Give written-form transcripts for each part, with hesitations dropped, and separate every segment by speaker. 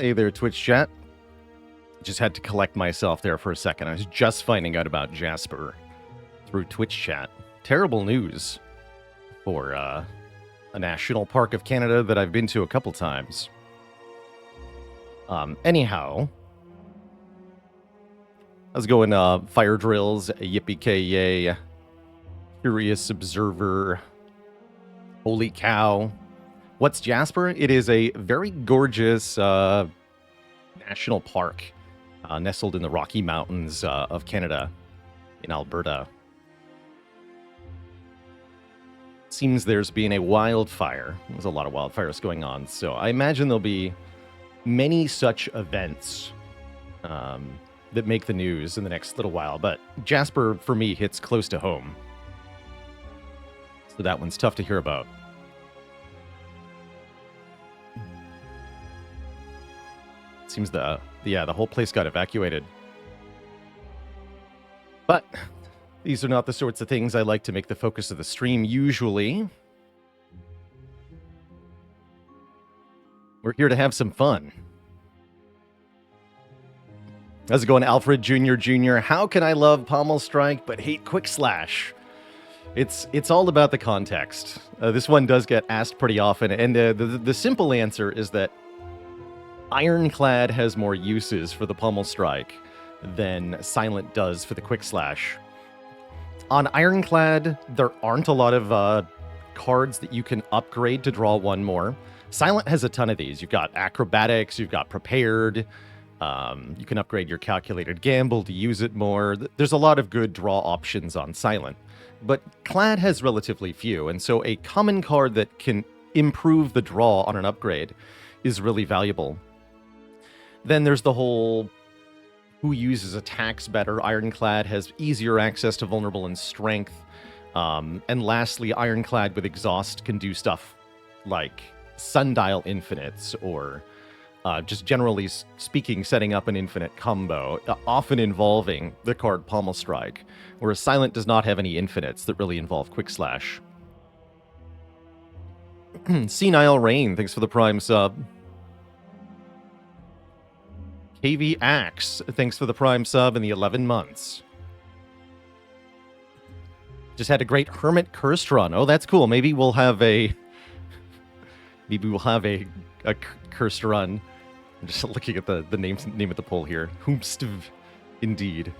Speaker 1: Hey there, Twitch chat. Just had to collect myself there for a second. I was just finding out about Jasper through Twitch chat. Terrible news for a national park of Canada that I've been to a couple times. Anyhow, I was going fire drills, yippee-ki-yay, curious observer, holy cow. What's Jasper? It is a very gorgeous national park nestled in the Rocky Mountains of Canada in Alberta. Seems there's been a wildfire. There's a lot of wildfires going on, so I imagine there'll be many such events that make the news in the next little while, but Jasper, for me, hits close to home. So that one's tough to hear about. Seems the whole place got evacuated. But these are not the sorts of things I like to make the focus of the stream usually. We're here to have some fun. How's it going, Alfred Jr.? How can I love Pommel Strike but hate Quick Slash? It's all about the context. This one does get asked pretty often, and the simple answer is that Ironclad has more uses for the Pommel Strike than Silent does for the Quick Slash. On Ironclad, there aren't a lot of cards that you can upgrade to draw one more. Silent has a ton of these. You've got Acrobatics, you've got Prepared, you can upgrade your Calculated Gamble to use it more. There's a lot of good draw options on Silent. But Clad has relatively few, and so a common card that can improve the draw on an upgrade is really valuable. Then there's the whole who uses attacks better. Ironclad has easier access to vulnerable and strength. And lastly, Ironclad with exhaust can do stuff like Sundial Infinites or just generally speaking, setting up an infinite combo, often involving the card Pommel Strike, whereas Silent does not have any infinites that really involve Quick Slash. Senile Rain, thanks for the Prime sub. KV Axe, thanks for the Prime sub and the 11 months. Just had a great Hermit Cursed run. Oh, that's cool. Maybe we'll have a cursed run. I'm just looking at the name of the poll here. Hoomstv, indeed.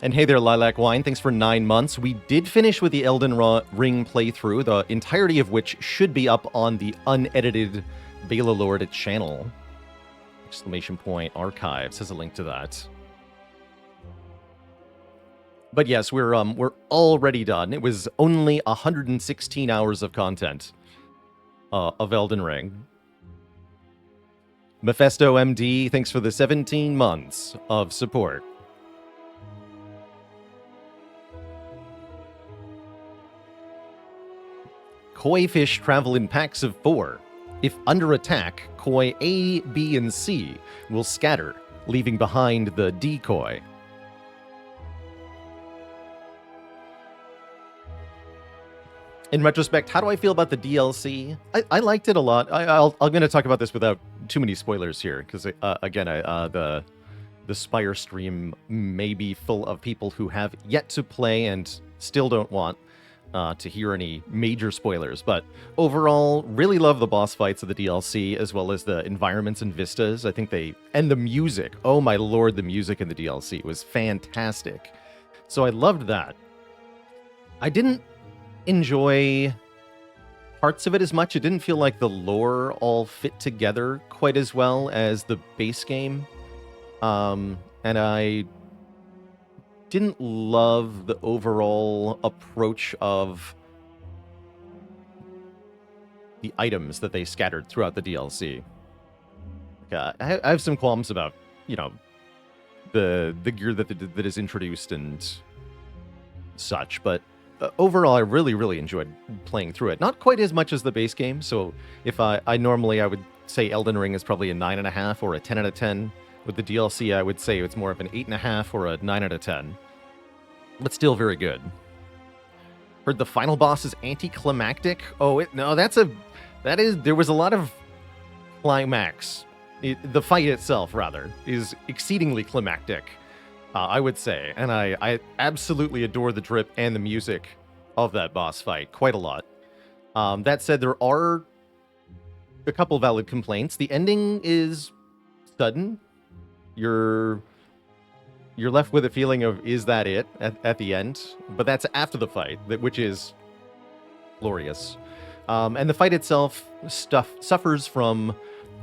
Speaker 1: And hey there, Lilac Wine. Thanks for 9 months. We did finish with the Elden Ring playthrough, the entirety of which should be up on the unedited Bela Lord channel. Exclamation point archives has a link to that. But yes, we're already done. It was only 116 hours of content of Elden Ring. Mephisto MD, thanks for the 17 months of support. Koi fish travel in packs of 4. If under attack, koi A, B, and C will scatter, leaving behind the decoy. In retrospect, how do I feel about the DLC? I liked it a lot. I'm going to talk about this without too many spoilers here, because again, the Spire stream may be full of people who have yet to play and still don't want to hear any major spoilers. But overall, really love the boss fights of the DLC, as well as the environments and vistas. I think and the music. Oh my lord, the music in the DLC was fantastic. So I loved that. I didn't enjoy parts of it as much. It didn't feel like the lore all fit together quite as well as the base game. And I didn't love the overall approach of the items that they scattered throughout the DLC. I have some qualms about, the gear that is introduced and such, but overall, I really, really enjoyed playing through it. Not quite as much as the base game, so if I would say Elden Ring is probably a 9.5 or a 10 out of 10. With the DLC, I would say it's more of an 8.5 or a 9 out of 10. But still very good. Heard the final boss is anticlimactic. Oh, there was a lot of climax. The fight itself, rather, is exceedingly climactic, I would say. And I absolutely adore the drip and the music of that boss fight quite a lot. That said, there are a couple valid complaints. The ending is sudden. You're left with a feeling of, is that it at the end? But that's after the fight, which is glorious. And the fight itself suffers from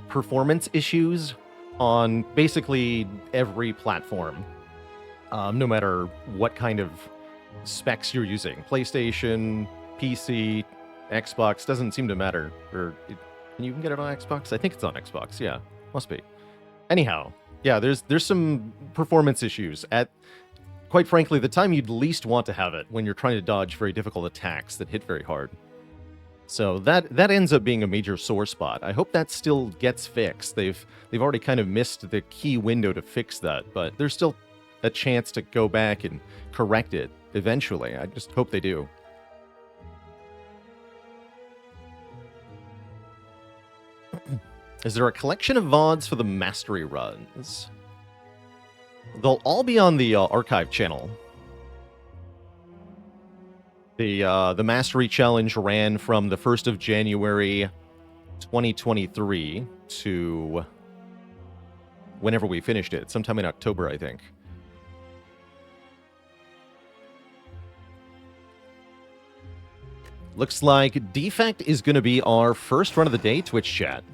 Speaker 1: performance issues on basically every platform, no matter what kind of specs you're using. PlayStation, PC, Xbox, doesn't seem to matter. Can you get it on Xbox? I think it's on Xbox, yeah. Must be. Anyhow, yeah, there's some performance issues at, quite frankly, the time you'd least want to have it, when you're trying to dodge very difficult attacks that hit very hard. So that ends up being a major sore spot. I hope that still gets fixed. They've already kind of missed the key window to fix that, but there's still a chance to go back and correct it eventually. I just hope they do. Is there a collection of VODs for the mastery runs? They'll all be on the archive channel. The Mastery Challenge ran from the 1st of January 2023 to whenever we finished it, sometime in October, I think. Looks like Defect is going to be our first run of the day, Twitch chat.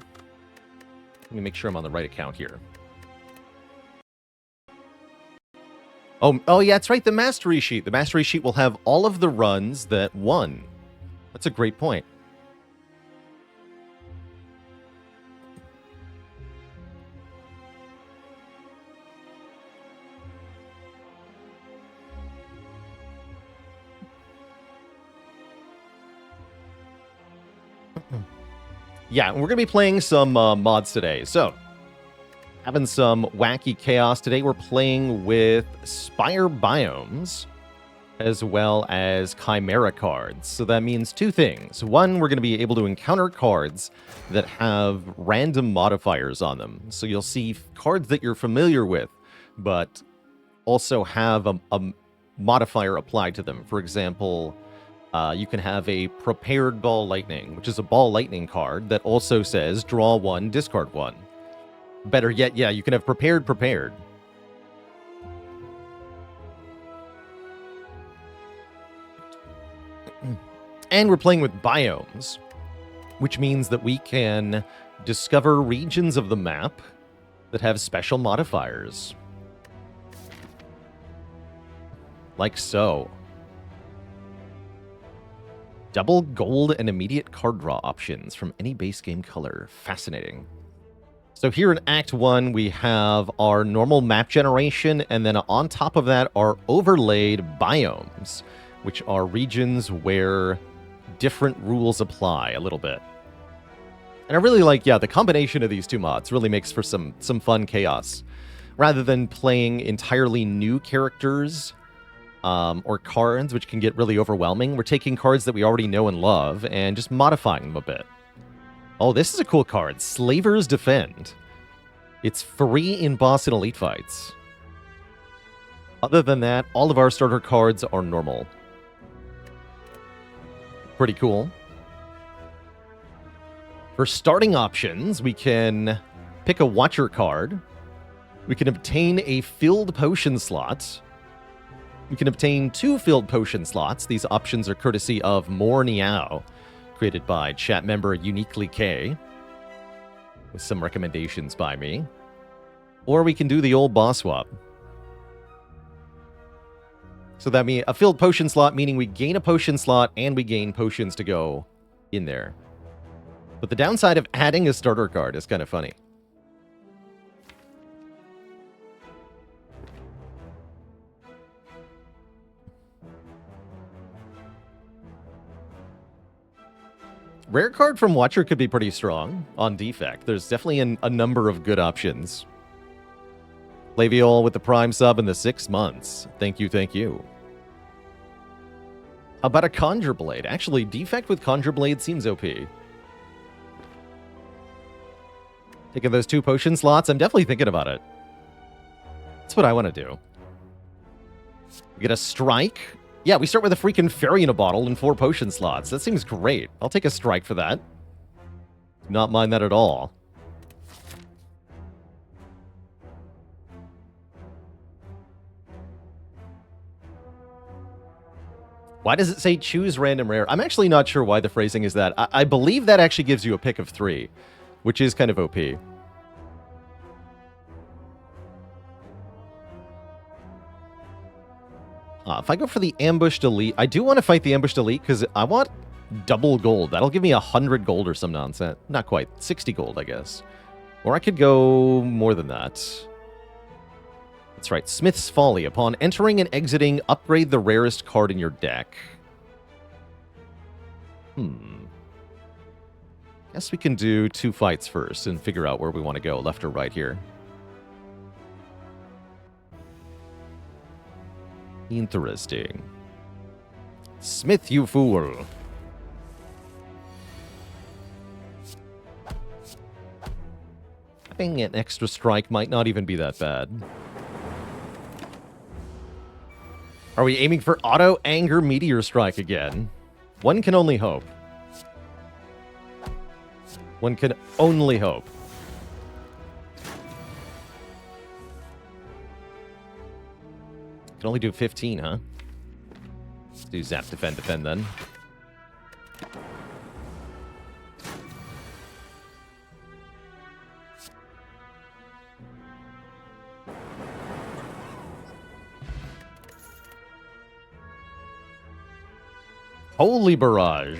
Speaker 1: Let me make sure I'm on the right account here. Oh yeah, that's right, the Mastery Sheet. The Mastery Sheet will have all of the runs that won. That's a great point. Yeah, we're going to be playing some mods today. So, having some wacky chaos today. We're playing with Spire biomes as well as Chimera cards. So that means two things. One, we're going to be able to encounter cards that have random modifiers on them. So you'll see cards that you're familiar with, but also have a modifier applied to them. For example, you can have a Prepared Ball Lightning, which is a Ball Lightning card that also says draw one, discard one. Better yet, yeah, you can have prepared. And we're playing with biomes, which means that we can discover regions of the map that have special modifiers. Like so. Double gold and immediate card draw options from any base game color. Fascinating. So here in Act 1, we have our normal map generation, and then on top of that are overlaid biomes, which are regions where different rules apply a little bit. And I really like, yeah, the combination of these two mods really makes for some fun chaos. Rather than playing entirely new characters or cards, which can get really overwhelming, we're taking cards that we already know and love and just modifying them a bit. Oh, this is a cool card. Slavers Defend. It's free in boss and elite fights. Other than that, all of our starter cards are normal. Pretty cool. For starting options, we can pick a Watcher card. We can obtain a filled potion slot. We can obtain 2 filled potion slots. These options are courtesy of More Niao, created by chat member Uniquely K, with some recommendations by me. Or we can do the old boss swap. So that means a filled potion slot, meaning we gain a potion slot and we gain potions to go in there. But the downside of adding a starter card is kind of funny. Rare card from Watcher could be pretty strong on Defect. There's definitely a number of good options. Flaviol with the Prime sub in the 6 months. Thank you, thank you. about a Conjure Blade. Actually, Defect with Conjure Blade seems OP. Taking those 2 potion slots, I'm definitely thinking about it. That's what I want to do. We get a strike. Yeah, we start with a freaking fairy in a bottle and 4 potion slots. That seems great. I'll take a strike for that. Do not mind that at all. Why does it say choose random rare? I'm actually not sure why the phrasing is that. I believe that actually gives you a pick of 3, which is kind of OP. If I go for the ambushed elite, I do want to fight the ambushed elite because I want double gold. That'll give me 100 gold or some nonsense. Not quite. 60 gold, I guess. Or I could go more than that. That's right. Smith's Folly. Upon entering and exiting, upgrade the rarest card in your deck. Guess we can do 2 fights first and figure out where we want to go, left or right here. Interesting. Smith, you fool. Having an extra strike might not even be that bad. Are we aiming for auto anger meteor strike again? One can only hope. One can only hope. Can only do 15, huh? Let's do zap, defend, defend then. Holy barrage.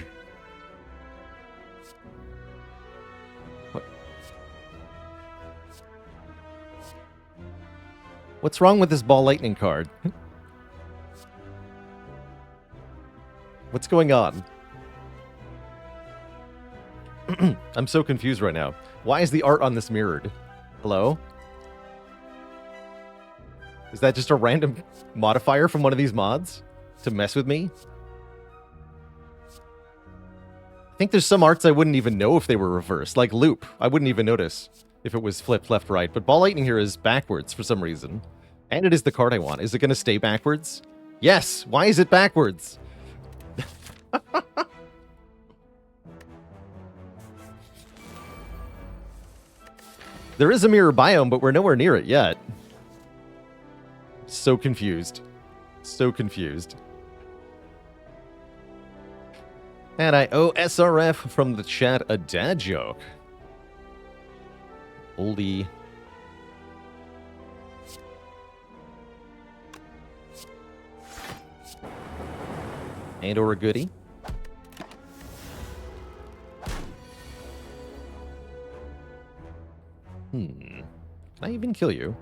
Speaker 1: What? What's wrong with this ball lightning card? What's going on? I'm so confused right now. Why is the art on this mirrored? Hello? Is that just a random modifier from one of these mods to mess with me? I think there's some arts I wouldn't even know if they were reversed, like Loop. I wouldn't even notice if it was flipped left, right. But Ball Lightning here is backwards for some reason. And it is the card I want. Is it going to stay backwards? Yes! Why is it backwards? There is a mirror biome, but we're nowhere near it yet. So confused. So confused. And I owe SRF from the chat a dad joke. Oldie. And or a goodie. Can I even kill you?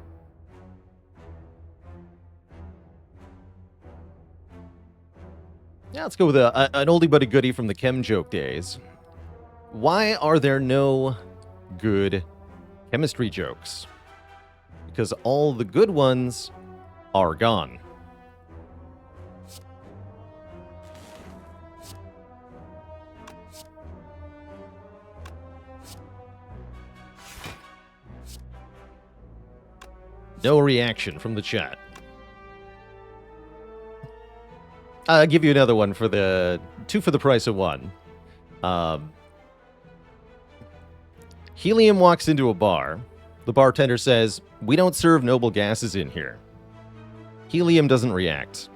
Speaker 1: Yeah, let's go with an oldie but a goodie from the chem joke days. Why are there no good chemistry jokes? Because all the good ones are gone. No reaction from the chat. I'll give you another one for the 2 for the price of 1. Helium walks into a bar. The bartender says, "We don't serve noble gases in here." Helium doesn't react.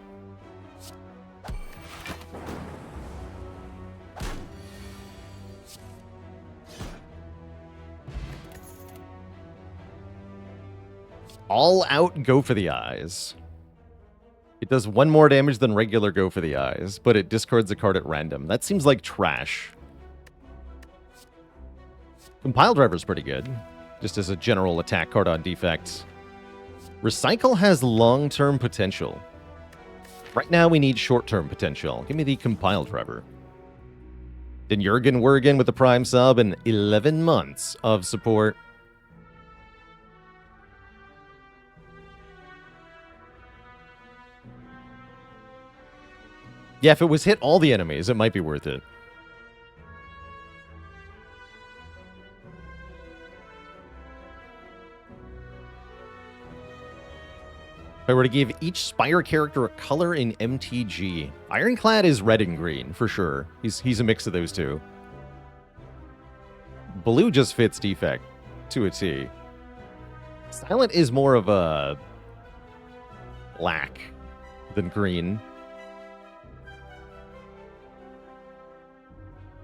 Speaker 1: All out go for the eyes. It does 1 more damage than regular go for the eyes, but it discards a card at random. That seems like trash. Compile Driver's pretty good, just as a general attack card on Defect. Recycle has long-term potential. Right now we need short-term potential. Give me the Compile Driver. Then Jurgen Wergen with the Prime sub and 11 months of support. Yeah, if it was hit all the enemies, it might be worth it. If I were to give each Spire character a color in MTG, Ironclad is red and green, for sure. He's a mix of those two. Blue just fits Defect to a T. Silent is more of a black than green.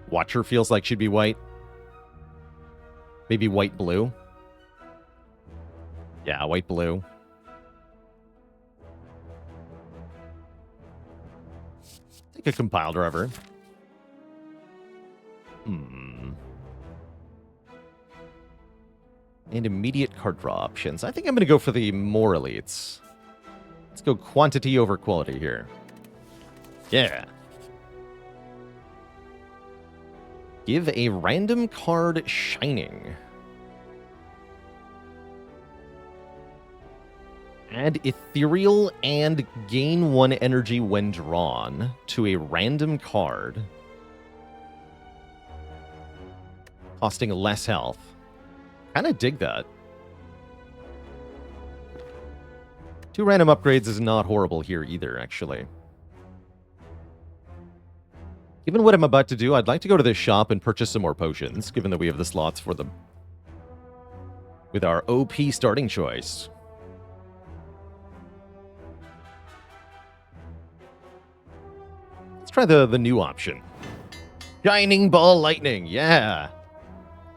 Speaker 1: Watcher feels like she'd be white. Maybe white-blue. Yeah, white-blue. Take a compile driver. And immediate card draw options. I think I'm going to go for the more elites. Let's go quantity over quality here. Yeah. Give a random card Shining. Add Ethereal and gain 1 energy when drawn to a random card, costing less health. Kind of dig that. 2 random upgrades is not horrible here either, actually. Given what I'm about to do, I'd like to go to this shop and purchase some more potions, given that we have the slots for them. With our OP starting choice. Let's try the new option. Shining Ball Lightning, yeah!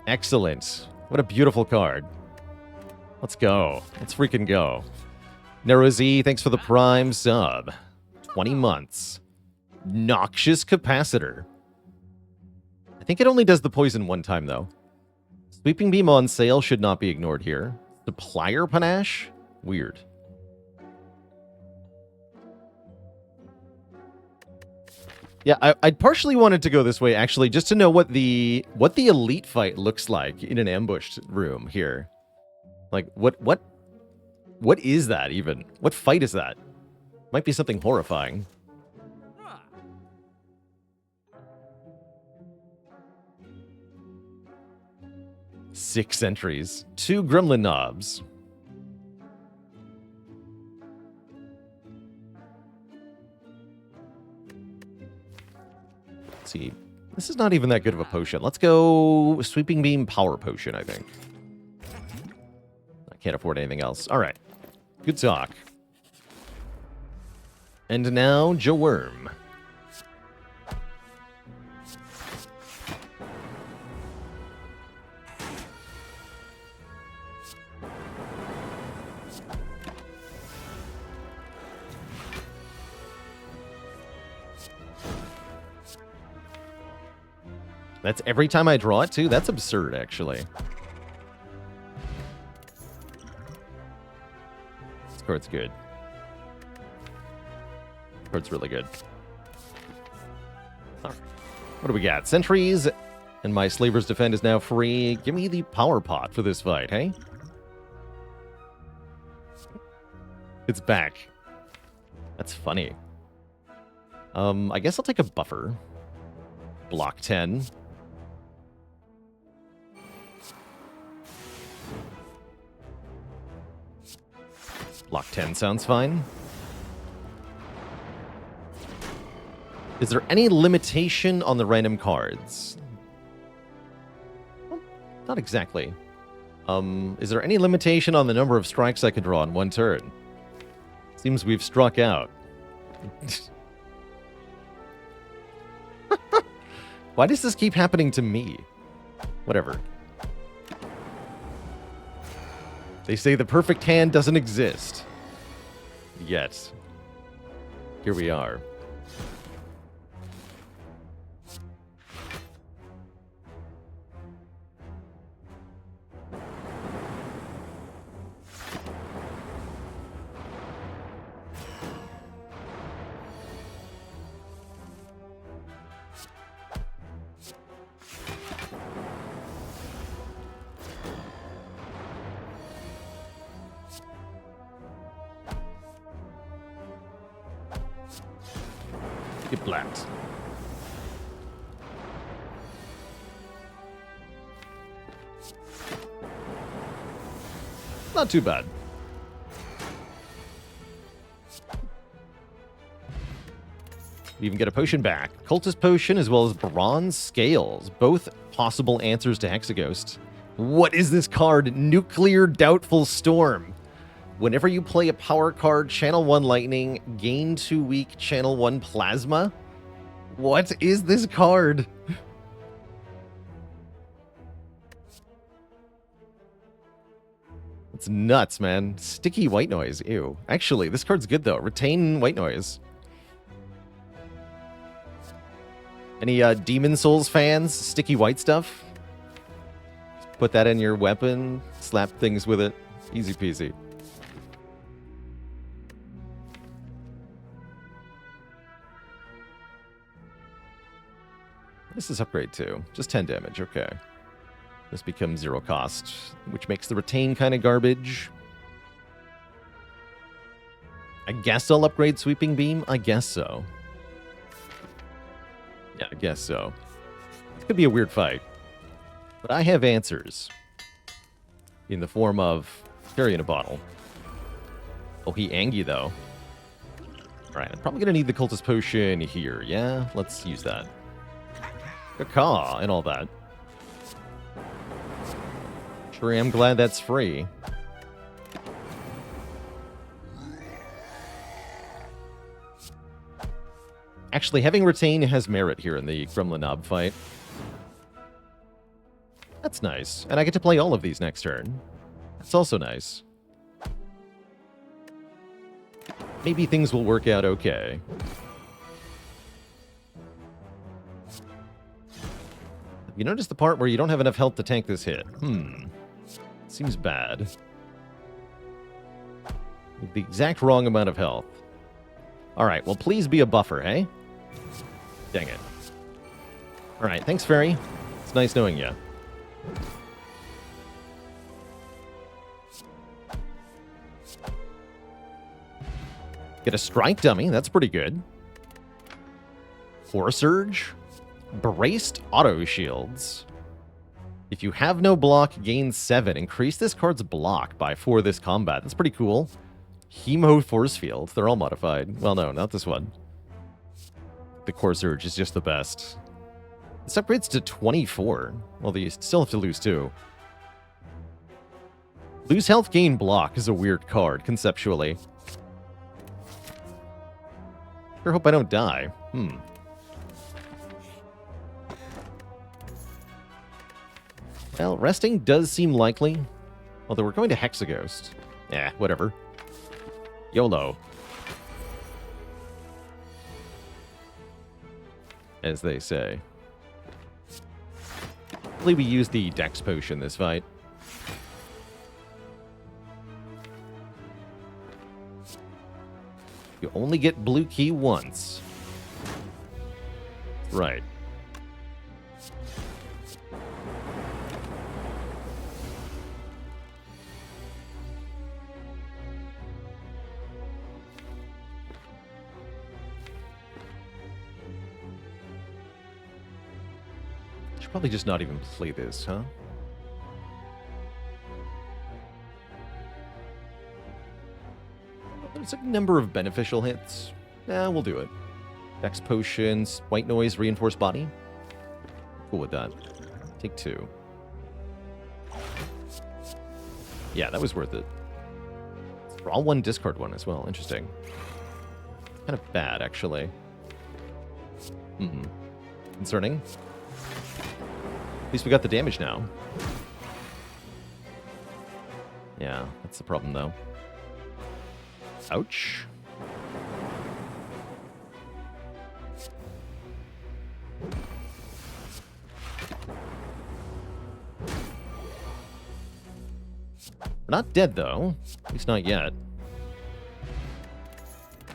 Speaker 1: Excellent. What a beautiful card. Let's go. Let's freaking go. Nero Z, thanks for the Prime sub. 20 months. Noxious Capacitor. I think it only does the poison one time, though. Sweeping Beam on sale should not be ignored here. Supplier Panache? Weird. Yeah, I'd partially wanted to go this way, actually, just to know what the elite fight looks like in an ambushed room here. Like, what is that, even? What fight is that? Might be something horrifying. Six entries. 2 gremlin knobs. Let's see. This is not even that good of a potion. Let's go Sweeping Beam Power Potion, I think. I can't afford anything else. All right. Good talk. And now, Jaworm. That's every time I draw it, too? That's absurd, actually. This card's good. This card's really good. All right. What do we got? Sentries, and my Slaver's Defend is now free. Give me the power pot for this fight, hey? It's back. That's funny. I guess I'll take a buffer. Block 10. Block 10 sounds fine. Is there any limitation on the random cards? Well, not exactly. Is there any limitation on the number of strikes I can draw in one turn? Seems we've struck out. Why does this keep happening to me? Whatever. They say the perfect hand doesn't exist. Yet. Here we are. Get blacked. Not too bad. You even get a potion back. Cultist Potion as well as Bronze Scales. Both possible answers to Hexaghost. What is this card? Nuclear Doubtful Storm. Whenever you play a power card, channel 1 Lightning, gain 2 weak, channel 1 Plasma. What is this card? It's nuts, man. Sticky White Noise. Ew. Actually, this card's good, though. Retain White Noise. Any Demon Souls fans? Sticky White stuff? Just put that in your weapon. Slap things with it. Easy peasy. This is upgrade 2. Just 10 damage. Okay. This becomes 0 cost, which makes the retain kind of garbage. I guess I'll upgrade Sweeping Beam. I guess so. Yeah, I guess so. It could be a weird fight. But I have answers. In the form of Fairy in a Bottle. Oh, he Angie, though. Alright, I'm probably going to need the Cultist Potion here. Yeah, let's use that. Caw and all that. Sure am glad that's free. Actually, having retain has merit here in the Gremlin Knob fight. That's nice. And I get to play all of these next turn. That's also nice. Maybe things will work out okay. You notice the part where you don't have enough health to tank this hit? Seems bad. With the exact wrong amount of health. Alright, well please be a buffer, hey? Dang it. Alright, thanks, Fairy. It's nice knowing you. Get a strike dummy, that's pretty good. Force Surge. Braced Auto Shields. If you have no block, gain 7. Increase this card's block by 4 this combat. That's pretty cool. Hemo Force Field. They're all modified. Well, no, not this one. The Core Surge is just the best. This upgrades to 24. Well, you still have to lose 2. Lose health, gain block is a weird card, conceptually. Sure hope I don't die. Well, resting does seem likely. Although we're going to Hexaghost. Whatever. YOLO. As they say. Hopefully we use the Dex Potion this fight. You only get blue key once. Right. Should probably just not even play this, huh? There's a number of beneficial hits. We'll do it. Dex Potions, White Noise, Reinforced Body. Cool with that. Take 2. Yeah, that was worth it. Draw 1, discard 1 as well. Interesting. Kind of bad, actually. Concerning. At least we got the damage now. Yeah, that's the problem, though. Ouch. We're not dead, though. At least not yet.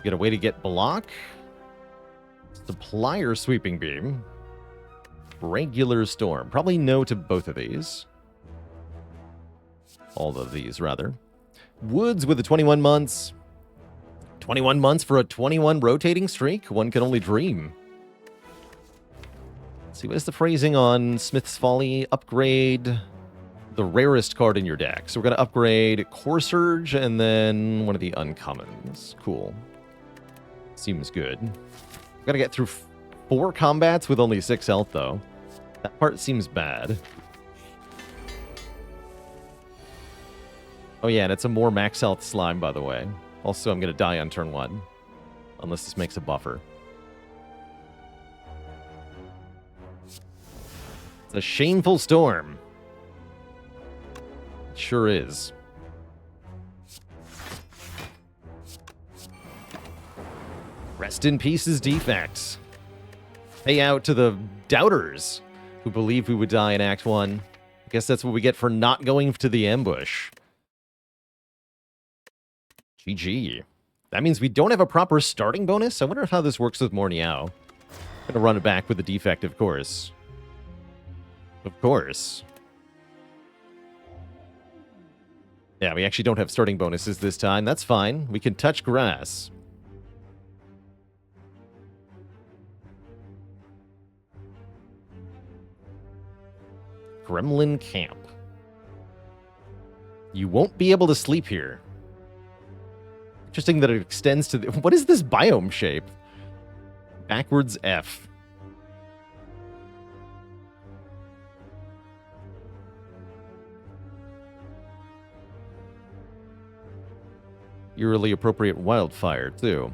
Speaker 1: Get a way to get block. Supplier Sweeping Beam. Regular Storm. Probably no to both of these. All of these, rather. Woods with the 21 months. 21 months for a 21 rotating streak? One can only dream. Let's see, what is the phrasing on Smith's Folly? Upgrade the rarest card in your deck. So we're going to upgrade Core Surge and then one of the uncommons. Cool. Seems good. We've got to get through 4 combats with only 6 health, though. That part seems bad. Oh yeah, and it's a more max health slime, by the way. Also, I'm going to die on turn 1. Unless this makes a buffer. It's a shameful storm. It sure is. Rest in pieces, Defect. Pay out to the doubters who believe we would die in Act 1. I guess that's what we get for not going to the ambush. GG. That means we don't have a proper starting bonus? I wonder how this works with Morniao. I'm gonna run it back with the Defect, of course. Of course. Yeah, we actually don't have starting bonuses this time. That's fine. We can touch grass. Gremlin Camp. You won't be able to sleep here. Interesting that it extends to the... What is this biome shape? Backwards F. Eerily appropriate wildfire, too.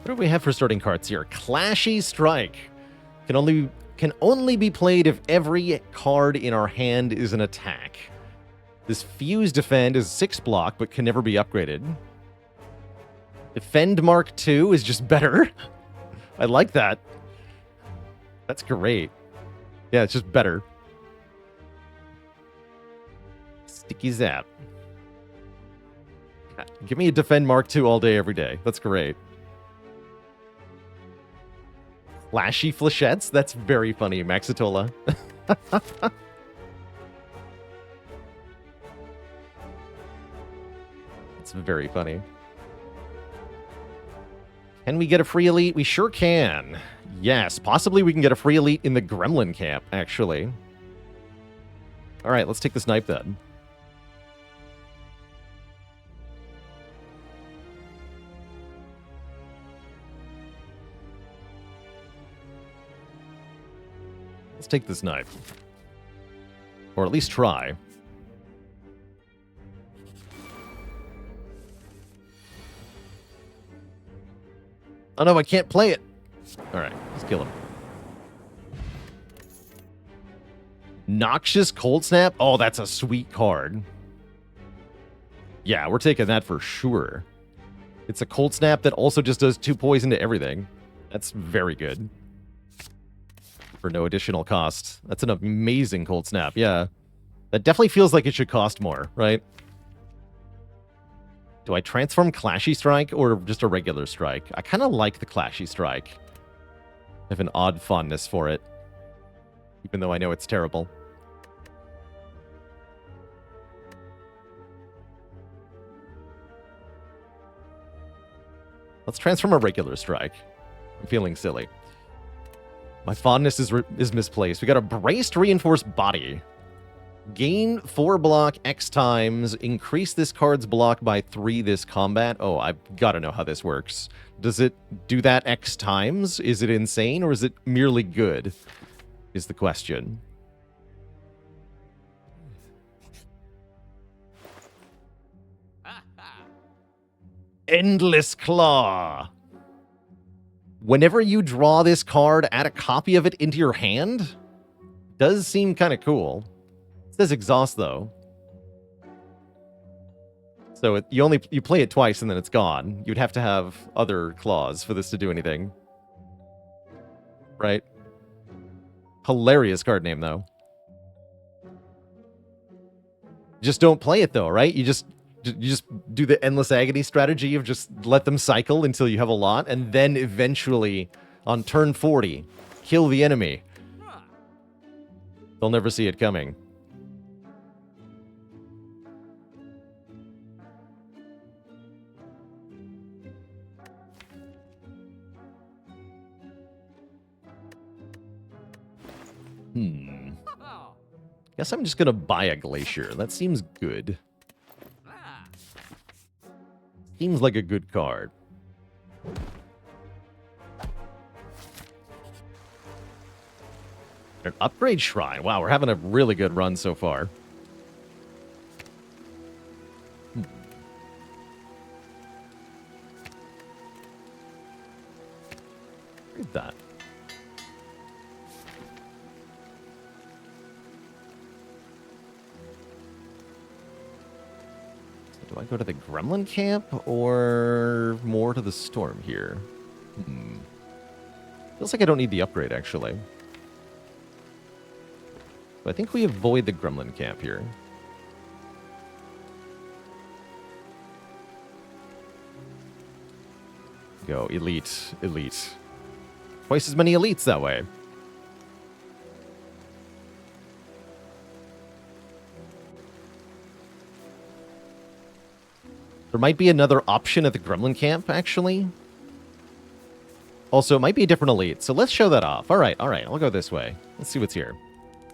Speaker 1: What do we have for starting cards here? Clashy Strike. Can only be played if every card in our hand is an attack. This Fuse Defend is 6 block, but can never be upgraded. Defend Mark II is just better. I like that. That's great. Yeah, it's just better. Sticky Zap. Give me a Defend Mark II all day, every day. That's great. Flashy Flechettes? That's very funny, Maxitola. It's very funny. Can we get a free elite? We sure can. Yes, possibly we can get a free elite in the Gremlin Camp, actually. Alright, let's take the snipe then. Let's take this knife. Or at least try. Oh no, I can't play it. Alright, let's kill him. Noxious Cold Snap? Oh, that's a sweet card. Yeah, we're taking that for sure. It's a Cold Snap that also just does 2 poison to everything. That's very good. For no additional cost. That's an amazing Cold Snap, yeah. That definitely feels like it should cost more, right? Do I transform Clashy Strike or just a regular strike? I kind of like the Clashy Strike. I have an odd fondness for it. Even though I know it's terrible. Let's transform a regular strike. I'm feeling silly. My fondness is misplaced. We got a Braced Reinforced Body. Gain 4 block X times. Increase this card's block by 3 this combat. Oh, I've got to know how this works. Does it do that X times? Is it insane or is it merely good? Is the question. Endless Claw. Whenever you draw this card, add a copy of it into your hand? Does seem kind of cool. It says exhaust, though. So you play it twice and then it's gone. You'd have to have other claws for this to do anything. Right? Hilarious card name, though. Just don't play it, though, right? You just You just do the endless agony strategy of just let them cycle until you have a lot, and then eventually, on turn 40, kill the enemy. They'll never see it coming. Guess I'm just gonna buy a glacier. That seems good. Seems like a good card. An upgrade shrine. Wow, we're having a really good run so far. Read that. Do I go to the gremlin camp or more to the storm here? Feels like I don't need the upgrade, actually. But I think we avoid the gremlin camp here. Go, elite, elite. Twice as many elites that way. There might be another option at the gremlin camp, actually. Also, it might be a different elite, so let's show that off. All right, I'll go this way. Let's see what's here.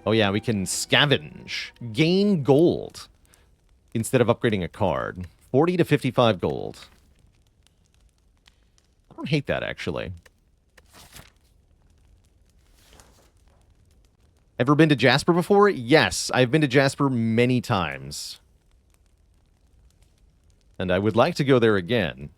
Speaker 1: Oh yeah, we can scavenge. Gain gold instead of upgrading a card. 40 to 55 gold. I don't hate that, actually. Ever been to Jasper before? Yes, I've been to Jasper many times. And I would like to go there again.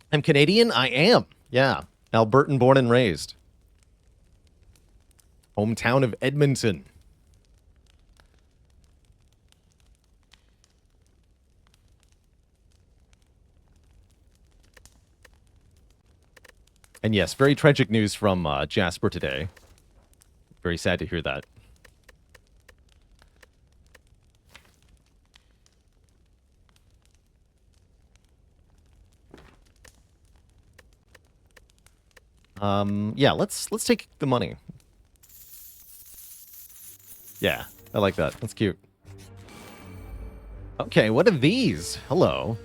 Speaker 1: I'm Canadian? I am. Yeah. Albertan born and raised. Hometown of Edmonton. And yes, very tragic news from Jasper today. Very sad to hear that. Yeah, let's take the money. Yeah, I like that. That's cute. Okay, what are these? Hello.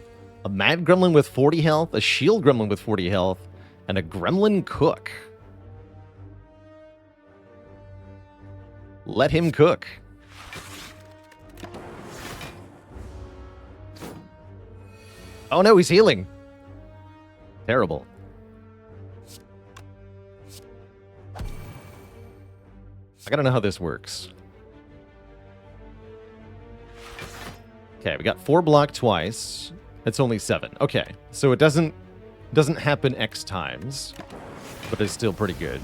Speaker 1: A mad gremlin with 40 health, a shield gremlin with 40 health, and a gremlin cook. Let him cook. Oh no, he's healing. Terrible. I gotta know how this works. Okay, we got 4 block twice. It's only 7. Okay, so it doesn't happen X times, but it's still pretty good.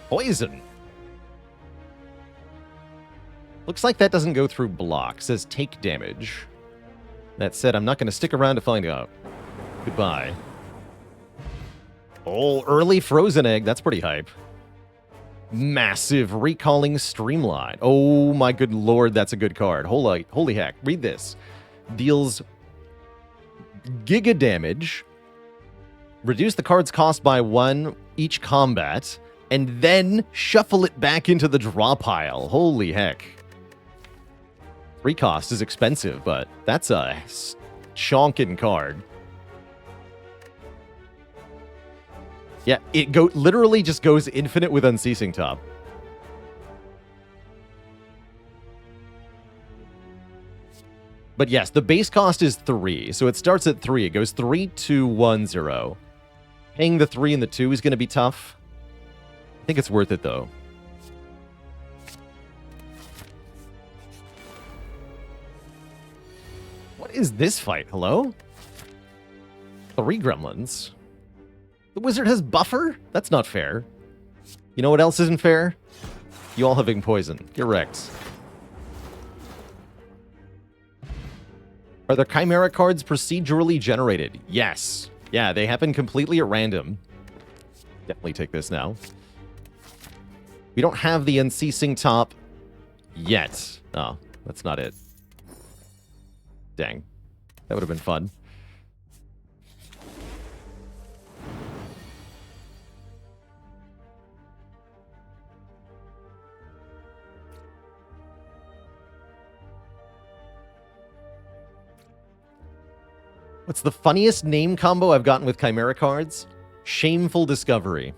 Speaker 1: Poison. Looks like that doesn't go through block. It says take damage. That said, I'm not going to stick around to find out. Goodbye. Oh, early frozen egg. That's pretty hype. Massive recalling streamline. Oh my good lord, that's a good card. Holy heck. Read this. Deals giga damage. Reduce the card's cost by 1 each combat. And then shuffle it back into the draw pile. Holy heck. 3 cost is expensive, but that's a chonkin' card. Yeah, it literally just goes infinite with Unceasing Top. But yes, the base cost is 3, so it starts at 3. It goes 3, 2, 1, 0. Paying the 3 and the 2 is going to be tough. I think it's worth it, though. What is this fight? Hello? 3 gremlins. The wizard has buffer? That's not fair. You know what else isn't fair? You all having poison. You're wrecked. Are the Chimera cards procedurally generated? Yes. Yeah, they happen completely at random. Definitely take this now. We don't have the Unceasing Top yet. Oh, that's not it. Dang. That would have been fun. What's the funniest name combo I've gotten with Chimera cards? Shameful Discovery.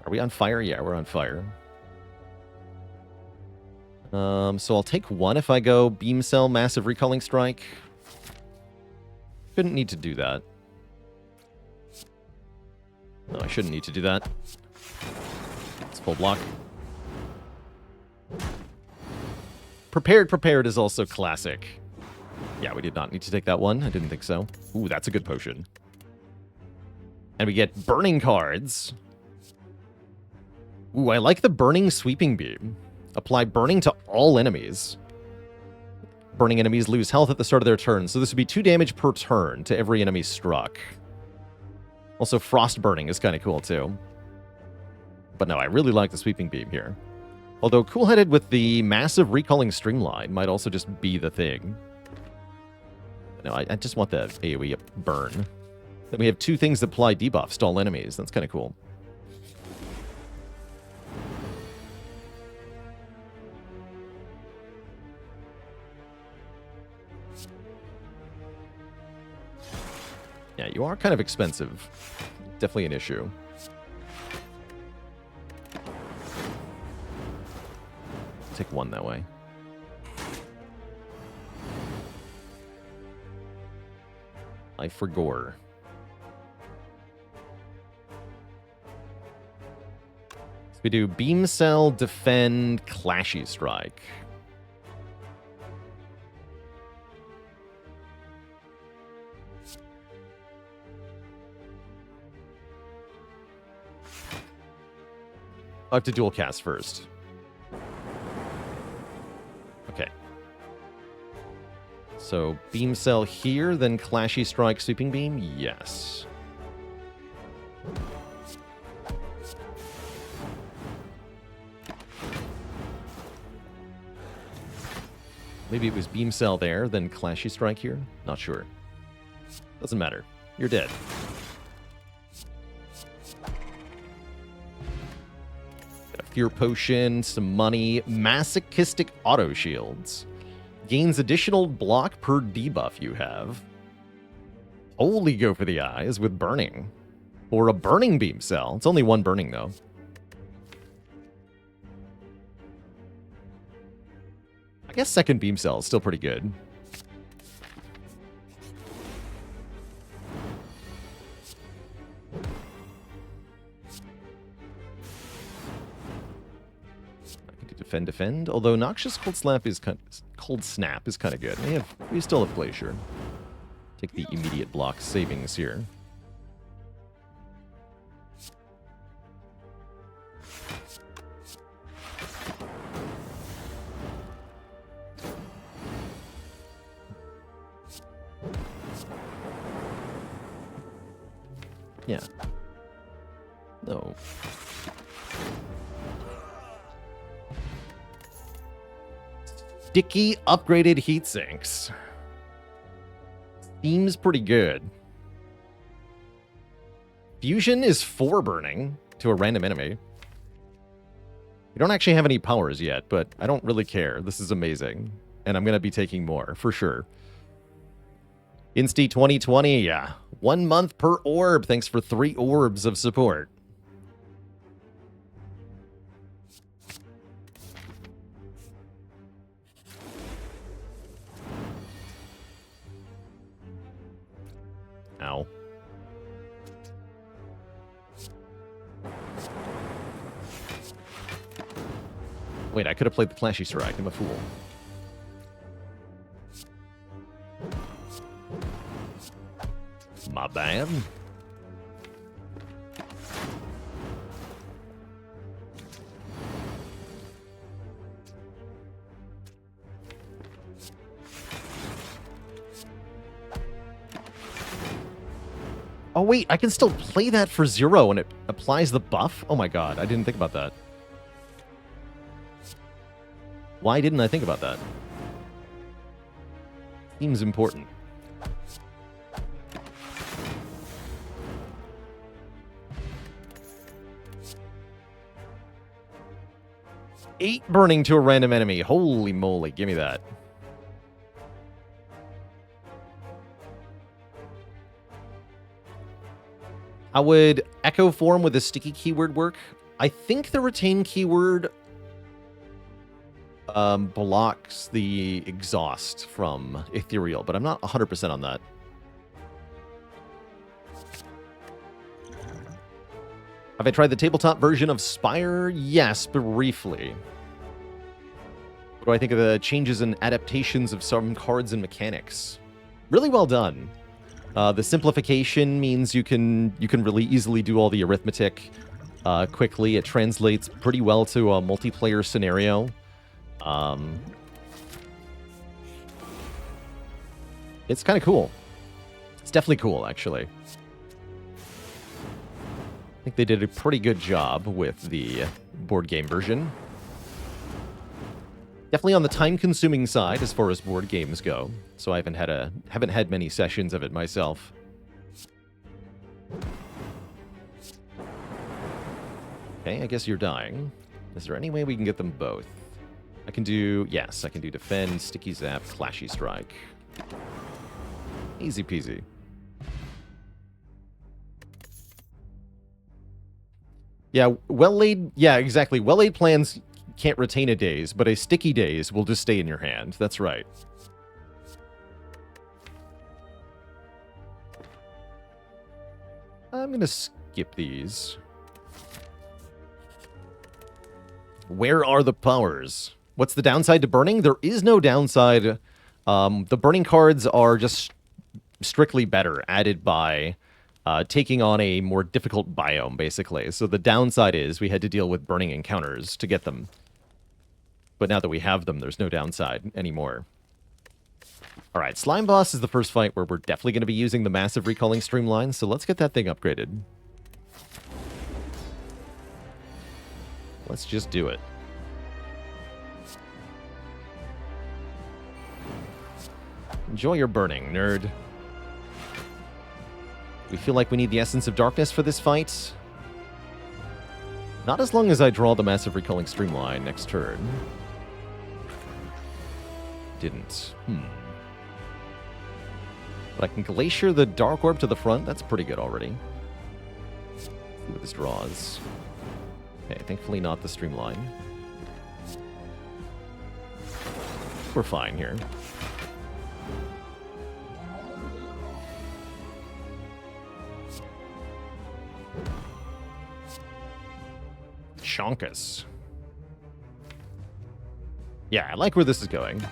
Speaker 1: Are we on fire? Yeah, we're on fire. So I'll take one if I go Beam Cell, Massive Recalling Strike. Shouldn't need to do that. No, I shouldn't need to do that. It's full block. Prepared is also classic. Yeah, we did not need to take that one. I didn't think so. Ooh, that's a good potion. And we get burning cards. Ooh, I like the burning sweeping beam. Apply burning to all enemies. Burning enemies lose health at the start of their turn, so this would be 2 damage per turn to every enemy struck. Also, frost burning is kind of cool, too. But no, I really like the sweeping beam here. Although cool-headed with the massive recalling streamline might also just be the thing. No, I just want the AoE burn. Then we have 2 things that apply debuffs to all enemies. That's kind of cool. Yeah, you are kind of expensive. Definitely an issue. Take one that way. Life for gore. So we do Beam Cell, Defend, Clashy Strike. I have to dual cast first. Okay. So, Beam Cell here, then Clashy Strike, Sweeping Beam? Yes. Maybe it was Beam Cell there, then Clashy Strike here? Not sure. Doesn't matter. You're dead. Fear Potion, some money, Masochistic Auto Shields. Gains additional block per debuff you have. Totally go for the eyes with Burning. Or a Burning Beam Cell. It's only one Burning, though. I guess second Beam Cell is still pretty good. Defend. Although Noxious Cold Snap is kind of good. We still have Glacier. Take the immediate block savings here. Yeah. No. Sticky upgraded heat sinks. Seems pretty good. Fusion is 4 burning to a random enemy. We don't actually have any powers yet, but I don't really care. This is amazing. And I'm going to be taking more, for sure. Insti 2020, 1 month per orb. Thanks for 3 orbs of support. Ow. Wait, I could have played the Clashy Strike. I'm a fool. My bad. Oh, wait, I can still play that for 0 and it applies the buff? Oh my god, I didn't think about that. Why didn't I think about that? Seems important. Eight burning to a random enemy. Holy moly, give me that. How would Echo Form with a sticky keyword work? I think the retain keyword blocks the exhaust from Ethereal, but I'm not 100% on that. Have I tried the tabletop version of Spire? Yes, briefly. What do I think of the changes and adaptations of some cards and mechanics? Really well done. The simplification means you can really easily do all the arithmetic quickly. It translates pretty well to a multiplayer scenario. It's kind of cool. It's definitely cool, actually. I think they did a pretty good job with the board game version. Definitely on the time-consuming side as far as board games go, so I haven't had many sessions of it myself. Okay, I guess you're dying. Is there any way we can get them both? I can do Defend, Sticky Zap, Clashy Strike. Easy peasy. Yeah, well-laid, yeah, exactly. Well-laid plans can't retain a daze, but a sticky daze will just stay in your hand. That's right. I'm going to skip these. Where are the powers? What's the downside to burning? There is no downside. The burning cards are just strictly better, added by taking on a more difficult biome, basically. So the downside is we had to deal with burning encounters to get them. But now that we have them, there's no downside anymore. Alright, Slime Boss is the first fight where we're definitely going to be using the massive recalling streamline, so let's get that thing upgraded. Let's just do it. Enjoy your burning, nerd. We feel like we need the Essence of Darkness for this fight. Not as long as I draw the massive recalling streamline next turn. Didn't. But I can Glacier the Dark Orb to the front. That's pretty good already. Let's see what this draws. Okay, thankfully not the streamline. We're fine here. Chonkus. Yeah, I like where this is going.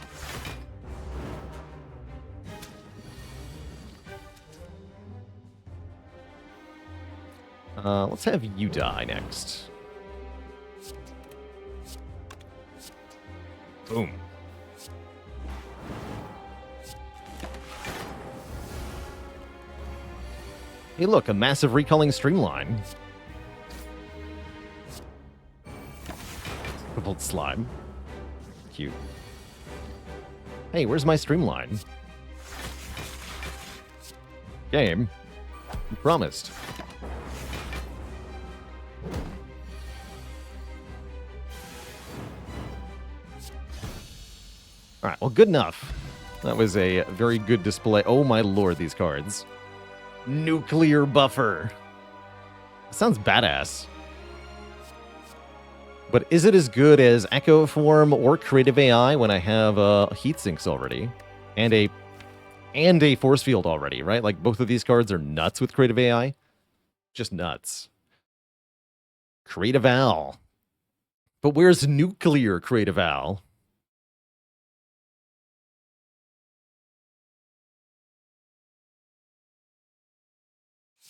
Speaker 1: Let's have you die next. Boom. Hey, look, a massive recalling streamline. Crippled slime. Cute. Hey, where's my streamline? Game. You promised. Alright, well, good enough. That was a very good display. Oh my lord, these cards. Nuclear Buffer. Sounds badass. But is it as good as Echo Form or Creative AI when I have Heat Sinks already? And a Force Field already, right? Like, both of these cards are nuts with Creative AI. Just nuts. Creative Al. But where's Nuclear Creative Al?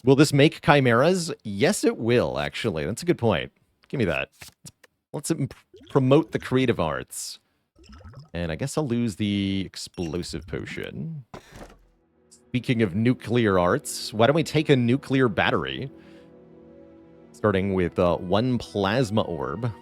Speaker 1: Will this make chimeras? Yes, it will, actually. That's a good point. Give me that. Let's promote the creative arts. And I guess I'll lose the explosive potion. Speaking of nuclear arts, why don't we take a nuclear battery? Starting with 1 plasma orb.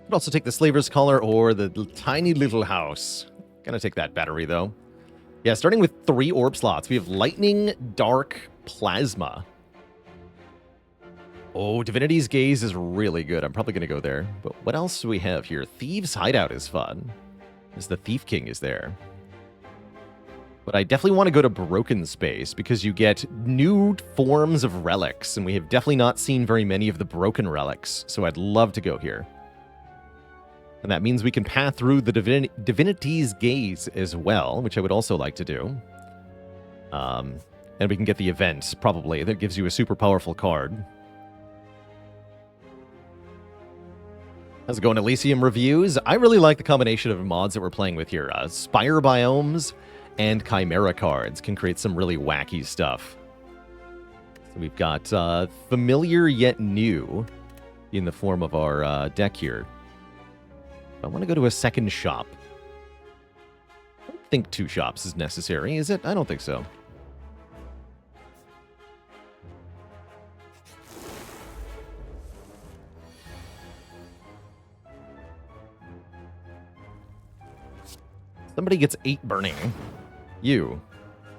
Speaker 1: Could also take the slaver's collar or the tiny little house. Gonna take that battery, though. Yeah, starting with 3 orb slots. We have lightning, dark, plasma. Oh, Divinity's Gaze is really good. I'm probably gonna go there. But what else do we have here? Thieves' Hideout is fun. As the Thief King is there. But I definitely want to go to Broken Space because you get new forms of relics, and we have definitely not seen very many of the broken relics, so I'd love to go here. And that means we can path through the Divinity's Gaze as well, which I would also like to do. And we can get the event, probably. That gives you a super powerful card. How's it going, Elysium Reviews? I really like the combination of mods that we're playing with here. Spire biomes and Chimera cards can create some really wacky stuff. So we've got familiar yet new in the form of our deck here. I want to go to a second shop. I don't think 2 shops is necessary, is it? I don't think so. Somebody gets 8 burning. You.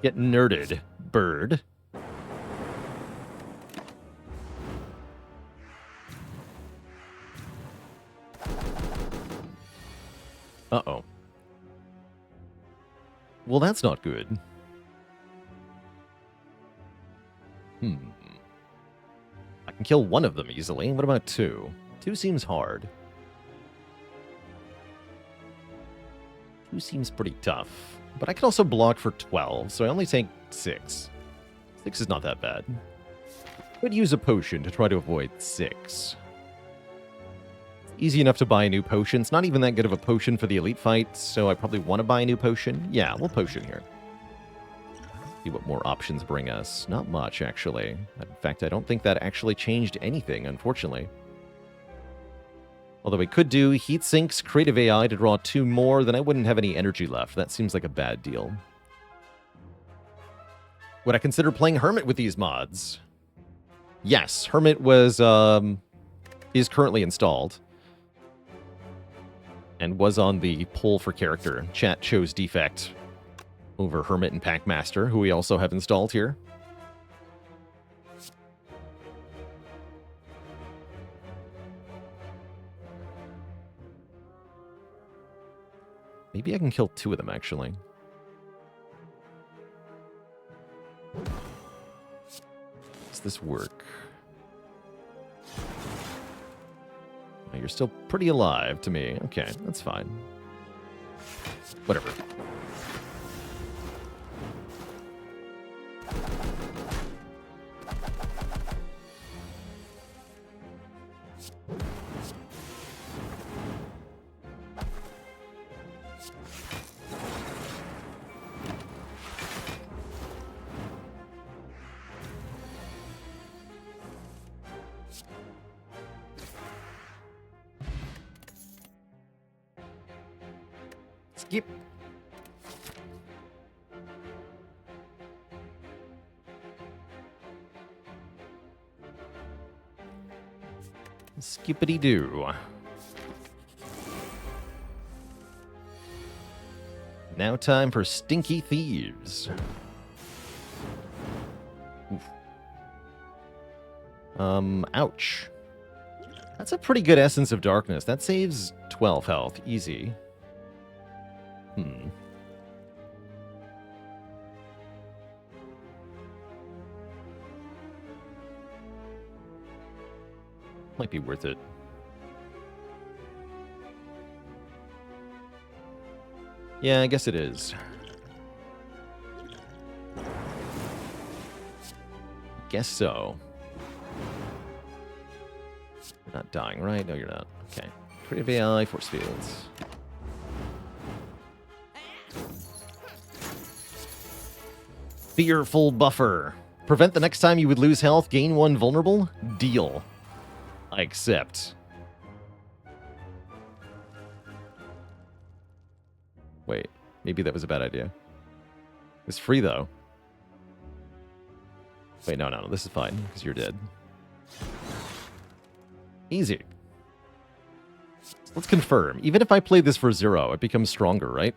Speaker 1: Get nerded, bird. Uh-oh. Well, that's not good. I can kill 1 of them easily. What about 2? 2 seems hard. 2 seems pretty tough. But I can also block for 12, so I only take 6. 6 is not that bad. Could use a potion to try to avoid 6. Easy enough to buy a new potion. It's not even that good of a potion for the elite fight, so I probably want to buy a new potion. Yeah, we'll potion here. See what more options bring us. Not much, actually. In fact, I don't think that actually changed anything, unfortunately. Although we could do Heat Sinks, Creative AI to draw 2 more, then I wouldn't have any energy left. That seems like a bad deal. Would I consider playing Hermit with these mods? Yes, Hermit is currently installed. And was on the poll for character. Chat chose Defect over Hermit and Packmaster, who we also have installed here. Maybe I can kill 2 of them, actually. Does this work? You're still pretty alive to me. Okay, that's fine. Whatever. Skip. Skippity-doo. Now time for Stinky Thieves. Oof. Ouch. That's a pretty good Essence of Darkness. That saves 12 health. Easy. Might be worth it. Yeah, I guess it is. Guess so. You're not dying, right? No, you're not. Okay. Creative AI, force fields. Fearful buffer. Prevent the next time you would lose health, gain 1 vulnerable? Deal. I accept. Wait, maybe that was a bad idea. It's free, though. Wait, no, this is fine, because you're dead. Easy. Let's confirm. Even if I play this for 0, it becomes stronger, right?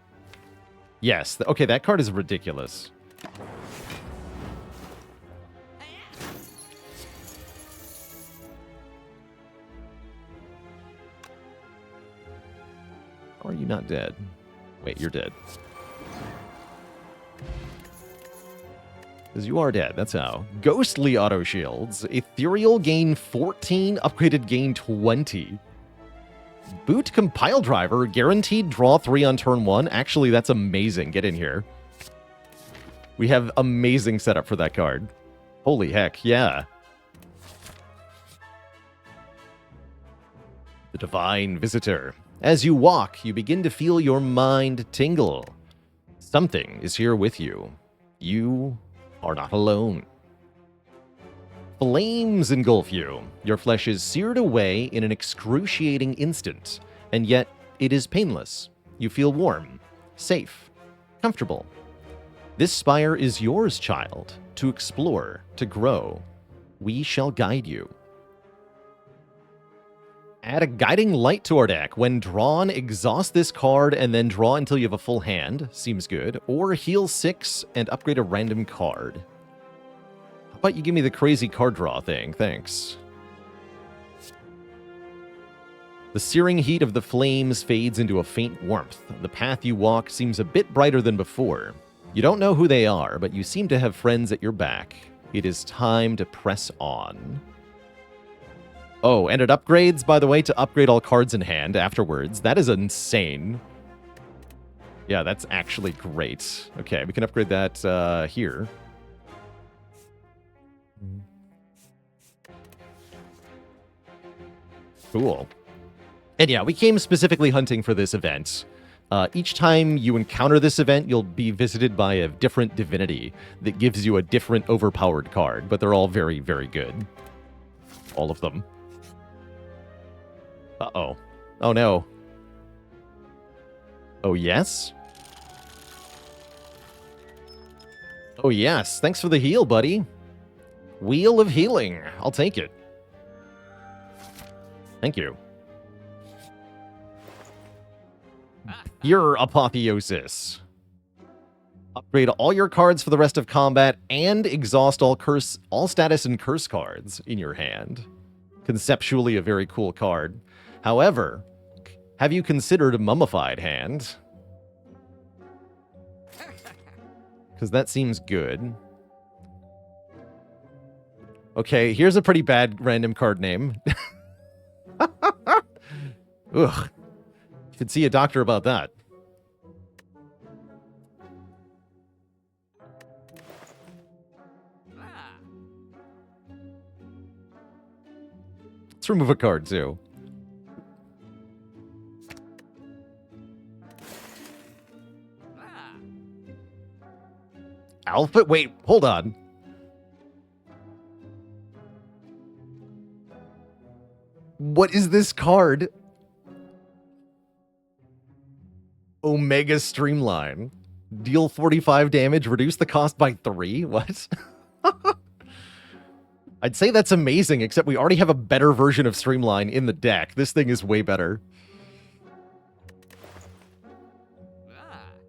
Speaker 1: Yes. Okay, that card is ridiculous. How are you not dead? Wait, you're dead. Because you are dead, that's how. Ghostly auto shields. Ethereal gain 14, upgraded gain 20. Boot compile driver, guaranteed draw 3 on turn 1. Actually, that's amazing. Get in here. We have amazing setup for that card. Holy heck, yeah. The Divine Visitor. As you walk, you begin to feel your mind tingle. Something is here with you. You are not alone. Flames engulf you. Your flesh is seared away in an excruciating instant, and yet it is painless. You feel warm, safe, comfortable. This spire is yours, child, to explore, to grow. We shall guide you. Add a guiding light to our deck. When drawn, exhaust this card and then draw until you have a full hand. Seems good. Or heal 6 and upgrade a random card. How about you give me the crazy card draw thing? Thanks. The searing heat of the flames fades into a faint warmth. The path you walk seems a bit brighter than before. You don't know who they are, but you seem to have friends at your back. It is time to press on. Oh, and it upgrades, by the way, to upgrade all cards in hand afterwards. That is insane. Yeah, that's actually great. Okay, we can upgrade that here. Cool. And yeah, we came specifically hunting for this event. Each time you encounter this event, you'll be visited by a different divinity that gives you a different overpowered card, but they're all very, very good. All of them. Uh-oh. Oh, no. Oh, yes? Oh, yes. Thanks for the heal, buddy. Wheel of Healing. I'll take it. Thank you. Pure Apotheosis. Upgrade all your cards for the rest of combat and exhaust all status and curse cards in your hand. Conceptually a very cool card. However, have you considered a Mummified Hand? Because that seems good. Okay, here's a pretty bad random card name. Ugh. You should see a doctor about that. Let's remove a card, too. Alpha? Wait, hold on. What is this card? Omega Streamline. Deal 45 damage, reduce the cost by 3? What? I'd say that's amazing, except we already have a better version of Streamline in the deck. This thing is way better.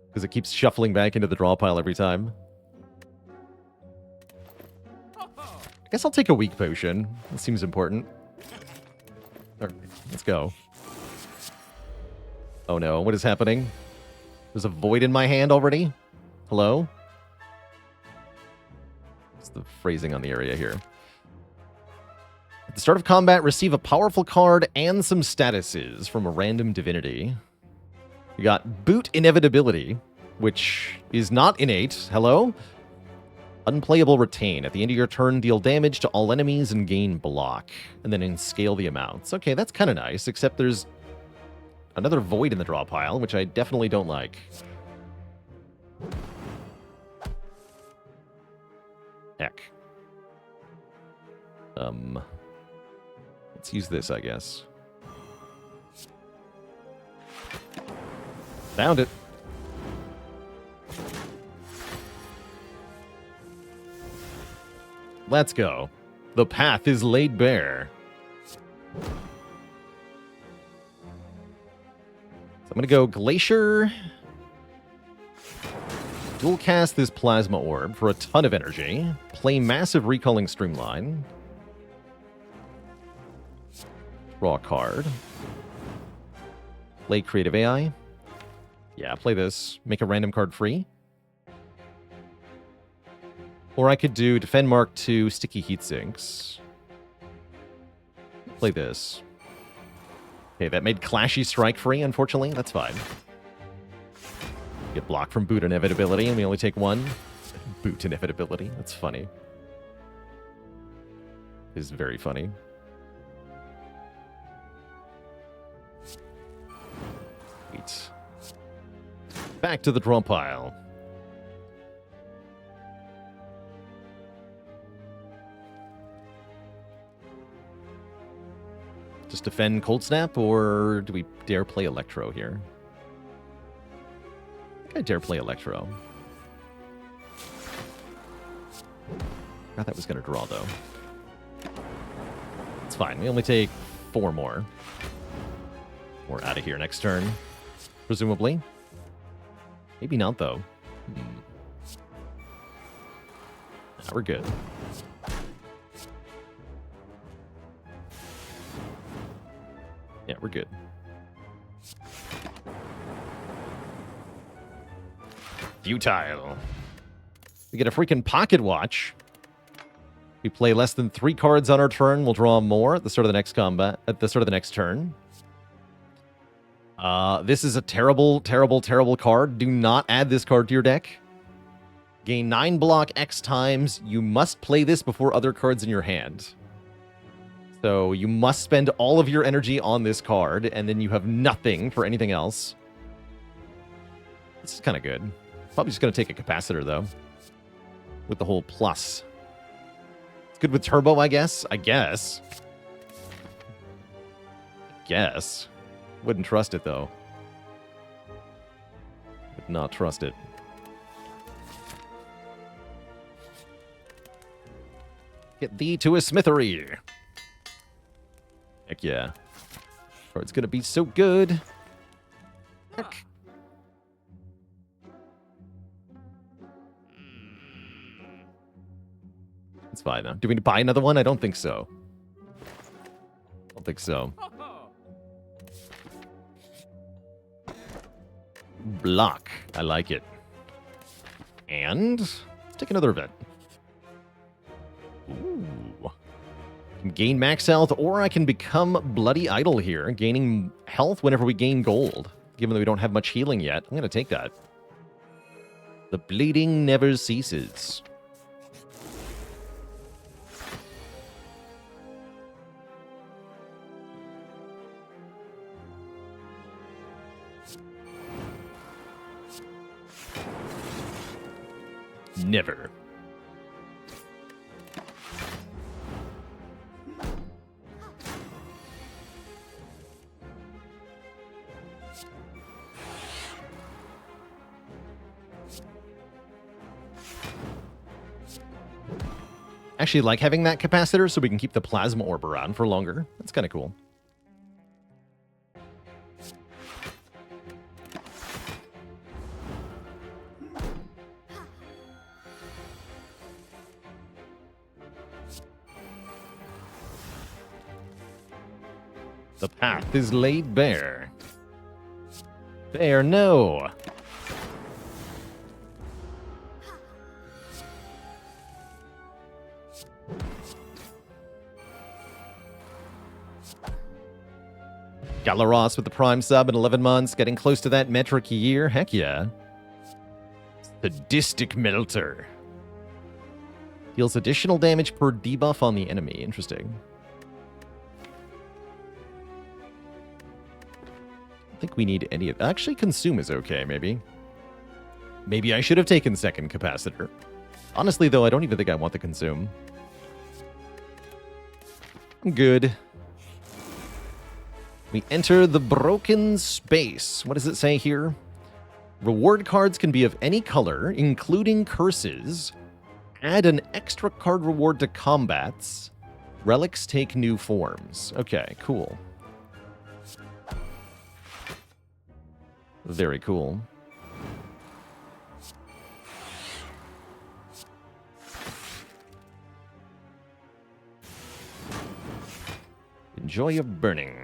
Speaker 1: Because it keeps shuffling back into the draw pile every time. I guess I'll take a weak potion. That seems important. Or Let's go. Oh no, what is happening? There's a void in my hand already? Hello? What's the phrasing on the area here? At the start of combat, receive a powerful card and some statuses from a random divinity. You got Boot Inevitability, which is not innate. Hello? Unplayable Retain. At the end of your turn, deal damage to all enemies and gain block. And then scale the amounts. Okay, that's kind of nice, except there's another void in the draw pile, which I definitely don't like. Heck. Let's use this, I guess. Found it. Let's go. The path is laid bare. So I'm going to go Glacier. Dual cast this Plasma Orb for a ton of energy. Play Massive Recalling Streamline. Draw a card. Play Creative AI. Yeah, play this. Make a random card free. Or I could do Defend Mark 2 Sticky Heatsinks. Play this. Okay, that made Clashy Strike free, unfortunately. That's fine. Get blocked from Boot Inevitability, and we only take one. Boot Inevitability. That's funny. It is very funny. Wait. Back to the draw pile. Just defend Cold Snap, or do we dare play Electro here? I think I dare play Electro. I thought that was going to draw, though. It's fine. We only take 4 more. We're out of here next turn, presumably. Maybe not, though. Now we're good. Yeah, we're good. Futile. We get a freaking pocket watch. We play less than 3 cards on our turn. We'll draw more at the start of the next combat. At the start of the next turn. This is a terrible, terrible, terrible card. Do not add this card to your deck. Gain 9 block X times. You must play this before other cards in your hand. So you must spend all of your energy on this card, and then you have nothing for anything else. This is kind of good. Probably just going to take a capacitor, though. With the whole plus. It's good with turbo, I guess. I guess. Wouldn't trust it, though. Would not trust it. Get thee to a smithery. Heck yeah. Card's gonna be so good. Heck. It's fine, though. Do we need to buy another one? I don't think so. I don't think so. Block. I like it. And let's take another event. Ooh. Can gain max health, or I can become Bloody Idol here, gaining health whenever we gain gold. Given that we don't have much healing yet, I'm going to take that. The bleeding never ceases. Never. Actually like having that capacitor so we can keep the plasma orb around for longer. That's kind of cool. The path is laid bare. Bare, no. Galaros with the Prime sub in 11 months, getting close to that metric year. Heck yeah. Sadistic Melter. Deals additional damage per debuff on the enemy. Interesting. I think we need any of... Actually, Consume is okay, maybe. Maybe I should have taken second Capacitor. Honestly, though, I don't even think I want the Consume. I'm good. We enter the Broken Space. What does it say here? Reward cards can be of any color, including curses. Add an extra card reward to combats. Relics take new forms. Okay, cool. Very cool. Enjoy your burning.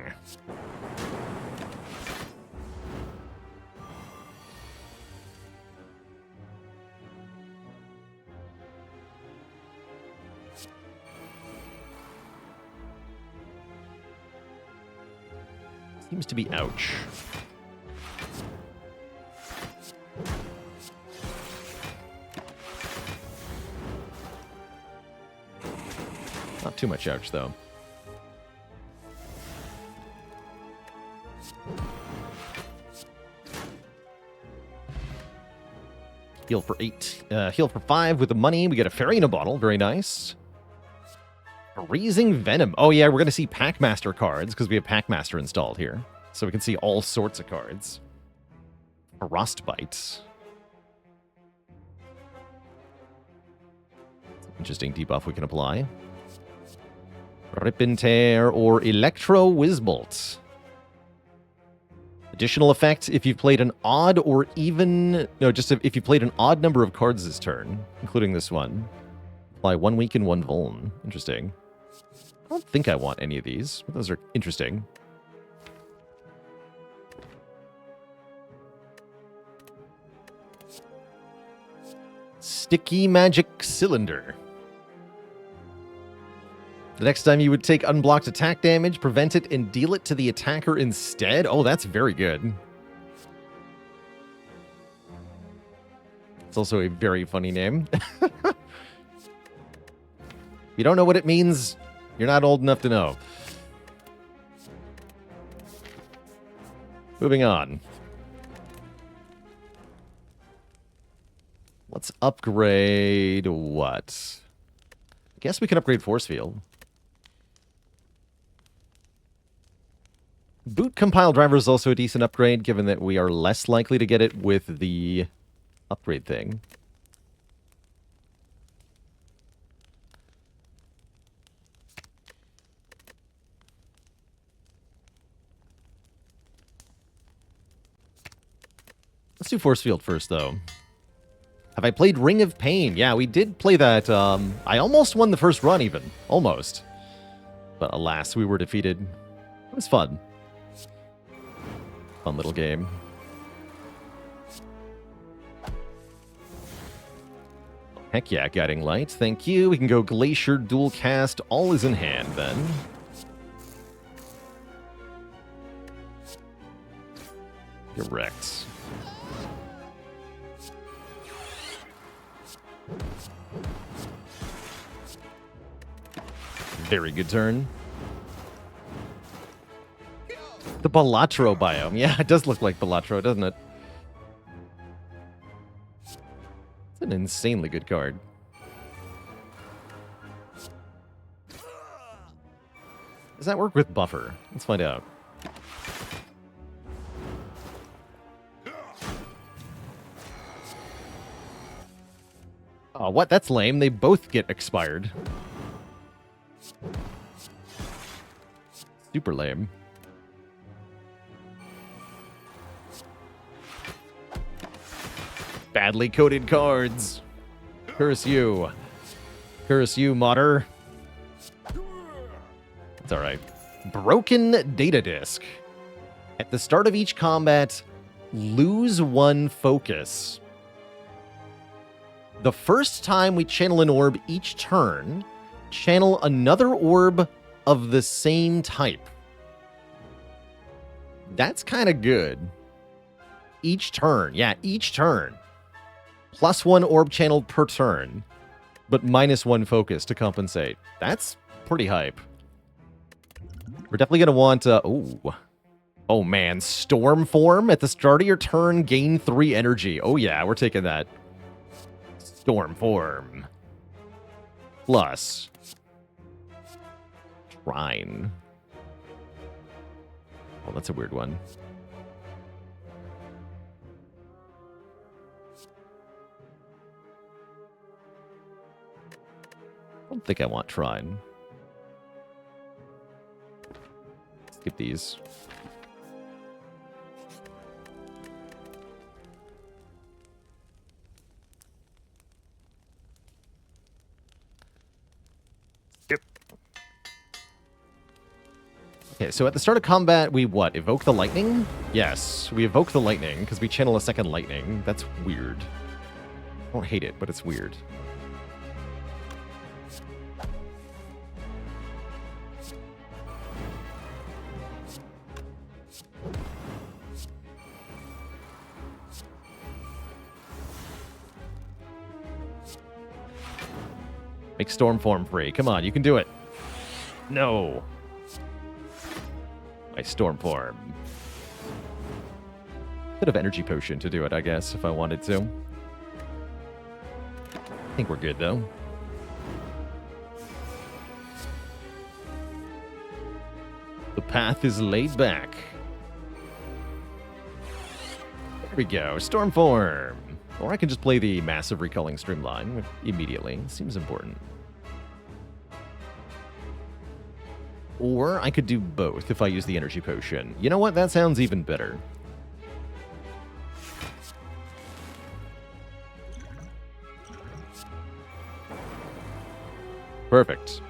Speaker 1: Seems to be ouch. Not too much ouch, though. Heal for 8. Heal for 5 with the money. We get a fairy in a bottle. Very nice. Freezing Venom. Oh, yeah, we're going to see Packmaster cards because we have Packmaster installed here. So we can see all sorts of cards. Frostbite. Interesting debuff we can apply. Rip and Tear or Electro Whizbolt. Additional effect if you've played an odd or even... No, just if you played an odd number of cards this turn, including this one. Apply 1 weaken, 1 vuln. Interesting. I don't think I want any of these, but those are interesting. Sticky Magic Cylinder. The next time you would take unblocked attack damage, prevent it, and deal it to the attacker instead. Oh, that's very good. It's also a very funny name. If you don't know what it means, you're not old enough to know. Moving on. Let's upgrade what? I guess we can upgrade Force Field. Boot Compile Driver is also a decent upgrade, given that we are less likely to get it with the upgrade thing. Let's do Force Field first, though. Have I played Ring of Pain? Yeah, we did play that. I almost won the first run, even. Almost. But alas, we were defeated. It was fun. Fun little game. Heck yeah, Guiding Light. Thank you. We can go Glacier, Dual Cast. All is in hand, then. You're wrecked. Very good turn. The Balatro biome. Yeah, it does look like Balatro, doesn't it? It's an insanely good card. Does that work with Buffer? Let's find out. Oh, what? That's lame. They both get expired. Super lame. Badly coded cards. Curse you. Curse you, modder. It's alright. Broken data disk. At the start of each combat, lose 1 focus. The first time we channel an orb each turn, channel another orb of the same type. That's kind of good. Each turn. Yeah, each turn. +1 orb channeled per turn, but -1 focus to compensate. That's pretty hype. We're definitely going to want... Oh, man. Storm form. At the start of your turn, gain 3 energy. Oh, yeah. We're taking that. Storm form. Plus. Shrine. Oh, that's a weird one. I don't think I want Shrine. Skip these. Okay, so at the start of combat, we what? Evoke the lightning? Yes, we evoke the lightning because we channel a second lightning. That's weird. I don't hate it, but it's weird. Make storm form free. Come on, you can do it. No. My storm form. Bit of energy potion to do it, I guess, if I wanted to. I think we're good, though. The path is laid back. There we go. Storm form. Or I can just play the massive recalling streamline immediately. Seems important. Or I could do both if I use the energy potion. You know what? That sounds even better. Perfect.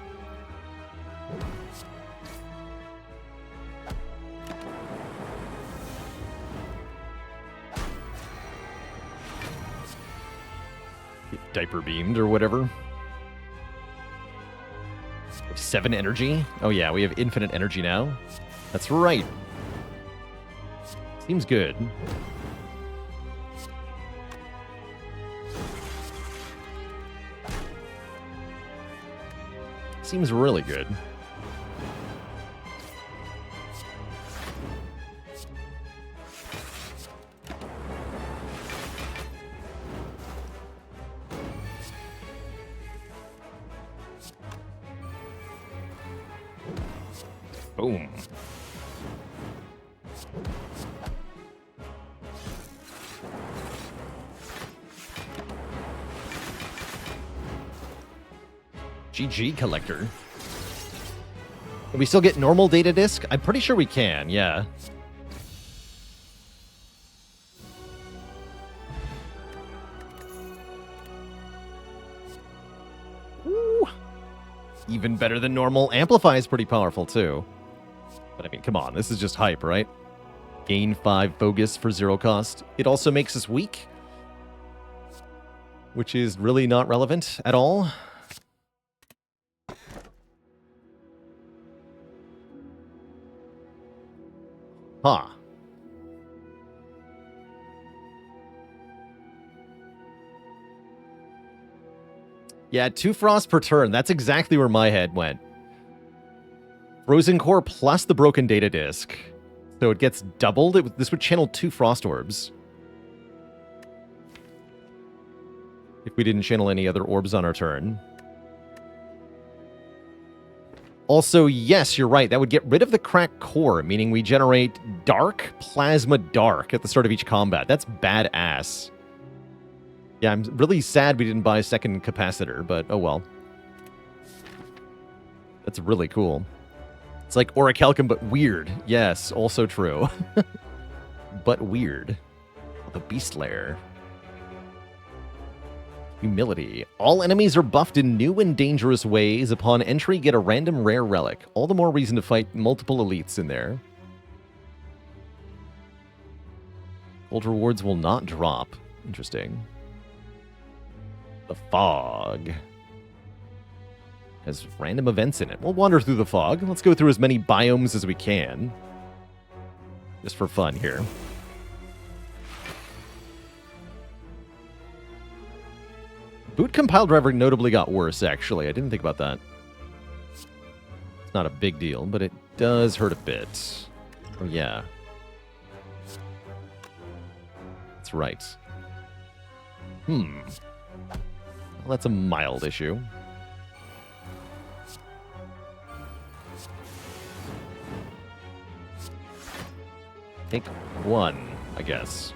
Speaker 1: Get diaper beamed or whatever. 7 energy? Oh yeah, we have infinite energy now. That's right. Seems good. Seems really good. Boom. GG collector. Can we still get normal data disk? I'm pretty sure we can, yeah. Ooh. Even better than normal. Amplify is pretty powerful too. But I mean, come on, this is just hype, right? Gain 5 focus for 0 cost. It also makes us weak, which is really not relevant at all. Huh. Yeah, 2 frost per turn. That's exactly where my head went. Frozen Core plus the broken data disk. So it gets doubled. This would channel 2 frost orbs. If we didn't channel any other orbs on our turn. Also, yes, you're right. That would get rid of the cracked core, meaning we generate dark plasma dark at the start of each combat. That's badass. Yeah, I'm really sad we didn't buy a second capacitor, but oh well. That's really cool. It's like Orichalcum, but weird. Yes, also true. But weird. The Beast Lair. Humility. All enemies are buffed in new and dangerous ways. Upon entry, get a random rare relic. All the more reason to fight multiple elites in there. Gold rewards will not drop. Interesting. The fog has random events in it. We'll wander through the fog. Let's go through as many biomes as we can. Just for fun here. Boot compile driver notably got worse, actually. I didn't think about that. It's not a big deal, but it does hurt a bit. Oh, yeah. That's right. Well, that's a mild issue. Take one, I guess.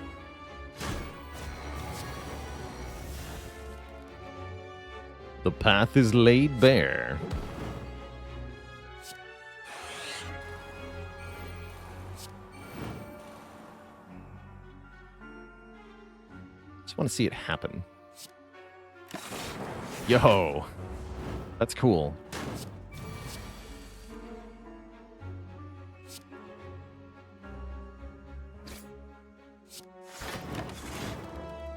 Speaker 1: The path is laid bare. Just want to see it happen. Yo! That's cool.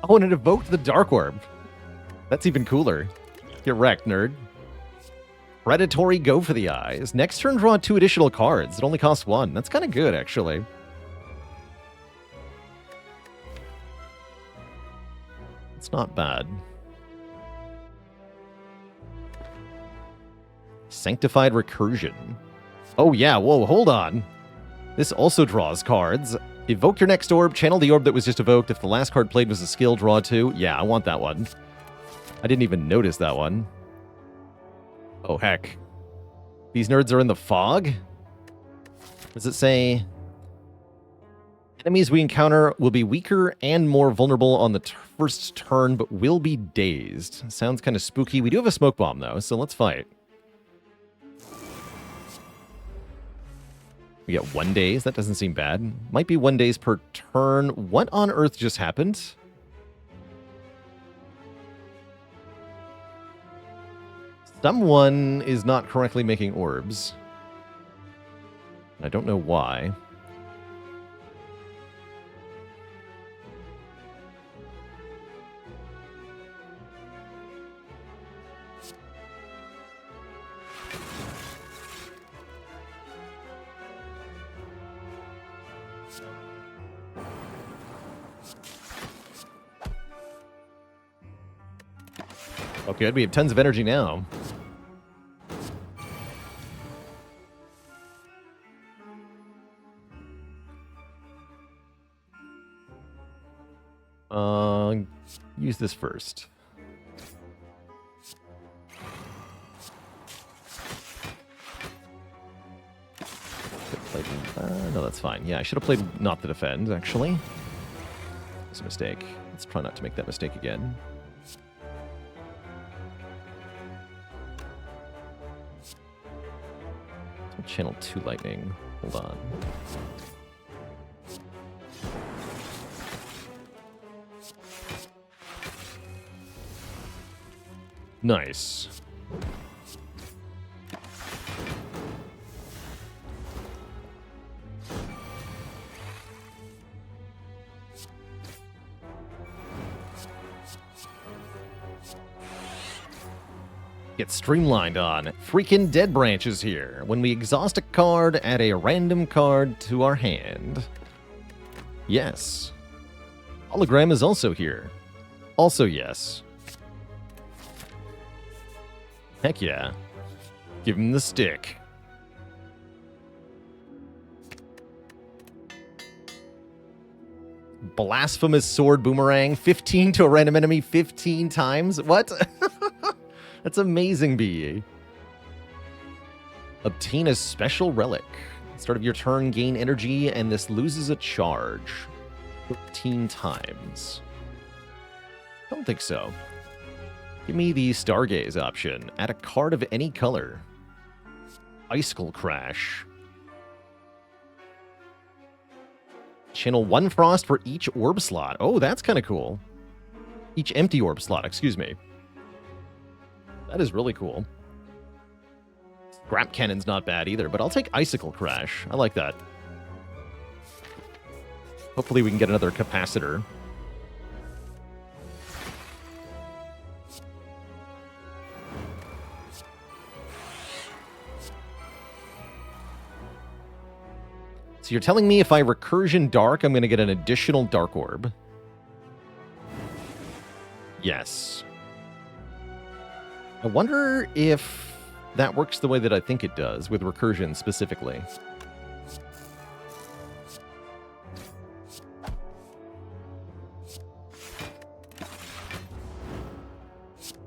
Speaker 1: Oh, and it evoked the Dark Orb. That's even cooler. Get wrecked, nerd. Predatory Go for the Eyes. Next turn, draw 2 additional cards. It only costs 1. That's kind of good, actually. It's not bad. Sanctified Recursion. Oh, yeah. Whoa, hold on. This also draws cards. Evoke your next orb. Channel the orb that was just evoked. If the last card played was a skill, draw 2. Yeah, I want that one. I didn't even notice that one. Oh, heck. These nerds are in the fog? Does it say... Enemies we encounter will be weaker and more vulnerable on the first turn, but will be dazed. Sounds kind of spooky. We do have a smoke bomb, though, so let's fight. We get 1 daze. That doesn't seem bad. Might be 1 daze per turn. What on earth just happened? Someone is not correctly making orbs. I don't know why. Oh, good. We have tons of energy now. Use this first. No, that's fine. Yeah, I should have played not to defend, actually. It's a mistake. Let's try not to make that mistake again. Channel 2 lightning. Hold on. Nice. Get streamlined on. Freaking Dead Branch is here. When we exhaust a card, add a random card to our hand. Yes. Hologram is also here. Also yes. Heck yeah. Give him the stick. Blasphemous Sword Boomerang. 15 to a random enemy 15 times? What? That's amazing, BE. Obtain a special relic. Start of your turn, gain energy, and this loses a charge. 15 times. Don't think so. Give me the Stargaze option. Add a card of any color. Icicle Crash. Channel 1 Frost for each orb slot. Oh, that's kind of cool. Each empty orb slot, excuse me. That is really cool. Scrap Cannon's not bad either, but I'll take Icicle Crash. I like that. Hopefully we can get another Capacitor. So you're telling me if I Recursion Dark, I'm going to get an additional Dark Orb? Yes. I wonder if that works the way that I think it does, with Recursion specifically.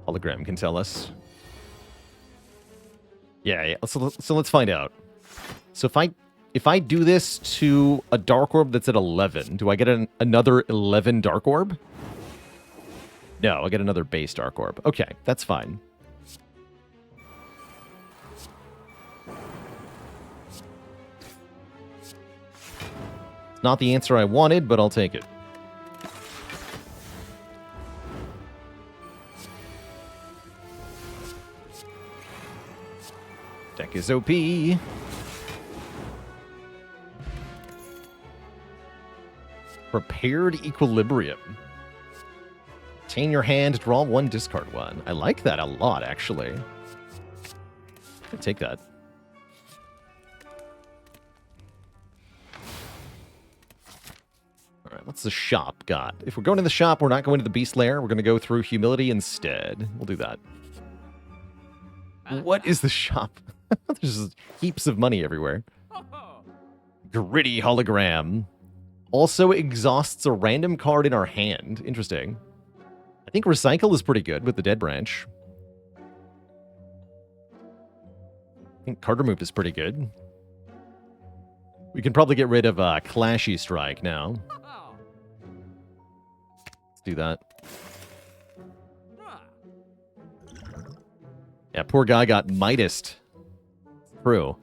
Speaker 1: Hologram can tell us. Yeah. So let's find out. So if I do this to a Dark Orb that's at 11, do I get another 11 Dark Orb? No, I get another base Dark Orb. Okay, that's fine. It's not the answer I wanted, but I'll take it. Deck is OP. Prepared Equilibrium. Retain your hand, draw one, discard one. I like that a lot, actually. I'll take that. All right, what's the shop got? If we're going to the shop, we're not going to the Beast Lair. We're going to go through Humility instead. We'll do that. What is the shop? There's heaps of money everywhere. Gritty Hologram. Also exhausts a random card in our hand. Interesting. I think Recycle is pretty good with the Dead Branch. I think Card Remove is pretty good. We can probably get rid of Clashy Strike now. Let's do that. Yeah, poor guy got Midased. True.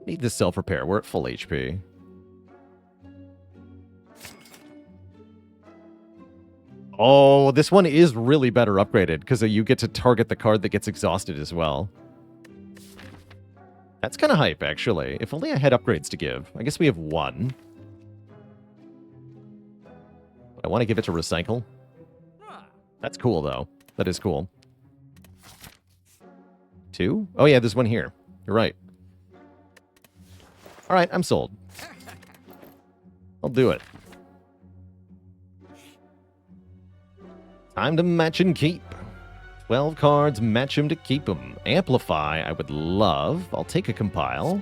Speaker 1: Need this self-repair. We're at full HP. Oh, this one is really better upgraded because you get to target the card that gets exhausted as well. That's kind of hype, actually. If only I had upgrades to give. I guess we have one. I want to give it to Recycle. That's cool, though. That is cool. 2? Oh, yeah, there's one here. You're right. All right, I'm sold. I'll do it. Time to match and keep. 12 cards, match them to keep them. Amplify, I would love. I'll take a compile.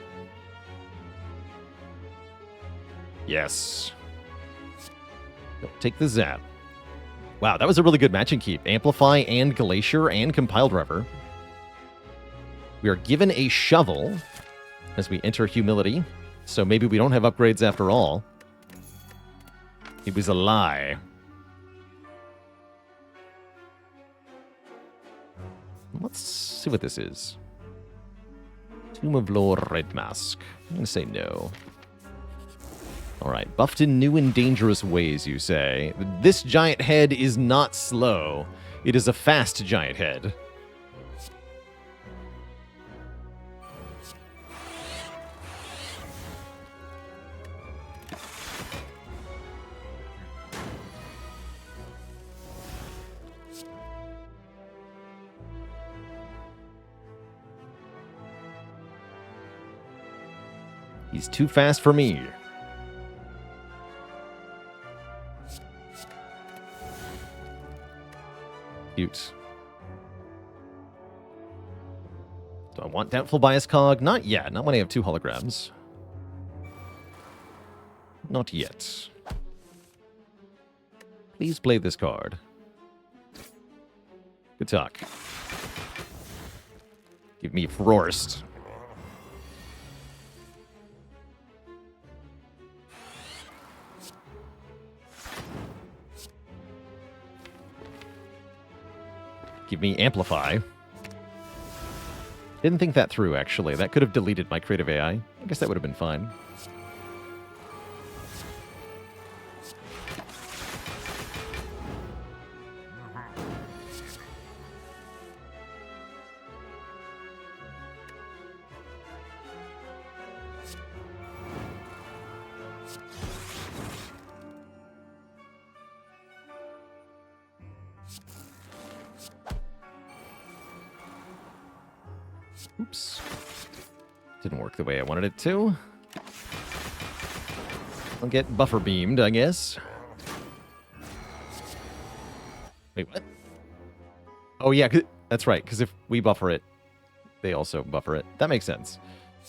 Speaker 1: Yes. Take the zap. Wow, that was a really good match and keep. Amplify and Glacier and Compile Driver. We are given a shovel as we enter Humility. So maybe we don't have upgrades after all. It was a lie. Let's see what this is. Tomb of Lord Red Mask. I'm going to say no. Alright, buffed in new and dangerous ways, you say. This giant head is not slow. It is a fast giant head. He's too fast for me. Cute. Do I want Doubtful Bias Cog? Not yet. Not when I have 2 holograms. Not yet. Please play this card. Good talk. Give me Frost. Give me Amplify. Didn't think that through, actually. That could have deleted my creative AI. I guess that would have been fine. Oops. Didn't work the way I wanted it to. I'll get buffer beamed, I guess. Wait, what? Oh, yeah, that's right, because if we buffer it, they also buffer it. That makes sense.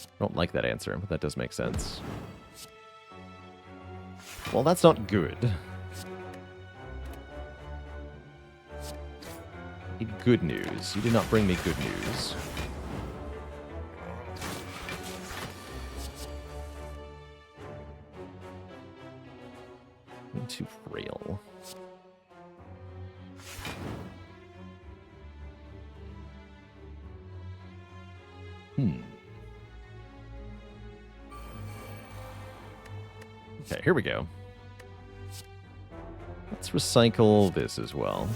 Speaker 1: I don't like that answer, but that does make sense. Well, that's not good. Need good news. You did not bring me good news. I'm too frail. Okay, here we go. Let's recycle this as well.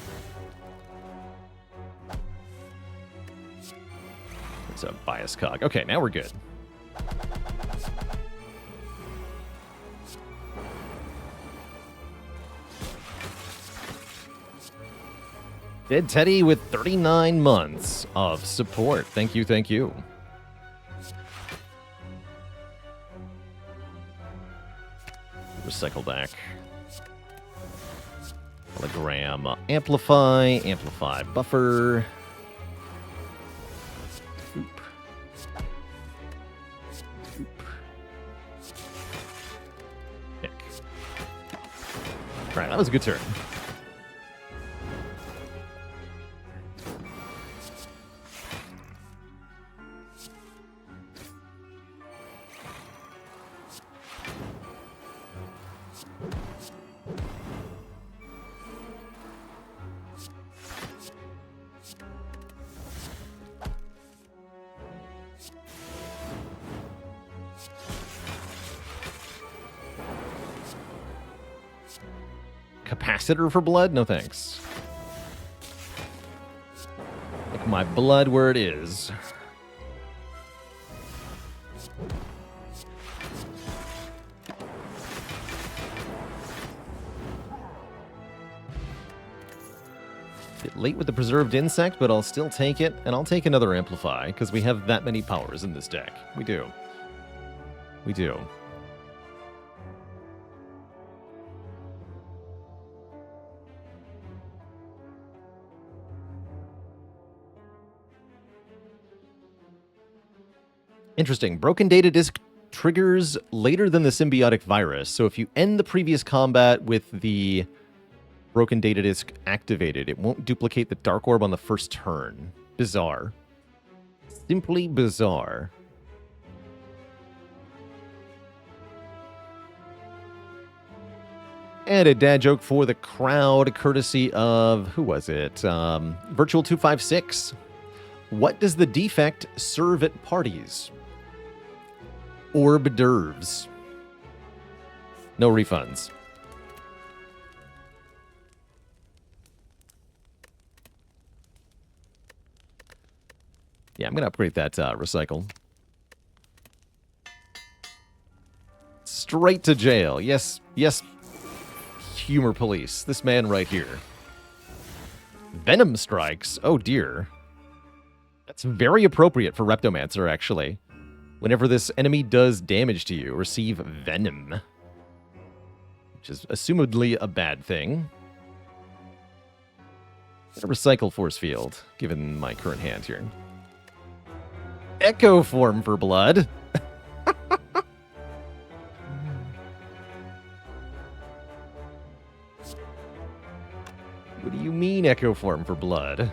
Speaker 1: It's a bias cog. Okay, now we're good. Dead Teddy with 39 months of support. Thank you, thank you. Recycle back. Hologram. Amplify, buffer. Oop. Oop. Pick. Alright, that was a good turn. Capacitor for blood? No thanks. Like my blood where it is. Bit late with the preserved insect, but I'll still take it, and I'll take another amplify, because we have that many powers in this deck. We do. We do. Interesting. Broken data disk triggers later than the symbiotic virus. So if you end the previous combat with the broken data disk activated, it won't duplicate the dark orb on the first turn. Bizarre. Simply bizarre. And a dad joke for the crowd, courtesy of, who was it? Virtual256. What does the defect serve at parties? Orb d'oeuvres. No refunds. Yeah, I'm going to upgrade that recycle. Straight to jail. Yes, yes, humor police. This man right here. Venom strikes. Oh, dear. That's very appropriate for Reptomancer, actually. Whenever this enemy does damage to you, receive Venom. Which is assumedly a bad thing. I'm gonna recycle Force Field, given my current hand here. Echo Form for blood. What do you mean, Echo Form for blood?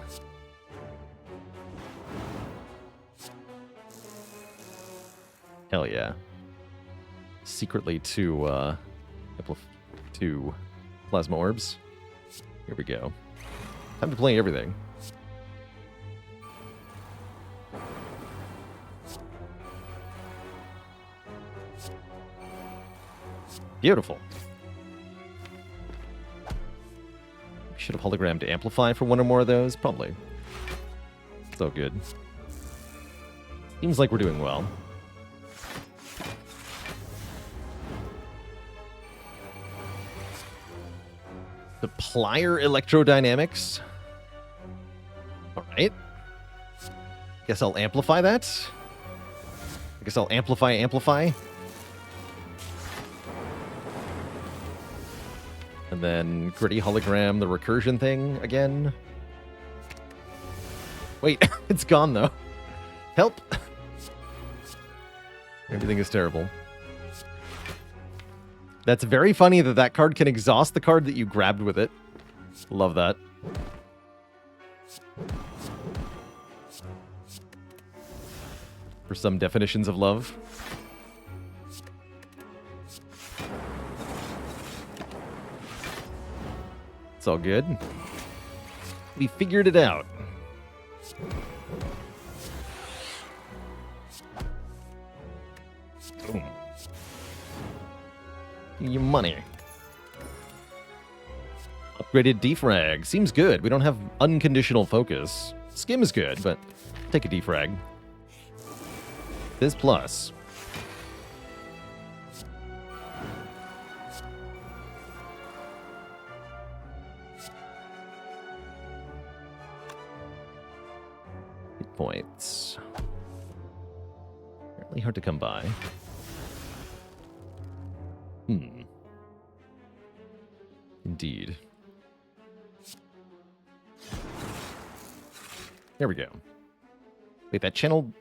Speaker 1: Hell yeah. Secretly two plasma orbs. Here we go. Time to play everything. Beautiful. Should have hologrammed to amplify for one or more of those. Probably. So good. Seems like we're doing well. Supplier electrodynamics. All right. Guess I'll amplify that. I guess I'll amplify. And then gritty hologram, the recursion thing again. Wait, it's gone though. Help! Everything is terrible. That's very funny that that card can exhaust the card that you grabbed with it. Love that. For some definitions of love. It's all good. We figured it out. Boom. Your money. Upgraded defrag. Seems good. We don't have unconditional focus. Skim is good, but take a defrag. This plus. Hit points. Apparently hard to come by. Indeed. There we go. Wait, that channel...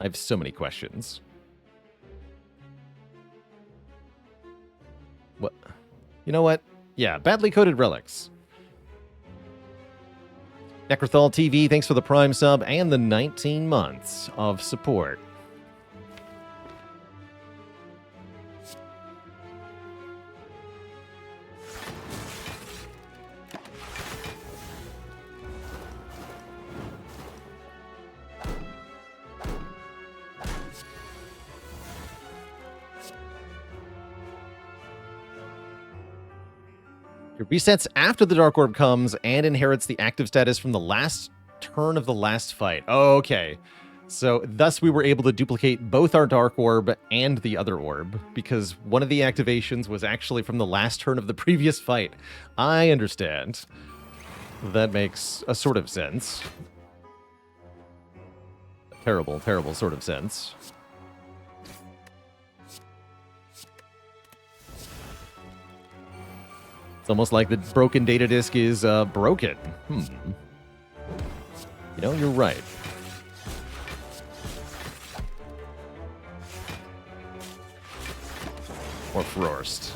Speaker 1: I have so many questions. What? You know what? Yeah, badly coded relics. Necrothal TV, thanks for the Prime sub and the 19 months of support. It resets after the Dark Orb comes and inherits the active status from the last turn of the last fight. Okay. So thus we were able to duplicate both our Dark Orb and the other orb, because one of the activations was actually from the last turn of the previous fight. I understand. That makes a sort of sense. Terrible, terrible sort of sense. It's almost like the broken data disk is broken. You know, you're right. Or Frost.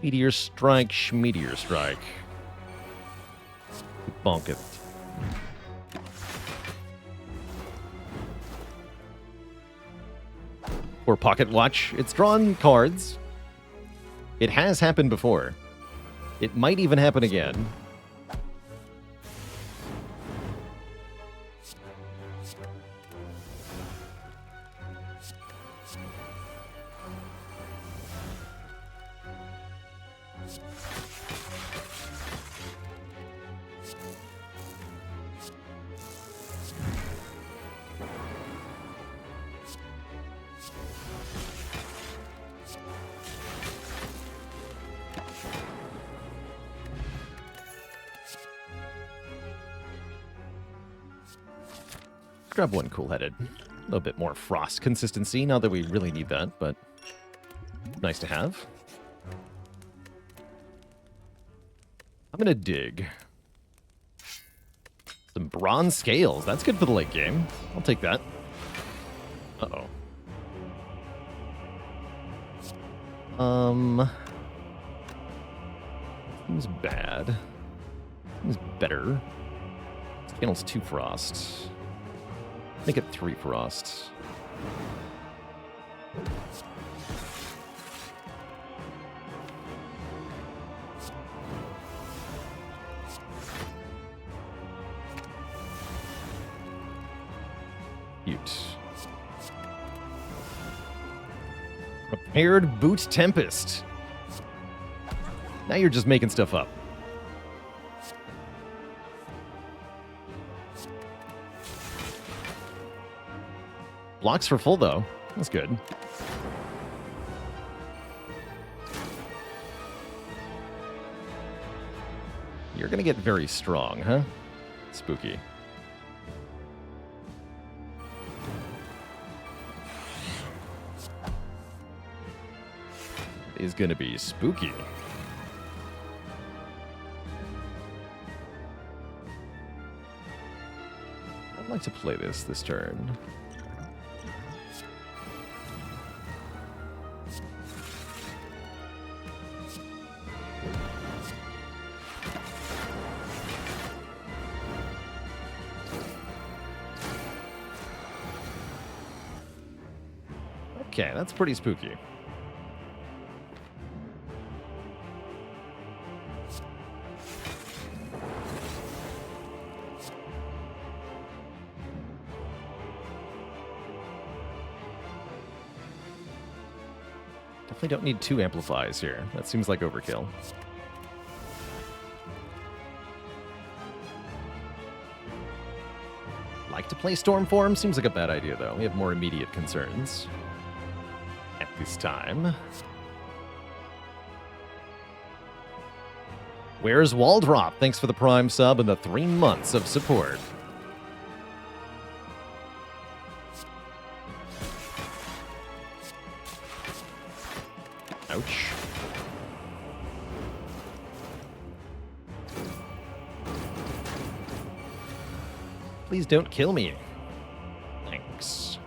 Speaker 1: Meteor strike, schmeteor strike. Bonk it. Or pocket watch. It's drawn cards. It has happened before. It might even happen again. Grab one cool-headed. A little bit more frost consistency, not that we really need that, but nice to have. I'm gonna dig. Some bronze scales. That's good for the late game. I'll take that. Uh-oh. Seems bad. Seems better. Scale's 2 frost. Make it 3 frost. Cute. Prepared Boot Tempest. Now you're just making stuff up. Blocks for full, though. That's good. You're going to get very strong, huh? Spooky. Is going to be spooky. I'd like to play this turn. Okay, that's pretty spooky. Definitely don't need 2 amplifies here. That seems like overkill. Like to play Stormform? Seems like a bad idea, though. We have more immediate concerns at this time. Where's Waldrop? Thanks for the Prime sub and the 3 months of support. Ouch. Please don't kill me. Thanks.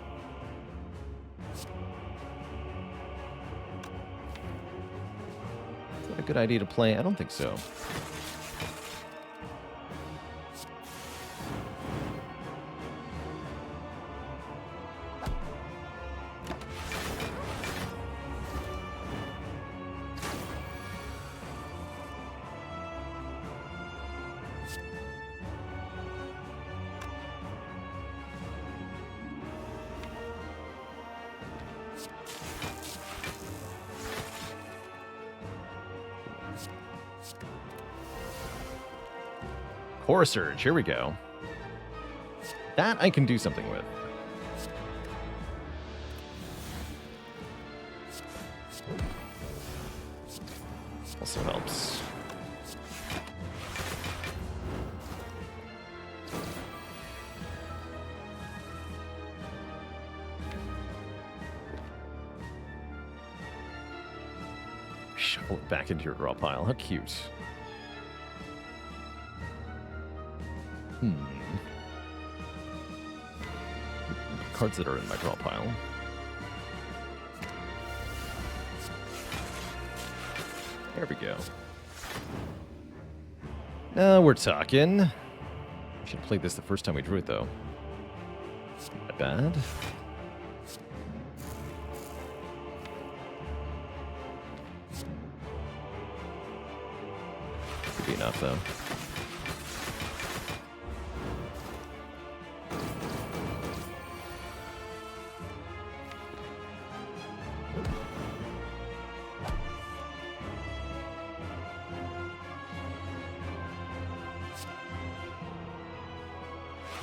Speaker 1: Is that a good idea to play? I don't think so. Core Surge, here we go. That I can do something with. Also helps. Shuffle it back into your draw pile. How cute. Cards that are in my draw pile. There we go. Now we're talking. Should have played this the first time we drew it, though. Not bad. Could be enough, though.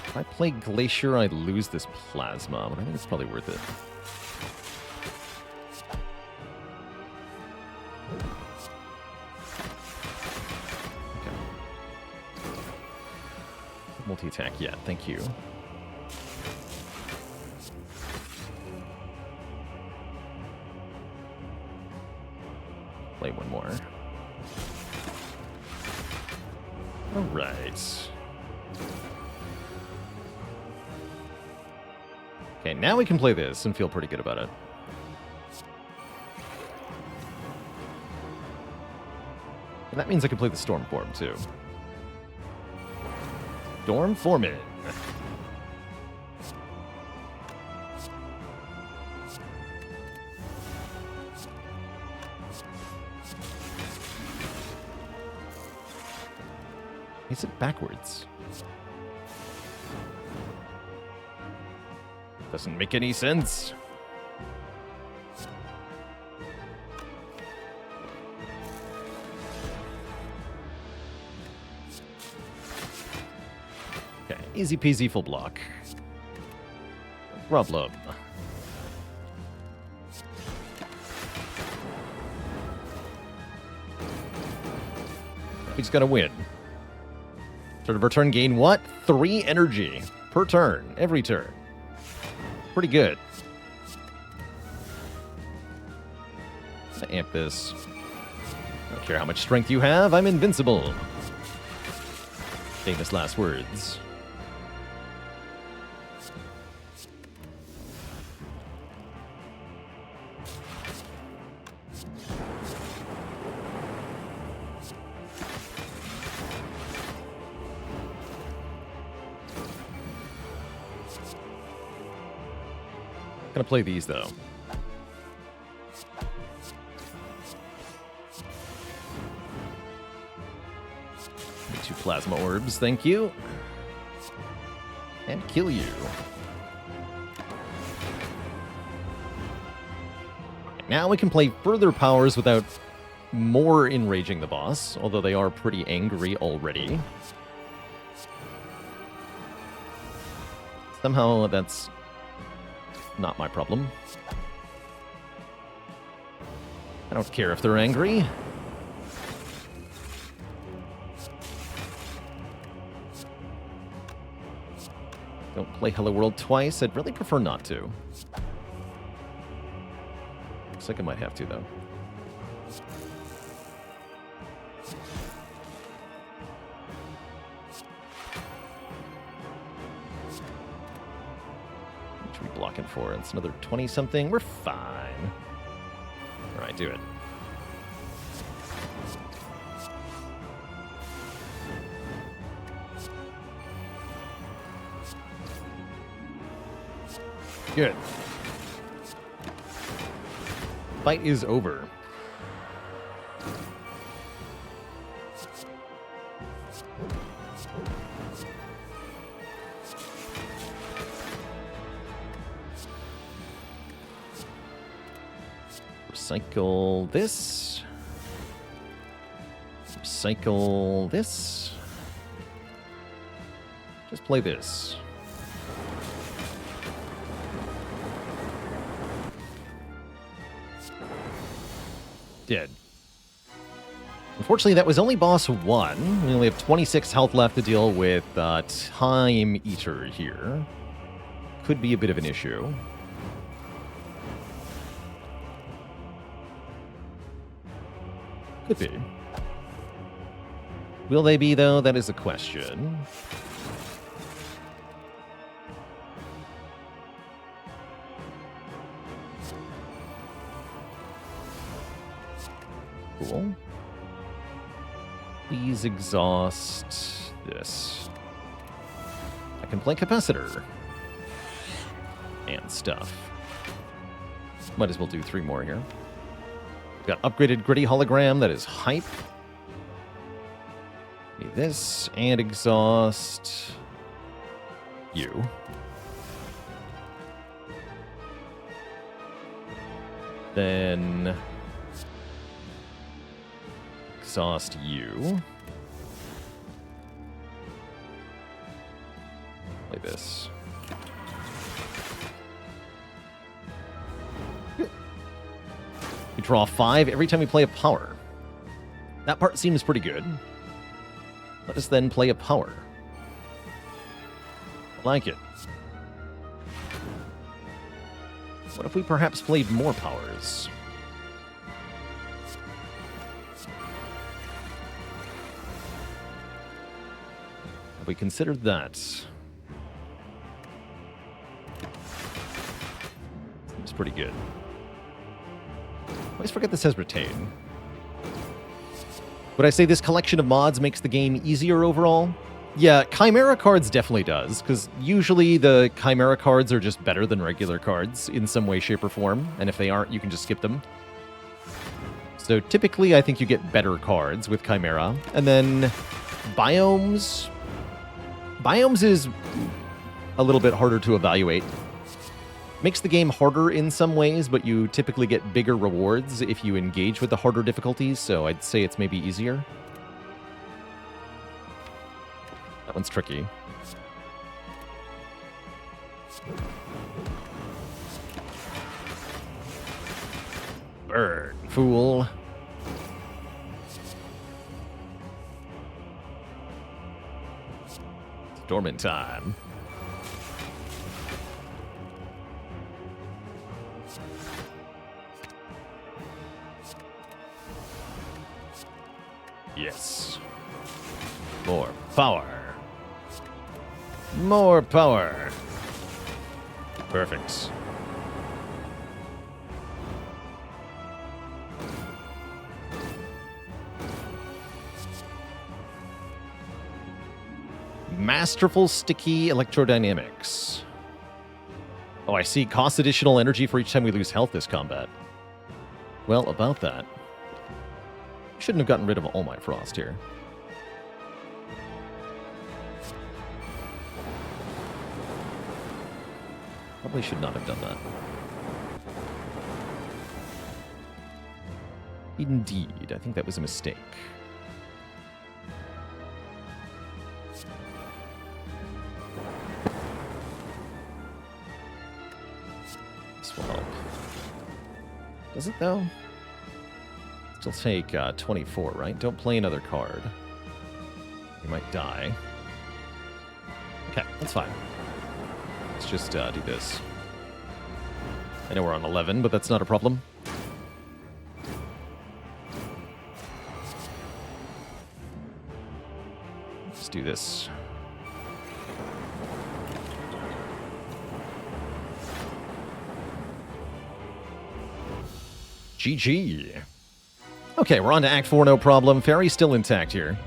Speaker 1: If I play Glacier, I'd lose this Plasma, but I think it's probably worth it. Okay. Multi-attack yet, thank you. Play one more. All right. Okay, now we can play this and feel pretty good about it. And that means I can play the Storm form, too. Storm Foreman. Is it backwards? Doesn't make any sense. Okay, easy peasy full block. problem. He's gonna win. Turn of our turn, gain what? 3 energy per turn, every turn. Pretty good. Let's amp this. I don't care how much strength you have, I'm invincible. Famous last words. Gonna play these though. Two plasma orbs, thank you. And kill you. Now we can play further powers without more enraging the boss, although they are pretty angry already. Somehow that's not my problem. I don't care if they're angry. Don't play Hello World twice. I'd really prefer not to. Looks like I might have to, though. Blocking for. It's another 20-something. We're fine. All right, do it. Good. Fight is over. Recycle this. Recycle this. Just play this. Dead. Unfortunately, that was only boss 1. We only have 26 health left to deal with Time Eater here. Could be a bit of an issue. Could be. Will they be, though? That is a question. Cool. Please exhaust this. I can play capacitor. And stuff. Might as well do 3 more here. Got upgraded gritty hologram, that is hype. Need this, and exhaust you. Then exhaust you. Like this. We draw 5 every time we play a power. That part seems pretty good. Let us then play a power. I like it. What if we perhaps played more powers? Have we considered that? Seems pretty good. I always forget this has retain. Would I say this collection of mods makes the game easier overall? Yeah, Chimera cards definitely does, because usually the Chimera cards are just better than regular cards in some way, shape, or form, and if they aren't, you can just skip them. So typically, I think you get better cards with Chimera. And then Biomes... Biomes is a little bit harder to evaluate. Makes the game harder in some ways, but you typically get bigger rewards if you engage with the harder difficulties, so I'd say it's maybe easier. That one's tricky. fool. Dormant time. Yes. More power. More power. Perfect. Masterful sticky electrodynamics. Oh, I see. Costs additional energy for each time we lose health this combat. Well, about that. Shouldn't have gotten rid of all my frost here. Probably should not have done that. Indeed, I think that was a mistake. This will help. Does it, though? Still take 24, right? Don't play another card. You might die. Okay, that's fine. Let's just do this. I know we're on 11, but that's not a problem. Let's do this. GG. Okay, we're on to Act 4, no problem. Fairy's still intact here.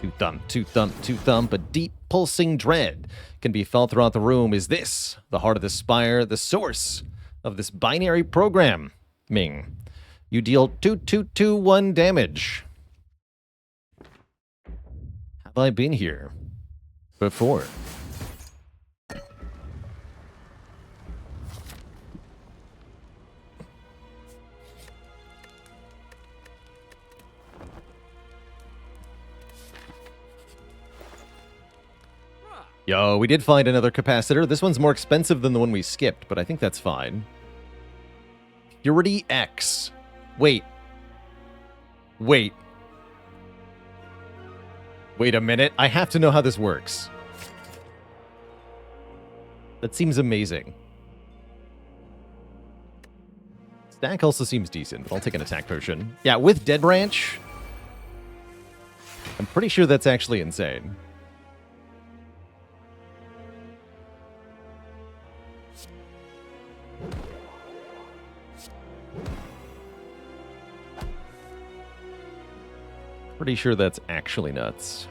Speaker 1: Two thump, a deep pulsing dread can be felt throughout the room. Is this the heart of the Spire, the source of this binary programming? You deal 2 damage. Have I been here before? Yo, we did find another capacitor. This one's more expensive than the one we skipped, but I think that's fine. Purity X. Wait. Wait a minute. I have to know how this works. That seems amazing. Stack also seems decent, but I'll take an attack potion. Yeah, with Dead Branch, I'm pretty sure that's actually insane. Pretty sure that's actually nuts.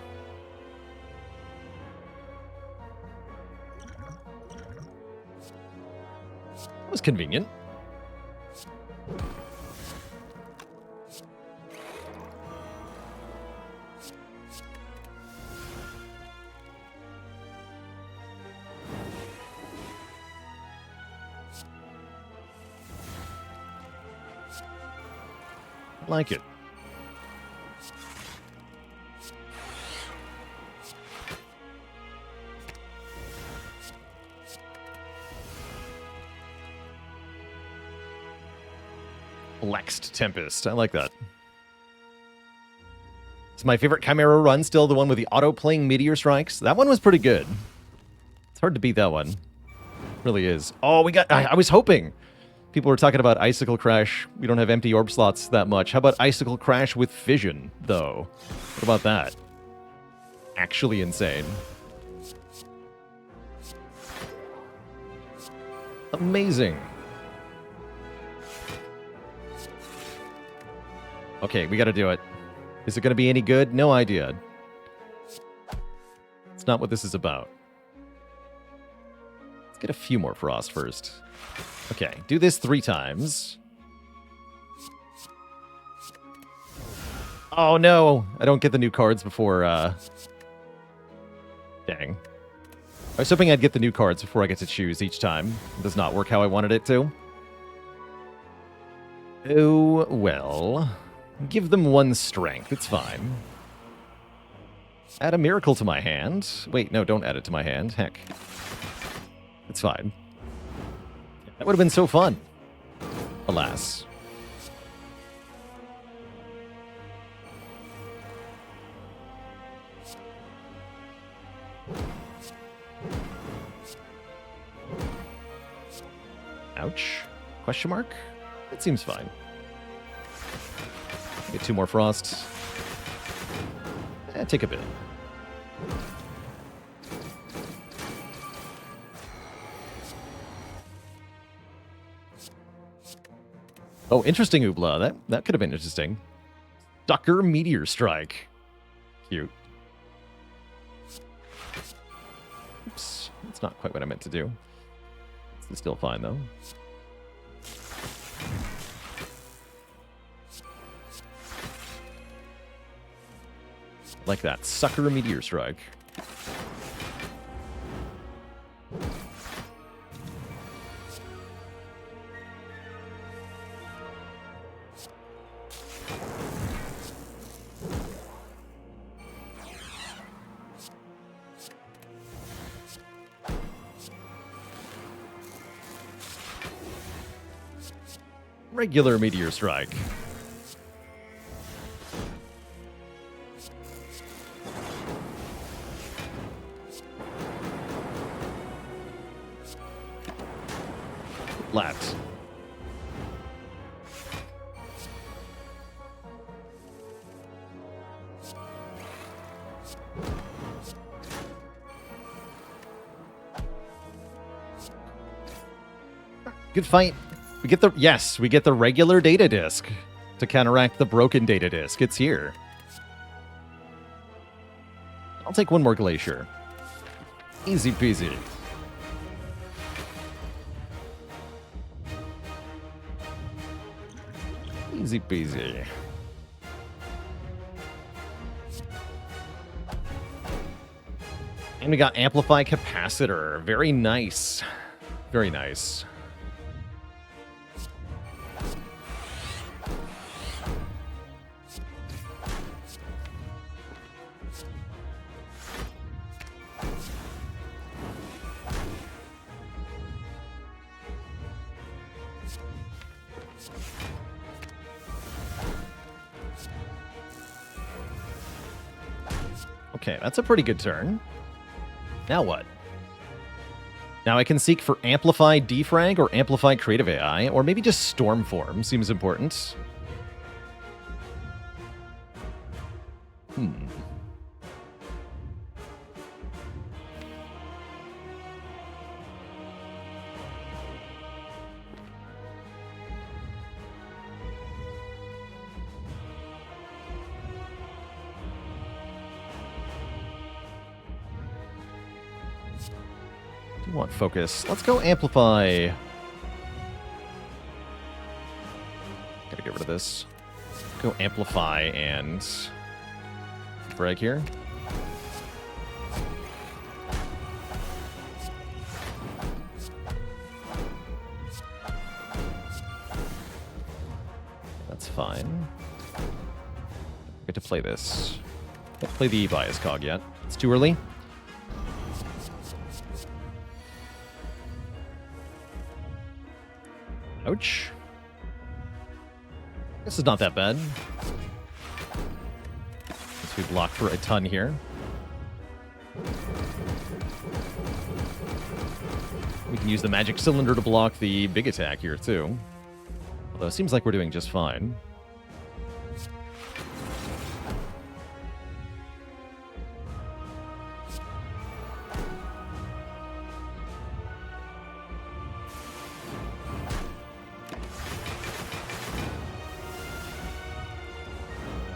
Speaker 1: That was convenient. I like it. Flexed Tempest. I like that. It's my favorite Chimera run, still the one with the auto-playing Meteor Strikes. That one was pretty good. It's hard to beat that one. It really is. Oh, we got... I was hoping. People were talking about Icicle Crash. We don't have empty orb slots that much. How about Icicle Crash with Fission, though? What about that? Actually insane. Amazing. Okay, we gotta do it. Is it gonna be any good? No idea. It's not what this is about. Let's get a few more frost first. Okay, do this 3 times. Oh no! I don't get the new cards before, Dang. I was hoping I'd get the new cards before I get to choose each time. It does not work how I wanted it to. Oh, well... Give them 1 strength. It's fine. Add a miracle to my hand. Wait, no, don't add it to my hand. Heck. It's fine. That would have been so fun. Alas. Ouch. Question mark? It seems fine. Get 2 more frosts. Take a bit. Oh, interesting, Oobla. That could have been interesting. Sucker Meteor Strike. Cute. Oops. That's not quite what I meant to do. It's still fine, though. Like that. Sucker Meteor Strike. Regular Meteor Strike. Lats. Good fight. We get the regular data disk to counteract the broken data disk. It's here. I'll take 1 more glacier. Easy peasy. Easy peasy. And we got Amplify Capacitor. Very nice. Very nice. Okay, that's a pretty good turn. Now what? Now I can seek for Amplify Defrag or Amplify Creative AI, or maybe just Storm Form seems important. Do want focus. Let's go Amplify. Gotta get rid of this. Go Amplify and Frag here. That's fine. Get to play this. Can't play the E-Bias cog yet. It's too early. Ouch. This is not that bad. Guess we block for a ton here. We can use the magic cylinder to block the big attack here too. Although it seems like we're doing just fine.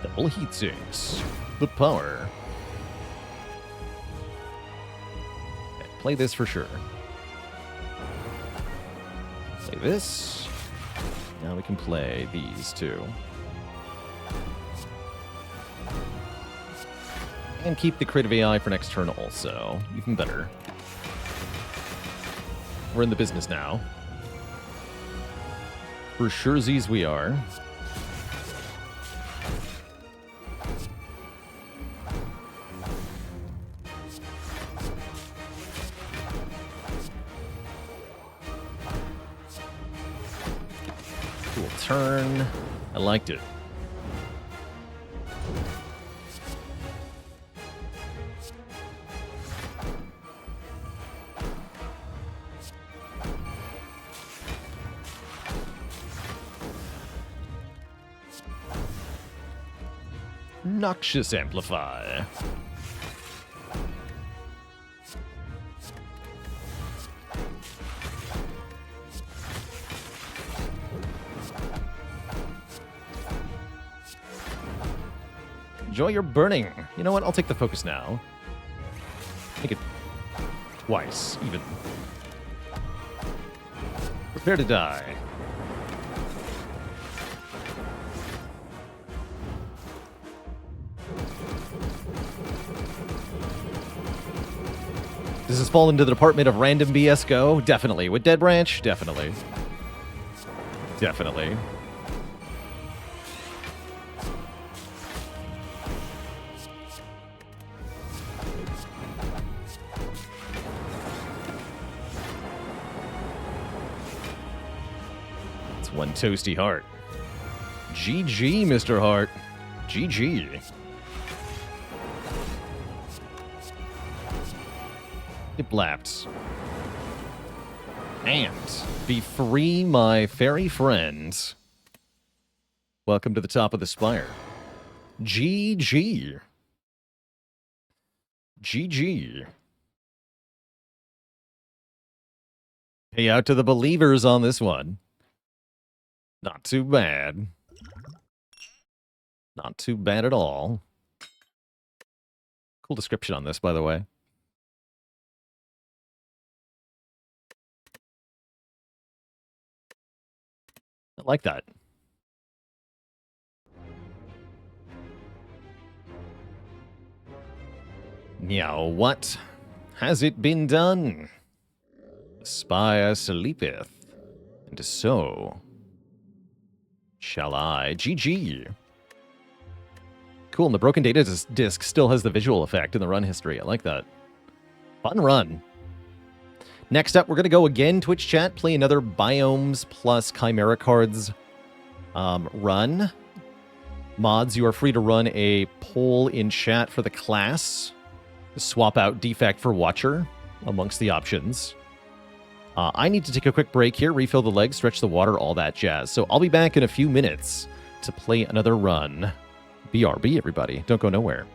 Speaker 1: Double heat sinks. The power. Okay, play this for sure. Play this. Now we can play these two. And keep the creative AI for next turn also. Even better. We're in the business now. For surezies we are. Cool turn. I liked it. Noxious Amplify. Enjoy your burning. You know what? I'll take the focus now. Make it twice, even. Prepare to die. Does this fall into the department of random BS Go? Definitely. With Dead Branch? Definitely. Definitely. It's one toasty heart. GG, Mr. Hart. GG. It blaps. And be free, my fairy friends. Welcome to the top of the Spire. GG. GG. Pay out to the believers on this one. Not too bad. Not too bad at all. Cool description on this, by the way. I like that. Now, what has it been done? Spire sleepeth, and so shall I. GG. Cool, and the broken data disc still has the visual effect in the run history. I like that. Fun run. Next up, we're going to go again, Twitch chat, play another Biomes plus Chimera Cards run. Mods, you are free to run a poll in chat for the class. Swap out Defect for Watcher amongst the options. I need to take a quick break here, refill the legs, stretch the water, all that jazz. So I'll be back in a few minutes to play another run. BRB, everybody. Don't go nowhere.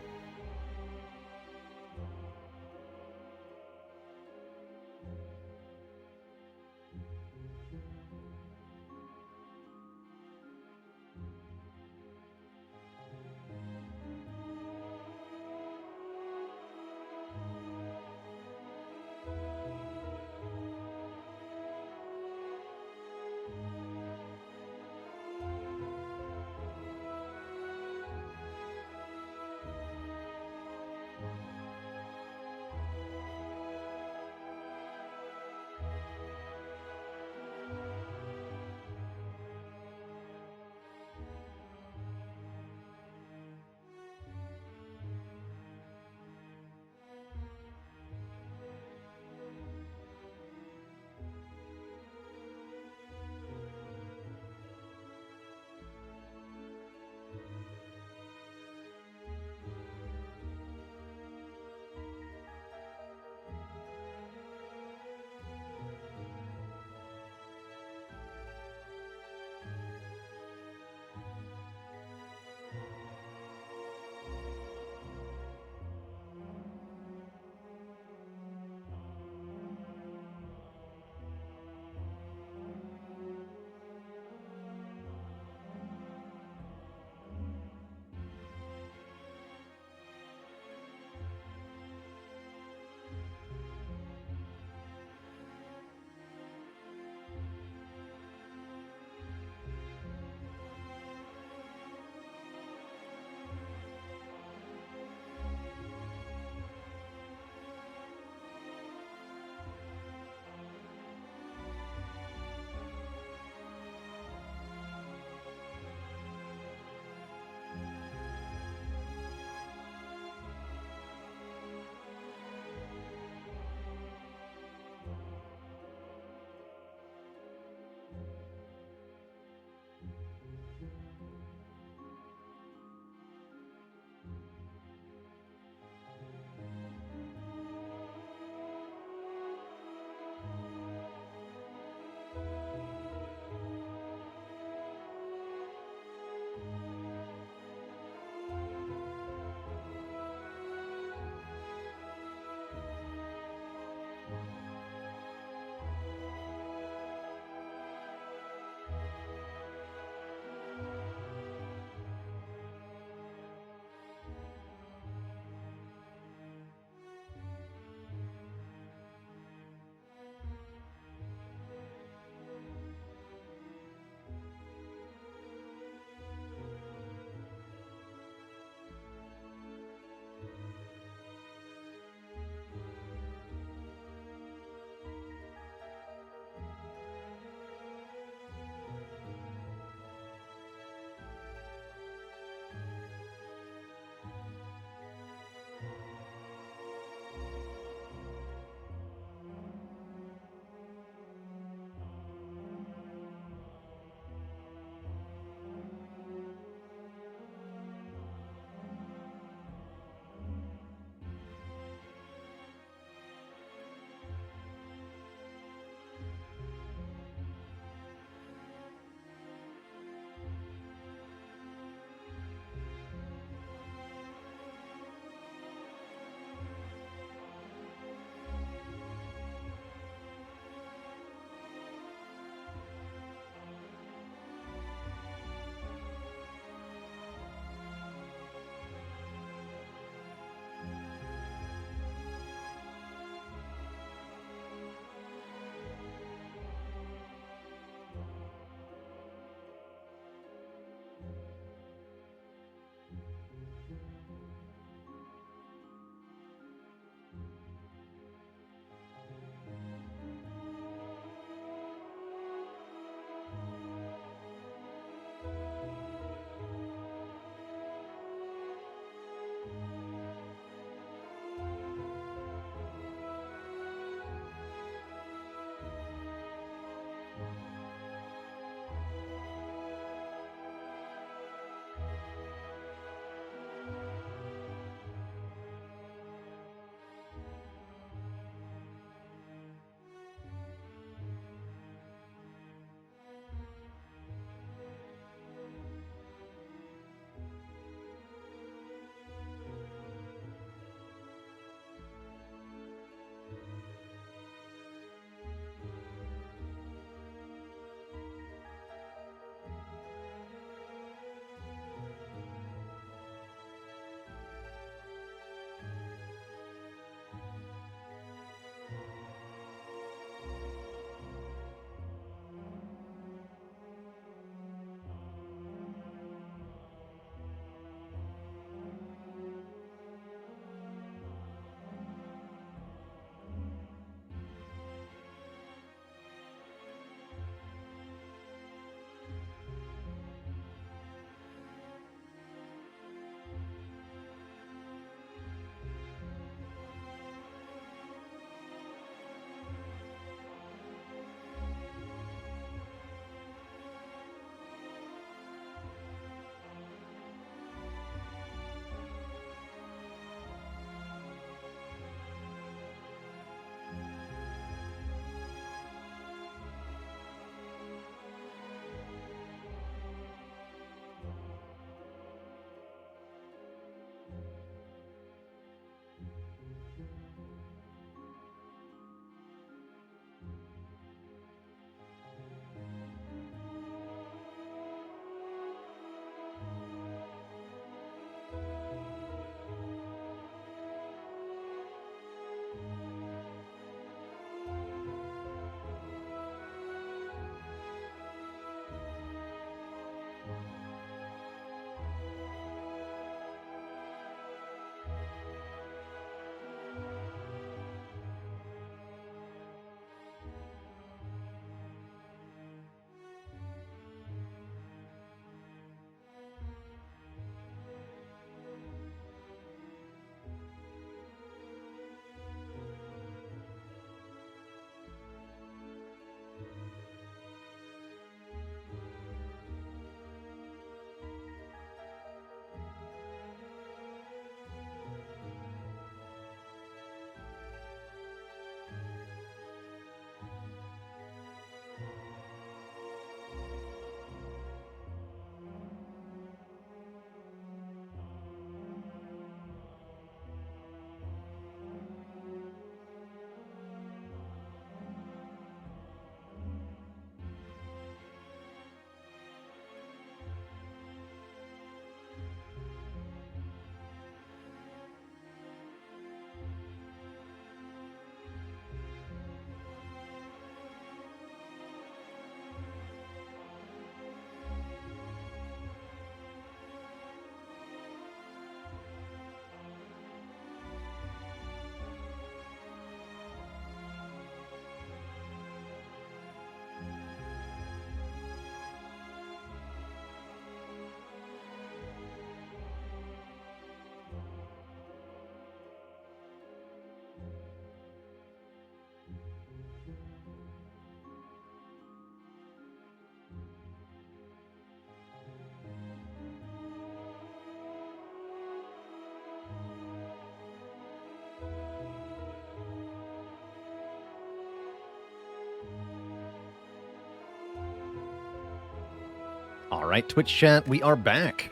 Speaker 1: All right, Twitch chat, we are back.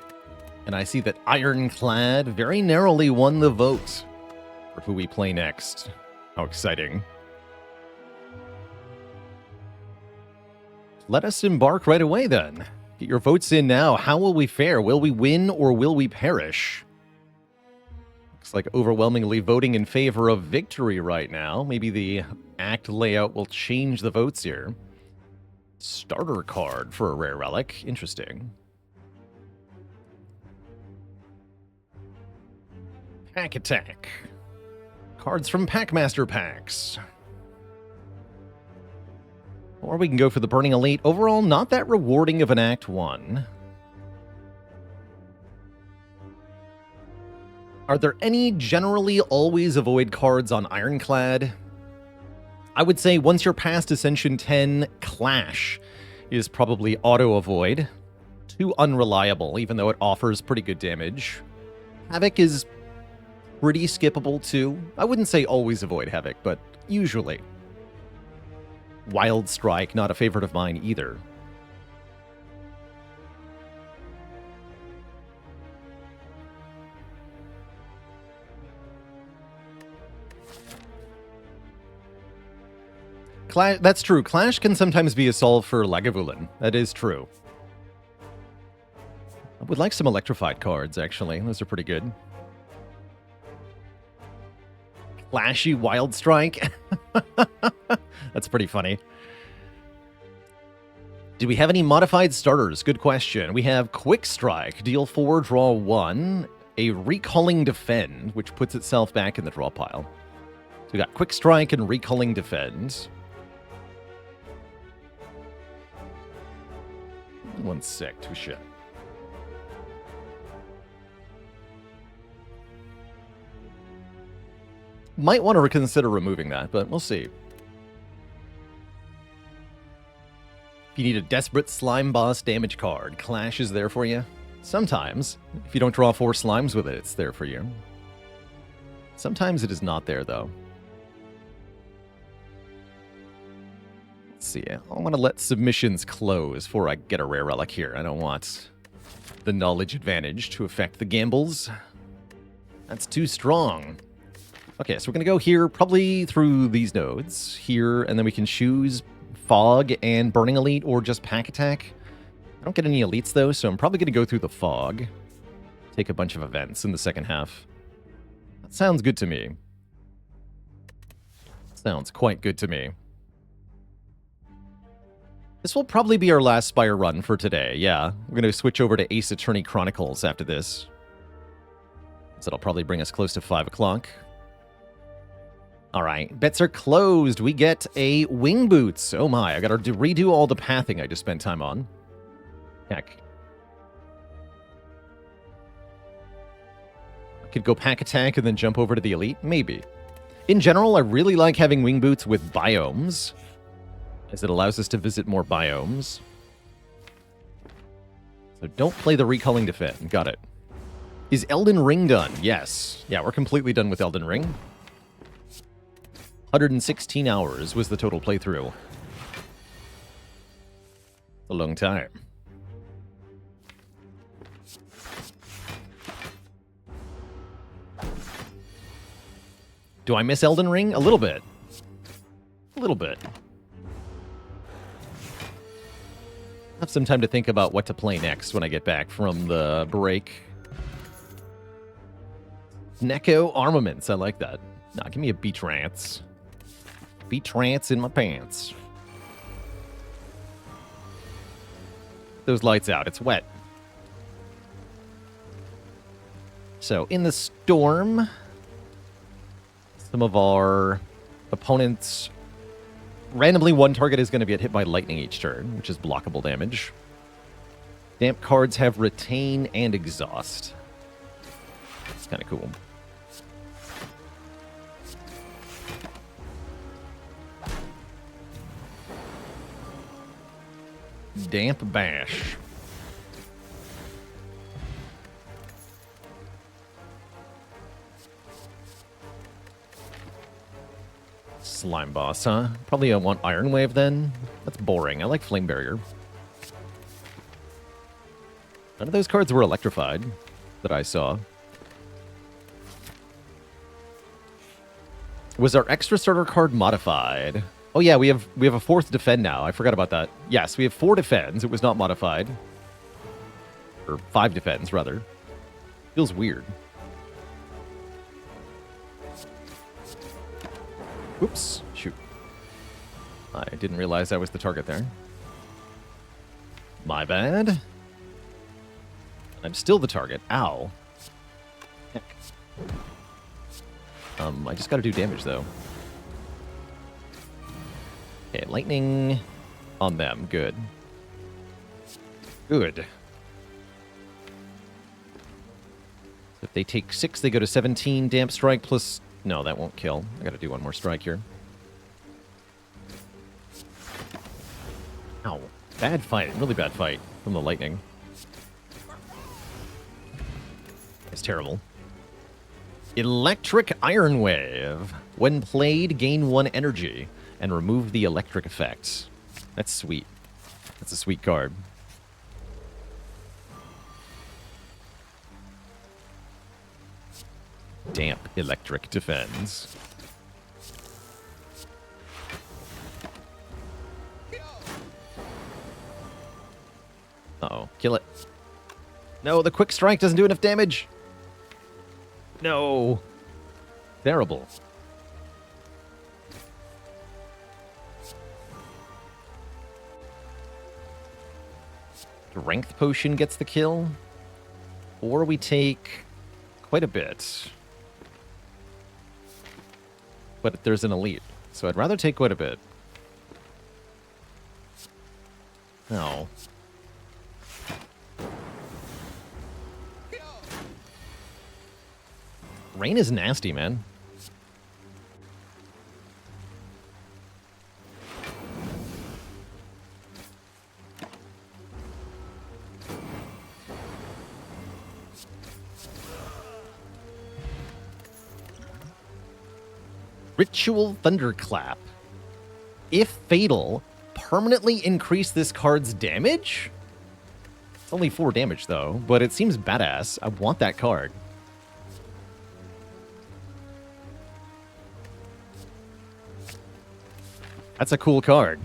Speaker 1: And I see that Ironclad very narrowly won the vote for who we play next. How exciting. Let us embark right away then. Get your votes in now. How will we fare? Will we win or will we perish? Looks like overwhelmingly voting in favor of victory right now. Maybe the act layout will change the votes here. Starter card for a rare relic. Interesting. Pack Attack. Cards from Packmaster packs. Or we can go for the Burning Elite. Overall, not that rewarding of an Act 1. Are there any generally always avoid cards on Ironclad? I would say once you're past Ascension 10, Clash is probably auto-avoid. Too unreliable, even though it offers pretty good damage. Havoc is pretty skippable too. I wouldn't say always avoid Havoc, but usually. Wild Strike, not a favorite of mine either. That's true. Clash can sometimes be a solve for Lagavulin. That is true. I would like some electrified cards, actually. Those are pretty good. Flashy Wild Strike. That's pretty funny. Do we have any modified starters? Good question. We have Quick Strike, deal 4, draw 1. A Recalling Defend, which puts itself back in the draw pile. So we got Quick Strike and Recalling Defend. One sec, touche. Might want to reconsider removing that, but we'll see. If you need a desperate slime boss damage card, Clash is there for you. Sometimes, if you don't draw 4 slimes with it, it's there for you. Sometimes it is not there, though. Let's see. I want to let submissions close before I get a rare relic here. I don't want the knowledge advantage to affect the gambles. That's too strong. Okay, so we're going to go here, probably through these nodes. Here, and then we can choose Fog and Burning Elite, or just Pack Attack. I don't get any elites, though, so I'm probably going to go through the Fog. Take a bunch of events in the second half. That sounds good to me. Sounds quite good to me. This will probably be our last Spire run for today, yeah. We're going to switch over to Ace Attorney Chronicles after this. So that'll probably bring us close to 5 o'clock. Alright, bets are closed. We get a Wing Boots. Oh my, I gotta redo all the pathing I just spent time on. Heck. I could go Pack Attack and then jump over to the Elite? Maybe. In general, I really like having Wing Boots with biomes, as it allows us to visit more biomes. So don't play the Recalling Defend. Got it. Is Elden Ring done? Yes. Yeah, we're completely done with Elden Ring. 116 hours was the total playthrough. A long time. Do I miss Elden Ring? A little bit. A little bit. I have some time to think about what to play next when I get back from the break. Neko Armaments. I like that. Nah, give me a B-Trance. B-Trance in my pants. Those lights out. It's wet. So, in the storm, some of our opponents... Randomly, one target is going to get hit by lightning each turn, which is blockable damage. Damp cards have Retain and Exhaust. It's kind of cool. Damp Bash. Slime Boss, huh? Probably I want Iron Wave then. That's boring. I like Flame Barrier. None of those cards were electrified that I saw. Was our extra starter card modified? Oh yeah, we have a fourth defend now. I forgot about that. Yes, we have 4 defends. It was not modified. Or 5 defends, rather. Feels weird. Oops. Shoot. I didn't realize I was the target there. My bad. I'm still the target. Ow. Heck. I just gotta do damage, though. Okay, lightning on them. Good. Good. If they take 6, they go to 17. Damp strike plus... No, that won't kill. I gotta do one more strike here. Ow. Bad fight. Really bad fight from the lightning. It's terrible. Electric Iron Wave. When played, gain 1 energy and remove the electric effects. That's sweet. That's a sweet card. Damp electric defends. Uh-oh. Kill it. No, the quick strike doesn't do enough damage. No. Terrible. Strength potion gets the kill. Or we take quite a bit. But there's an elite. So I'd rather take quite a bit. No. Rain is nasty, man. Ritual Thunderclap. If fatal, permanently increase this card's damage? It's only 4 damage, though, but it seems badass. I want that card. That's a cool card.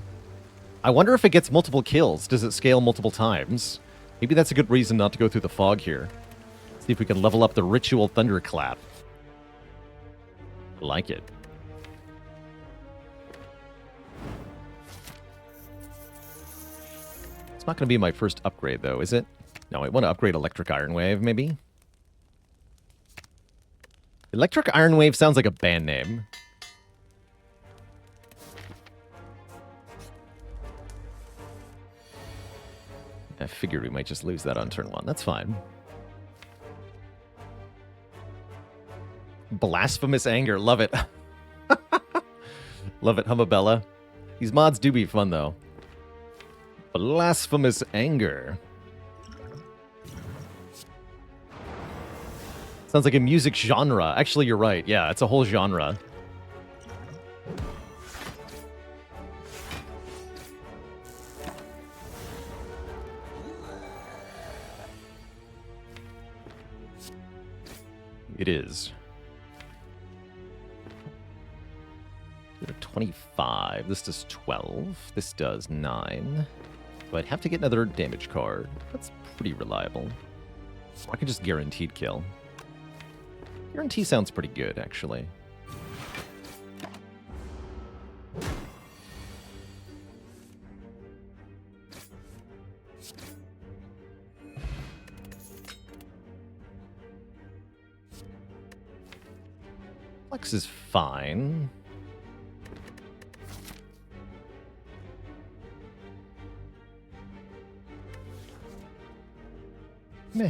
Speaker 1: I wonder if it gets multiple kills. Does it scale multiple times? Maybe that's a good reason not to go through the fog here. See if we can level up the Ritual Thunderclap. I like it. It's not going to be my first upgrade, though, is it? No, I want to upgrade Electric Iron Wave, maybe? Electric Iron Wave sounds like a band name. I figured we might just lose that on turn 1. That's fine. Blasphemous Anger. Love it. Love it, Hummabella. These mods do be fun, though. Blasphemous Anger. Sounds like a music genre. Actually, you're right. Yeah, it's a whole genre. It is. 25. This does 12. This does 9. So I'd have to get another damage card. That's pretty reliable. Or I can just guaranteed kill. Guarantee sounds pretty good, actually. Flex is fine. Meh.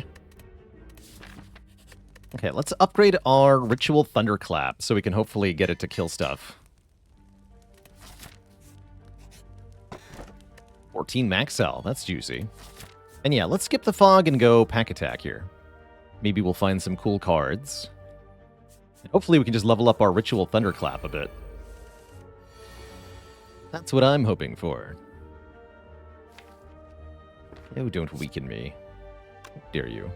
Speaker 1: Okay, let's upgrade our Ritual Thunderclap so we can hopefully get it to kill stuff. 14 max cell, that's juicy. And yeah, let's skip the fog and go pack attack here. Maybe we'll find some cool cards. And hopefully we can just level up our Ritual Thunderclap a bit. That's what I'm hoping for. Oh, don't weaken me. Dare you?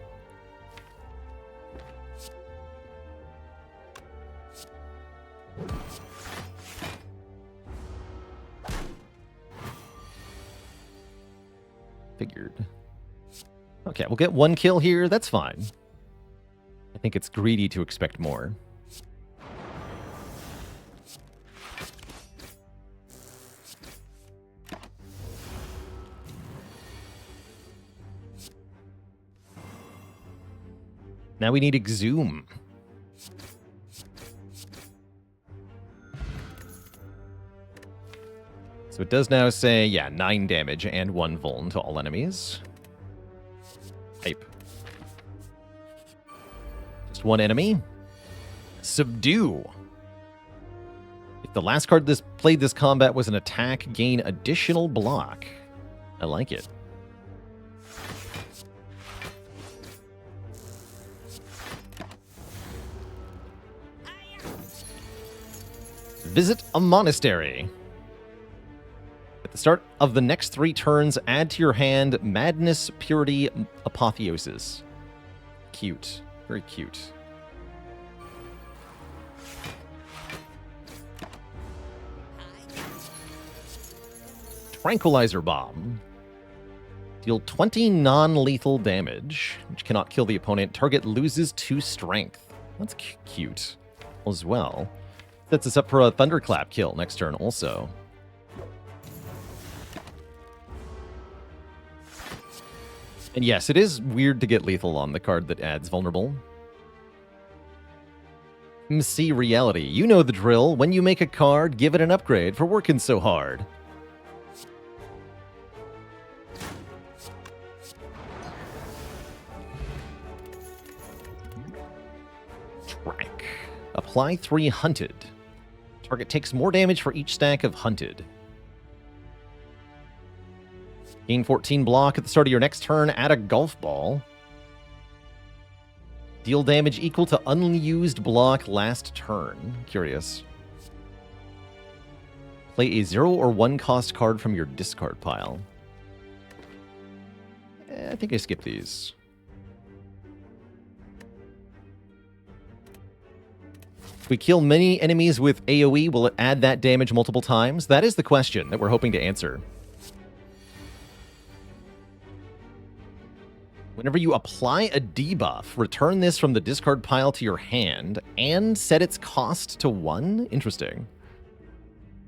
Speaker 1: Figured. Okay, we'll get 1 kill here. That's fine. I think it's greedy to expect more. Now we need Exhume. So it does now say, yeah, 9 damage and 1 vuln to all enemies. Hype. Just 1 enemy. Subdue. If the last card played this combat was an attack, gain additional block. I like it. Visit a monastery. At the start of the next 3 turns, add to your hand Madness, Purity, Apotheosis. Cute. Very cute. Tranquilizer Bomb. Deal 20 non-lethal damage, which cannot kill the opponent. Target loses 2 strength. That's cute as well. Sets us up for a Thunderclap kill next turn also. And yes, it is weird to get lethal on the card that adds vulnerable. MC Reality. You know the drill. When you make a card, give it an upgrade for working so hard. Track. Apply 3 Hunted. Target takes more damage for each stack of Hunted. Gain 14 block at the start of your next turn. Add a golf ball. Deal damage equal to unused block last turn. Curious. Play a 0 or 1 cost card from your discard pile. I think I skip these. If we kill many enemies with AoE, will it add that damage multiple times? That is the question that we're hoping to answer. Whenever you apply a debuff, return this from the discard pile to your hand and set its cost to 1? Interesting.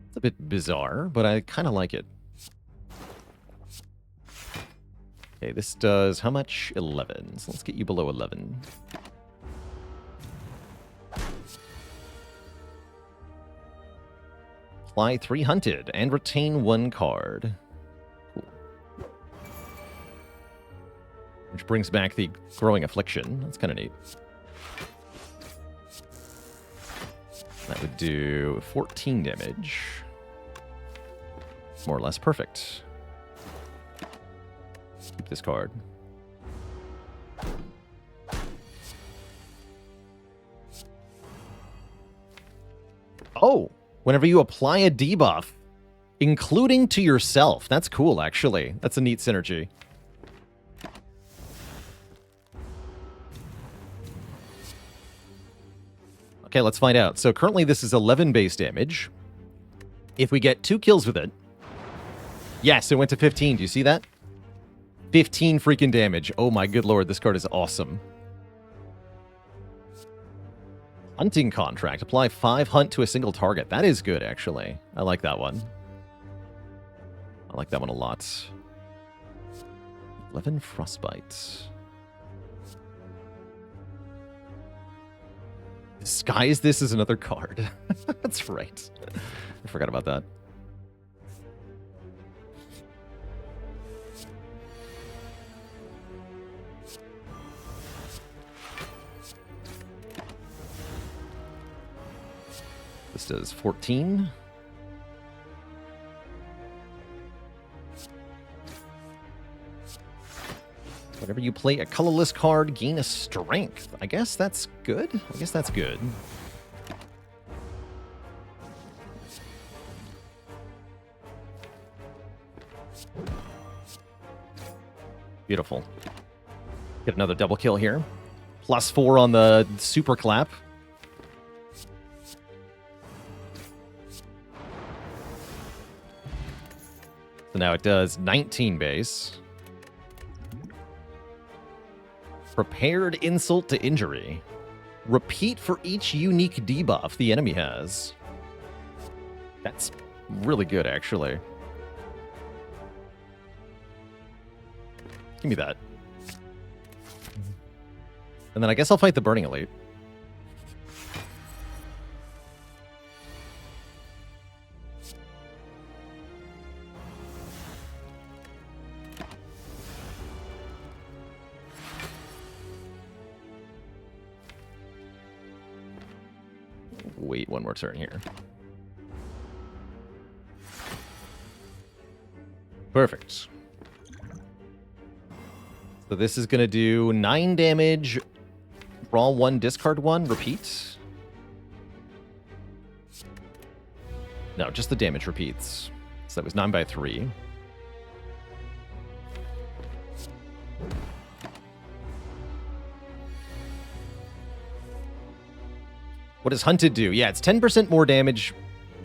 Speaker 1: It's a bit bizarre, but I kind of like it. Okay, this does how much? 11. So let's get you below 11. Apply 3 Hunted and retain 1 card. Cool. Which brings back the Growing Affliction. That's kind of neat. That would do 14 damage. More or less perfect. Keep this card. Oh! Whenever you apply a debuff, including to yourself. That's cool, actually. That's a neat synergy. Okay, let's find out. So currently this is 11 base damage. If we get 2 kills with it... Yes, it went to 15. Do you see that? 15 freaking damage. Oh my good lord, this card is awesome. Hunting Contract. Apply 5 hunt to a single target. That is good, actually. I like that one. I like that one a lot. 11 Frostbite. Disguise this as another card. That's right. I forgot about that. This does 14. Whenever you play a colorless card, gain a strength. I guess that's good. I guess that's good. Beautiful. Get another double kill here. +4 on the super clap. So now it does 19 base. Prepared insult to injury. Repeat for each unique debuff the enemy has. That's really good, actually. Give me that. And then I guess I'll fight the Burning Elite. Wait one more turn here. Perfect. So this is going to do 9 damage, draw 1, discard 1, repeat. No, just the damage repeats. So that was 9 by 3. What does Hunted do? Yeah, it's 10% more damage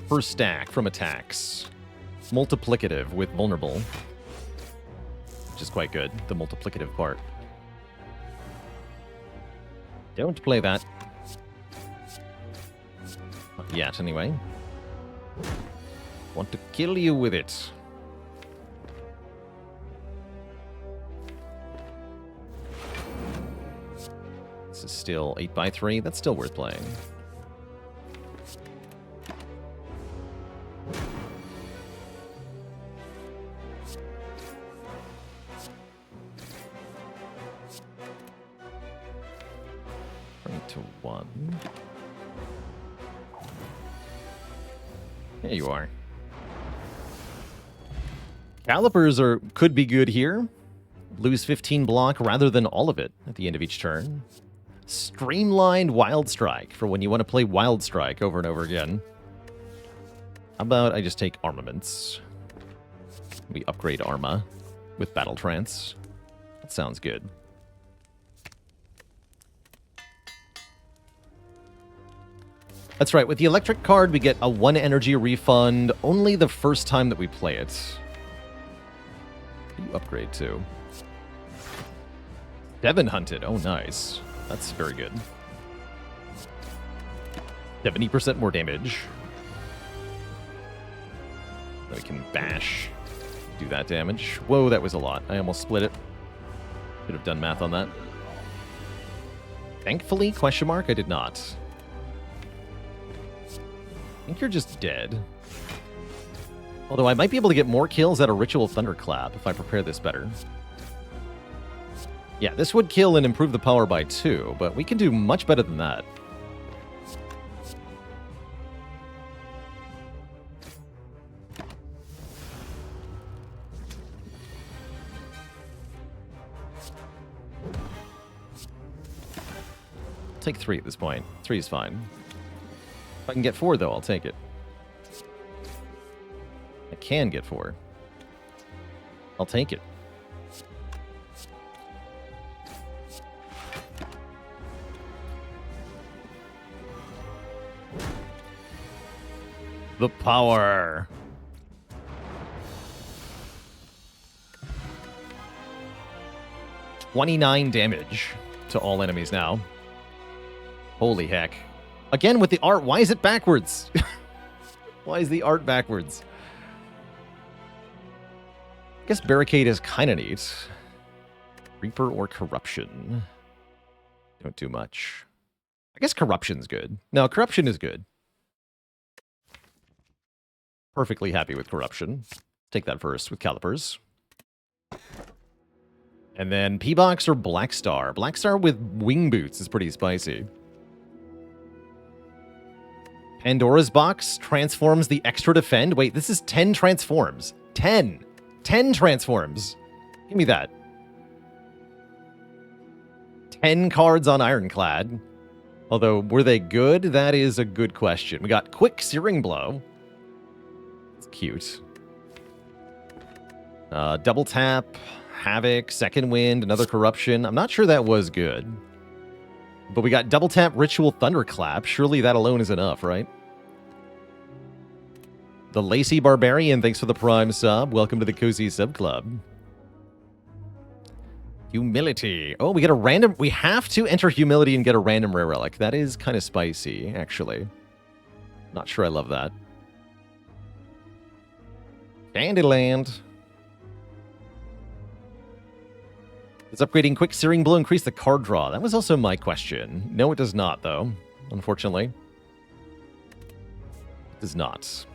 Speaker 1: per stack from attacks. Multiplicative with vulnerable. Which is quite good, the multiplicative part. Don't play that. Not yet, anyway. Want to kill you with it. This is still 8 by 3. That's still worth playing. To 1. There you are. Calipers could be good here. Lose 15 block rather than all of it at the end of each turn. Streamlined Wild Strike for when you want to play Wild Strike over and over again. How about I just take armaments? We upgrade Arma with Battle Trance. That sounds good. That's right, with the electric card, we get a 1 energy refund only the first time that we play it. What do you upgrade to? 7 Hunted, oh nice. That's very good. 70% more damage. Then we can bash, do that damage. Whoa, that was a lot. I almost split it. Should have done math on that. Thankfully, question mark, I did not. I think you're just dead. Although I might be able to get more kills at a Ritual Thunderclap if I prepare this better. Yeah, this would kill and improve the power by 2, but we can do much better than that. I'll take 3 at this point. 3 is fine. If I can get 4, though, I'll take it. I can get 4. I'll take it. The power. $29 damage to all enemies now. Holy heck. Again, with the art, why is it backwards? Why is the art backwards? I guess Barricade is kind of neat. Reaper or Corruption? Don't do much. I guess Corruption's good. No, Corruption is good. Perfectly happy with Corruption. Take that first with Calipers. And then P-Box or Black Star? Black Star with Wing Boots is pretty spicy. Pandora's Box transforms the extra defend. Wait, this is 10 transforms. 10. 10 transforms. Give me that. 10 cards on Ironclad. Although, were they good? That is a good question. We got Quick Searing Blow. It's cute. Double tap. Havoc, Second Wind, another Corruption. I'm not sure that was good. But we got Double Tap, Ritual, Thunderclap. Surely that alone is enough, right? The Lacy Barbarian, thanks for the Prime sub. Welcome to the Cozy Sub Club. Humility. Oh, we get a random... We have to enter Humility and get a random rare relic. That is kind of spicy, actually. Not sure I love that. Candyland. Does upgrading Quick Searing Blow increase the card draw? That was also my question. No, it does not, though. Unfortunately. It does not.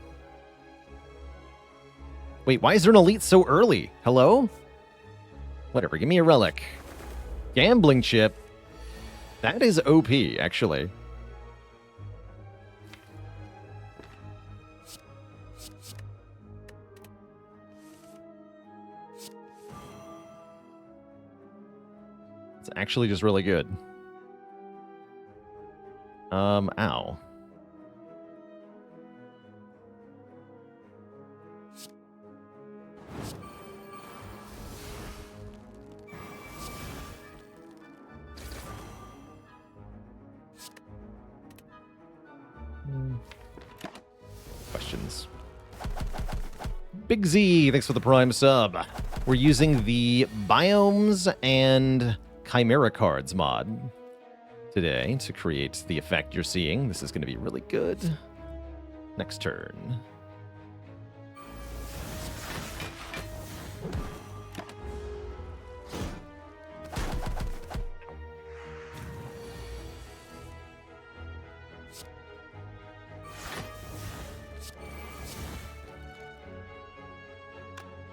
Speaker 1: Wait, why is there an elite so early? Hello? Whatever, give me a relic. Gambling chip. That is OP, actually. It's actually just really good. Ow. Questions. Big Z, thanks for the Prime sub. We're using the Biomes and Chimera cards mod today to create the effect you're seeing. This is going to be really good. Next turn.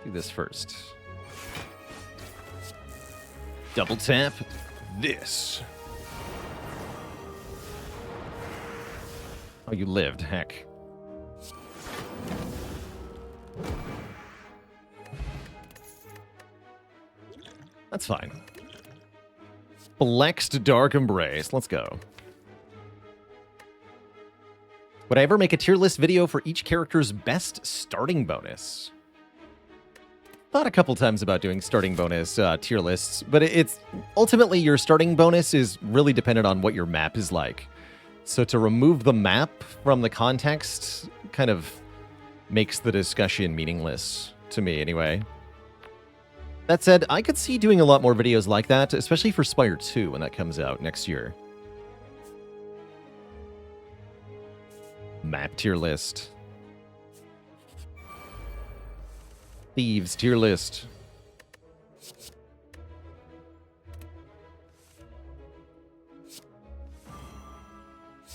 Speaker 1: Do this first. Double tap this. Oh, you lived. Heck. That's fine. Flexed Dark Embrace. Let's go. Would I ever make a tier list video for each character's best starting bonus? Thought a couple times about doing starting bonus tier lists, but it's ultimately your starting bonus is really dependent on what your map is like. So to remove the map from the context kind of makes the discussion meaningless to me anyway. That said, I could see doing a lot more videos like that, especially for Spire 2 when that comes out next year. Map tier list. Thieves tier list.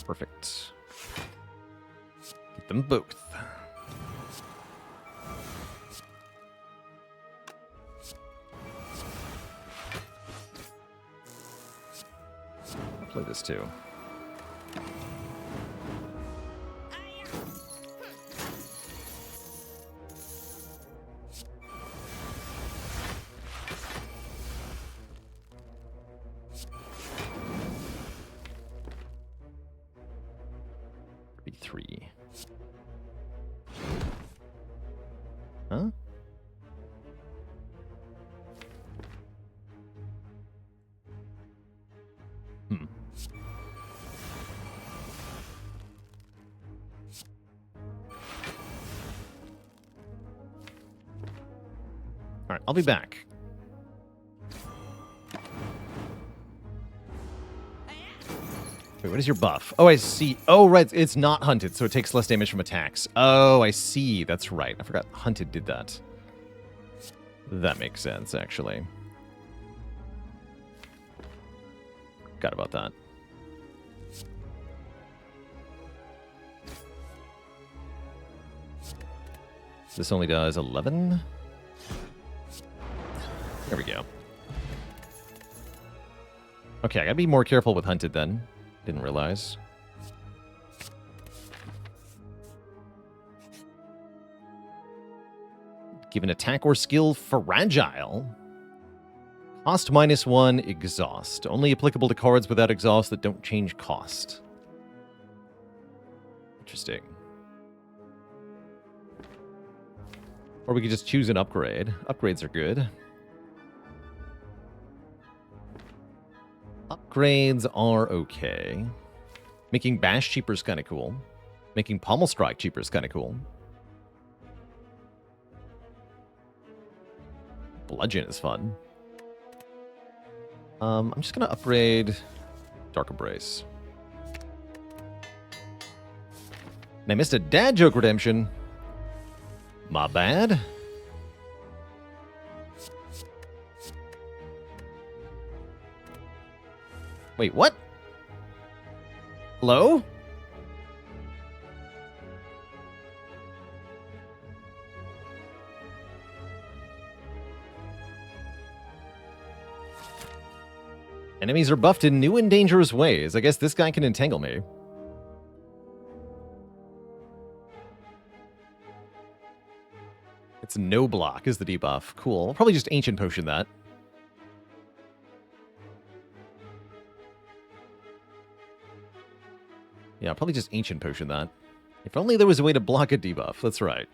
Speaker 1: Perfect. Get them both. I'll play this too. Three. Huh? Hmm. All right, I'll be back. Wait, what is your buff? Oh, I see. Oh, right. It's not hunted, so it takes less damage from attacks. Oh, I see. That's right. I forgot hunted did that. That makes sense, actually. Forgot about that. This only does 11. There we go. Okay, I gotta be more careful with hunted then. Didn't realize. Give an attack or skill fragile. Cost -1, exhaust. Only applicable to cards without exhaust that don't change cost. Interesting. Or we could just choose an upgrade. Upgrades are good. upgrades are okay. Making Bash cheaper is kind of cool. Making Pommel Strike cheaper is kind of cool. Bludgeon is fun. I'm just going to upgrade Dark Embrace. And I missed a dad joke redemption. My bad. Wait, what? Hello? Enemies are buffed in new and dangerous ways. I guess this guy can entangle me. It's no block is the debuff. Cool. I'll probably just Ancient Potion that. Yeah, I'll probably just Ancient Potion that. If only there was a way to block a debuff. That's right.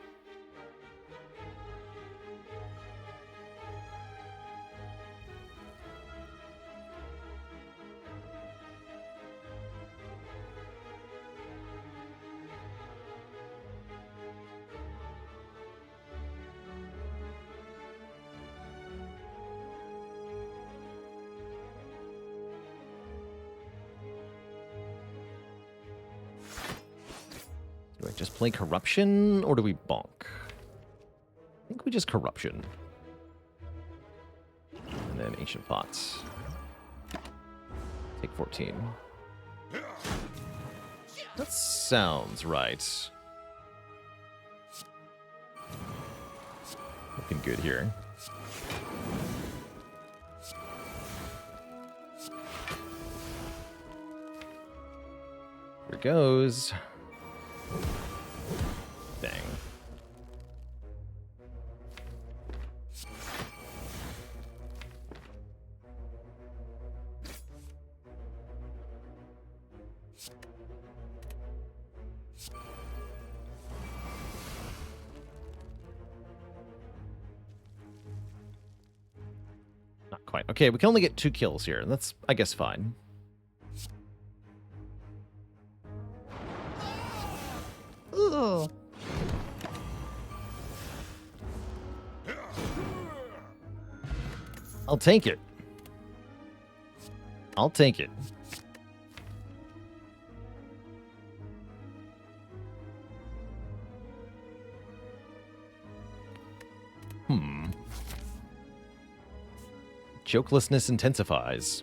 Speaker 1: Do I just play Corruption, or do we bonk? I think we just Corruption. And then Ancient Pots. Take 14. That sounds right. Looking good here. Here goes. Dang. Not quite. Okay, we can only get 2 kills here. That's, I guess, fine.
Speaker 2: Ooh.
Speaker 1: I'll take it. I'll take it. Jokelessness intensifies.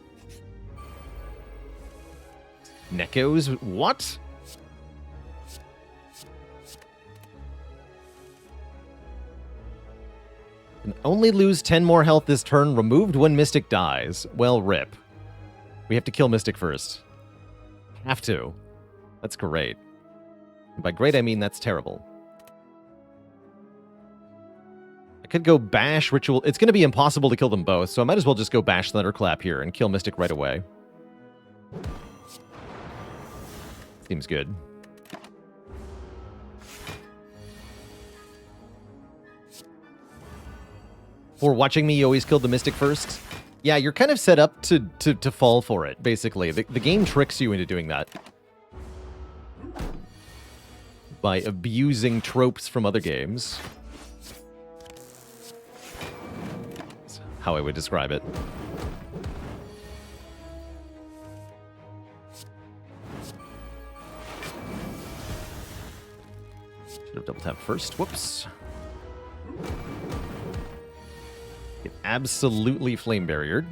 Speaker 1: Nekos? What? And only lose 10 more health this turn, removed when Mystic dies. Well, rip. We have to kill Mystic first. Have to. That's great. And by great, I mean that's terrible. I could go Bash Ritual. It's going to be impossible to kill them both, so I might as well just go Bash Thunderclap here and kill Mystic right away. Seems good. For watching me, you always killed the Mystic first. Yeah, you're kind of set up to fall for it, basically. The game tricks you into doing that. By abusing tropes from other games. That's how I would describe it. Should have double tapped first. Whoops. Get absolutely flame barriered.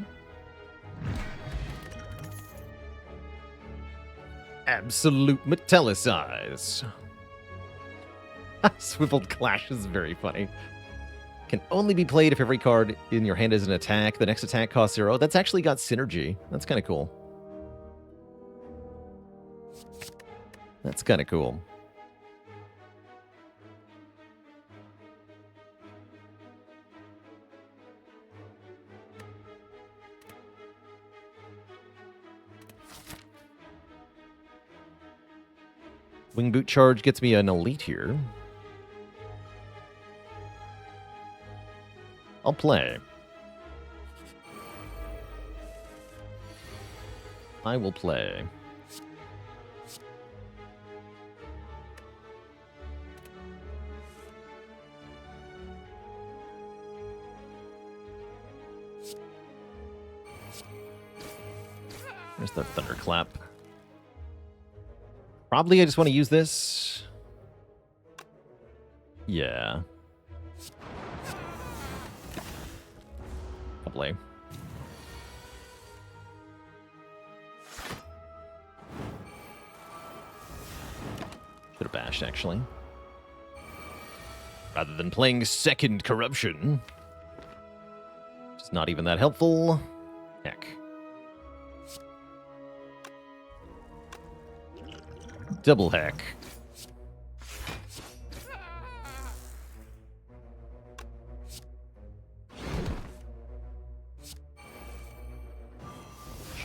Speaker 1: Absolute metallicize. Swiveled Clash is very funny. Can only be played if every card in your hand is an attack. The next attack costs 0. That's actually got synergy. That's kind of cool. That's kind of cool. Wing Boot Charge gets me an elite here. I'll play. I will play. There's the thunderclap. Probably I just want to use this. Yeah. Probably. Should have bashed, actually. Rather than playing second corruption. It's not even that helpful. Heck. Double heck.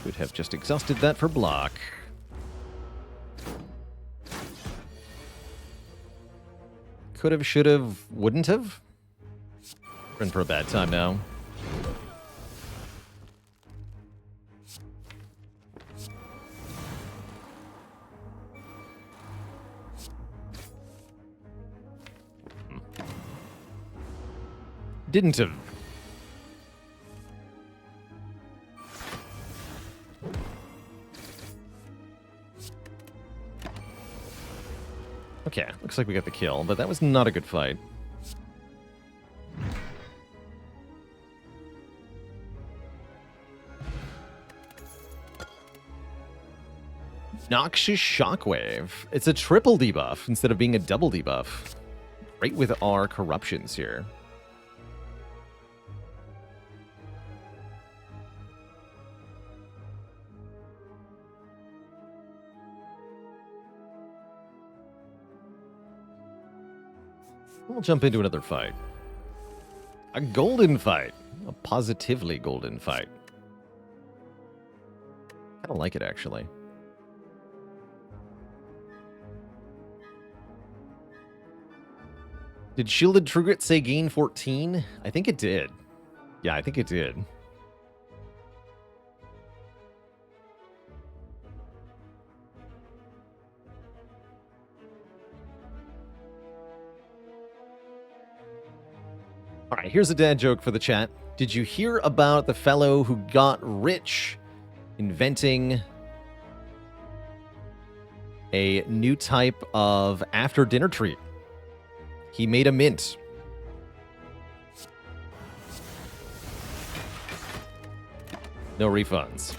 Speaker 1: Should have just exhausted that for block. Could have, should have, wouldn't have. We're in for a bad time now. Didn't have. Okay, looks like we got the kill, but that was not a good fight. Noxious Shockwave. It's a triple debuff instead of being a double debuff. Right with our corruptions here. We'll jump into another fight. A golden fight. A positively golden fight. I don't like it, actually. Did Shielded Trugrit say gain 14? I think it did. Yeah, I think it did. All right, here's a dad joke for the chat. Did you hear about the fellow who got rich inventing a new type of after-dinner treat? He made a mint. No refunds.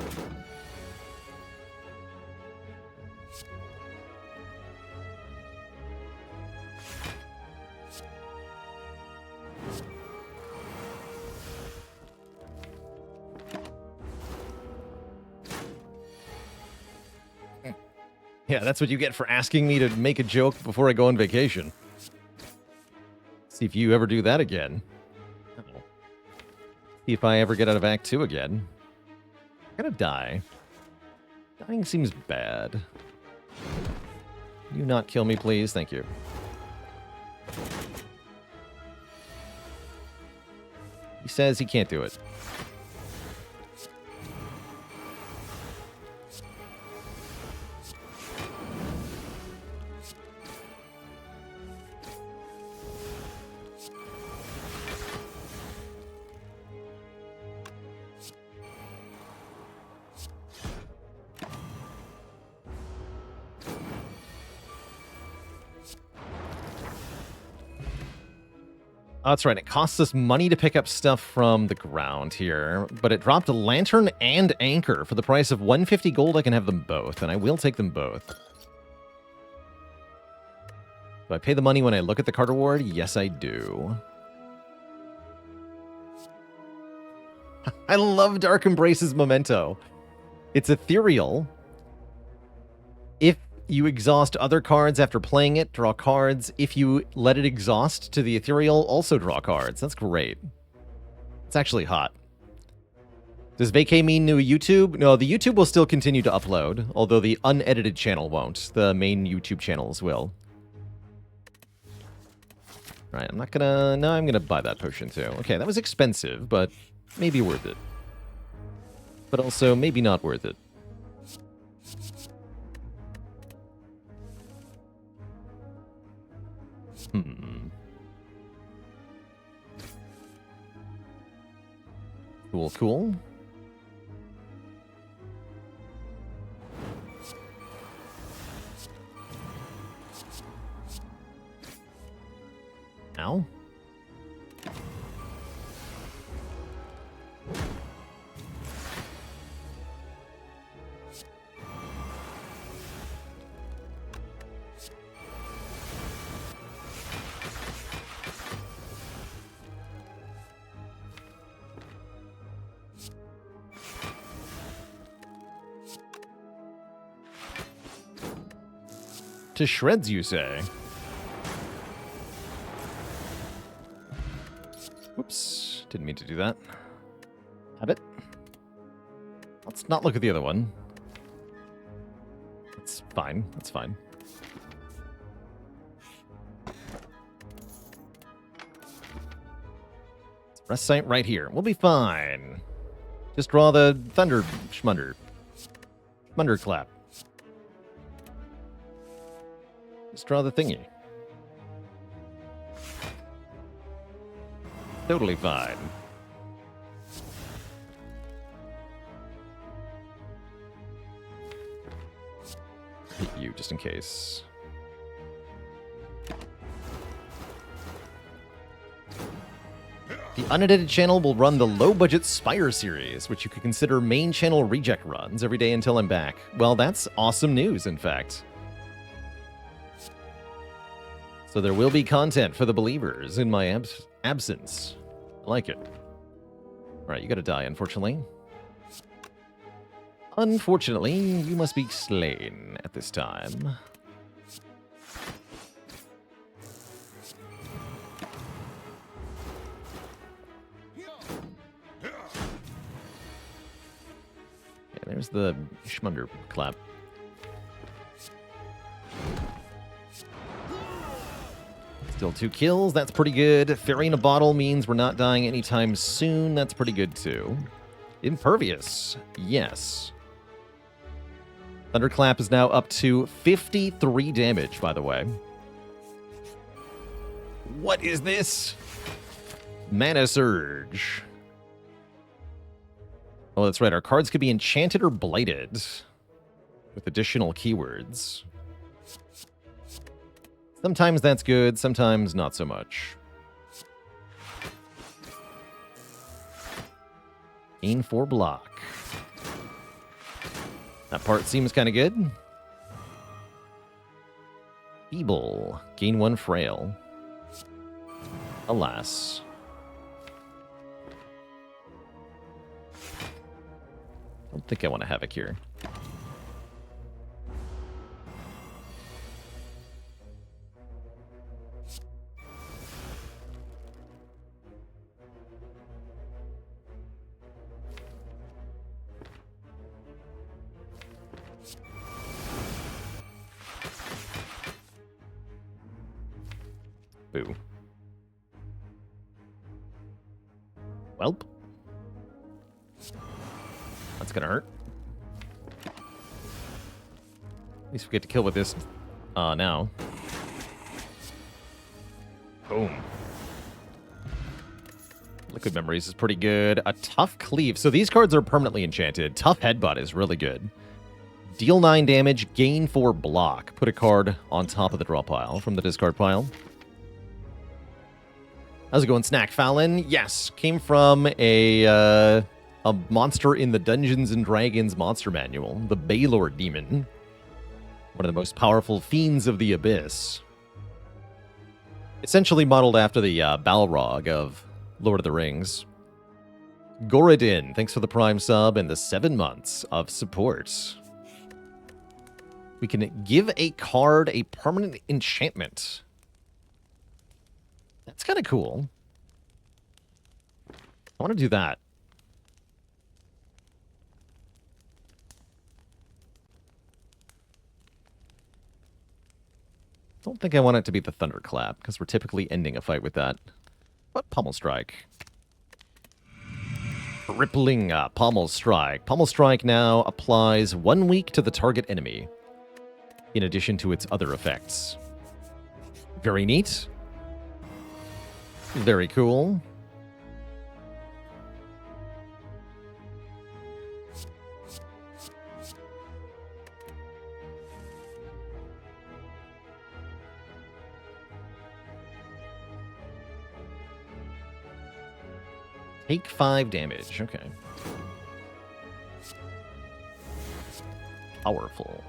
Speaker 1: Yeah, that's what you get for asking me to make a joke before I go on vacation. See if you ever do that again. See if I ever get out of Act 2 again. I'm gonna die. Dying seems bad. Can you not kill me, please? Thank you. He says he can't do it. Oh, that's right. It costs us money to pick up stuff from the ground here, but it dropped a lantern and anchor. For the price of 150 gold, I can have them both, and I will take them both. Do I pay the money when I look at the card reward? Yes, I do. I love Dark Embrace's Memento. It's ethereal. If you exhaust other cards after playing it, draw cards. If you let it exhaust to the ethereal, also draw cards. That's great. It's actually hot. Does vacay mean new YouTube? No, the YouTube will still continue to upload, although the unedited channel won't. The main YouTube channels will. Right, I'm not gonna... No, I'm gonna buy that potion too. Okay, that was expensive, but maybe worth it. But also, maybe not worth it. Cool, cool. Ow. To shreds, you say? Whoops. Didn't mean to do that. Have it. Let's not look at the other one. That's fine. That's fine. Rest site right here. We'll be fine. Just draw the thunder schmunder. Clap. Just draw the thingy. Totally fine. Hit you just in case. The unedited channel will run the low-budget Spire series, which you could consider main channel reject runs every day until I'm back. Well, that's awesome news, in fact. So there will be content for the believers in my absence. I like it. Alright, you gotta die, unfortunately. Unfortunately, you must be slain at this time. Yeah, there's the schmunder clap. Still 2 kills, that's pretty good. Fairy in a bottle means we're not dying anytime soon. That's pretty good too. Impervious, yes. Thunderclap is now up to 53 damage, by the way. What is this? Mana Surge. Oh, that's right. Our cards could be enchanted or blighted with additional keywords. Sometimes that's good, sometimes not so much. Gain 4 block. That part seems kind of good. Feeble. Gain 1 frail. Alas. Don't think I want to Havoc here. Boo. Welp. That's gonna hurt. At least we get to kill with this now. Boom. Liquid Memories is pretty good. A Tough Cleave. So these cards are permanently enchanted. Tough Headbutt is really good. Deal 9 damage, gain 4 block. Put a card on top of the draw pile from the discard pile. How's it going, Snack Fallon? Yes, came from a monster in the Dungeons and Dragons monster manual, the Baylord Demon. One of the most powerful fiends of the Abyss. Essentially modeled after the Balrog of Lord of the Rings. Goradin, thanks for the Prime sub and the 7 months of support. We can give a card a permanent enchantment. That's kind of cool. I want to do that. Don't think I want it to be the Thunderclap, because we're typically ending a fight with that. But Pommel Strike. Rippling Pommel Strike. Pommel Strike now applies 1 week to the target enemy, in addition to its other effects. Very neat. Very cool. Take 5 damage. Okay. Powerful.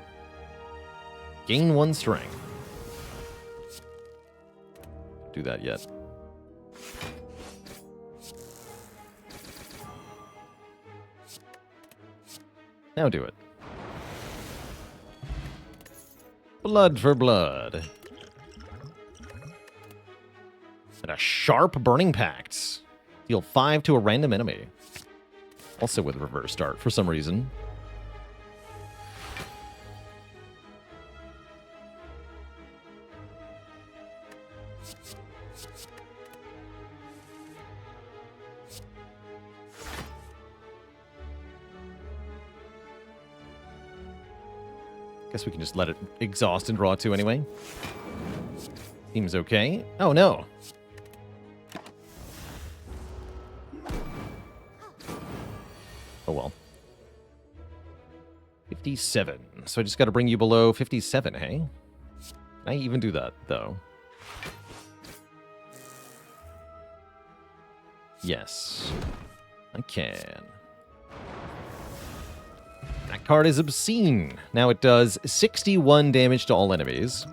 Speaker 1: Gain 1 strength. Do that yet. Now do it. Blood for blood. And a sharp burning pact. Deal 5 to a random enemy. Also with reverse start for some reason. Guess we can just let it exhaust and draw 2 anyway. Seems okay. Oh no. Oh well. 57. So I just got to bring you below 57, hey? Can I even do that, though? Yes. I can. That card is obscene. Now it does 61 damage to all enemies.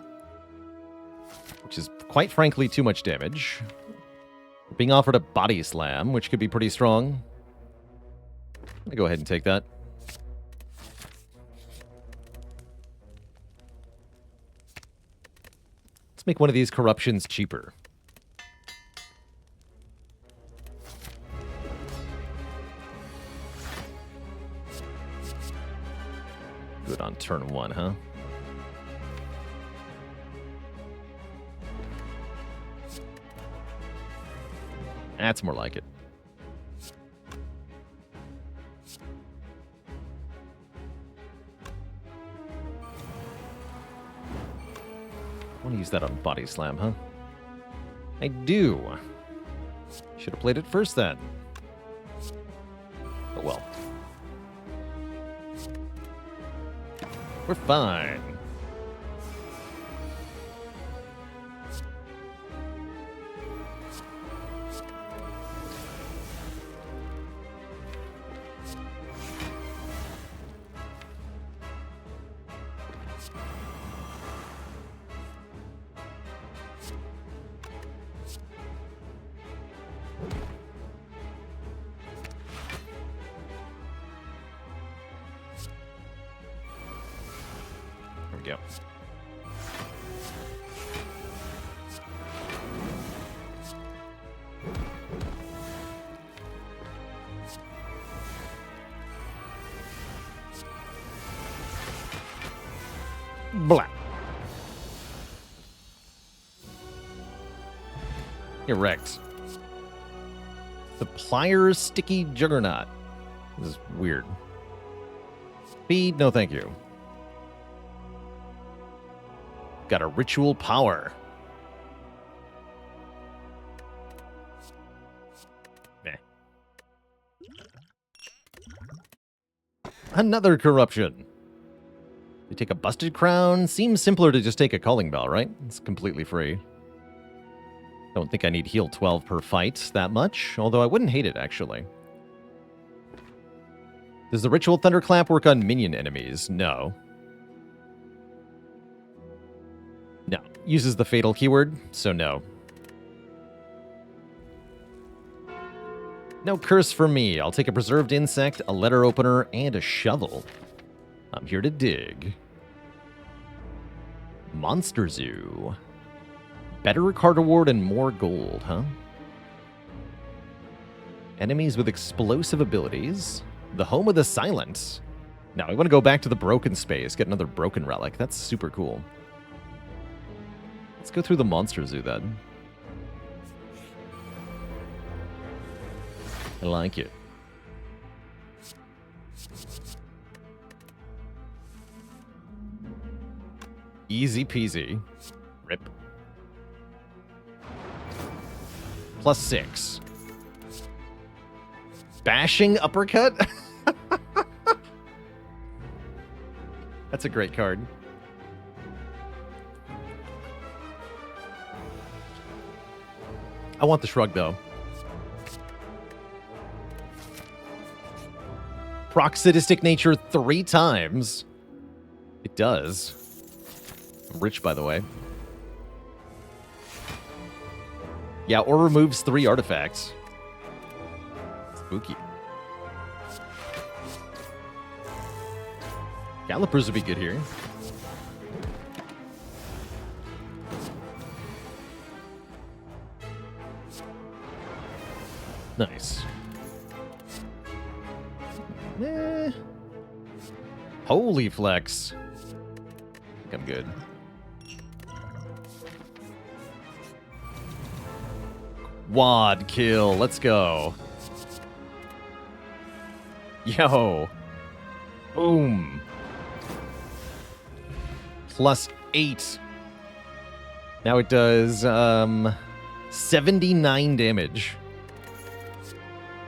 Speaker 1: Which is, quite frankly, too much damage. We're being offered a body slam, which could be pretty strong. I'm going to go ahead and take that. Let's make one of these corruptions cheaper. Do it on turn 1, huh? That's more like it. I want to use that on body slam, huh? I do. Should have played it first then. Oh well. We're fine. There we go. Blah. Erect. Supplier sticky juggernaut. This is weird. Speed, no thank you. Got a ritual power. Meh. Another corruption. You take a busted crown. Seems simpler to just take a calling bell, right? It's completely free. Don't think I need heal 12 per fight that much, although I wouldn't hate it, actually. Does the Ritual Thunderclap work on minion enemies? No. No. Uses the Fatal keyword, so no. No curse for me. I'll take a Preserved Insect, a Letter Opener, and a Shovel. I'm here to dig. Monster Zoo. Better card reward and more gold, huh? Enemies with explosive abilities. The Home of the Silent. Now, I want to go back to the Broken Space, get another Broken Relic. That's super cool. Let's go through the Monster Zoo, then. I like it. Easy peasy. Rip. +6. Bashing Uppercut? That's a great card. I want the shrug, though. proc sadistic nature 3 times. It does. I'm rich, by the way. Yeah, or removes 3 artifacts. Spooky. Gallopers would be good here. Nice. Holy flex. I think I'm good. Wad kill. Let's go. Yo. Boom. +8. Now it does 79 damage.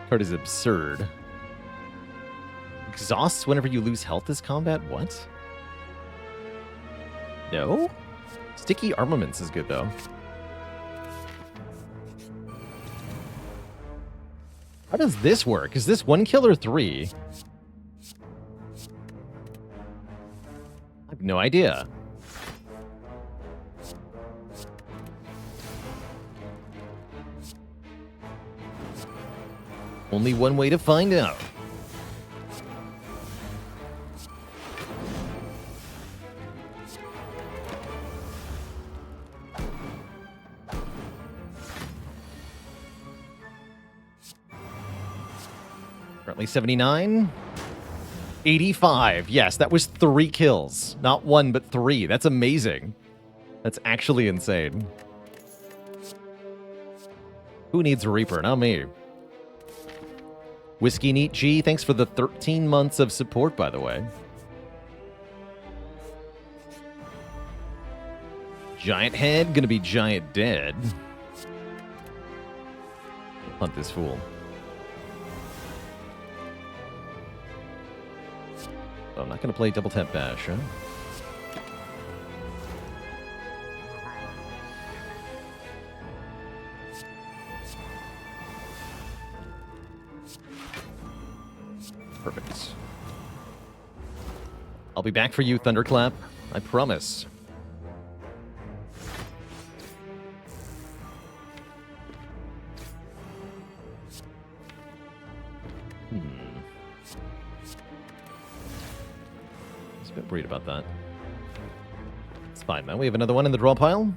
Speaker 1: Card is absurd. Exhausts whenever you lose health this combat? What? No? Sticky Armaments is good, though. How does this work? Is this 1 kill or 3? I have no idea. Only one way to find out. Currently 79. 85. Yes, that was 3 kills. Not 1, but 3. That's amazing. That's actually insane. Who needs a Reaper? Not me. Whiskey Neat G, thanks for the 13 months of support, by the way. Giant head, gonna be giant dead. Hunt this fool. Oh, I'm not gonna play double tap bash, huh? Perfect. I'll be back for you, Thunderclap. I promise. I was a bit worried about that. It's fine, man. We have another one in the draw pile.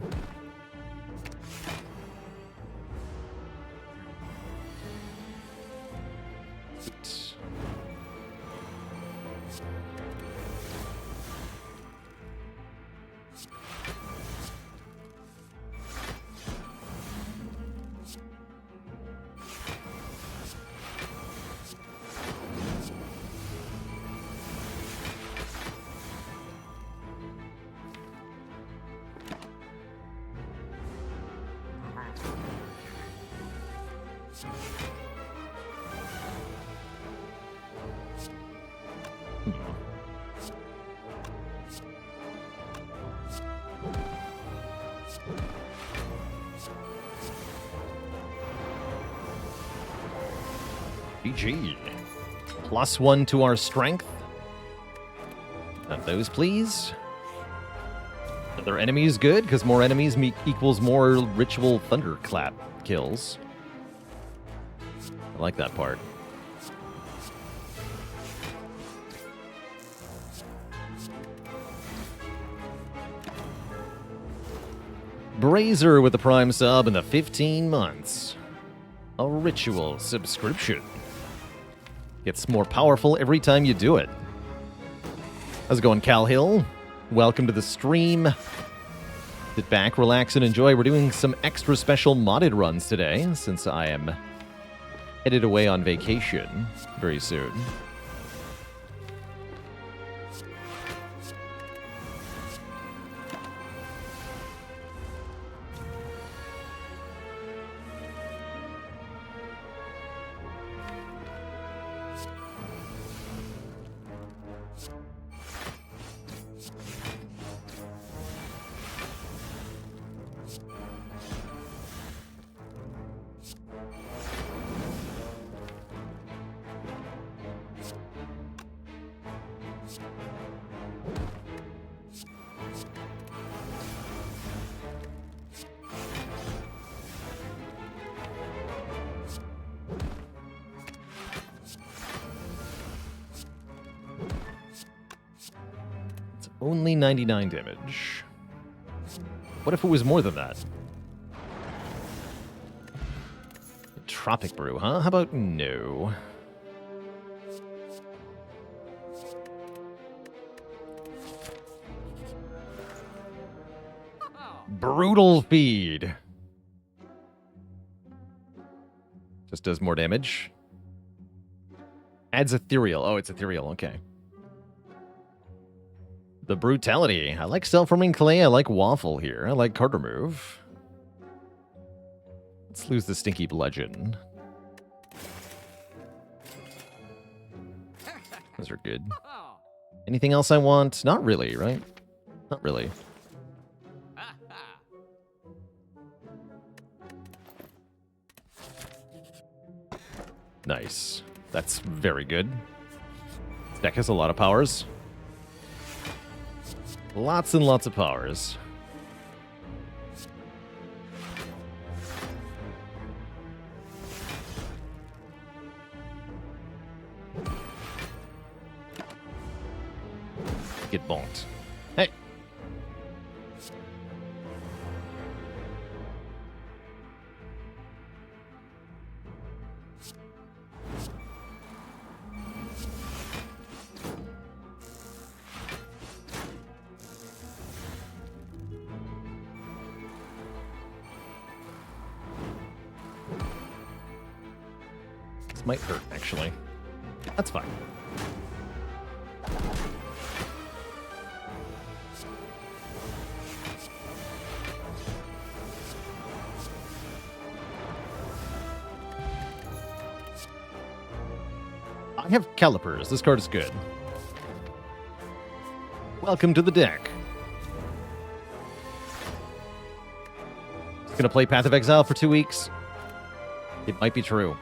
Speaker 1: GG. +1 to our strength. Have those, please. Other enemies good, because more enemies equals more ritual thunderclap kills. I like that part. Brazer with the Prime sub and the 15 months. A ritual subscription. Gets more powerful every time you do it. How's it going, Cal Hill? Welcome to the stream. Sit back, relax, and enjoy. We're doing some extra special modded runs today, since I am headed away on vacation very soon. Only 99 damage. What if it was more than that? Tropic Brew, huh? How about no? Brutal Feed. Just does more damage. Adds Ethereal. Oh, it's Ethereal. Okay. The Brutality. I like Self-Forming Clay. I like Waffle here. I like card remove. Let's lose the Stinky Bludgeon. Those are good. Anything else I want? Not really, right? Not really. Nice. That's very good. This deck has a lot of powers. Lots and lots of powers. Get bonked. Hey! This might hurt, actually. That's fine. I have Calipers. This card is good. Welcome to the deck. Gonna play Path of Exile for 2 weeks? It might be true.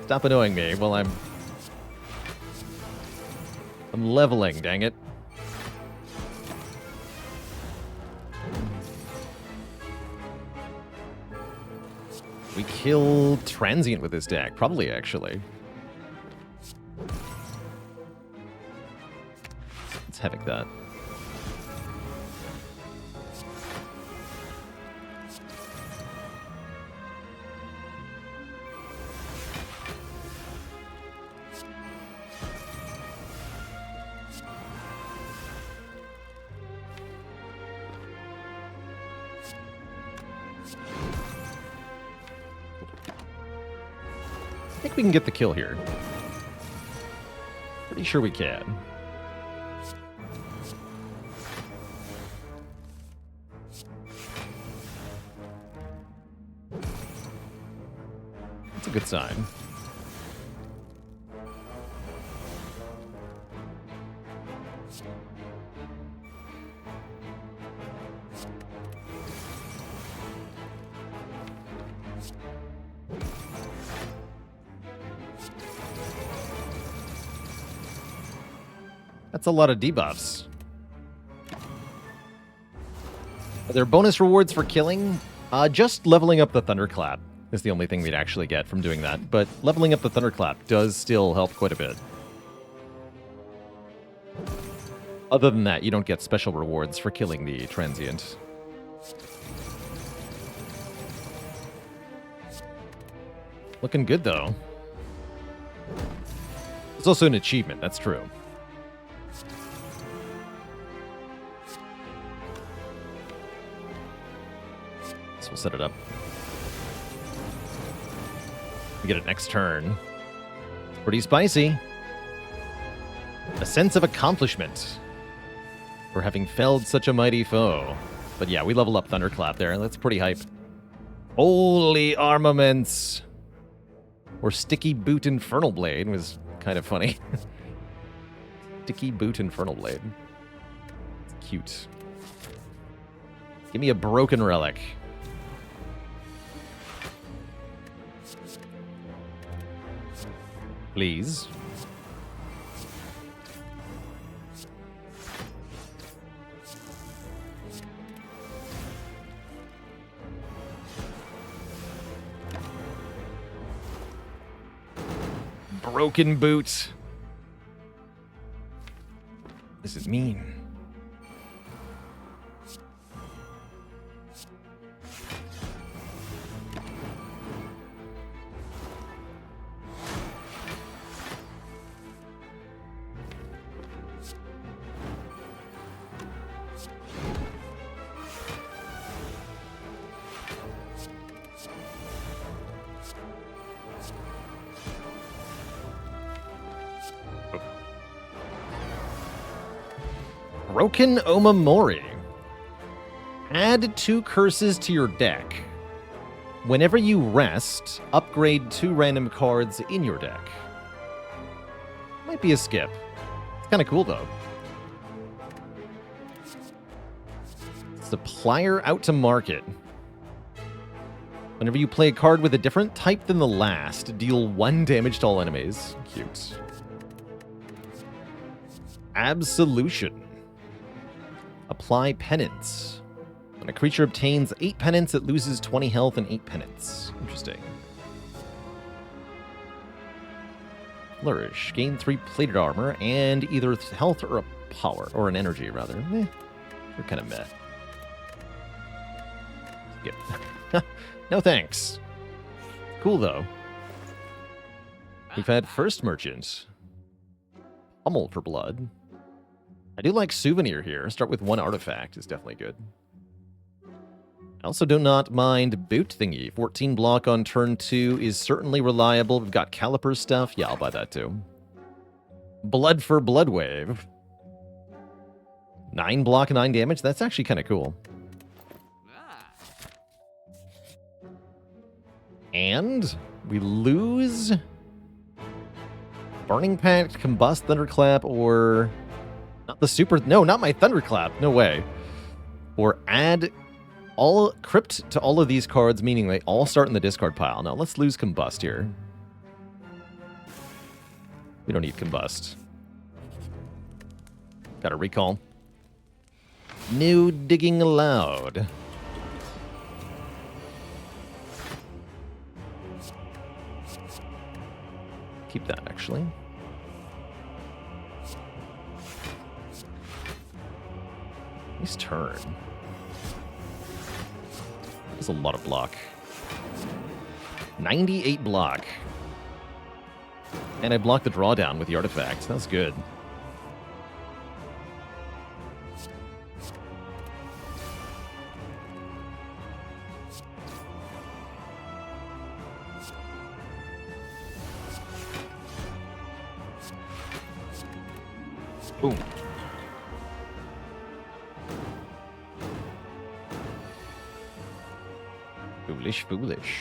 Speaker 1: Stop annoying me while I'm leveling, dang it. We kill Transient with this deck. Probably, actually. Let's Havoc that. I think we can get the kill here. Pretty sure we can. That's a good sign. That's a lot of debuffs. Are there bonus rewards for killing? Just leveling up the Thunderclap is the only thing we'd actually get from doing that. But leveling up the Thunderclap does still help quite a bit. Other than that, you don't get special rewards for killing the Transient. Looking good, though. It's also an achievement, that's true. So we'll set it up. We get it next turn. Pretty spicy. A sense of accomplishment for having felled such a mighty foe. But yeah, we level up Thunderclap there. That's pretty hype. Holy armaments! Or Sticky Boot Infernal Blade was kind of funny. Sticky Boot Infernal Blade. It's cute. Give me a Broken Relic. Please. Broken Boot. This is mean. Broken Omamori. Add 2 curses to your deck. Whenever you rest, upgrade 2 random cards in your deck. Might be a skip. It's kind of cool, though. Supplier out to market. Whenever you play a card with a different type than the last, deal 1 damage to all enemies. Cute. Absolution. Apply penance. When a creature obtains 8 penance, it loses 20 health and 8 penance. Interesting. Flourish. Gain 3 plated armor and either health or a power, or an energy, rather. They're kind of meh. Skip. No thanks. Cool, though. We've had First Merchant. Pummel for blood. I do like Souvenir here. Start with 1 artifact is definitely good. I also do not mind Boot Thingy. 14 block on turn 2 is certainly reliable. We've got Caliper stuff. Yeah, I'll buy that too. Blood for Blood Wave. 9 block, 9 damage. That's actually kind of cool. And we lose Burning Pact, Combust, Thunderclap, or... Not the super... No, not my Thunderclap. No way. Or add all Crypt to all of these cards, meaning they all start in the discard pile. Now, let's lose Combust here. We don't need Combust. Got a recall. No digging allowed. Keep that, actually. Nice turn. That's a lot of block. 98 block. And I blocked the drawdown with the artifact. That's good. Boom. Foolish, foolish.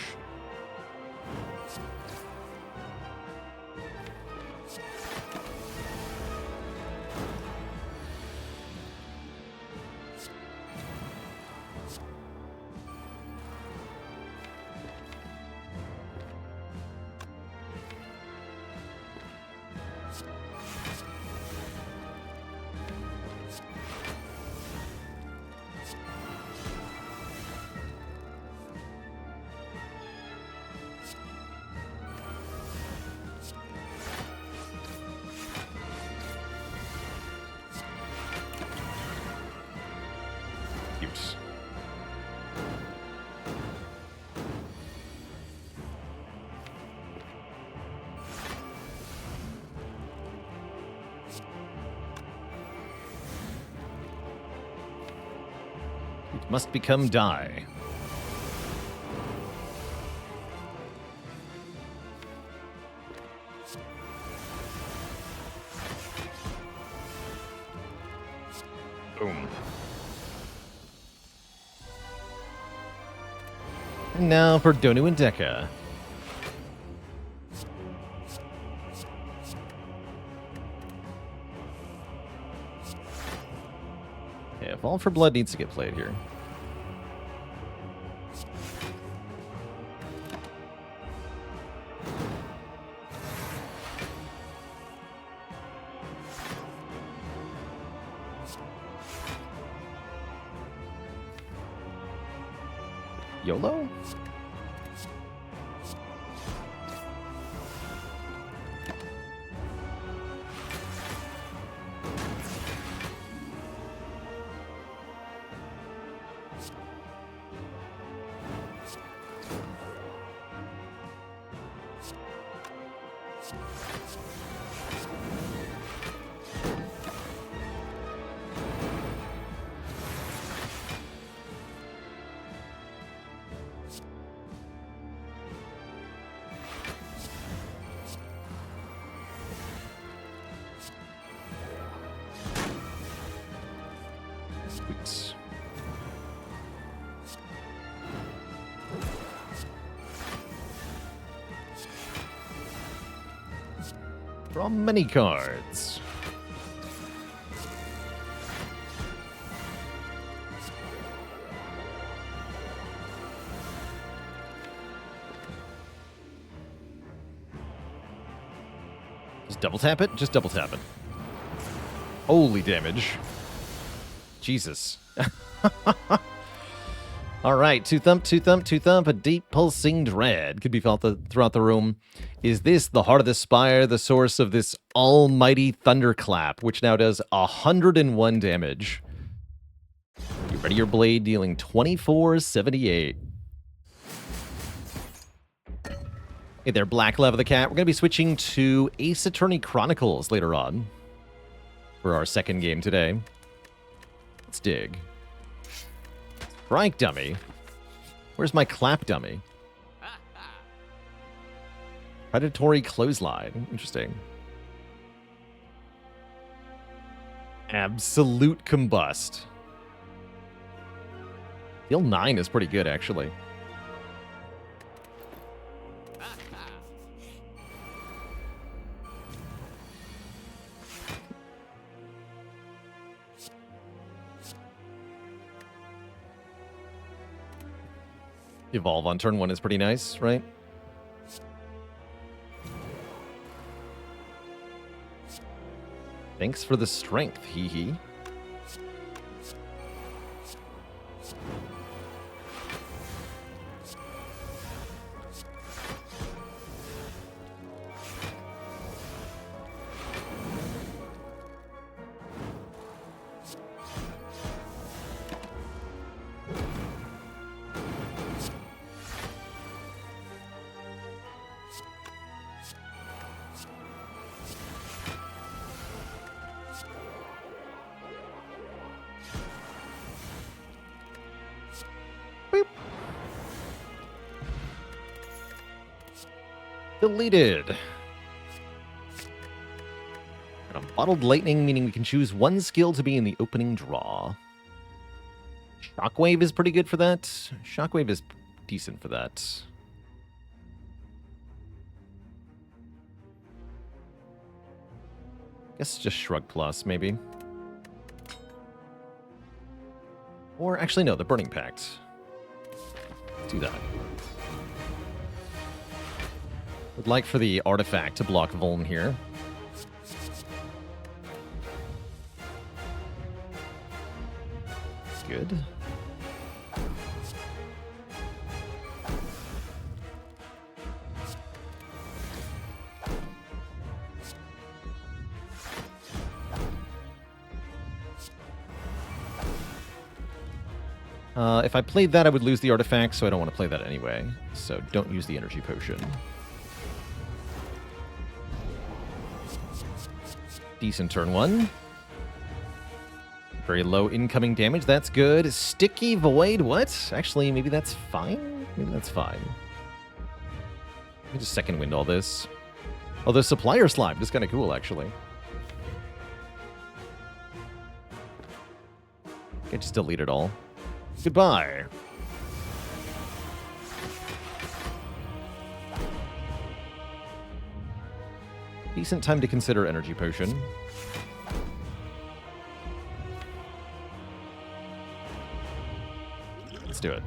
Speaker 1: It must become die. Boom. And now for Donu and Deka. Yeah, Fall for Blood needs to get played here. YOLO? Sweet. Draw many cards. Just double tap it? Just double tap it. Holy damage. Jesus. All right, two thump, two thump, two thump. A deep pulsing dread could be felt throughout the room. Is this the heart of the Spire, the source of this almighty thunderclap, which now does 101 damage? You ready your blade, dealing 2478. Hey there, Black Love of the Cat. We're going to be switching to Ace Attorney Chronicles later on for our second game today. Let's dig. Strike dummy. Where's my clap dummy? Predatory clothesline. Interesting. Absolute combust. Deal 9 is pretty good, actually. Evolve on turn 1 is pretty nice, right? Thanks for the strength, hee hee. Deleted. And a bottled lightning, meaning we can choose one skill to be in the opening draw. Shockwave is pretty good for that. Shockwave is decent for that. Guess just Shrug Plus, maybe. Or actually, no, the Burning Pact. Let's do that. Would like for the artifact to block Vuln here. Good. If I played that, I would lose the artifact, so I don't want to play that anyway. So don't use the energy potion. Decent turn 1. Very low incoming damage. That's good. Sticky Void. What? Actually, maybe that's fine. Maybe that's fine. Let me just second wind all this. Oh, the Supplier Slime is kind of cool, actually. I just delete it all. Goodbye. Decent time to consider energy potion. Let's do it.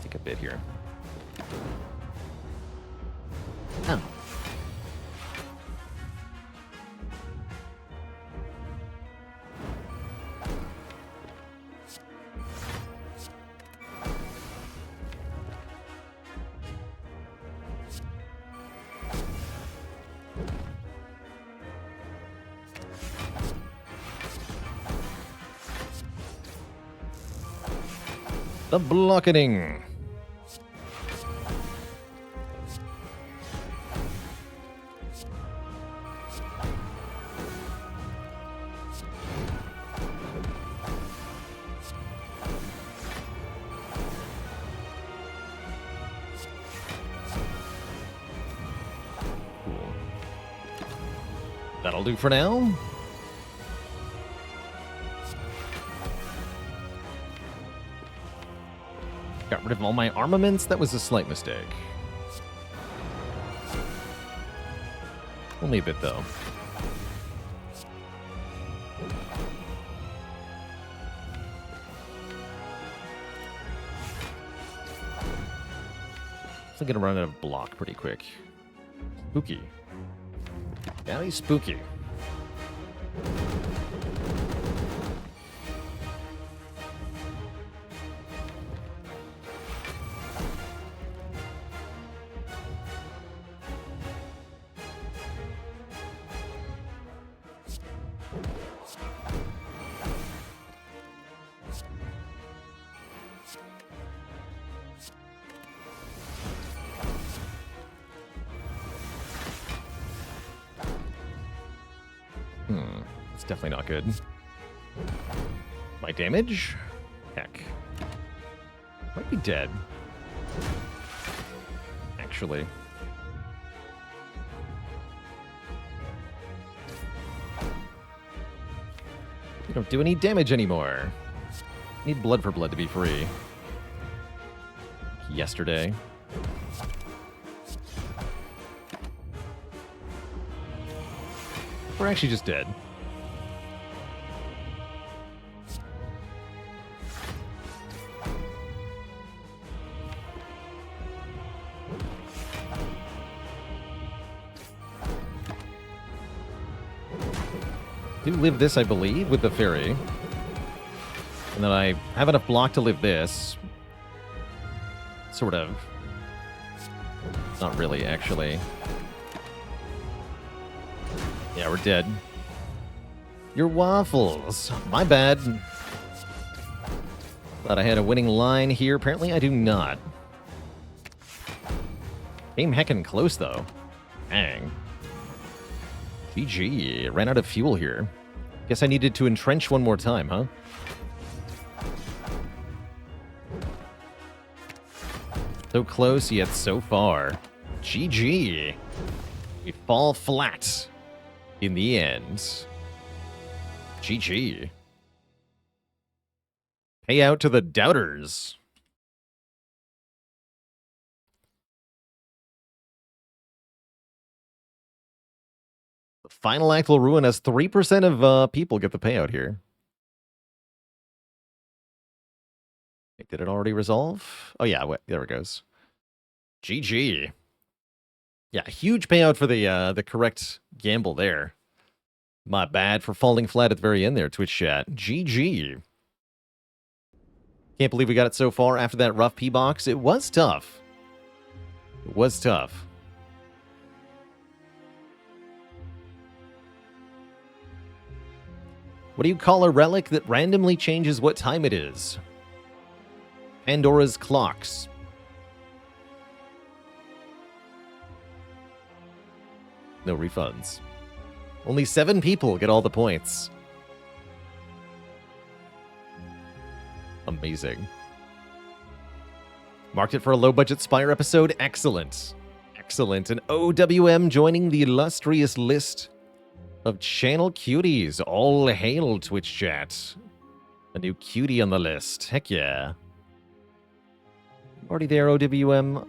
Speaker 1: Take a bit here. Oh. The blocketing. That'll do for now. Got rid of all my armaments. That was a slight mistake. Only a bit, though. I'm gonna run out of block pretty quick. Spooky. Very spooky. It's definitely not good. My damage? Heck. Might be dead. Actually. You don't do any damage anymore. Need blood for blood to be free. Yesterday. We're actually just dead. Do live this, I believe, with the fairy. And then I have enough block to live this. Sort of. Not really, actually. Yeah, we're dead. Your waffles. My bad. Thought I had a winning line here. Apparently I do not. Came heckin' close, though. Dang. GG. Ran out of fuel here. Guess I needed to entrench one more time, huh? So close, yet so far. GG. We fall flat in the end. GG. Payout to the doubters. The final act will ruin us. 3% of people get the payout here. Wait, did it already resolve? Oh, yeah, wait, there it goes. GG. Yeah, huge payout for the correct gamble there. My bad for falling flat at the very end there, Twitch chat. GG. Can't believe we got it so far after that rough P-box. It was tough. It was tough. What do you call a relic that randomly changes what time it is? Pandora's clocks. No refunds. Only 7 people get all the points. Amazing. Marked it for a low-budget Spire episode. Excellent. Excellent. And OWM joining the illustrious list of channel cuties. All hail, Twitch chat. A new cutie on the list. Heck yeah. Already there, OWM?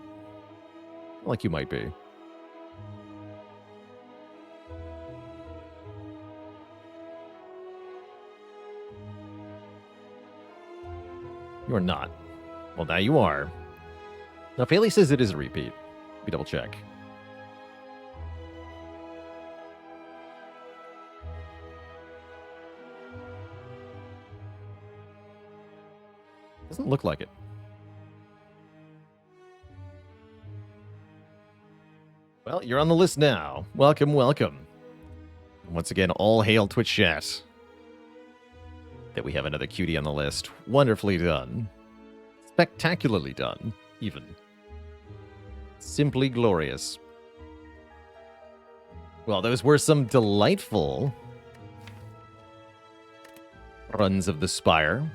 Speaker 1: Like you might be. You are not. Well, now you are. Now, Faley says it is a repeat. Let me double check. Doesn't look like it. Well, you're on the list now. Welcome, welcome. Once again, all hail Twitch chat. That we have another cutie on the list. Wonderfully done. Spectacularly done, even. Simply glorious. Well, those were some delightful runs of the Spire.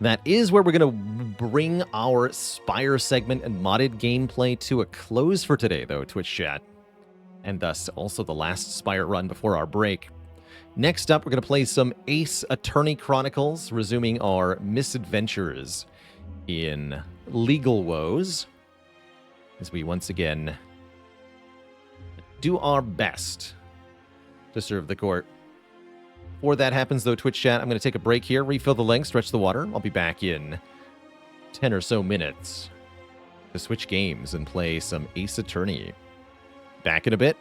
Speaker 1: That is where we're going to bring our Spire segment and modded gameplay to a close for today, though, Twitch chat. And thus also the last Spire run before our break. Next up, we're going to play some Ace Attorney Chronicles, resuming our misadventures in legal woes, as we once again do our best to serve the court. Before that happens, though, Twitch chat, I'm going to take a break here, refill the link, stretch the water. I'll be back in 10 or so minutes to switch games and play some Ace Attorney. Back in a bit.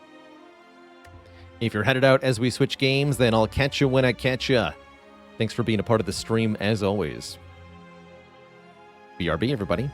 Speaker 1: If you're headed out as we switch games, then I'll catch you when I catch ya. Thanks for being a part of the stream, as always. BRB, everybody.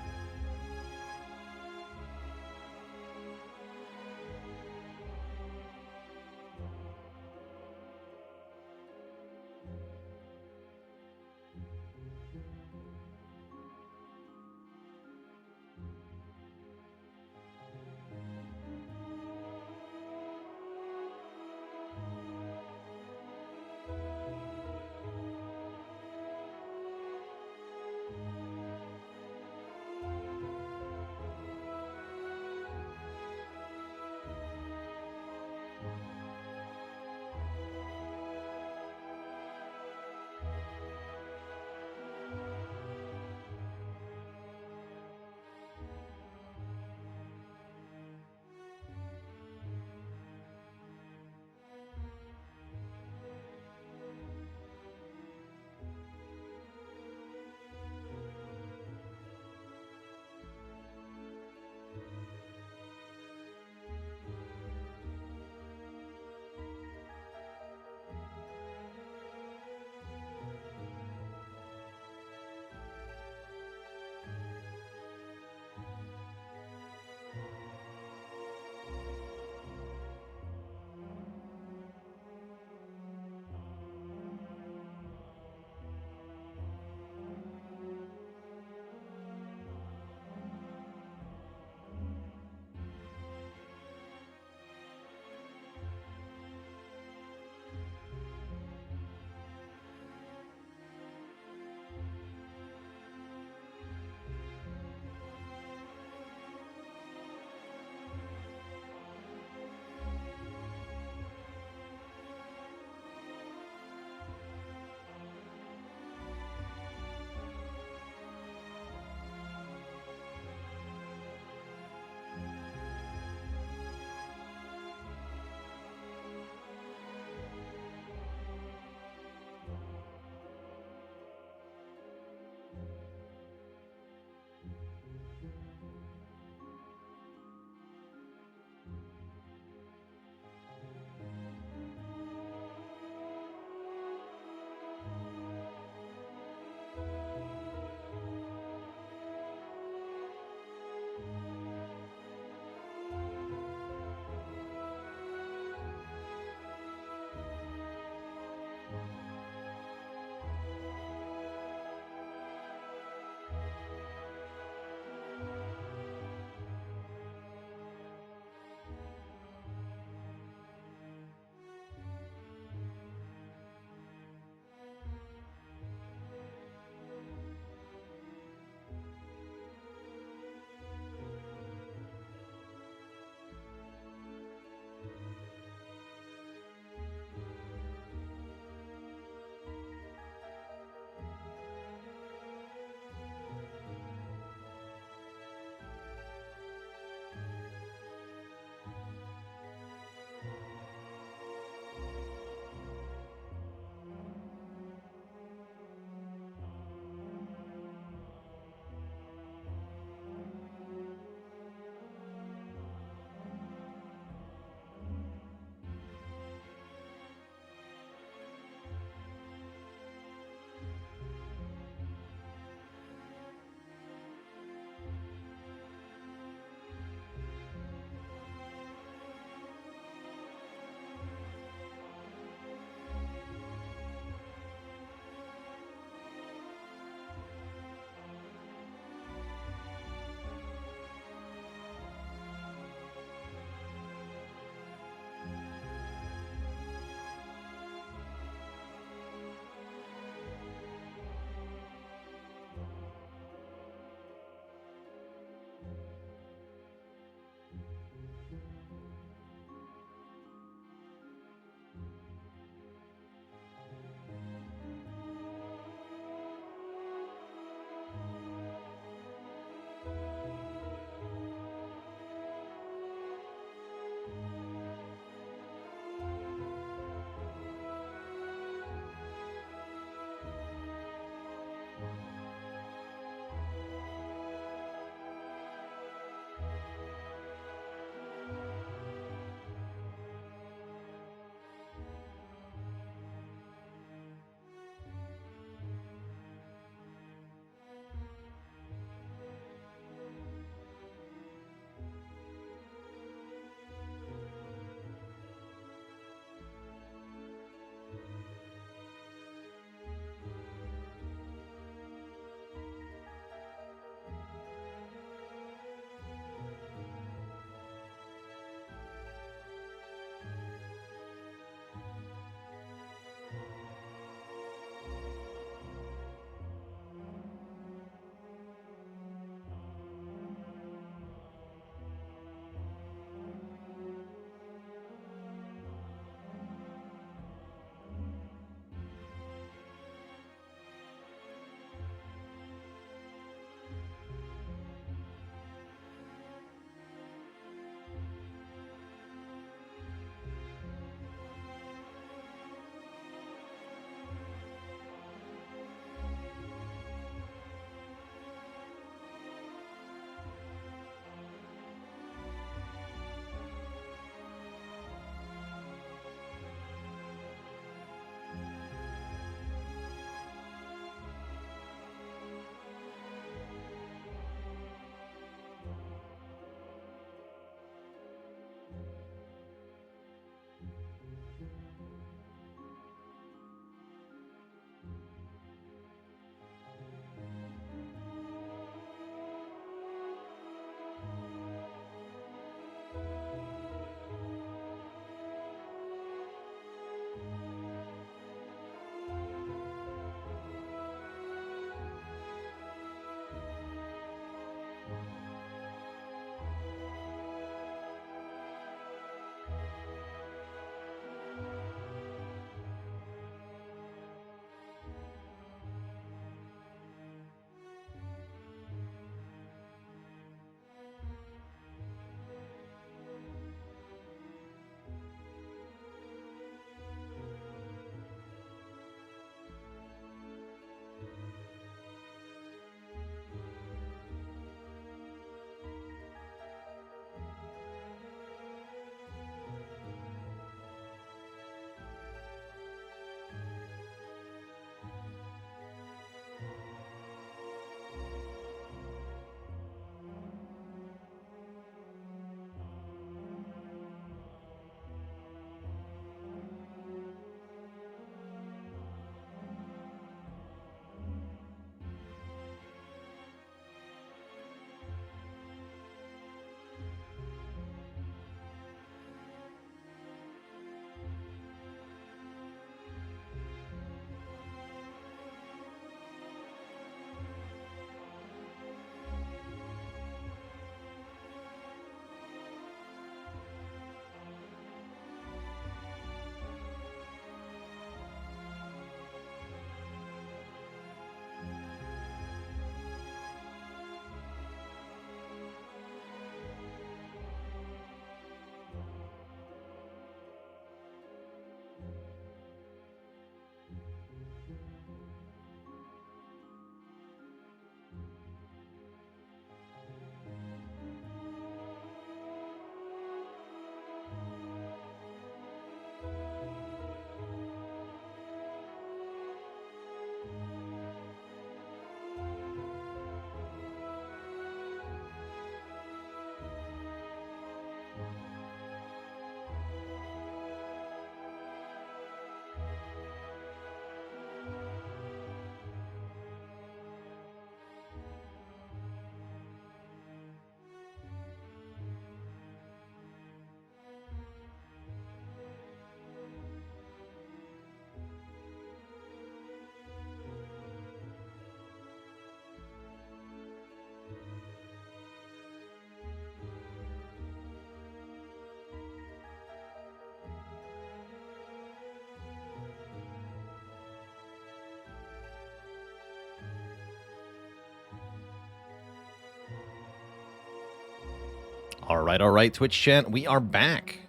Speaker 1: All right, Twitch chat, we are back.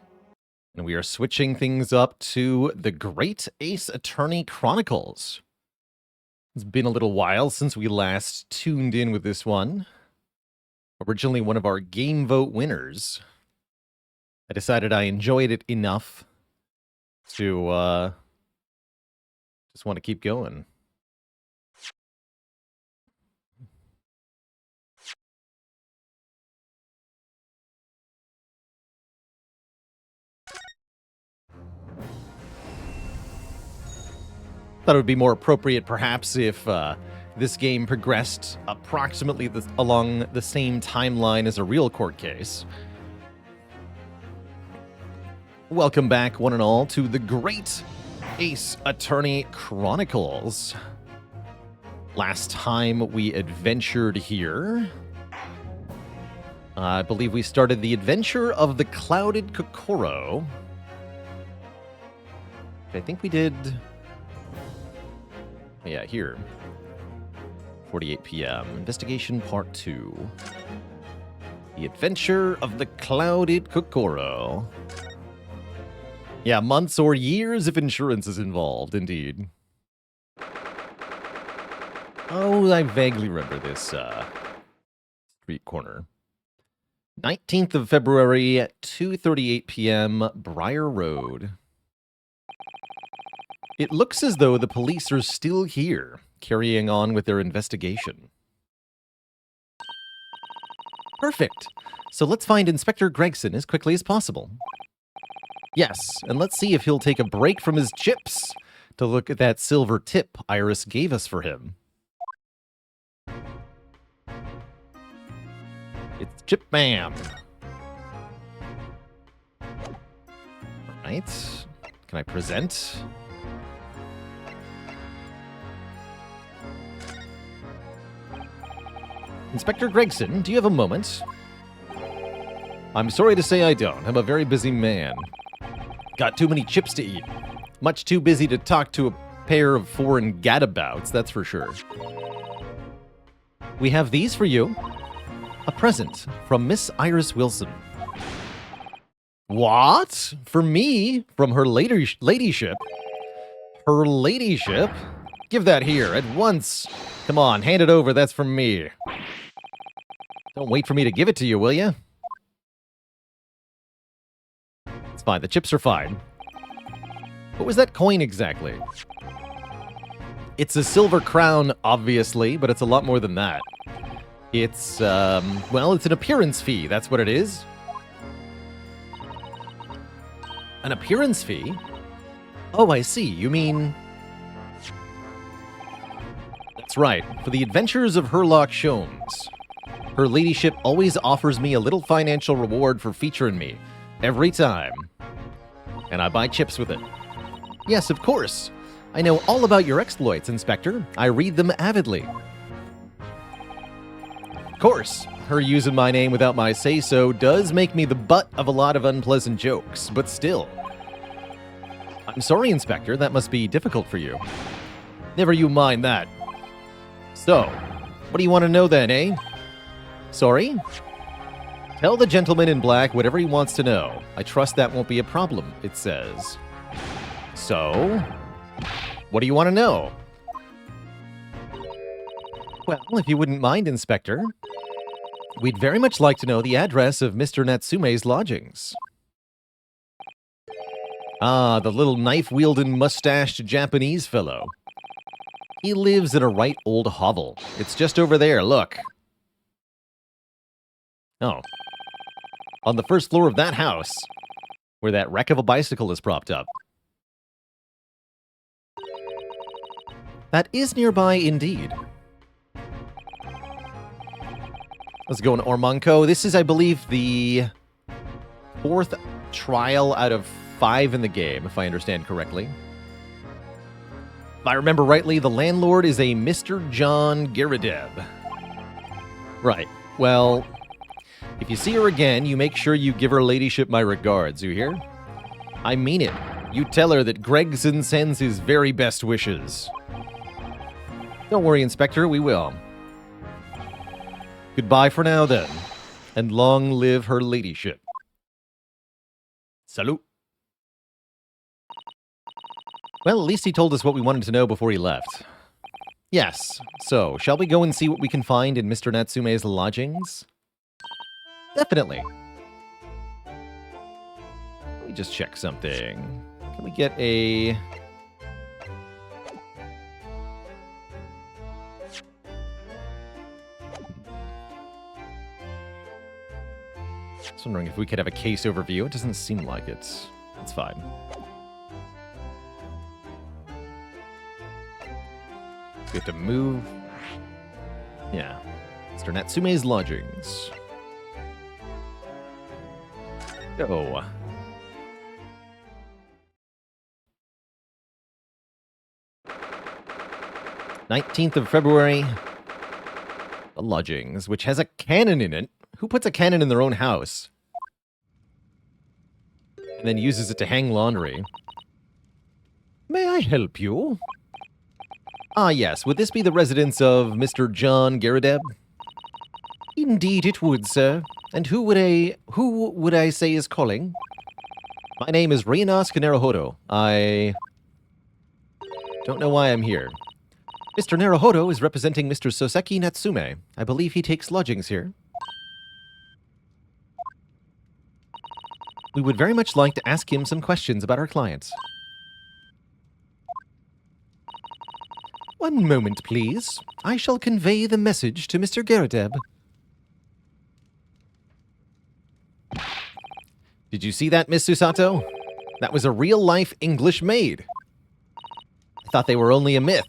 Speaker 1: And we are switching things up to the Great Ace Attorney Chronicles. It's been a little while since we last tuned in with this one. Originally one of our game vote winners. I decided I enjoyed it enough to just want to keep going. Thought it would be more appropriate, perhaps, if this game progressed approximately along the same timeline as a real court case. Welcome back, one and all, to the Great Ace Attorney Chronicles. Last time we adventured here, I believe we started the adventure of the Clouded Kokoro. I think we did... Yeah, here. 48 p.m. Investigation Part 2. The Adventure of the Clouded Kokoro. Yeah, months or years of insurance is involved, indeed. Oh, I vaguely remember this street corner. 19th of February at 2:38 p.m. Briar Road. It looks as though the police are still here, carrying on with their investigation. Perfect. So let's find Inspector Gregson as quickly as possible. Yes, and let's see if he'll take a break from his chips to look at that silver tip Iris gave us for him. It's Chip Bam. All right. Can I present? Inspector Gregson, do you have a moment? I'm sorry to say I don't. I'm a very busy man. Got too many chips to eat. Much too busy to talk to a pair of foreign gadabouts, that's for sure. We have these for you. A present from Miss Iris Wilson. What? For me? From her ladyship? Her ladyship? Give that here, at once. Come on, hand it over, that's from me. Don't wait for me to give it to you, will you? It's fine, the chips are fine. What was that coin exactly? It's a silver crown, obviously, but it's a lot more than that. It's, well, it's an appearance fee, that's what it is. An appearance fee? Oh, I see, you mean... That's right, for the adventures of Herlock Sholmes. Her ladyship always offers me a little financial reward for featuring me. Every time. And I buy chips with it. Yes, of course. I know all about your exploits, Inspector. I read them avidly. Of course, her using my name without my say-so does make me the butt of a lot of unpleasant jokes, but still. I'm sorry, Inspector, that must be difficult for you. Never you mind that. So, what do you want to know then, eh? Sorry? Tell the gentleman in black whatever he wants to know. I trust that won't be a problem, it says. So, what do you want to know? Well, if you wouldn't mind, Inspector, we'd very much like to know the address of Mr. Natsume's lodgings. Ah, the little knife-wielding, mustached Japanese fellow. He lives in a right old hovel. It's just over there, look. Oh. On the first floor of that house, where that wreck of a bicycle is propped up. That is nearby indeed. Let's go in Ormanco. This is, I believe, the 4th trial out of 5 in the game, if I understand correctly. If I remember rightly, the landlord is a Mr. John Giradeb. Right. Well, if you see her again, you make sure you give her ladyship my regards, you hear? I mean it. You tell her that Gregson sends his very best wishes. Don't worry, Inspector, we will. Goodbye for now, then. And long live her ladyship. Salut. Well, at least he told us what we wanted to know before he left. Yes, so, shall we go and see what we can find in Mr. Natsume's lodgings? Definitely. Let me just check something. Can we get a... Just wondering if we could have a case overview. It doesn't seem like it. It's fine. We have to move. Yeah. Mr. Natsume's lodgings. Go. "19th of February. The lodgings, which has a cannon in it. Who puts a cannon in their own house? And then uses it to hang laundry. May I help you? Ah, yes. Would this be the residence of Mr. John Garadeb? Indeed it would, sir. And who would I say is calling? My name is Ryanosuke Naruhodo. I don't know why I'm here. Mr. Naruhodo is representing Mr. Soseki Natsume. I believe he takes lodgings here. We would very much like to ask him some questions about our clients. One moment, please. I shall convey the message to Mr. Garadeb. Did you see that, Miss Susato? That was a real-life English maid. I thought they were only a myth.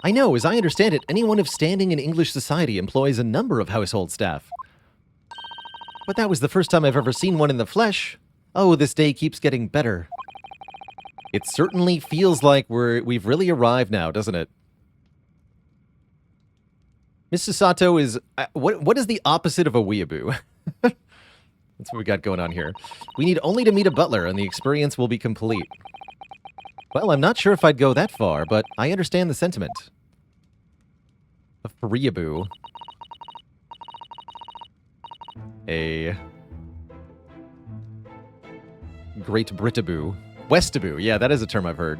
Speaker 1: I know, as I understand it, anyone of standing in English society employs a number of household staff. But that was the first time I've ever seen one in the flesh. Oh, this day keeps getting better. It certainly feels like we've really arrived now, doesn't it? Miss Susato is... what is the opposite of a weeaboo? That's what we got going on here. We need only to meet a butler, and the experience will be complete. Well, I'm not sure if I'd go that far, but I understand the sentiment. A freeaboo. A... Great Britaboo. Westaboo. Yeah, that is a term I've heard.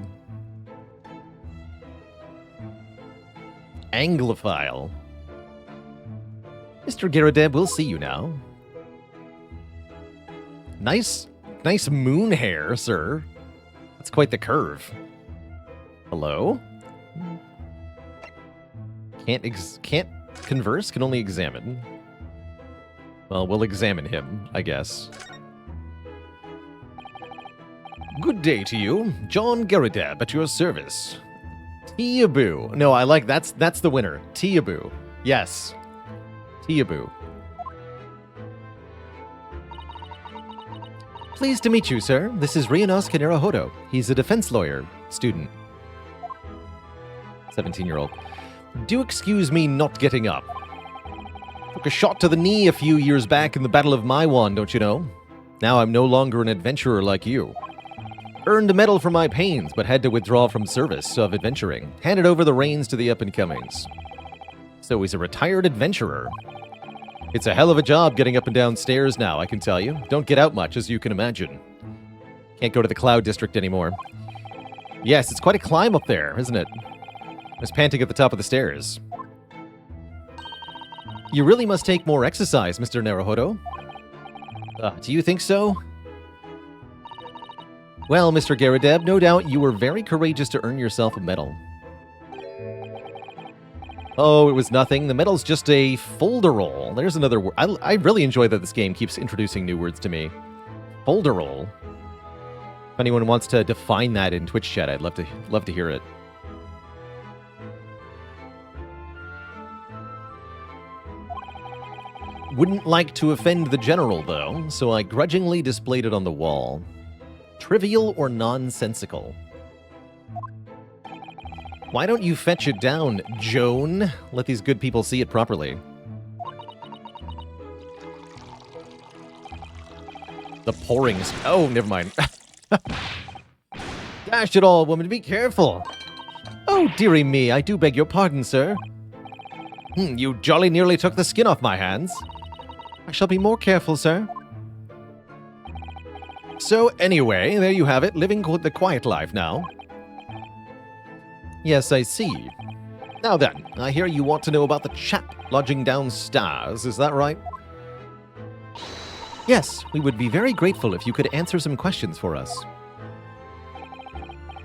Speaker 1: Anglophile. Mr. Garadeb, we'll see you now. Nice moon hair, sir. That's quite the curve. Hello? Can't converse, can only examine. Well, we'll examine him, I guess. Good day to you. John Garadeb at your service. Teaboo. No, I like that's the winner. Teaboo. Yes. Teaboo. Pleased to meet you, sir. This is Ryanosuke Naruhodo. He's a defense lawyer. Student. 17-year-old. Do excuse me not getting up. Took a shot to the knee a few years back in the Battle of Maiwan, don't you know? Now I'm no longer an adventurer like you. Earned a medal for my pains, but had to withdraw from service of adventuring. Handed over the reins to the up-and-comings. So he's a retired adventurer. It's a hell of a job getting up and down stairs now, I can tell you. Don't get out much, as you can imagine. Can't go to the Cloud District anymore. Yes, it's quite a climb up there, isn't it? I was panting at the top of the stairs. You really must take more exercise, Mr. Naruhodo. Do you think so? Well, Mr. Garadeb, no doubt you were very courageous to earn yourself a medal. Oh, it was nothing. The medal's just a folderol. There's another word. I really enjoy that this game keeps introducing new words to me. Folderol. If anyone wants to define that in Twitch chat, I'd love to hear it. Wouldn't like to offend the general, though, so I grudgingly displayed it on the wall. Trivial or nonsensical? Why don't you fetch it down, Joan? Let these good people see it properly. The pourings. Oh, never mind. Dash it all, woman. Be careful. Oh, dearie me. I do beg your pardon, sir. You jolly nearly took the skin off my hands. I shall be more careful, sir. So anyway, there you have it, living the quiet life now. Yes, I see. Now then, I hear you want to know about the chap lodging downstairs, is that right? Yes, we would be very grateful if you could answer some questions for us.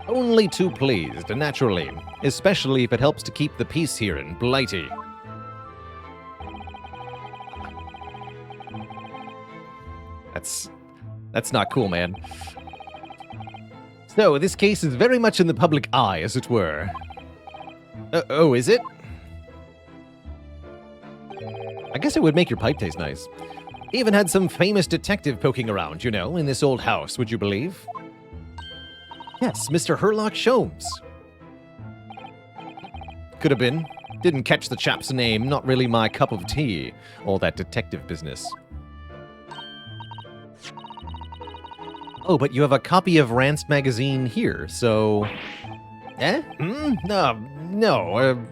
Speaker 1: Only too pleased, naturally, especially if it helps to keep the peace here in Blighty. That's not cool, man. So, this case is very much in the public eye, as it were. Oh, is it? I guess it would make your pipe taste nice. Even had some famous detective poking around, you know, in this old house, would you believe? Yes, Mr. Herlock Sholmes. Could have been. Didn't catch the chap's name, not really my cup of tea. All that detective business. Oh, but you have a copy of Rance magazine here, so... Eh? No.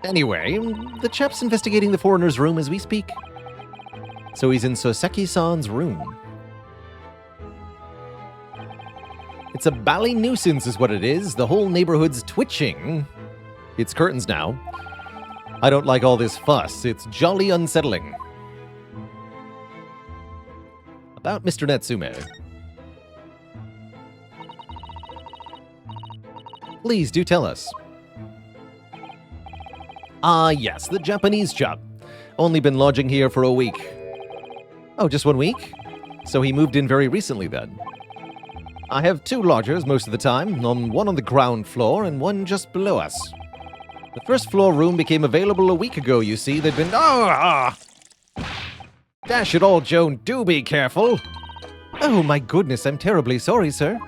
Speaker 1: Anyway, the chap's investigating the foreigner's room as we speak. So he's in Soseki-san's room. It's a bally nuisance is what it is. The whole neighborhood's twitching. It's curtains now. I don't like all this fuss. It's jolly unsettling. About Mr. Natsume. Please do tell us. Ah, yes, the Japanese chap. Only been lodging here for a week. Oh, just 1 week? So he moved in very recently then. I have 2 lodgers most of the time, one on the ground floor and one just below us. The first floor room became available a week ago, you see. They'd been... Dash it all, Joan, do be careful! Oh, my goodness, I'm terribly sorry, sir.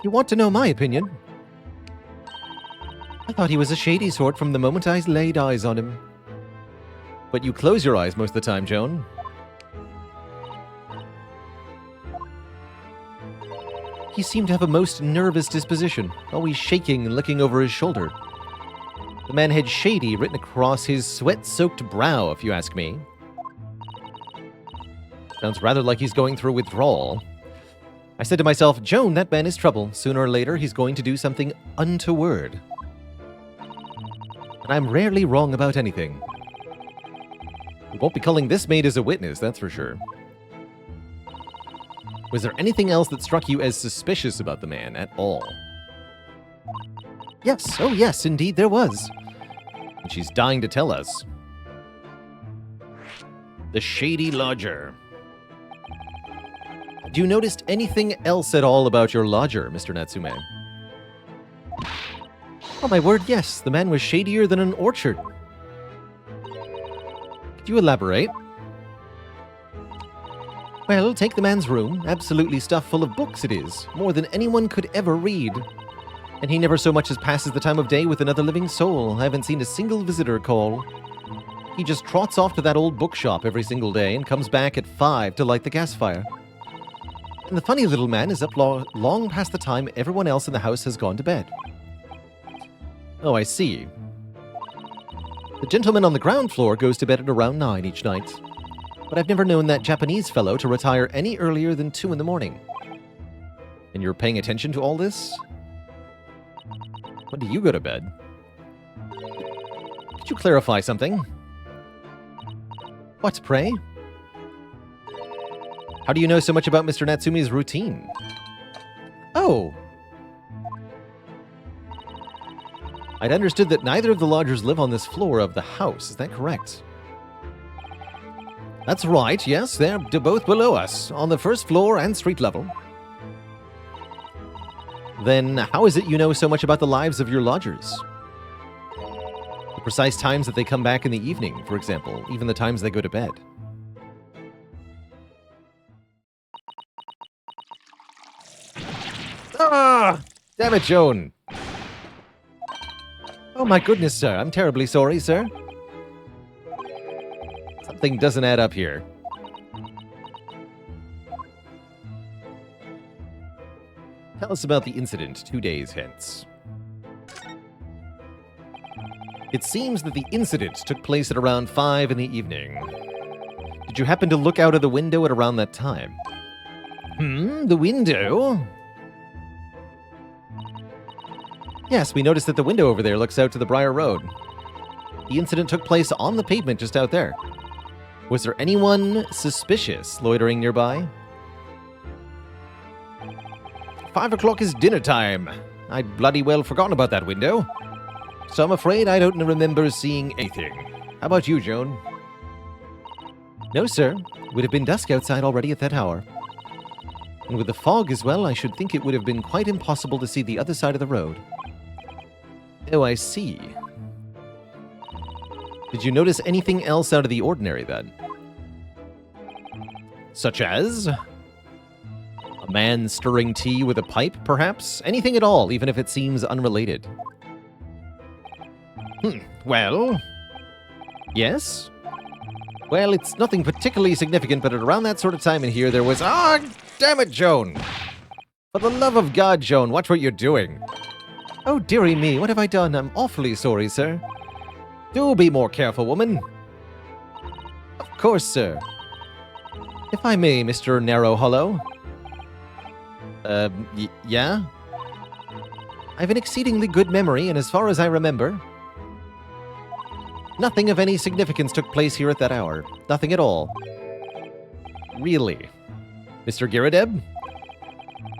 Speaker 1: You want to know my opinion? I thought he was a shady sort from the moment I laid eyes on him. But you close your eyes most of the time, Joan. He seemed to have a most nervous disposition, always shaking and looking over his shoulder. The man had shady written across his sweat-soaked brow, if you ask me. Sounds rather like he's going through withdrawal. I said to myself, Joan, that man is trouble. Sooner or later, he's going to do something untoward. And I'm rarely wrong about anything. We won't be calling this maid as a witness, that's for sure. Was there anything else that struck you as suspicious about the man at all? Yes, oh yes, indeed there was. And she's dying to tell us. The shady lodger. Have you noticed anything else at all about your lodger, Mr. Natsume? Oh my word, yes, the man was shadier than an orchard. Could you elaborate? Well, take the man's room, absolutely stuffed full of books it is, more than anyone could ever read. And he never so much as passes the time of day with another living soul. I haven't seen a single visitor call. He just trots off to that old bookshop every single day and comes back at 5 to light the gas fire. And the funny little man is up long past the time everyone else in the house has gone to bed. Oh, I see. The gentleman on the ground floor goes to bed at around 9 each night. But I've never known that Japanese fellow to retire any earlier than 2 in the morning. And you're paying attention to all this? When do you go to bed? Could you clarify something? What, pray? How do you know so much about Mr. Natsume's routine? Oh! I'd understood that neither of the lodgers live on this floor of the house. Is that correct? That's right, yes. They're both below us, on the first floor and street level. Then how is it you know so much about the lives of your lodgers? The precise times that they come back in the evening, for example, even the times they go to bed. Ah! Damn it, Joan! Oh my goodness, sir. I'm terribly sorry, sir. Something doesn't add up here. Tell us about the incident 2 days hence. It seems that the incident took place at around 5 in the evening. Did you happen to look out of the window at around that time? The window? Yes, we noticed that the window over there looks out to the Briar Road. The incident took place on the pavement just out there. Was there anyone suspicious loitering nearby? 5 o'clock is dinner time. I'd bloody well forgotten about that window. So I'm afraid I don't remember seeing anything. How about you, Joan? No, sir. It would have been dusk outside already at that hour. And with the fog as well, I should think it would have been quite impossible to see the other side of the road. Oh, I see. Did you notice anything else out of the ordinary, then? Such as? A man stirring tea with a pipe, perhaps? Anything at all, even if it seems unrelated. Well? Yes? Well, it's nothing particularly significant, but at around that sort of time in here, there was... Ah, damn it, Joan! For the love of God, Joan, watch what you're doing. Oh, dearie me, what have I done? I'm awfully sorry, sir. Do be more careful, woman. Of course, sir. If I may, Mr. Narrow Hollow. Yeah? I have an exceedingly good memory, and as far as I remember, nothing of any significance took place here at that hour. Nothing at all. Really? Mr. Giradeb?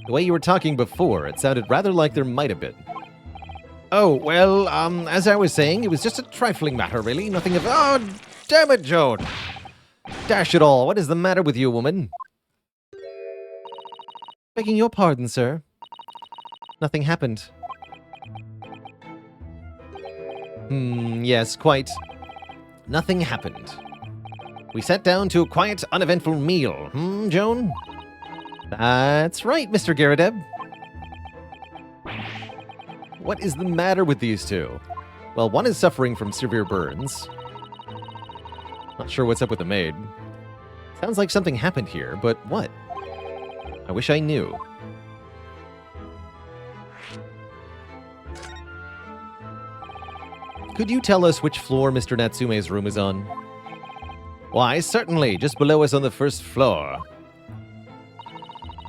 Speaker 1: The way you were talking before, it sounded rather like there might have been. Oh, well, as I was saying, it was just a trifling matter, really. Nothing of... Oh, damn it, Joan! Dash it all, what is the matter with you, woman? Begging your pardon, sir. Nothing happened. Yes, quite. Nothing happened. We sat down to a quiet, uneventful meal. Joan? That's right, Mr. Giradeb. What is the matter with these two? Well, one is suffering from severe burns. Not sure what's up with the maid. Sounds like something happened here, but what? I wish I knew. Could you tell us which floor Mr. Natsume's room is on? Why, certainly, just below us on the first floor.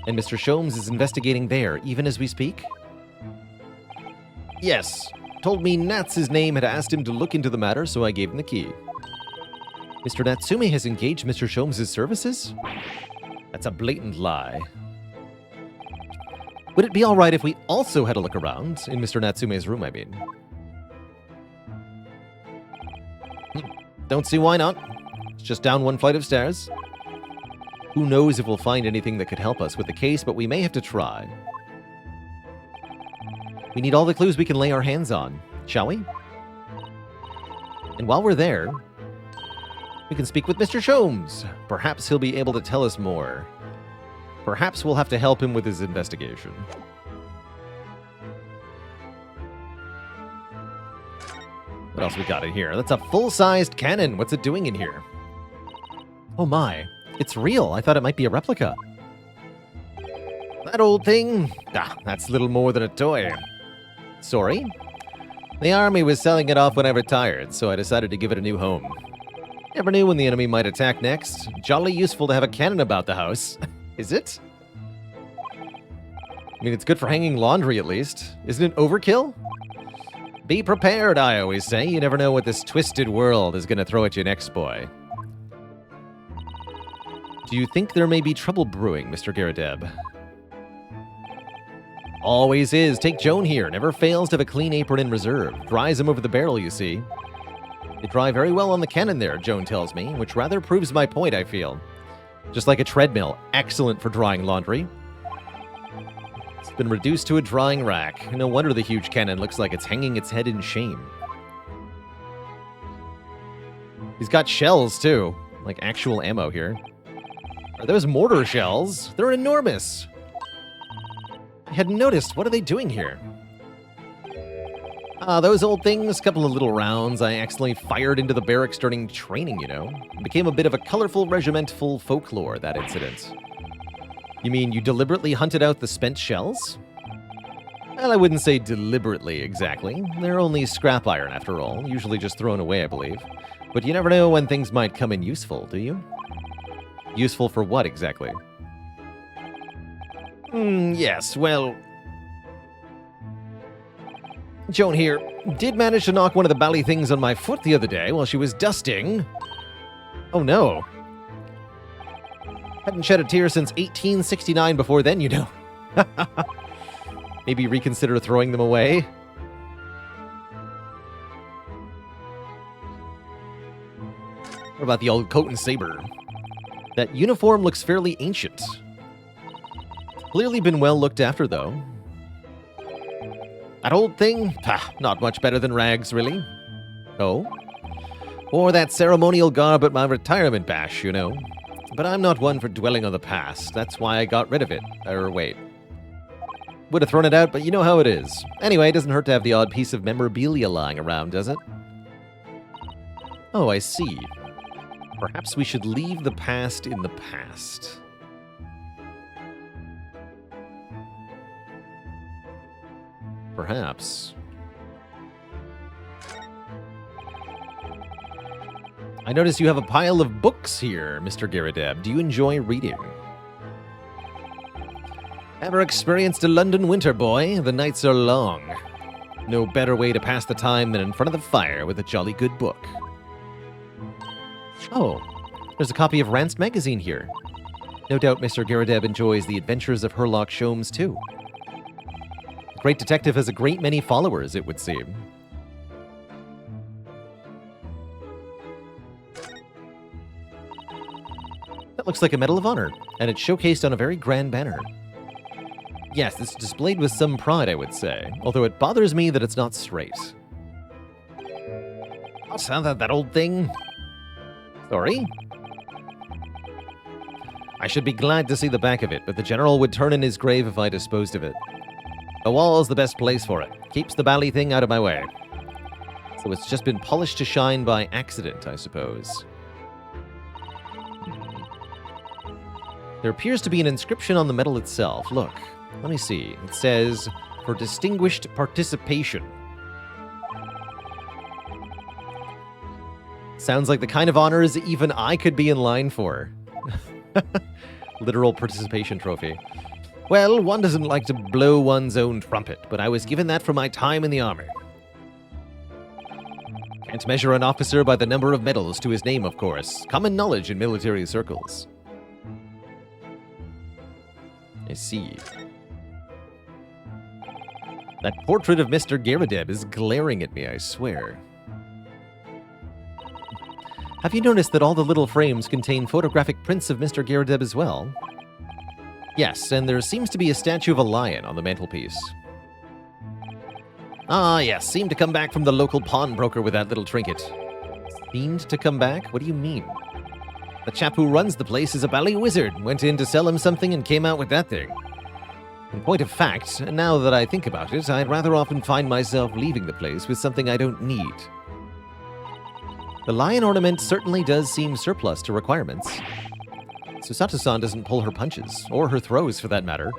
Speaker 1: And Mr. Sholmes is investigating there, even as we speak? Yes. Told me Nats's name had asked him to look into the matter, so I gave him the key. Mr. Natsume has engaged Mr. Sholmes' services? That's a blatant lie. Would it be all right if we also had a look around? In Mr. Natsume's room, I mean. Don't see why not. It's just down one flight of stairs. Who knows if we'll find anything that could help us with the case, but we may have to try. We need all the clues we can lay our hands on, shall we? And while we're there, we can speak with Mr. Sholmes. Perhaps he'll be able to tell us more. Perhaps we'll have to help him with his investigation. What else we got in here? That's a full-sized cannon. What's it doing in here? Oh my, it's real. I thought it might be a replica. That old thing? That's little more than a toy. Sorry? The army was selling it off when I retired, so I decided to give it a new home. Never knew when the enemy might attack next. Jolly useful to have a cannon about the house. Is it? I mean, it's good for hanging laundry, at least. Isn't it overkill? Be prepared, I always say. You never know what this twisted world is going to throw at you next, boy. Do you think there may be trouble brewing, Mr. Giradeb? Always is. Take Joan here. Never fails to have a clean apron in reserve. Dries them over the barrel, you see. They dry very well on the cannon there, Joan tells me, which rather proves my point, I feel. Just like a treadmill. Excellent for drying laundry. It's been reduced to a drying rack. No wonder the huge cannon looks like it's hanging its head in shame. He's got shells, too. Like actual ammo here. Are those mortar shells? They're enormous. I hadn't noticed. What are they doing here? Those old things, couple of little rounds I accidentally fired into the barracks during training, you know. It became a bit of a colorful regimental folklore, that incident. You mean you deliberately hunted out the spent shells? Well, I wouldn't say deliberately, exactly. They're only scrap iron, after all, usually just thrown away, I believe. But you never know when things might come in useful, do you? Useful for what, exactly? Yes, well... Joan here did manage to knock one of the bally things on my foot the other day while she was dusting. Oh no. Hadn't shed a tear since 1869 before then, you know. Maybe reconsider throwing them away. What about the old coat and saber? That uniform looks fairly ancient. Clearly been well looked after, though. That old thing? Not much better than rags, really. Oh? Or that ceremonial garb at my retirement bash, you know. But I'm not one for dwelling on the past. That's why I got rid of it. Or wait. Would have thrown it out, but you know how it is. Anyway, it doesn't hurt to have the odd piece of memorabilia lying around, does it? Oh, I see. Perhaps we should leave the past in the past. Perhaps. I notice you have a pile of books here, Mr. Giradeb. Do you enjoy reading? Ever experienced a London winter, boy? The nights are long. No better way to pass the time than in front of the fire with a jolly good book. Oh, there's a copy of Rance magazine here. No doubt Mr. Giradeb enjoys the adventures of Herlock Sholmes, too. The great detective has a great many followers, it would seem. That looks like a Medal of Honor, and it's showcased on a very grand banner. Yes, it's displayed with some pride, I would say, although it bothers me that it's not straight. What's that old thing? Sorry? I should be glad to see the back of it, but the General would turn in his grave if I disposed of it. The wall's the best place for it. Keeps the bally thing out of my way. So it's just been polished to shine by accident, I suppose. There appears to be an inscription on the medal itself. Look, let me see. It says, for distinguished participation. Sounds like the kind of honors even I could be in line for. Literal participation trophy. Well, one doesn't like to blow one's own trumpet, but I was given that for my time in the army. Can't measure an officer by the number of medals to his name, of course. Common knowledge in military circles. I see. That portrait of Mr. Giradeb is glaring at me, I swear. Have you noticed that all the little frames contain photographic prints of Mr. Giradeb as well? Yes, and there seems to be a statue of a lion on the mantelpiece. Ah, yes, seemed to come back from the local pawnbroker with that little trinket. Seemed to come back? What do you mean? The chap who runs the place is a bally wizard. Went in to sell him something and came out with that thing. In point of fact, now that I think about it, I'd rather often find myself leaving the place with something I don't need. The lion ornament certainly does seem surplus to requirements. Susato-san doesn't pull her punches, or her throws for that matter.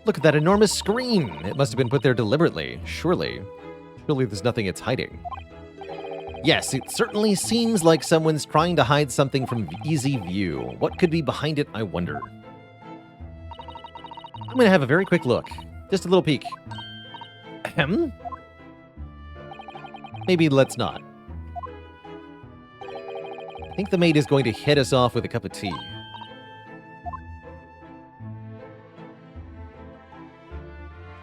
Speaker 1: Look at that enormous screen! It must have been put there deliberately, surely. Surely there's nothing it's hiding. Yes, it certainly seems like someone's trying to hide something from easy view. What could be behind it, I wonder? I'm gonna have a very quick look. Just a little peek. Ahem. Maybe let's not. I think the maid is going to hit us off with a cup of tea.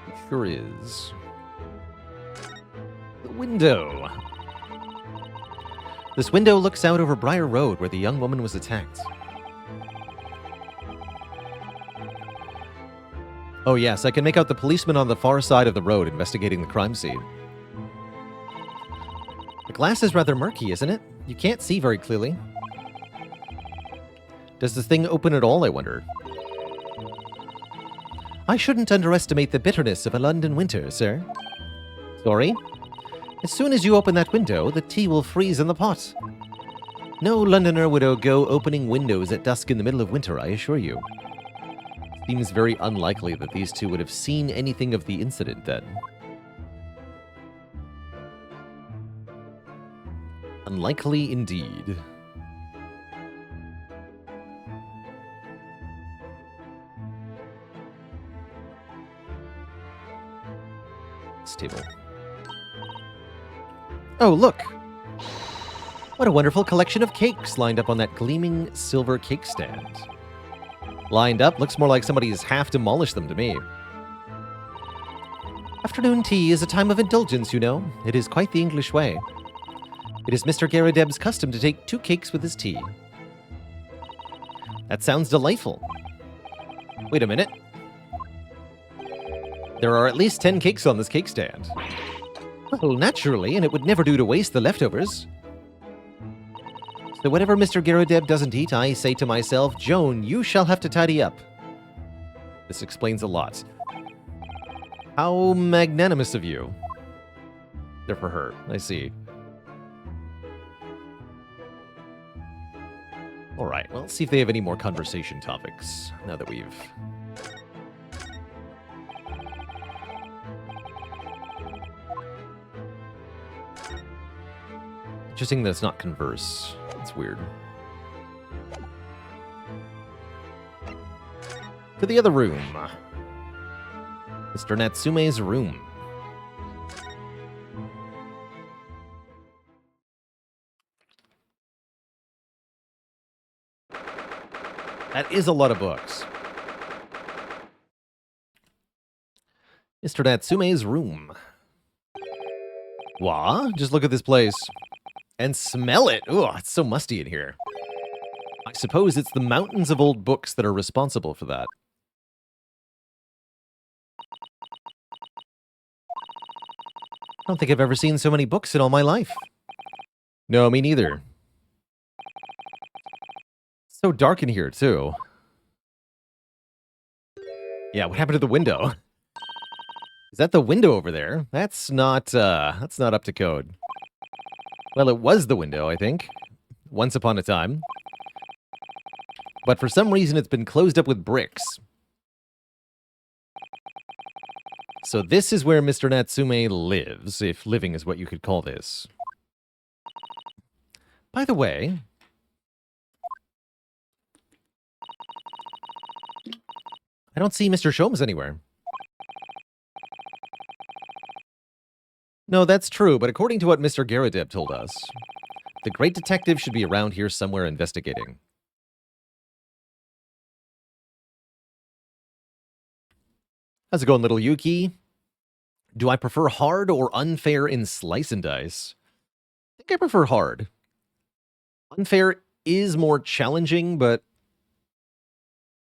Speaker 1: It sure is. The window. This window looks out over Briar Road, where the young woman was attacked. Oh yes, I can make out the policeman on the far side of the road investigating the crime scene. The glass is rather murky, isn't it? You can't see very clearly. Does the thing open at all, I wonder? I shouldn't underestimate the bitterness of a London winter, sir. Sorry? As soon as you open that window, the tea will freeze in the pot. No Londoner would go opening windows at dusk in the middle of winter, I assure you. Seems very unlikely that these two would have seen anything of the incident then. Unlikely indeed. This table. Oh, look! What a wonderful collection of cakes lined up on that gleaming silver cake stand. Lined up looks more like somebody's half demolished them to me. Afternoon tea is a time of indulgence, you know. It is quite the English way. It is Mr. Garadeb's custom to take 2 cakes with his tea. That sounds delightful. Wait a minute. There are at least 10 cakes on this cake stand. Well, naturally, and it would never do to waste the leftovers. So whatever Mr. Garadeb doesn't eat, I say to myself, Joan, you shall have to tidy up. This explains a lot. How magnanimous of you. They're for her, I see. Alright, well, let's see if they have any more conversation topics, now that we've... Interesting that it's not converse. That's weird. To the other room. Mr. Natsume's room. That is a lot of books. Mr. Natsume's room. Wah? Just look at this place. And smell it! Ugh, it's so musty in here. I suppose it's the mountains of old books that are responsible for that. I don't think I've ever seen so many books in all my life. No, me neither. It's so dark in here, too. Yeah, what happened to the window? Is that the window over there? That's not up to code. Well, it was the window, I think. Once upon a time. But for some reason, it's been closed up with bricks. So this is where Mr. Natsume lives, if living is what you could call this. By the way... I don't see Mr. Sholmes anywhere. No, that's true, but according to what Mr. Garadeb told us, the great detective should be around here somewhere investigating. How's it going, little Yuki? Do I prefer hard or unfair in Slice and Dice? I think I prefer hard. Unfair is more challenging, but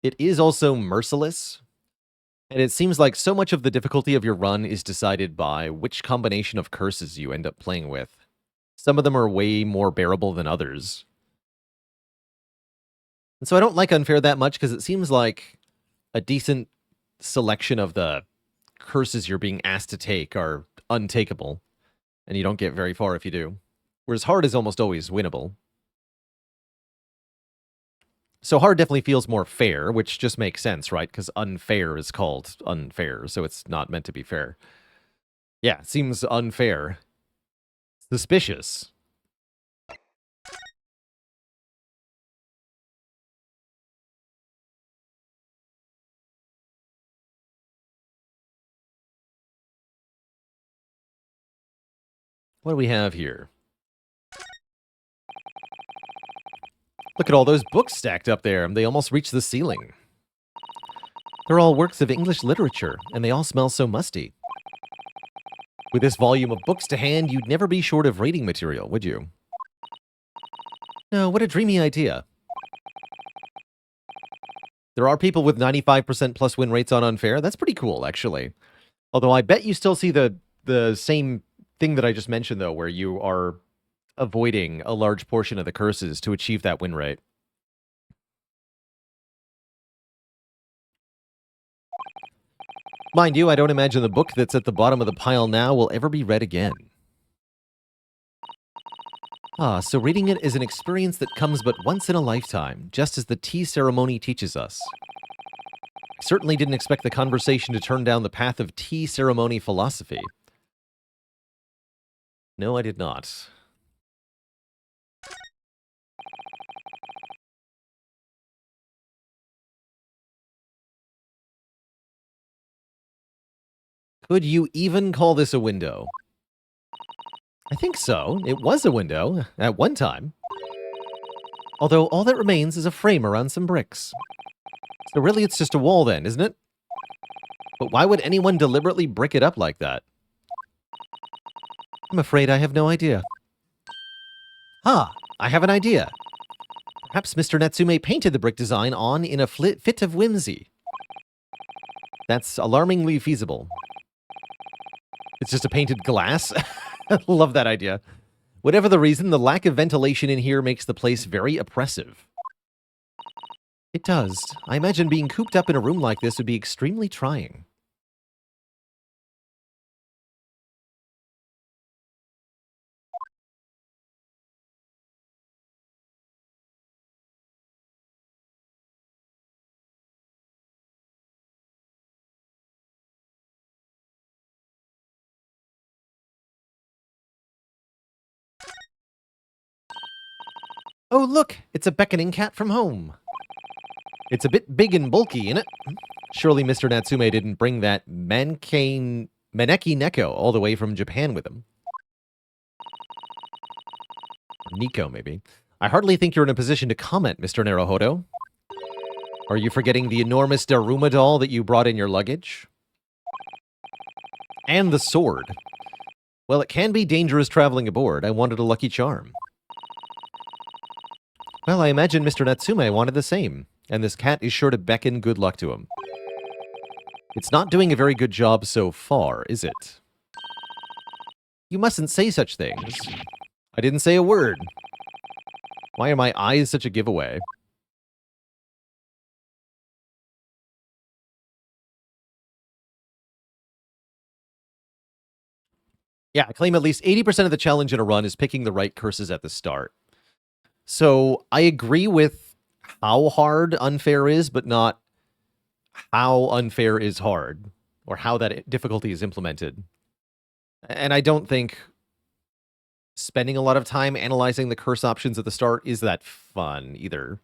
Speaker 1: it is also merciless. And it seems like so much of the difficulty of your run is decided by which combination of curses you end up playing with. Some of them are way more bearable than others. And so I don't like unfair that much because it seems like a decent selection of the curses you're being asked to take are untakeable. And you don't get very far if you do. Whereas hard is almost always winnable. So hard definitely feels more fair, which just makes sense, right? Because unfair is called unfair, so it's not meant to be fair. Yeah, it seems unfair. Suspicious. What do we have here? Look at all those books stacked up there. They almost reach the ceiling. They're all works of English literature, and they all smell so musty. With this volume of books to hand, you'd never be short of reading material, would you? No, what a dreamy idea. There are people with 95% plus win rates on Unfair. That's pretty cool, actually. Although I bet you still see the same thing that I just mentioned, though, where you are avoiding a large portion of the curses to achieve that win rate. Mind you, I don't imagine the book that's at the bottom of the pile now will ever be read again. Ah, so reading it is an experience that comes but once in a lifetime, just as the tea ceremony teaches us. Certainly didn't expect the conversation to turn down the path of tea ceremony philosophy. No, I did not. Could you even call this a window? I think so. It was a window at one time. Although all that remains is a frame around some bricks. So really it's just a wall then, isn't it? But why would anyone deliberately brick it up like that? I'm afraid I have no idea. I have an idea. Perhaps Mr. Natsume painted the brick design on in a fit of whimsy. That's alarmingly feasible. It's just a painted glass? Love that idea. Whatever the reason, the lack of ventilation in here makes the place very oppressive. It does. I imagine being cooped up in a room like this would be extremely trying. Oh, look! It's a beckoning cat from home. It's a bit big and bulky, isn't it? Surely Mr. Natsume didn't bring that Maneki Neko all the way from Japan with him. Nico, maybe. I hardly think you're in a position to comment, Mr. Naruhodo. Are you forgetting the enormous Daruma doll that you brought in your luggage? And the sword. Well, it can be dangerous traveling aboard. I wanted a lucky charm. Well, I imagine Mr. Natsume wanted the same, and this cat is sure to beckon good luck to him. It's not doing a very good job so far, is it? You mustn't say such things. I didn't say a word. Why are my eyes such a giveaway? Yeah, I claim at least 80% of the challenge in a run is picking the right curses at the start. So I agree with how hard unfair is, but not how unfair is hard, or how that difficulty is implemented. And I don't think spending a lot of time analyzing the curse options at the start is that fun either.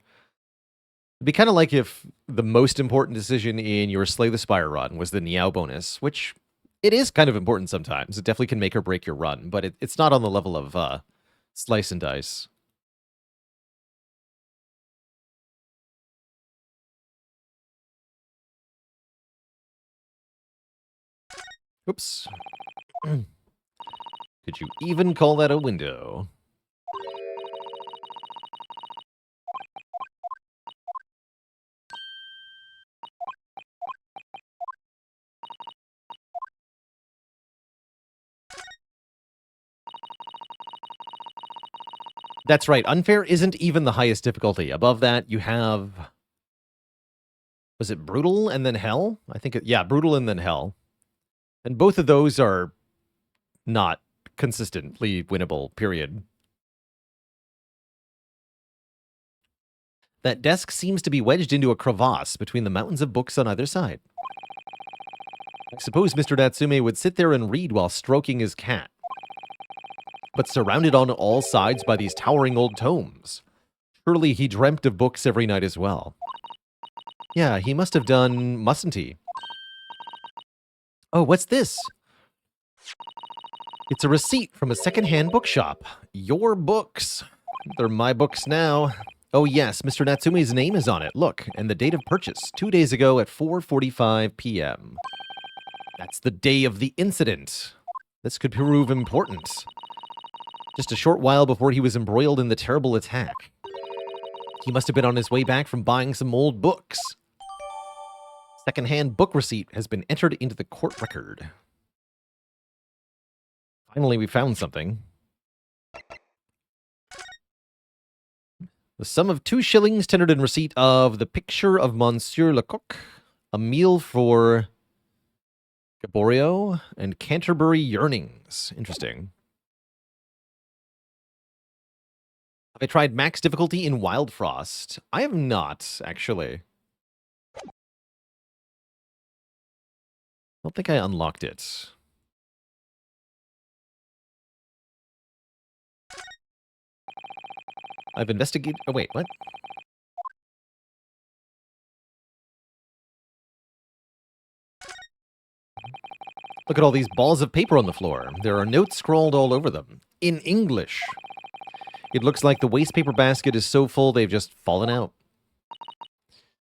Speaker 1: It'd be kind of like if the most important decision in your Slay the Spire run was the Niao bonus, which it is kind of important sometimes. It definitely can make or break your run, but it's not on the level of slice and dice. Oops. Could you even call that a window? That's right. Unfair isn't even the highest difficulty. Above that, you have... Was it Brutal and then Hell? I think, yeah, Brutal and then Hell. And both of those are not consistently winnable, period. That desk seems to be wedged into a crevasse between the mountains of books on either side. I suppose Mr. Natsume would sit there and read while stroking his cat. But surrounded on all sides by these towering old tomes. Surely he dreamt of books every night as well. Yeah, he must have done, mustn't he? Oh, what's this? It's a receipt from a second-hand bookshop. Your books. They're my books now. Oh yes, Mr. Natsume's name is on it. Look, and the date of purchase, 2 days ago at 4:45 p.m. That's the day of the incident. This could prove important. Just a short while before he was embroiled in the terrible attack. He must have been on his way back from buying some old books. Second-hand book receipt has been entered into the court record. Finally, we found something. The sum of 2 shillings tendered in receipt of The Picture of Monsieur Lecoq, A Meal for Gaborio, and Canterbury Yearnings. Interesting. Have I tried max difficulty in Wild Frost? I have not, actually. don't think I unlocked it. I've investigated... Oh, wait, what? Look at all these balls of paper on the floor. There are notes scrawled all over them. In English. It looks like the waste paper basket is so full they've just fallen out.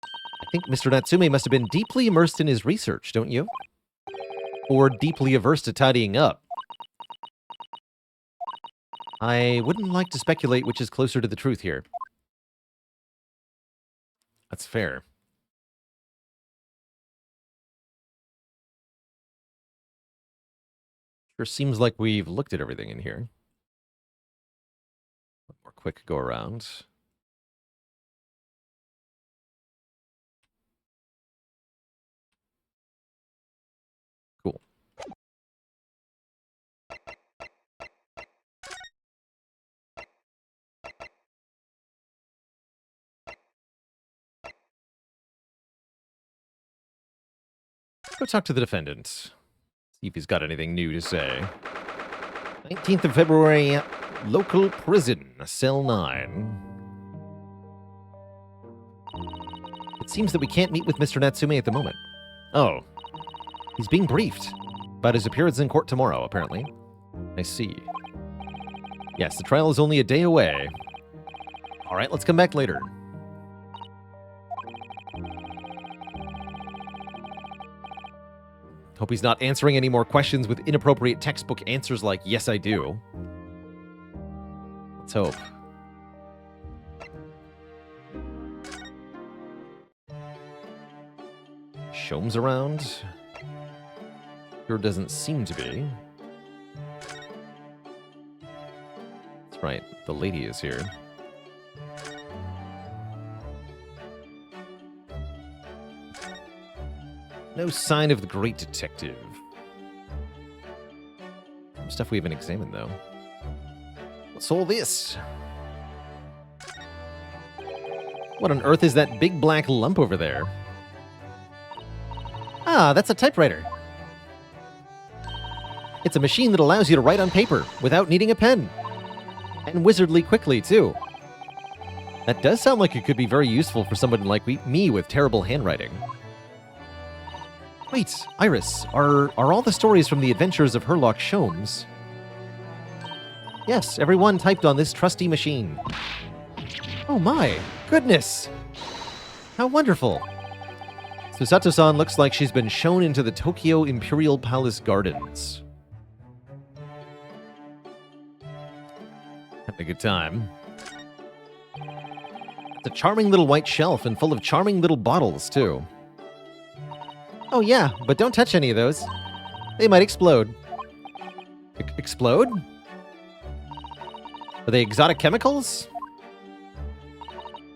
Speaker 1: I think Mr. Natsume must have been deeply immersed in his research, don't you? Or deeply averse to tidying up. I wouldn't like to speculate which is closer to the truth here. That's fair. Sure seems like we've looked at everything in here. One more quick go around. Cool. Go talk to the defendant. See if he's got anything new to say. 19th of February, local prison, cell 9. It seems that we can't meet with Mr. Natsume at the moment. Oh. He's being briefed about his appearance in court tomorrow, apparently. I see. Yes, the trial is only a day away. All right, let's come back later. Hope he's not answering any more questions with inappropriate textbook answers like, yes, I do. Let's hope. Shome's around? Sure doesn't seem to be. That's right, the lady is here. No sign of the great detective. Some stuff we haven't examined, though. What's all this? What on earth is that big black lump over there? Ah, that's a typewriter. It's a machine that allows you to write on paper without needing a pen. And wizardly quickly, too. That does sound like it could be very useful for someone like me with terrible handwriting. Wait, Iris, are all the stories from the adventures of Herlock Sholmes? Yes, every one typed on this trusty machine. Oh my, goodness! How wonderful! Susato-san looks like she's been shown into the Tokyo Imperial Palace Gardens. Having a good time. It's a charming little white shelf and full of charming little bottles, too. Oh yeah, but don't touch any of those. They might explode. Explode? Are they exotic chemicals?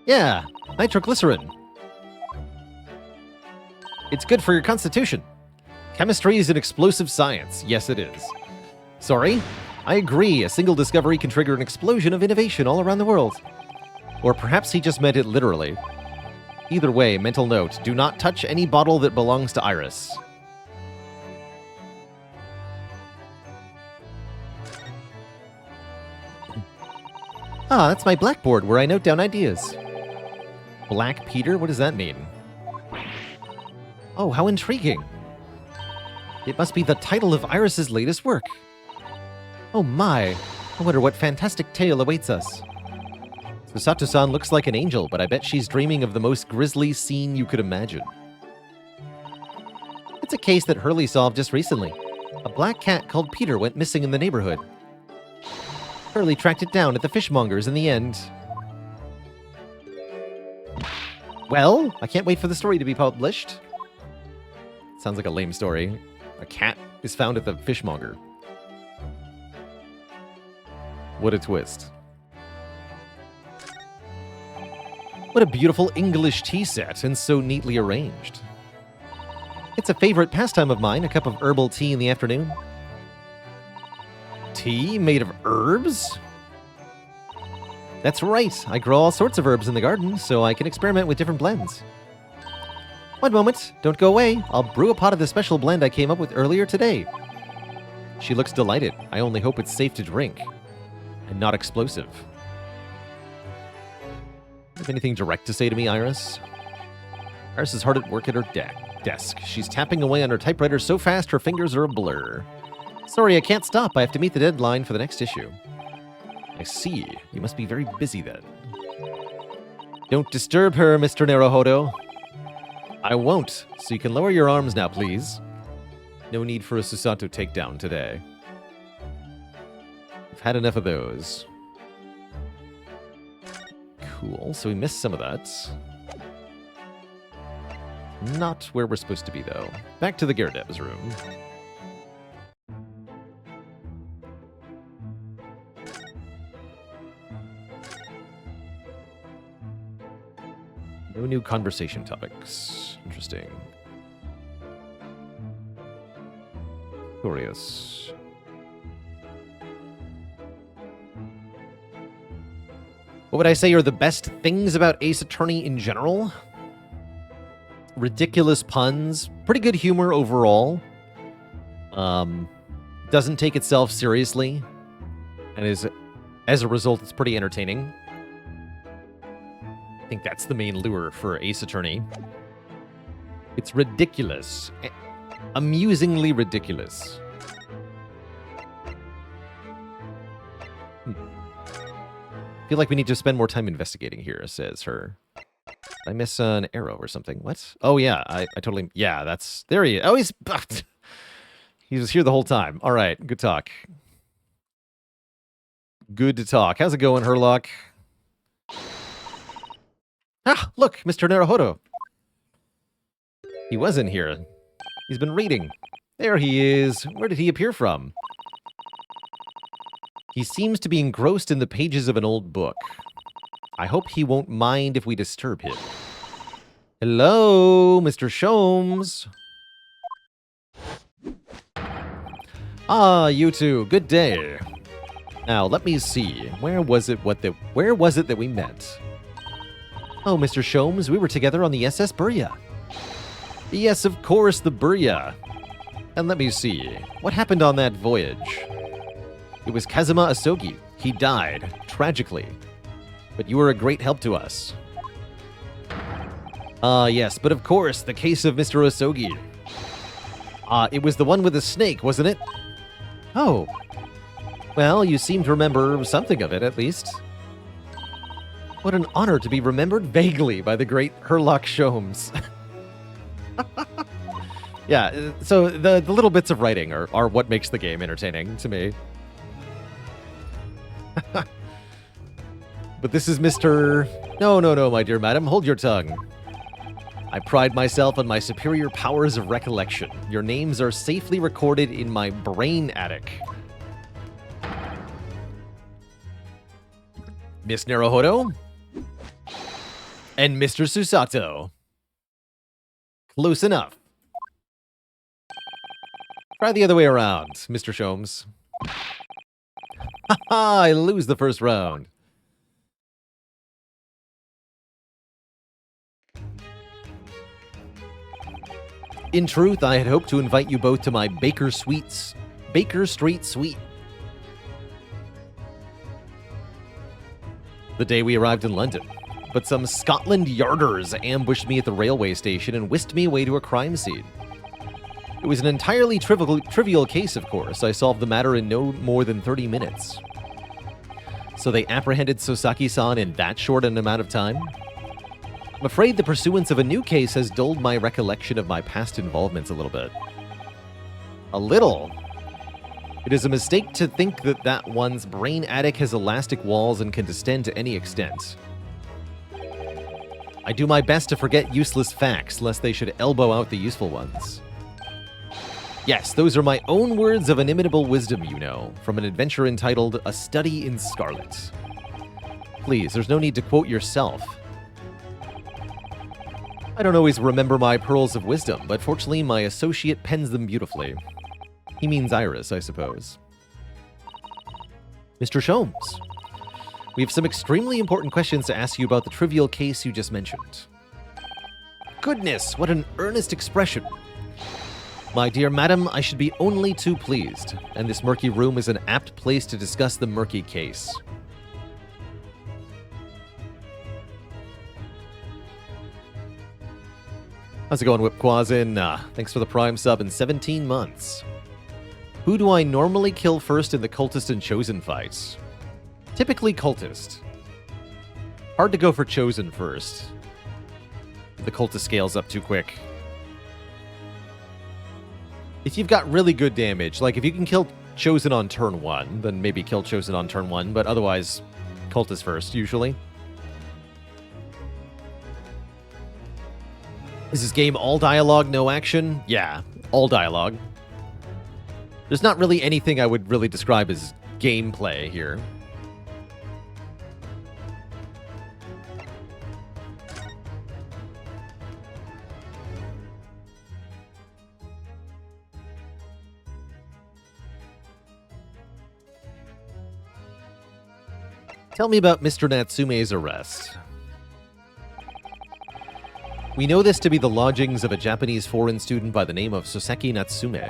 Speaker 1: Yeah, nitroglycerin. It's good for your constitution. Chemistry is an explosive science. Yes, it is. Sorry? I agree, a single discovery can trigger an explosion of innovation all around the world. Or perhaps he just meant it literally. Either way, mental note, do not touch any bottle that belongs to Iris. Ah, that's my blackboard where I note down ideas. Black Peter? What does that mean? Oh, how intriguing. It must be the title of Iris's latest work. Oh my, I wonder what fantastic tale awaits us. Susato-san looks like an angel, but I bet she's dreaming of the most grisly scene you could imagine. It's a case that Hurley solved just recently. A black cat called Peter went missing in the neighborhood. Hurley tracked it down at the fishmonger's in the end. Well, I can't wait for the story to be published. Sounds like a lame story. A cat is found at the fishmonger. What a twist. What a beautiful English tea set, and so neatly arranged. It's a favorite pastime of mine, a cup of herbal tea in the afternoon. Tea made of herbs? That's right, I grow all sorts of herbs in the garden, so I can experiment with different blends. One moment. Don't go away. I'll brew a pot of the special blend I came up with earlier today. She looks delighted. I only hope it's safe to drink. And not explosive. Have anything direct to say to me, Iris? Iris is hard at work at her desk. She's tapping away on her typewriter so fast her fingers are a blur. Sorry, I can't stop. I have to meet the deadline for the next issue. I see. You must be very busy then. Don't disturb her, Mr. Naruhodo. I won't, so you can lower your arms now, please. No need for a Susato takedown today. I've had enough of those. Cool, so we missed some of that. Not where we're supposed to be, though. Back to the Gyarados room. No new conversation topics. Interesting. Curious. What would I say are the best things about Ace Attorney in general? Ridiculous puns. Pretty good humor overall. Doesn't take itself seriously. And as a result, it's pretty entertaining. I think that's the main lure for Ace Attorney. It's ridiculous. Amusingly ridiculous. Feel like we need to spend more time investigating here, says her. I miss an arrow or something. What? Oh, yeah. I totally... Yeah, that's... There he is. Oh, he's... He was here the whole time. All right. Good talk. Good to talk. How's it going, Herlock? Ah, look, Mr. Naruhodo. He was in here. He's been reading. There he is. Where did he appear from? He seems to be engrossed in the pages of an old book. I hope he won't mind if we disturb him. Hello, Mr. Sholmes. Ah, you two. Good day. Now, let me see. Where was it that we met? Oh, Mr. Sholmes, we were together on the SS Burya. Yes, of course, the Burya. And let me see. What happened on that voyage? It was Kazuma Asogi. He died, tragically. But you were a great help to us. Ah, yes, but of course, the case of Mr. Asogi. It was the one with the snake, wasn't it? Oh. Well, you seem to remember something of it, at least. What an honor to be remembered vaguely by the great Herlock Sholmes. Yeah, so the little bits of writing are what makes the game entertaining to me. But this is Mr... No, my dear madam, hold your tongue. I pride myself on my superior powers of recollection. Your names are safely recorded in my brain attic. Miss Naruhodo? And Mr. Susato. Close enough. Try the other way around, Mr. Sholmes. Haha, I lose the first round. In truth, I had hoped to invite you both to my Baker Street Suite. The day we arrived in London, but some Scotland Yarders ambushed me at the railway station and whisked me away to a crime scene. It was an entirely trivial case, of course. I solved the matter in no more than 30 minutes. So they apprehended Sosaki-san in that short an amount of time? I'm afraid the pursuance of a new case has dulled my recollection of my past involvements a little bit. A little? It is a mistake to think that one's brain attic has elastic walls and can distend to any extent. I do my best to forget useless facts, lest they should elbow out the useful ones. Yes, those are my own words of inimitable wisdom, you know, from an adventure entitled A Study in Scarlet. Please, there's no need to quote yourself. I don't always remember my pearls of wisdom, but fortunately my associate pens them beautifully. He means Iris, I suppose. Mr. Sholmes, we have some extremely important questions to ask you about the trivial case you just mentioned.
Speaker 3: goodness, what an earnest expression. My dear madam, I should be only too pleased, and this murky room is an apt place to discuss the murky case. How's it going, Whipquazin? Thanks for the Prime sub in 17 months. Who do I normally kill first in the Cultist and Chosen fights? Typically Cultist. Hard to go for Chosen first. The Cultist scales up too quick. If you've got really good damage, like if you can kill Chosen on turn 1, then maybe kill Chosen on turn 1, but otherwise, Cultist first, usually. Is this game all dialogue, no action? Yeah, all dialogue. There's not really anything I would really describe as gameplay here. Tell me about Mr. Natsume's arrest. We know this to be the lodgings of a Japanese foreign student by the name of Soseki Natsume.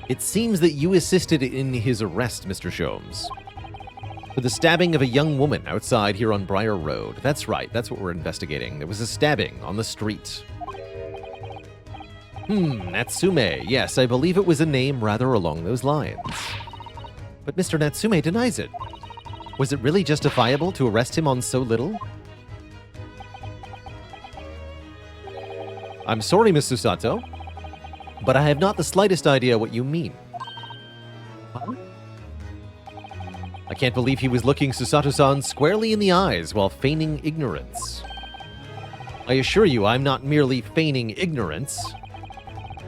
Speaker 3: It seems that you assisted in his arrest, Mr. Sholmes, for the stabbing of a young woman outside here on Briar Road. That's right, that's what we're investigating. There was a stabbing on the street. Natsume. Yes, I believe it was a name rather along those lines. But Mr. Natsume denies it. Was it really justifiable to arrest him on so little? I'm sorry, Miss Susato, but I have not the slightest idea what you mean. Huh? I can't believe he was looking Susato-san squarely in the eyes while feigning ignorance. I assure you, I'm not merely feigning ignorance.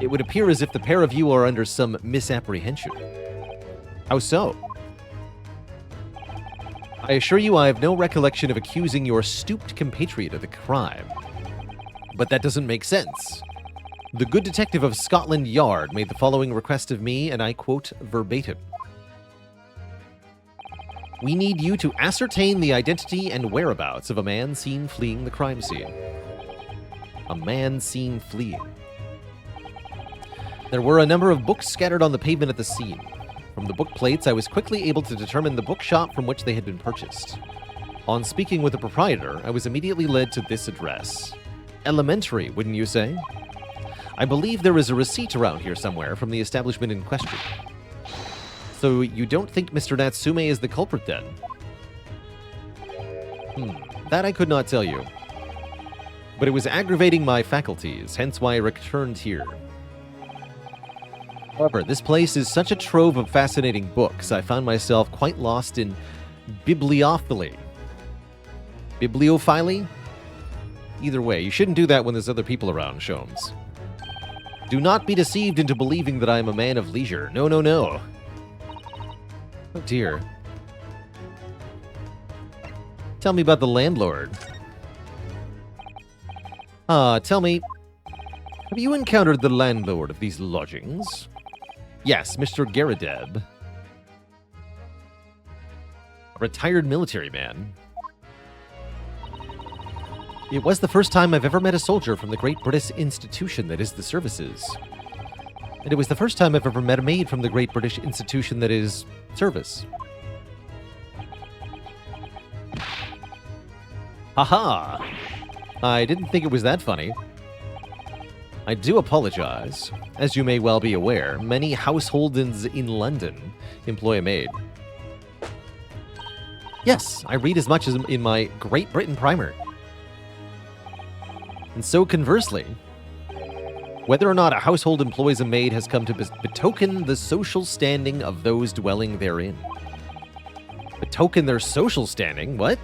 Speaker 3: It would appear as if the pair of you are under some misapprehension. How so? I assure you I have no recollection of accusing your stooped compatriot of the crime. But that doesn't make sense. The good detective of Scotland Yard made the following request of me, and I quote verbatim. We need you to ascertain the identity and whereabouts of a man seen fleeing the crime scene. A man seen fleeing. There were a number of books scattered on the pavement at the scene. From the book plates, I was quickly able to determine the bookshop from which they had been purchased. On speaking with the proprietor, I was immediately led to this address. Elementary, wouldn't you say? I believe there is a receipt around here somewhere from the establishment in question. So you don't think Mr. Natsume is the culprit then? That I could not tell you. But it was aggravating my faculties, hence why I returned here. However, this place is such a trove of fascinating books, I found myself quite lost in bibliophily. Bibliophily? Either way, you shouldn't do that when there's other people around, Sholmes. Do not be deceived into believing that I am a man of leisure. No, no, no. Oh dear. Tell me about the landlord. Tell me, have you encountered the landlord of these lodgings? Yes, Mr. Garadeb. A retired military man. It was the first time I've ever met a soldier from the great British institution that is the services. And it was the first time I've ever met a maid from the great British institution that is service. Haha! I didn't think it was that funny. I do apologize. As you may well be aware, many households in London employ a maid. Yes, I read as much as in my Great Britain primer. And so conversely, whether or not a household employs a maid has come to betoken the social standing of those dwelling therein. Betoken their social standing? What?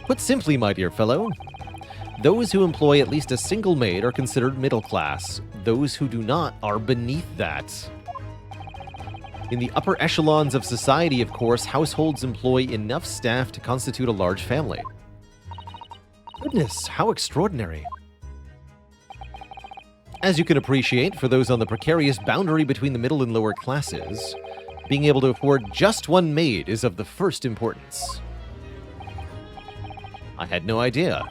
Speaker 3: Put simply, my dear fellow, those who employ at least a single maid are considered middle class. Those who do not are beneath that. In the upper echelons of society, of course, households employ enough staff to constitute a large family. Goodness, how extraordinary. As you can appreciate, for those on the precarious boundary between the middle and lower classes, being able to afford just one maid is of the first importance. I had no idea.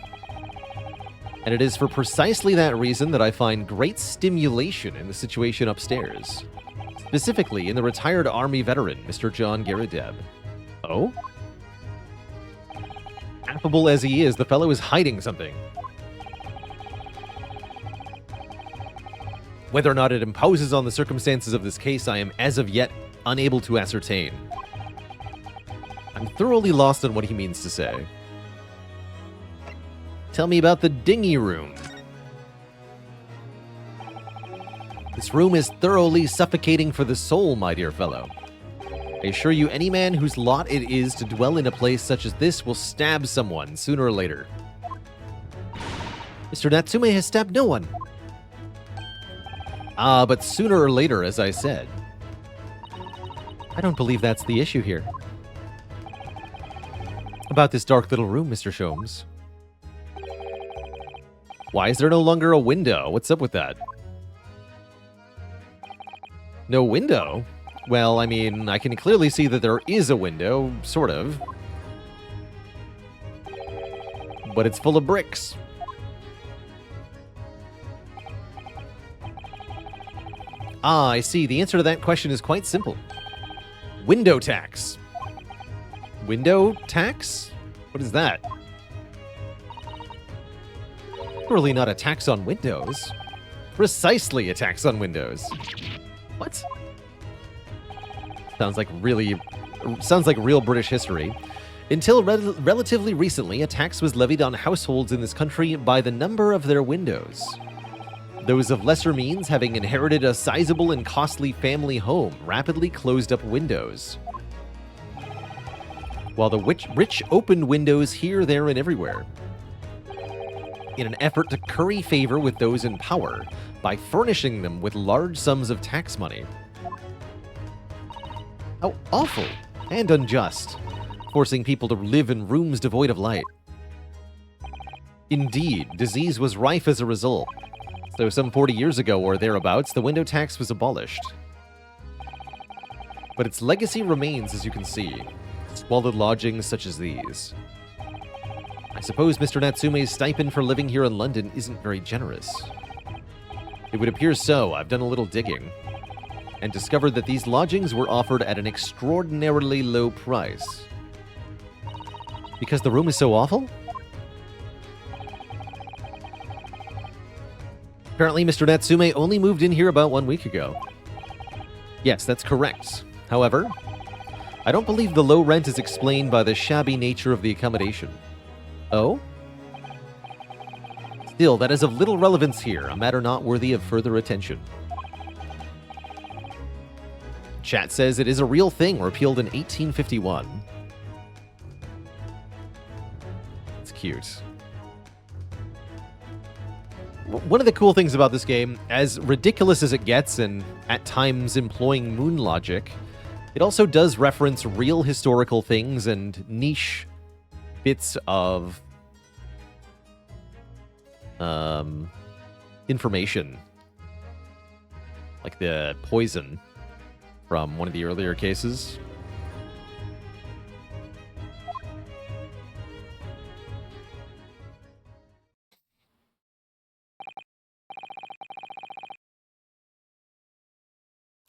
Speaker 3: And it is for precisely that reason that I find great stimulation in the situation upstairs. Specifically in the retired Army veteran, Mr. John Garadeb. Oh? Affable as he is, the fellow is hiding something. Whether or not it imposes on the circumstances of this case, I am as of yet unable to ascertain. I'm thoroughly lost on what he means to say. Tell me about the dinghy room. This room is thoroughly suffocating for the soul, my dear fellow. I assure you, any man whose lot it is to dwell in a place such as this will stab someone sooner or later. Mr. Natsume has stabbed no one. Ah, but sooner or later, as I said. I don't believe that's the issue here. About this dark little room, Mr. Sholmes. Why is there no longer a window? What's up with that? No window? Well, I mean, I can clearly see that there is a window, sort of. But it's full of bricks. Ah, I see. The answer to that question is quite simple. Window tax. Window tax? What is that? Surely not a tax on windows. Precisely a tax on windows. What? Sounds like real British history. Until relatively recently, a tax was levied on households in this country by the number of their windows. Those of lesser means, having inherited a sizable and costly family home, rapidly closed up windows, while the rich opened windows here, there, and everywhere, in an effort to curry favor with those in power by furnishing them with large sums of tax money. How awful and unjust, forcing people to live in rooms devoid of light. Indeed, disease was rife as a result. So some 40 years ago or thereabouts, the window tax was abolished. But its legacy remains, as you can see. Squalid lodgings such as these. I suppose Mr. Natsume's stipend for living here in London isn't very generous. It would appear so. I've done a little digging, and discovered that these lodgings were offered at an extraordinarily low price. Because the room is so awful? Apparently, Mr. Natsume only moved in here about 1 week ago. Yes, that's correct. However, I don't believe the low rent is explained by the shabby nature of the accommodation. Oh? Still, that is of little relevance here, a matter not worthy of further attention. Chat says it is a real thing, repealed in 1851. It's cute. One of the cool things about this game, as ridiculous as it gets and at times employing moon logic, it also does reference real historical things and niche bits of information. Like the poison from one of the earlier cases.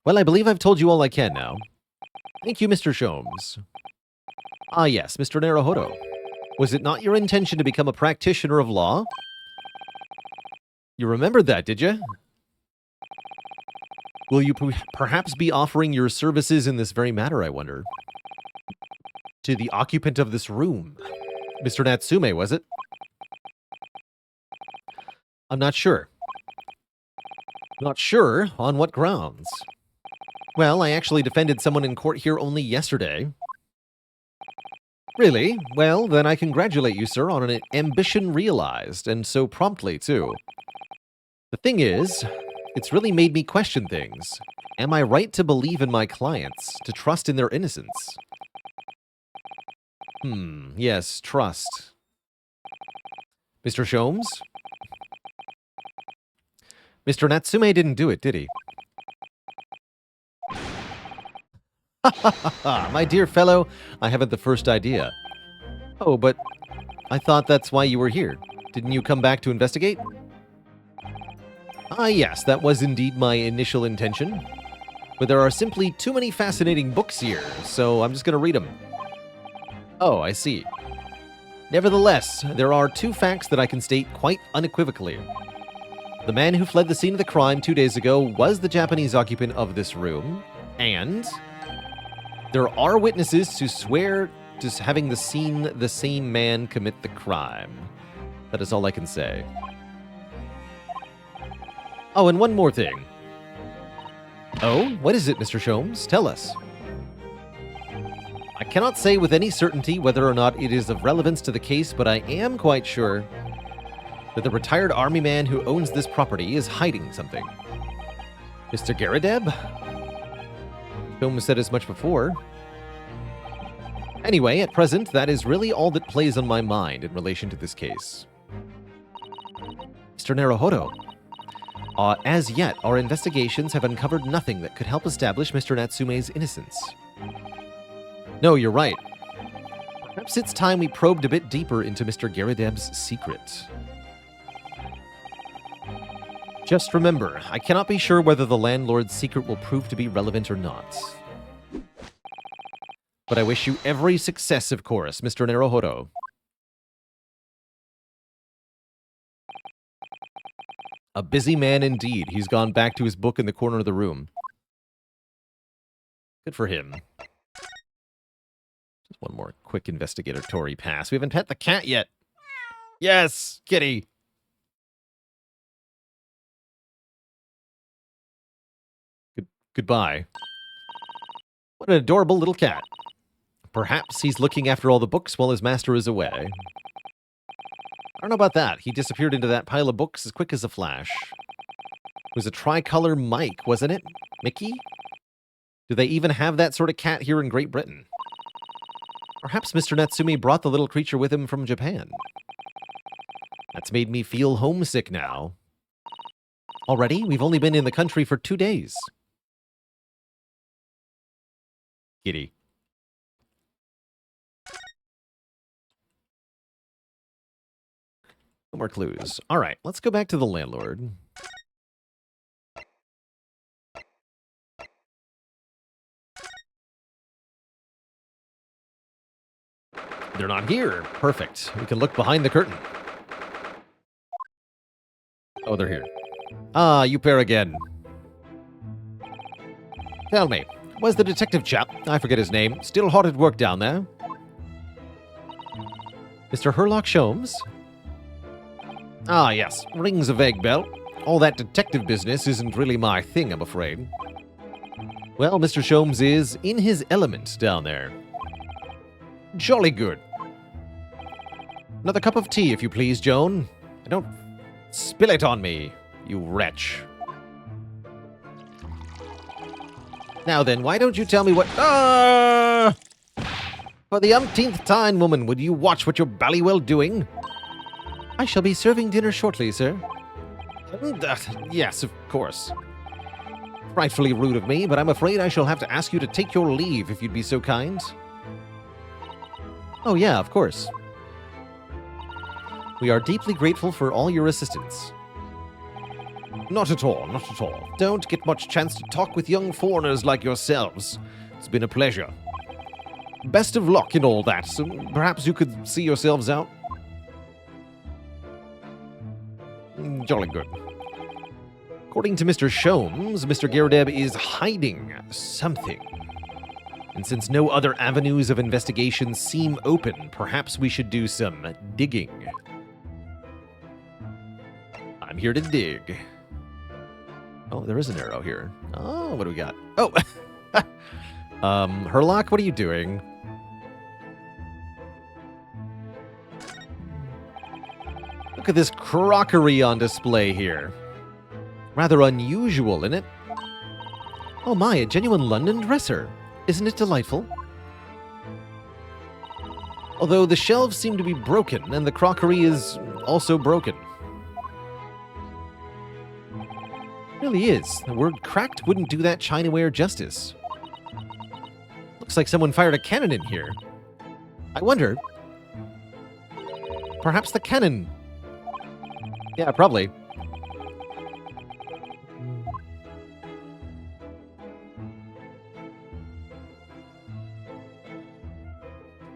Speaker 3: Well, I believe I've told you all I can now. Thank you, Mr. Sholmes. Ah, yes, Mr. Naruhodo. Was it not your intention to become a practitioner of law? You remembered that, did you? Will you perhaps be offering your services in this very matter, I wonder? To the occupant of this room. Mr. Natsume, was it? I'm not sure. Not sure? On what grounds? Well, I actually defended someone in court here only yesterday. Really? Well, then I congratulate you, sir, on an ambition realized, and so promptly, too. The thing is, it's really made me question things. Am I right to believe in my clients, to trust in their innocence? Yes, trust. Mr. Sholmes? Mr. Natsume didn't do it, did he? My dear fellow, I haven't the first idea. Oh, but I thought that's why you were here. Didn't you come back to investigate? Ah, yes, that was indeed my initial intention. But there are simply too many fascinating books here, so I'm just going to read them. Oh, I see. Nevertheless, there are 2 facts that I can state quite unequivocally. The man who fled the scene of the crime 2 days ago was the Japanese occupant of this room, and there are witnesses to swear to having seen the same man commit the crime. That is all I can say. Oh, and one more thing. Oh, what is it, Mr. Sholmes? Tell us. I cannot say with any certainty whether or not it is of relevance to the case, but I am quite sure that the retired army man who owns this property is hiding something. Mr. Garadeb? Sholmes said as much before. Anyway, at present, that is really all that plays on my mind in relation to this case. Mr. Naruhodo, as yet, our investigations have uncovered nothing that could help establish Mr. Natsume's innocence. No, you're right. Perhaps it's time we probed a bit deeper into Mr. Garadeb's secret. Just remember, I cannot be sure whether the landlord's secret will prove to be relevant or not. But I wish you every success, of course, Mr. Naruhodo. A busy man indeed. He's gone back to his book in the corner of the room. Good for him. Just one more quick investigatory pass. We haven't pet the cat yet. Yes, kitty. Goodbye. What an adorable little cat. Perhaps he's looking after all the books while his master is away. I don't know about that. He disappeared into that pile of books as quick as a flash. It was a tricolor Mike, wasn't it? Mickey? Do they even have that sort of cat here in Great Britain? Perhaps Mr. Natsume brought the little creature with him from Japan. That's made me feel homesick now. Already? We've only been in the country for 2 days. Kitty. No more clues. All right, let's go back to the landlord. They're not here. Perfect. We can look behind the curtain. Oh, they're here. Ah, you pair again. Tell me, was the detective chap, I forget his name, still hard at work down there? Mr. Herlock Sholmes? Ah, yes. Rings a vague bell. All that detective business isn't really my thing, I'm afraid. Well, Mr. Sholmes is in his element down there. Jolly good. Another cup of tea, if you please, Joan. And don't spill it on me, you wretch. Now then, why don't you tell me what... Ah! For the umpteenth time, woman, would you watch what you're ballywell doing? I shall be serving dinner shortly, sir. Yes, of course. Frightfully rude of me, but I'm afraid I shall have to ask you to take your leave if you'd be so kind. Oh yeah, of course. We are deeply grateful for all your assistance. Not at all, not at all. Don't get much chance to talk with young foreigners like yourselves. It's been a pleasure. Best of luck in all that. So perhaps you could see yourselves out. Jolly good. According to Mr. Sholmes, Mr. Garadeb is hiding something. And since no other avenues of investigation seem open, perhaps we should do some digging. I'm here to dig. Oh, there is an arrow here. Oh, what do we got? Oh! Herlock, what are you doing? Look at this crockery on display here. Rather unusual, isn't it? Oh my, a genuine London dresser. Isn't it delightful? Although the shelves seem to be broken, and the crockery is also broken. It really is. The word cracked wouldn't do that chinaware justice. Looks like someone fired a cannon in here. I wonder... Perhaps the cannon Yeah, probably.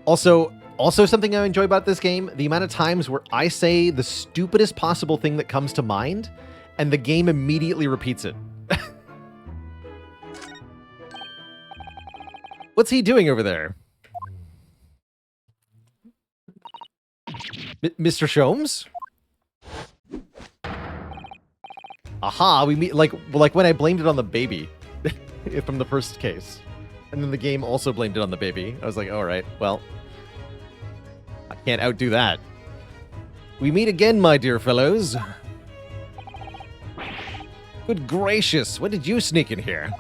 Speaker 3: Also something I enjoy about this game, the amount of times where I say the stupidest possible thing that comes to mind, and the game immediately repeats it. What's he doing over there? Mr. Sholmes? Aha, we meet like when I blamed it on the baby from the first case. And then the game also blamed it on the baby. I was like, all right, well, I can't outdo that. We meet again, my dear fellows. Good gracious, when did you sneak in here?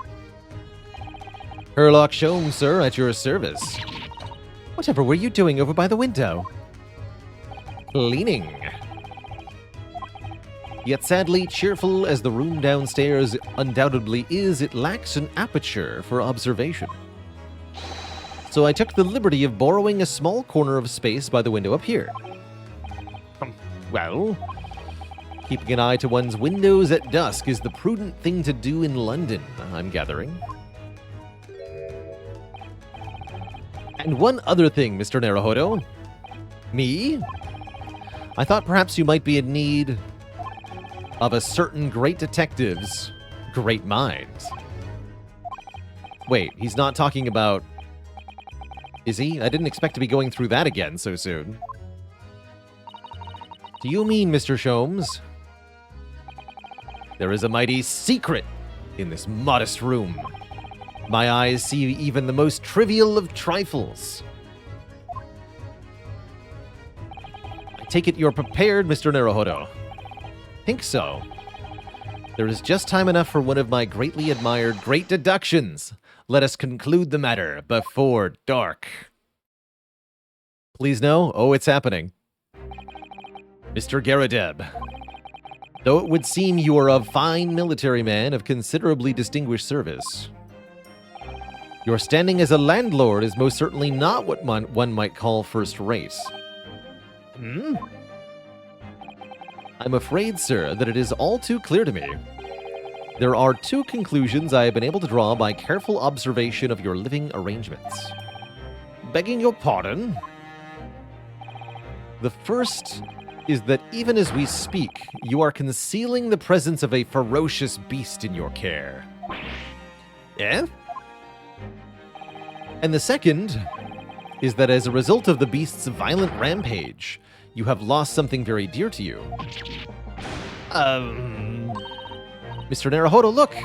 Speaker 3: Sherlock Sholmes, sir, at your service. Whatever were you doing over by the window? Cleaning. Yet sadly, cheerful as the room downstairs undoubtedly is, it lacks an aperture for observation. So I took the liberty of borrowing a small corner of space by the window up here. Well, keeping an eye to one's windows at dusk is the prudent thing to do in London, I'm gathering. And one other thing, Mr. Naruhodo. Me? I thought perhaps you might be in need of a certain great detective's great mind. Wait, he's not talking about... Is he? I didn't expect to be going through that again so soon. Do you mean, Mr. Sholmes? There is a mighty secret in this modest room. My eyes see even the most trivial of trifles. I take it you're prepared, Mr. Naruhodo. Think so. There is just time enough for one of my greatly admired great deductions. Let us conclude the matter before dark. Please no? Oh, it's happening. Mr. Garadeb, though it would seem you are a fine military man of considerably distinguished service, your standing as a landlord is most certainly not what one might call first-rate. I'm afraid, sir, that it is all too clear to me. There are two conclusions I have been able to draw by careful observation of your living arrangements. Begging your pardon? The first is that even as we speak, you are concealing the presence of a ferocious beast in your care. Eh? And the second is that as a result of the beast's violent rampage, you have lost something very dear to you. Mr. Naruhodo, look!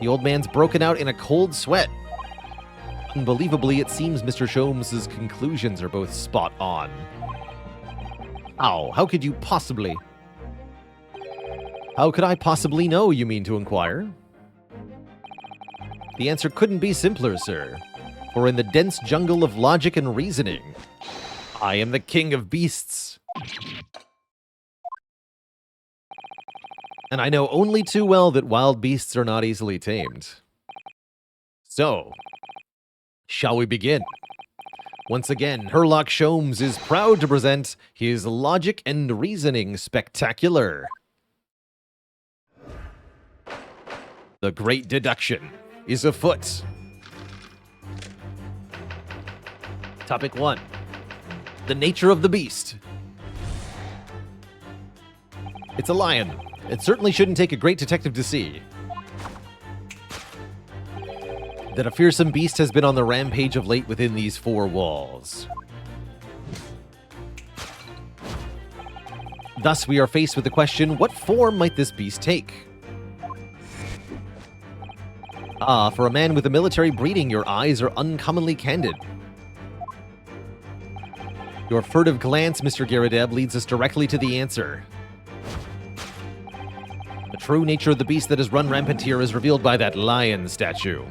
Speaker 3: The old man's broken out in a cold sweat. Unbelievably, it seems Mr. Sholmes' conclusions are both spot on. How could you possibly? How could I possibly know, you mean to inquire? The answer couldn't be simpler, sir. For in the dense jungle of logic and reasoning, I am the king of beasts. And I know only too well that wild beasts are not easily tamed. So, shall we begin? Once again, Sherlock Sholmes is proud to present his logic and reasoning spectacular. The great deduction is afoot. Topic 1. The nature of the beast. It's a lion. It certainly shouldn't take a great detective to see that a fearsome beast has been on the rampage of late within these four walls. Thus, we are faced with the question, what form might this beast take? For a man with a military breeding, your eyes are uncommonly candid. Your furtive glance, Mr. Garadeb, leads us directly to the answer. The true nature of the beast that has run rampant here is revealed by that lion statue.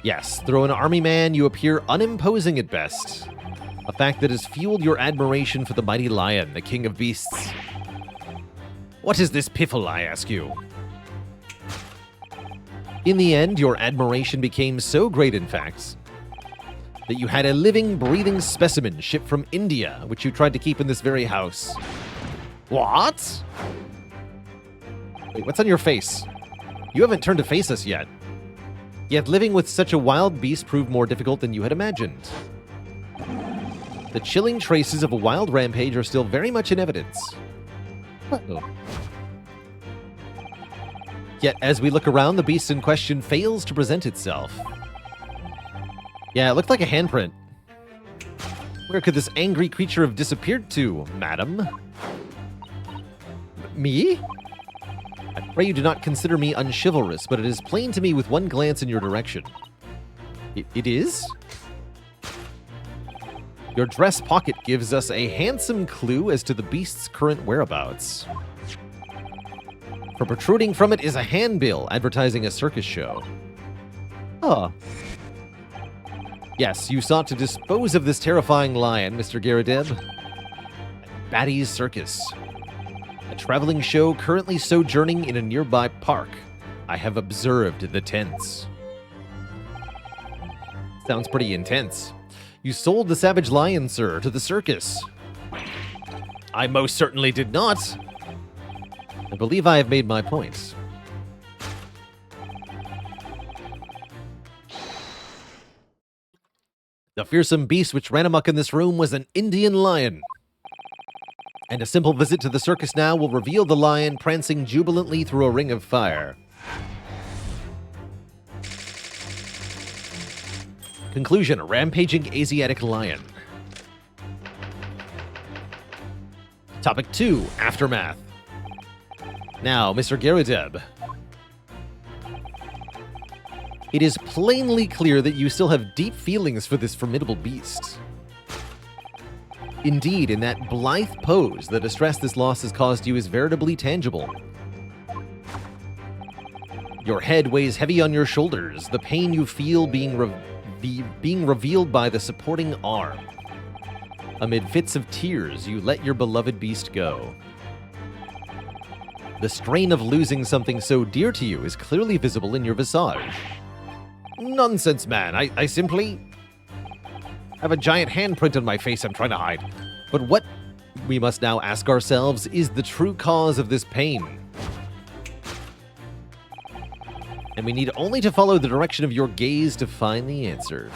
Speaker 3: Yes, though an army man, you appear unimposing at best. A fact that has fueled your admiration for the mighty lion, the king of beasts. What is this piffle, I ask you? In the end, your admiration became so great, in fact, that you had a living, breathing specimen shipped from India, which you tried to keep in this very house. What? Wait, what's on your face? You haven't turned to face us yet. Yet living with such a wild beast proved more difficult than you had imagined. The chilling traces of a wild rampage are still very much in evidence. Oh. Yet, as we look around, the beast in question fails to present itself. Yeah, it looked like a handprint. Where could this angry creature have disappeared to, madam? Me? I pray you do not consider me unchivalrous, but it is plain to me with one glance in your direction. It is? Your dress pocket gives us a handsome clue as to the beast's current whereabouts. For protruding from it is a handbill advertising a circus show. Huh. Yes, you sought to dispose of this terrifying lion, Mr. Garadeb. At Batty's Circus. A traveling show currently sojourning in a nearby park. I have observed the tents. Sounds pretty intense. You sold the savage lion, sir, to the circus. I most certainly did not. I believe I have made my point. The fearsome beast which ran amok in this room was an Indian lion. And a simple visit to the circus now will reveal the lion prancing jubilantly through a ring of fire. Conclusion, a rampaging Asiatic lion. Topic 2, Aftermath. Now, Mr. Garadeb. It is plainly clear that you still have deep feelings for this formidable beast. Indeed, in that blithe pose, the distress this loss has caused you is veritably tangible. Your head weighs heavy on your shoulders, the pain you feel being revealed by the supporting arm. Amid fits of tears, you let your beloved beast go. The strain of losing something so dear to you is clearly visible in your visage. Nonsense, man. I simply have a giant handprint on my face I'm trying to hide. But what we must now ask ourselves is the true cause of this pain. And we need only to follow the direction of your gaze to find the answer.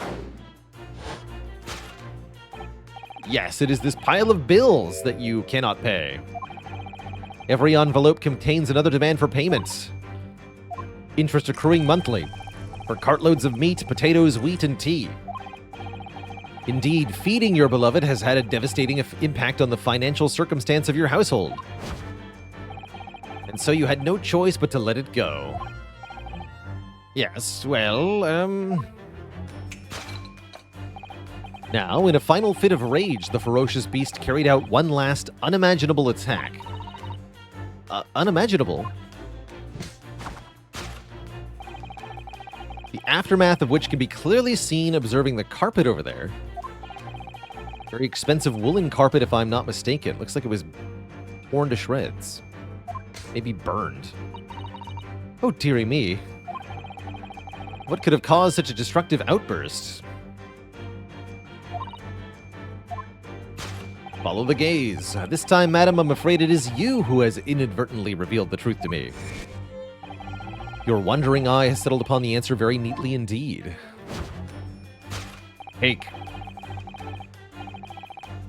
Speaker 3: Yes, it is this pile of bills that you cannot pay. Every envelope contains another demand for payment. Interest accruing monthly. For cartloads of meat, potatoes, wheat, and tea. Indeed, feeding your beloved has had a devastating impact on the financial circumstance of your household. And so you had no choice but to let it go. Yes, well, Now, in a final fit of rage, the ferocious beast carried out one last unimaginable attack. Unimaginable? The aftermath of which can be clearly seen observing the carpet over there. Very expensive woolen carpet, if I'm not mistaken. Looks like it was torn to shreds. Maybe burned. Oh, dearie me. What could have caused such a destructive outburst? Follow the gaze. This time, madam, I'm afraid it is you who has inadvertently revealed the truth to me. Your wondering eye has settled upon the answer very neatly indeed. Cake.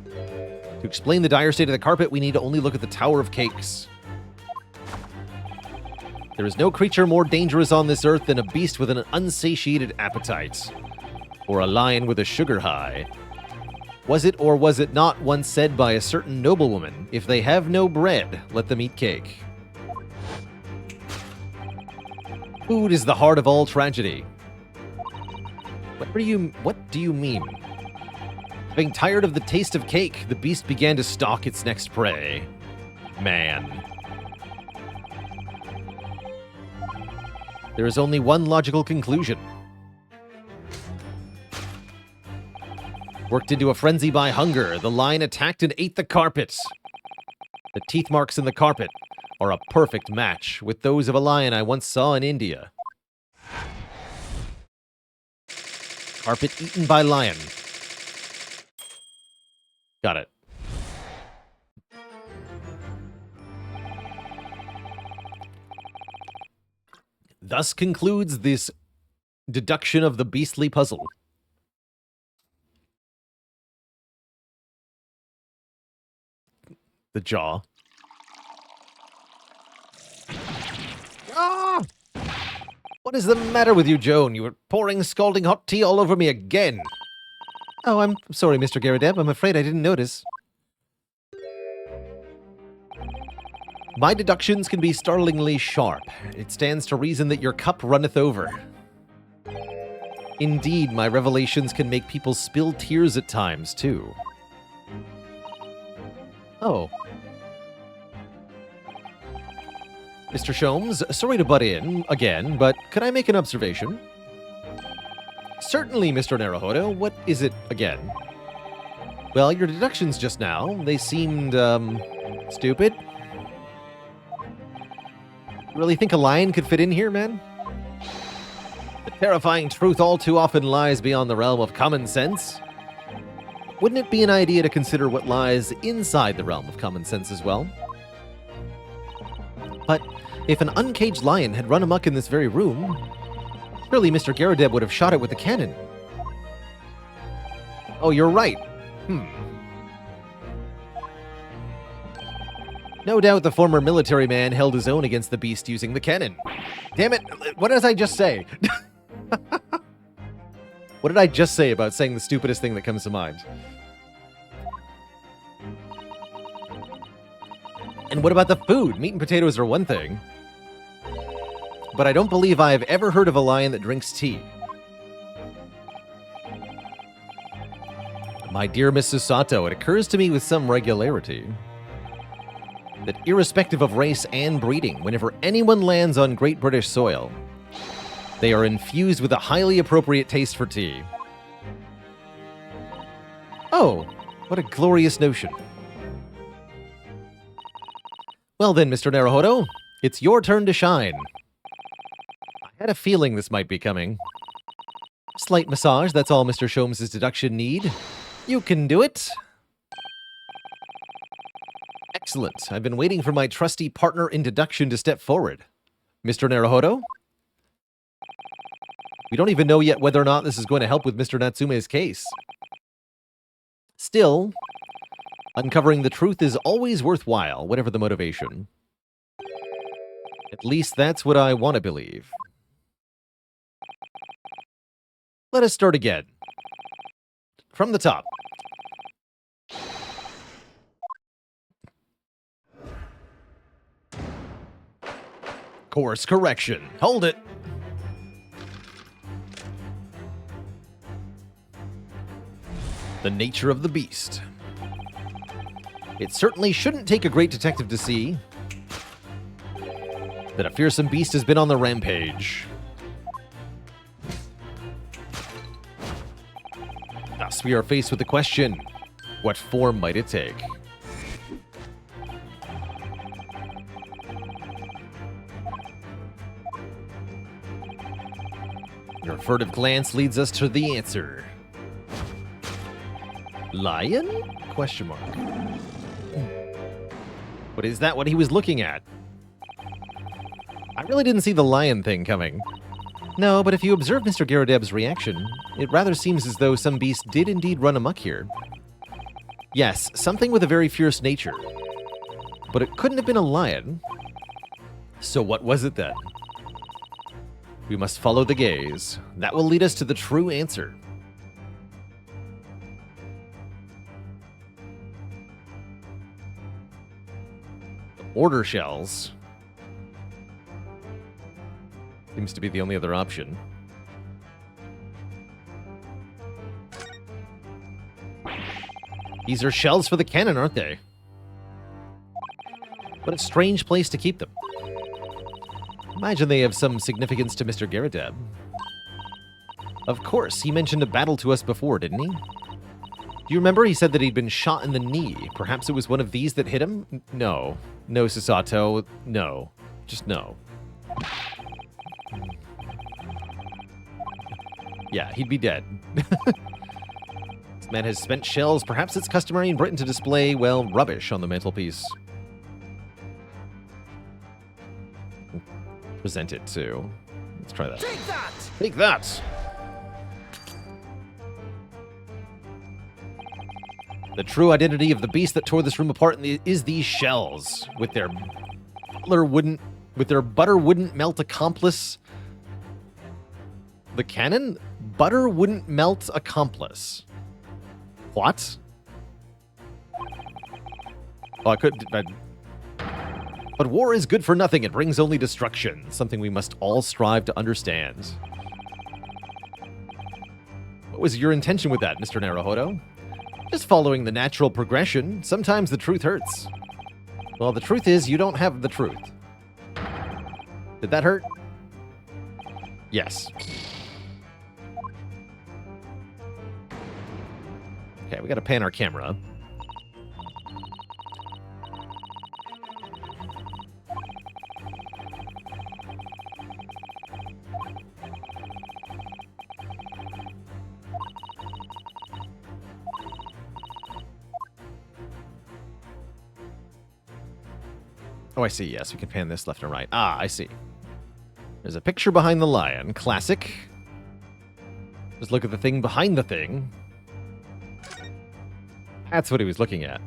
Speaker 3: To explain the dire state of the carpet, we need to only look at the Tower of Cakes. There is no creature more dangerous on this earth than a beast with an unsatiated appetite, or a lion with a sugar high. Was it or was it not once said by a certain noblewoman, if they have no bread, let them eat cake? Food is the heart of all tragedy. What do you mean? Being tired of the taste of cake, the beast began to stalk its next prey. Man. There is only one logical conclusion. Worked into a frenzy by hunger, the lion attacked and ate the carpet. The teeth marks in the carpet are a perfect match with those of a lion I once saw in India. Carpet eaten by lion. Got it. Thus concludes this deduction of the beastly puzzle. The jaw. Ah! What is the matter with you, Joan? You were pouring scalding hot tea all over me again. Oh, I'm sorry, Mr. Garadeb. I'm afraid I didn't notice. My deductions can be startlingly sharp. It stands to reason that your cup runneth over. Indeed, my revelations can make people spill tears at times, too. Oh. Mr. Sholmes, sorry to butt in again, but could I make an observation? Certainly, Mr. Naruhodo. What is it again? Well, your deductions just now, they seemed, stupid. You really think a lion could fit in here, man? The terrifying truth all too often lies beyond the realm of common sense. Wouldn't it be an idea to consider what lies inside the realm of common sense as well? But if an uncaged lion had run amok in this very room, surely Mr. Garadeb would have shot it with a cannon. Oh, you're right. No doubt the former military man held his own against the beast using the cannon. Damn it, what did I just say? What did I just say about saying the stupidest thing that comes to mind? And what about the food? Meat and potatoes are one thing. But I don't believe I've ever heard of a lion that drinks tea. My dear Mrs. Sato, it occurs to me with some regularity that irrespective of race and breeding, whenever anyone lands on Great British soil, they are infused with a highly appropriate taste for tea. Oh, what a glorious notion. Well then, Mr. Naruhodo, it's your turn to shine. I had a feeling this might be coming. Slight massage, that's all Mr. Sholmes' deduction need. You can do it. Excellent. I've been waiting for my trusty partner in deduction to step forward. Mr. Naruhodo? We don't even know yet whether or not this is going to help with Mr. Natsume's case. Still, uncovering the truth is always worthwhile, whatever the motivation. At least that's what I want to believe. Let us start again. From the top. Course correction. Hold it. The nature of the beast. It certainly shouldn't take a great detective to see that a fearsome beast has been on the rampage. Thus, we are faced with the question, what form might it take? Your furtive glance leads us to the answer. Lion? Question mark. But is that what he was looking at? I really didn't see the lion thing coming. No, but if you observe Mr. Garadeb's reaction, it rather seems as though some beast did indeed run amok here. Yes, something with a very fierce nature. But it couldn't have been a lion. So what was it then? We must follow the gaze. That will lead us to the true answer. Order shells. Seems to be the only other option. These are shells for the cannon, aren't they? What a strange place to keep them. Imagine they have some significance to Mr. Garadeb. Of course, he mentioned a battle to us before, didn't he? Do you remember he said that he'd been shot in the knee? Perhaps it was one of these that hit him? No. No, Sasato. No. Just no. Yeah, he'd be dead. This man has spent shells. Perhaps it's customary in Britain to display, well, rubbish on the mantelpiece. Present it too.
Speaker 1: Let's try that.
Speaker 4: Take that!
Speaker 1: Take that! The true identity of the beast that tore this room apart is these shells. With their butter wouldn't melt accomplice. The cannon? Butter wouldn't melt accomplice. What? Oh, I could... But war is good for nothing. It brings only destruction. Something we must all strive to understand. What was your intention with that, Mr. Naruhodo? Just following the natural progression. Sometimes the truth hurts. Well, the truth is you don't have the truth. Did that hurt? Yes. Okay, we gotta pan our camera. Oh, I see. Yes, we can pan this left and right. Ah, I see. There's a picture behind the lion. Classic. Just look at the thing behind the thing. That's what he was looking at.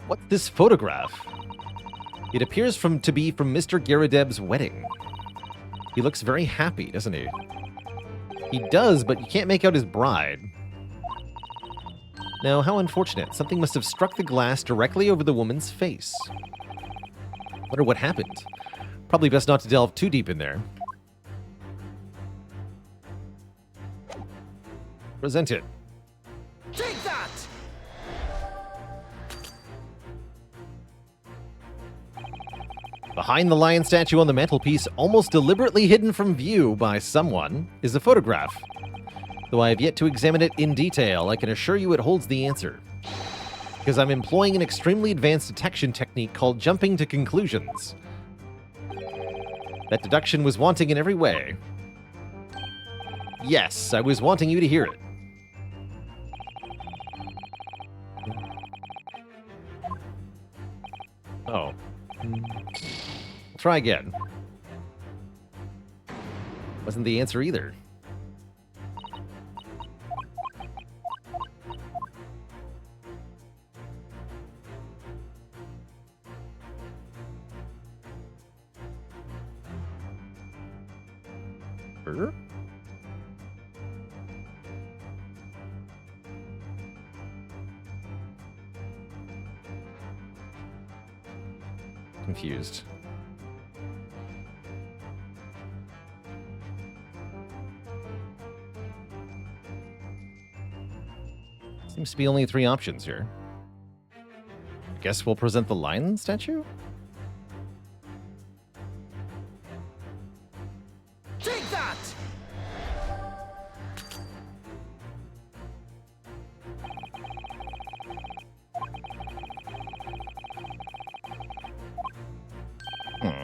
Speaker 1: What's this photograph? It appears to be from Mr. Garadeb's wedding. He looks very happy, doesn't he? He does, but you can't make out his bride. Now, how unfortunate. Something must have struck the glass directly over the woman's face. Wonder what happened. Probably best not to delve too deep in there. Present it.
Speaker 4: Take that!
Speaker 1: Behind the lion statue on the mantelpiece, almost deliberately hidden from view by someone, is a photograph. Though I have yet to examine it in detail, I can assure you it holds the answer. Because I'm employing an extremely advanced detection technique called jumping to conclusions. That deduction was wanting in every way. Yes, I was wanting you to hear it. Oh. Try again. Wasn't the answer either. Confused. Seems to be only 3 options here. I guess we'll present the lion statue?
Speaker 4: Take that!
Speaker 1: Hmm.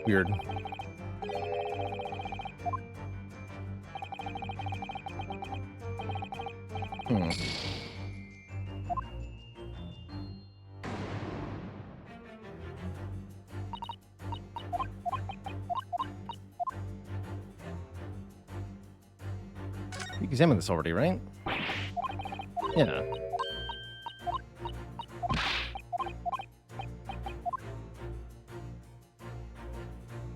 Speaker 1: Weird. Hmm. You examined this already, right? Yeah.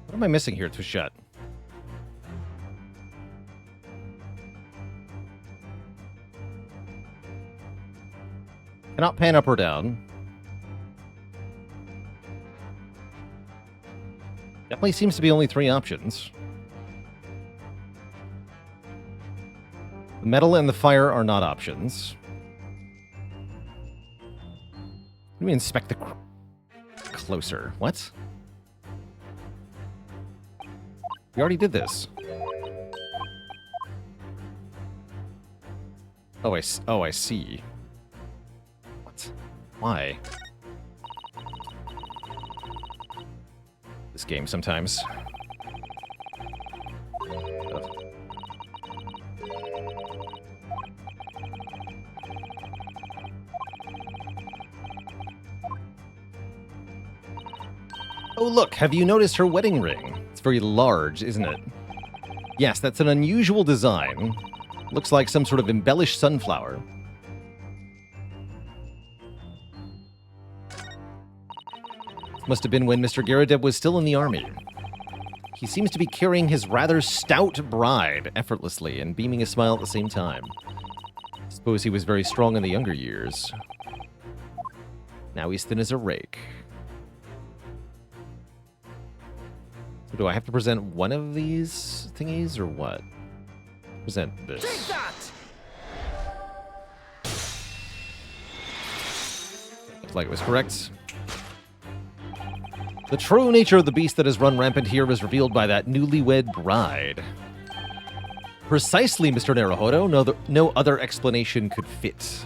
Speaker 1: What am I missing here, Touchette? Cannot pan up or down. Definitely seems to be only 3 options. The metal and the fire are not options. Let me inspect the closer. What? We already did this. Oh, I see. What? Why? This game sometimes. Oh, look, have you noticed her wedding ring? It's very large, isn't it? Yes, that's an unusual design. Looks like some sort of embellished sunflower. Must have been when Mr. Garadeb was still in the army. He seems to be carrying his rather stout bride effortlessly and beaming a smile at the same time. Suppose he was very strong in the younger years. Now he's thin as a rake. So do I have to present one of these thingies or what? Present this.
Speaker 4: Take that!
Speaker 1: Looks like it was correct. The true nature of the beast that has run rampant here is revealed by that newlywed bride. Precisely, Mr. Naruhodo. No other explanation could fit.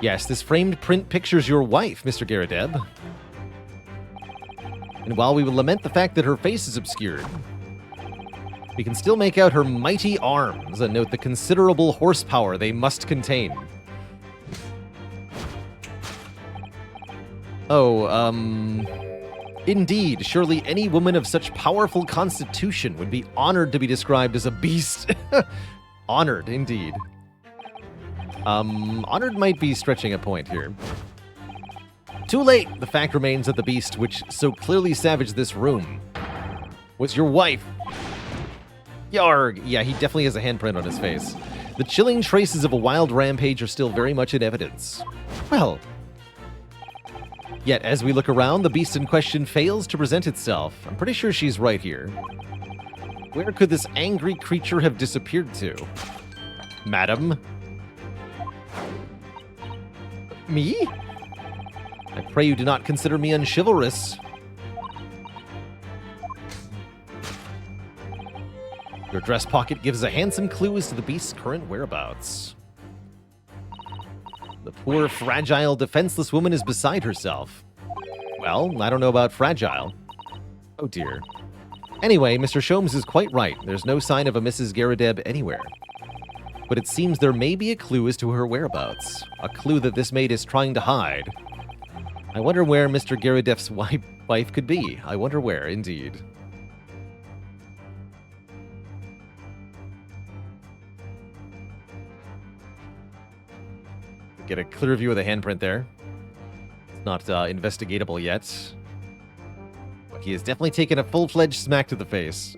Speaker 1: Yes, this framed print pictures your wife, Mr. Garadeb. And while we will lament the fact that her face is obscured, we can still make out her mighty arms and note the considerable horsepower they must contain. Oh, indeed, surely any woman of such powerful constitution would be honored to be described as a beast. Honored, indeed. Honored might be stretching a point here. Too late! The fact remains that the beast which so clearly savaged this room was your wife. Yarg! Yeah, he definitely has a handprint on his face. The chilling traces of a wild rampage are still very much in evidence. Well... Yet, as we look around, the beast in question fails to present itself. I'm pretty sure she's right here. Where could this angry creature have disappeared to? Madam? Me? I pray you do not consider me unchivalrous. Your dress pocket gives a handsome clue as to the beast's current whereabouts. The poor, fragile, defenseless woman is beside herself. Well, I don't know about fragile. Oh dear. Anyway, Mr. Sholmes is quite right. There's no sign of a Mrs. Garadeb anywhere. But it seems there may be a clue as to her whereabouts. A clue that this maid is trying to hide. I wonder where Mr. Garadeb's wife could be. I wonder where, indeed. Get a clear view of the handprint there. It's not investigatable yet. But he has definitely taken a full-fledged smack to the face.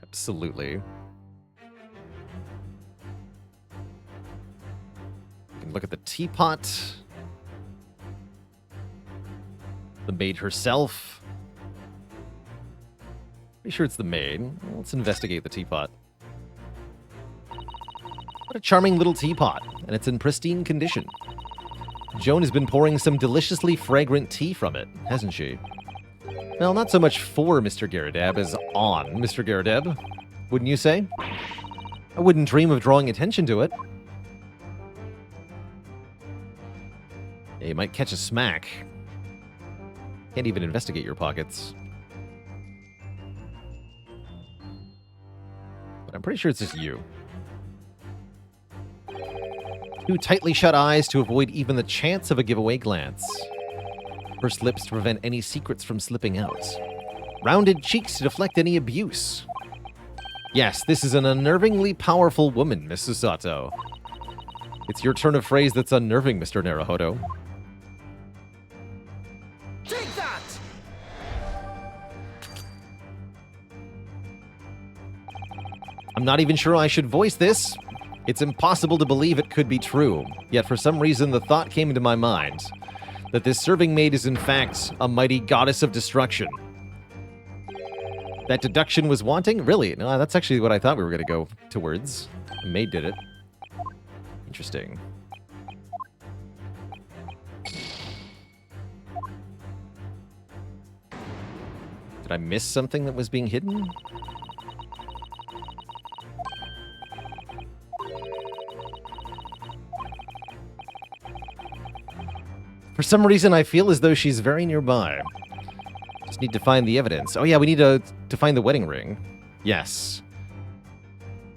Speaker 1: Absolutely. You can look at the teapot. The maid herself. Pretty sure it's the maid. Well, let's investigate the teapot. What a charming little teapot, and it's in pristine condition. Joan has been pouring some deliciously fragrant tea from it, hasn't she? Well, not so much for Mr. Garadeb as on Mr. Garadeb, wouldn't you say? I wouldn't dream of drawing attention to it. Yeah, you might catch a smack. Can't even investigate your pockets. But I'm pretty sure it's just you. Two tightly shut eyes to avoid even the chance of a giveaway glance. Pursed lips to prevent any secrets from slipping out. Rounded cheeks to deflect any abuse. Yes, this is an unnervingly powerful woman, Miss Susato. It's your turn of phrase that's unnerving, Mr. Naruhodo.
Speaker 4: Take that!
Speaker 1: I'm not even sure I should voice this. It's impossible to believe it could be true, yet for some reason the thought came into my mind that this serving maid is in fact a mighty goddess of destruction. That deduction was wanting? Really? No, that's actually what I thought we were going to go towards. The maid did it. Interesting. Did I miss something that was being hidden? For some reason, I feel as though she's very nearby. Just need to find the evidence. Oh yeah, we need to find the wedding ring. Yes.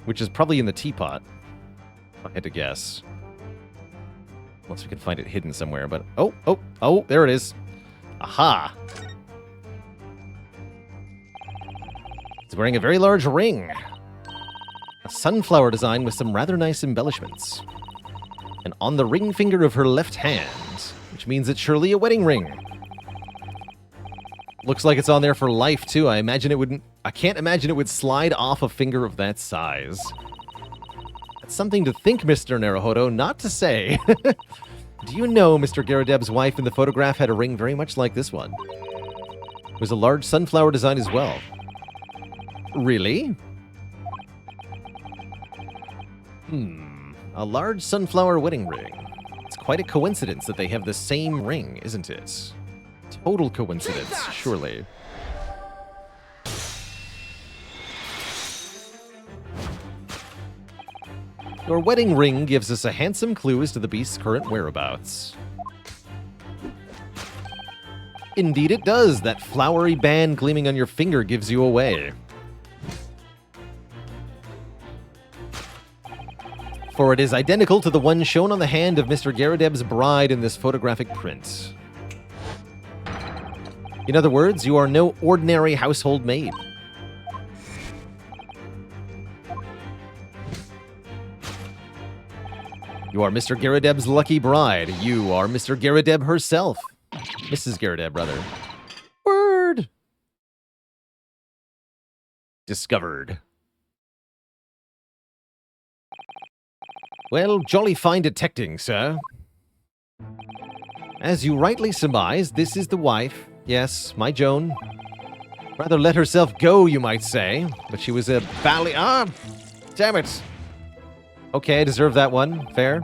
Speaker 1: Which is probably in the teapot, if I had to guess. Unless we can find it hidden somewhere, but... Oh, there it is. Aha! She's wearing a very large ring. A sunflower design with some rather nice embellishments. And on the ring finger of her left hand, which means it's surely a wedding ring. Looks like it's on there for life, too. I can't imagine it would slide off a finger of that size. That's something to think, Mr. Naruhodo, not to say. Do you know Mr. Garadeb's wife in the photograph had a ring very much like this one? It was a large sunflower design as well. Really? A large sunflower wedding ring. It's quite a coincidence that they have the same ring, isn't it? Total coincidence, surely. Your wedding ring gives us a handsome clue as to the beast's current whereabouts. Indeed it does. That flowery band gleaming on your finger gives you away. For it is identical to the one shown on the hand of Mr. Garadeb's bride in this photographic print. In other words, you are no ordinary household maid. You are Mr. Garadeb's lucky bride. You are Mr. Garadeb herself. Mrs. Garadeb, rather. Word! Discovered. Well, jolly fine detecting, sir. As you rightly surmise, this is the wife. Yes, my Joan. Rather let herself go, you might say. But she was a damn it. Okay, I deserve that one. Fair.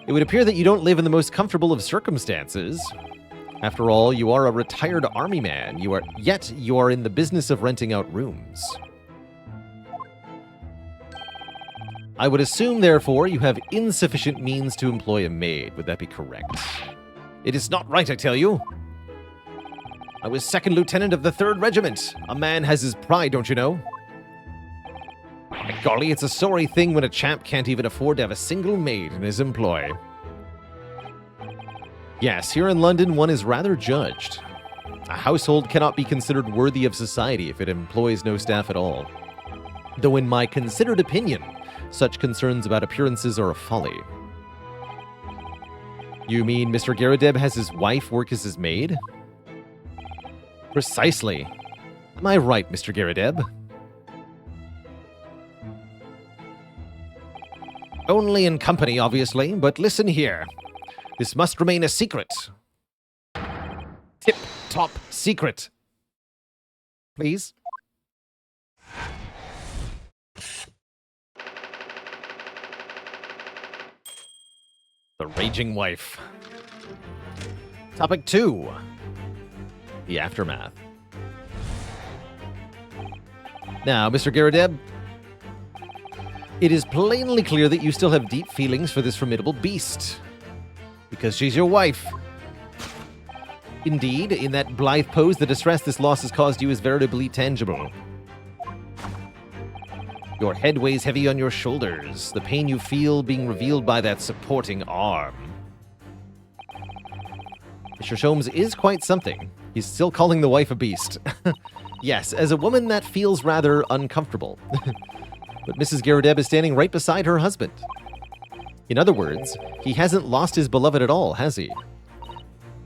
Speaker 1: It would appear that you don't live in the most comfortable of circumstances. After all, you are a retired army man. Yet you are in the business of renting out rooms. I would assume, therefore, you have insufficient means to employ a maid. Would that be correct? It is not right, I tell you. I was 2nd Lieutenant of the 3rd Regiment. A man has his pride, don't you know? Golly, it's a sorry thing when a chap can't even afford to have a single maid in his employ. Yes, here in London, one is rather judged. A household cannot be considered worthy of society if it employs no staff at all. Though in my considered opinion, such concerns about appearances are a folly. You mean Mr. Garadeb has his wife work as his maid? Precisely. Am I right, Mr. Garadeb? Only in company, obviously, but listen here. This must remain a secret. Tip-top secret. Please? The Raging Wife. Topic 2. The Aftermath. Now, Mr. Garadeb, it is plainly clear that you still have deep feelings for this formidable beast. Because she's your wife. Indeed, in that blithe pose, the distress this loss has caused you is veritably tangible. Your head weighs heavy on your shoulders, the pain you feel being revealed by that supporting arm. Mr. Sholmes is quite something. He's still calling the wife a beast. Yes, as a woman that feels rather uncomfortable. But Mrs. Garadeb is standing right beside her husband. In other words, he hasn't lost his beloved at all, has he?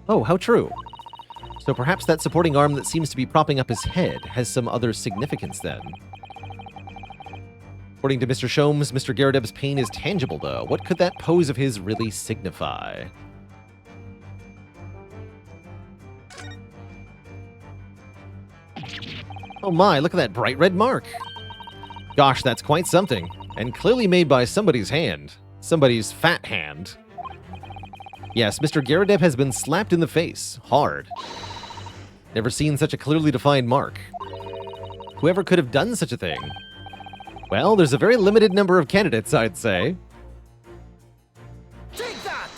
Speaker 1: Oh, how true. So perhaps that supporting arm that seems to be propping up his head has some other significance then. According to Mr. Sholmes, Mr. Garadeb's pain is tangible, though. What could that pose of his really signify? Oh my, look at that bright red mark. Gosh, that's quite something. And clearly made by somebody's hand. Somebody's fat hand. Yes, Mr. Garadeb has been slapped in the face. Hard. Never seen such a clearly defined mark. Whoever could have done such a thing? Well, there's a very limited number of candidates, I'd say.
Speaker 4: Take that!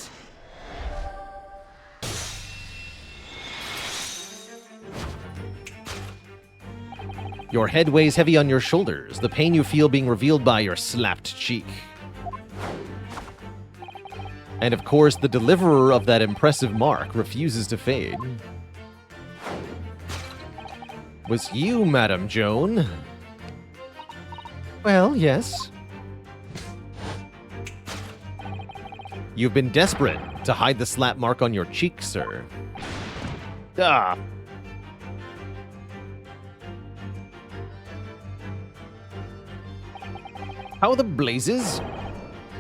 Speaker 3: Your head weighs heavy on your shoulders, the pain you feel being revealed by your slapped cheek. And of course, the deliverer of that impressive mark refuses to fade. Was you, Madam Joan? Well, yes. You've been desperate to hide the slap mark on your cheek, sir. Ah. How the blazes?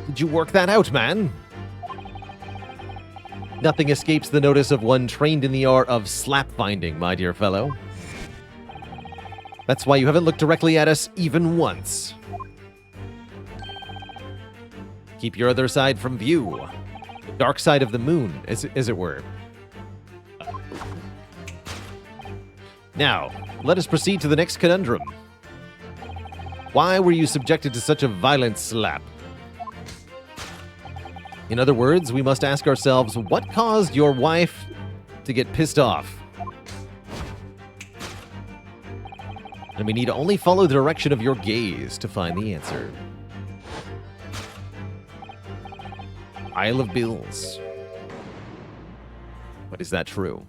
Speaker 3: Did you work that out, man? Nothing escapes the notice of one trained in the art of slap finding, my dear fellow. That's why you haven't looked directly at us even once. Keep your other side from view. The dark side of the moon, as it were. Now, let us proceed to the next conundrum. Why were you subjected to such a violent slap? In other words, we must ask ourselves, what caused your wife to get pissed off? And we need to only follow the direction of your gaze to find the answer. Isle of Bills. But is that true?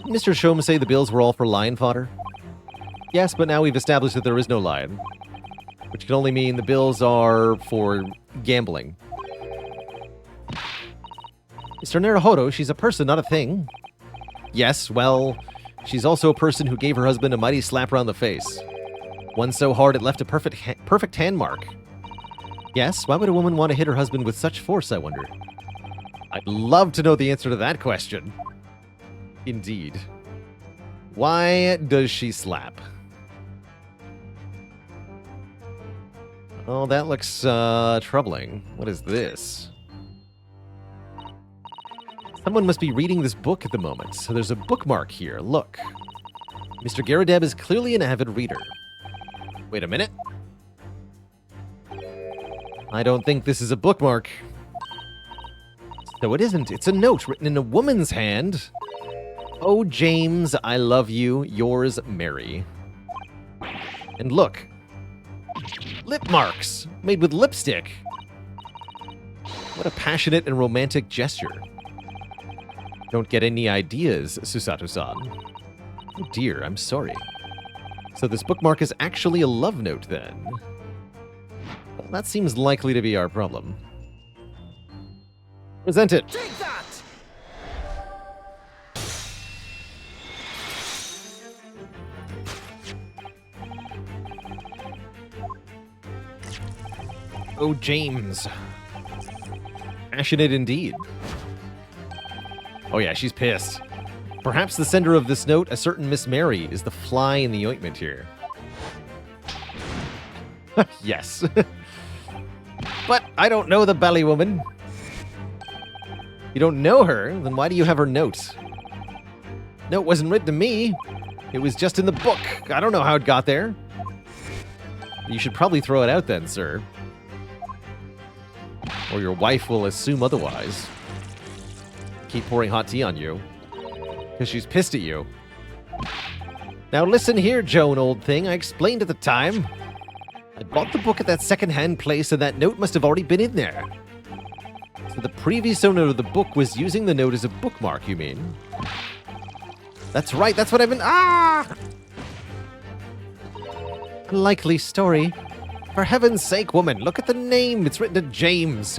Speaker 3: Did Mr. Shom say the bills were all for lion fodder? Yes, but now we've established that there is no lion. Which can only mean the bills are for gambling. Mr. Naruhodo, she's a person, not a thing. Yes, well, she's also a person who gave her husband a mighty slap around the face. One so hard it left a perfect hand mark. Yes, why would a woman want to hit her husband with such force, I wonder? I'd love to know the answer to that question. Indeed. Why does she slap? Oh, that looks troubling. What is this? Someone must be reading this book at the moment, so there's a bookmark here. Look. Mr. Garadeb is clearly an avid reader. Wait a minute. I don't think this is a bookmark. No, it isn't. It's a note written in a woman's hand. Oh, James, I love you. Yours, Mary. And look. Lip marks, made with lipstick. What a passionate and romantic gesture. Don't get any ideas, Susato-san. Oh dear, I'm sorry. So this bookmark is actually a love note, then. Well, that seems likely to be our problem. Present it.
Speaker 4: Take that!
Speaker 3: Oh, James. Passionate indeed. Oh yeah, she's pissed. Perhaps the sender of this note, a certain Miss Mary, is the fly in the ointment here. Yes. But I don't know the belly woman. You don't know her? Then why do you have her note? Note wasn't written to me. It was just in the book. I don't know how it got there. You should probably throw it out then, sir. Or your wife will assume otherwise. Keep pouring hot tea on you. Because she's pissed at you. Now listen here, Joan, old thing. I explained at the time. I bought the book at that second-hand place, and that note must have already been in there. So the previous owner of the book was using the note as a bookmark, you mean? That's right, that's what I've been... Ah! Unlikely story. For heaven's sake, woman, look at the name. It's written to James.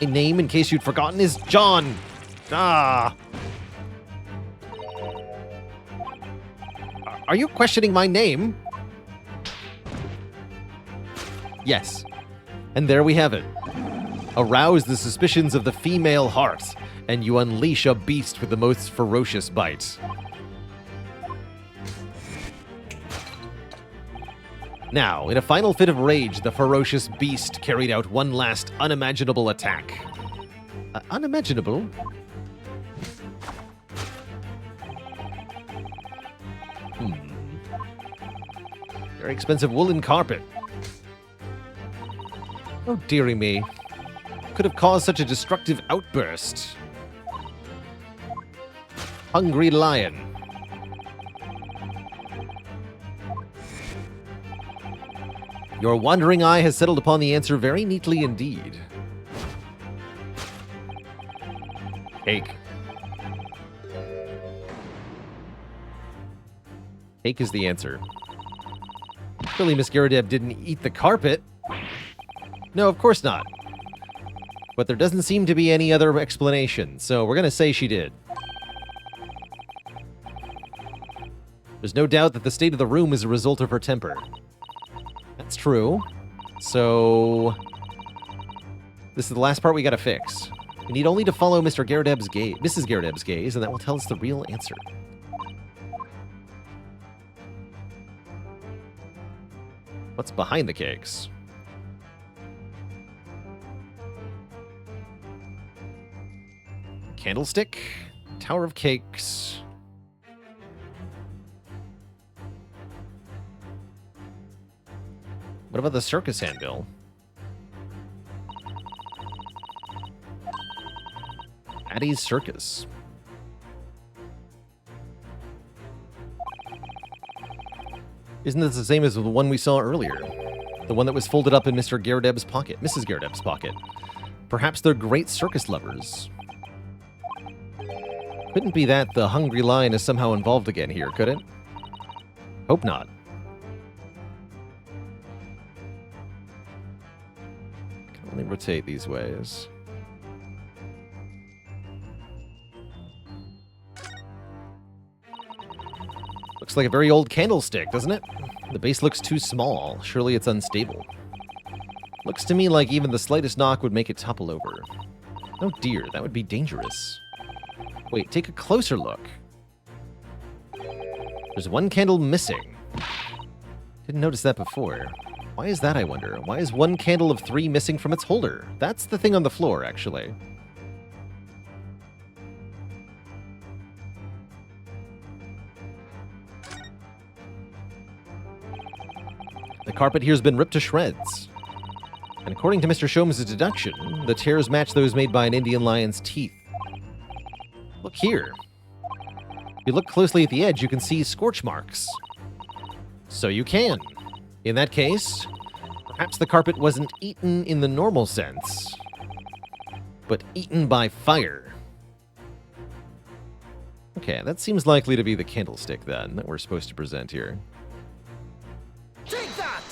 Speaker 3: My name, in case you'd forgotten, is John. Ah. Are you questioning my name? Yes. And there we have it. Arouse the suspicions of the female heart, and you unleash a beast with the most ferocious bite. Now, in a final fit of rage, the ferocious beast carried out one last unimaginable attack. Unimaginable? Very expensive woolen carpet. Oh, dearie me. Could have caused such a destructive outburst. Hungry lion. Your wandering eye has settled upon the answer very neatly indeed. Cake. Cake is the answer. Surely Miss Garadeb didn't eat the carpet. No, of course not. But there doesn't seem to be any other explanation, so we're going to say she did. There's no doubt that the state of the room is a result of her temper. That's true. So this is the last part we got to fix. We need only to follow Mr. Garadeb's gaze, Mrs. Garadeb's gaze, and that will tell us the real answer. What's behind the cakes? Candlestick, Tower of Cakes. What about the circus handbill? Addie's Circus. Isn't this the same as the one we saw earlier? The one that was folded up in Mr. Garadeb's pocket, Mrs. Garadeb's pocket. Perhaps they're great circus lovers. Couldn't be that the Hungry Lion is somehow involved again here, could it? Hope not. Can only rotate these ways. Looks like a very old candlestick, doesn't it? The base looks too small. Surely it's unstable. Looks to me like even the slightest knock would make it topple over. Oh dear, that would be dangerous. Wait, take a closer look. There's one candle missing. Didn't notice that before. Why is that, I wonder? Why is one candle of 3 missing from its holder? That's the thing on the floor, actually. The carpet here's been ripped to shreds. And according to Mr. Sholmes' deduction, the tears match those made by an Indian lion's teeth. Look here. If you look closely at the edge, you can see scorch marks. So you can. In that case, perhaps the carpet wasn't eaten in the normal sense, but eaten by fire. Okay, that seems likely to be the candlestick, then, that we're supposed to present here.
Speaker 4: Take that!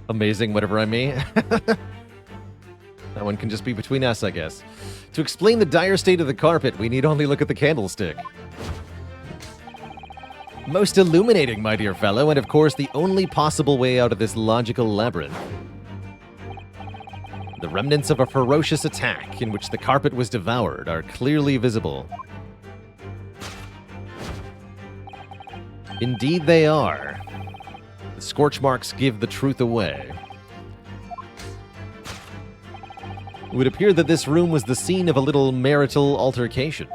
Speaker 1: Amazing, whatever I mean. That one can just be between us, I guess. To explain the dire state of the carpet, we need only look at the candlestick. Most illuminating, my dear fellow, and of course the only possible way out of this logical labyrinth. The remnants of a ferocious attack in which the carpet was devoured are clearly visible. Indeed they are. The scorch marks give the truth away. It would appear that this room was the scene of a little marital altercation.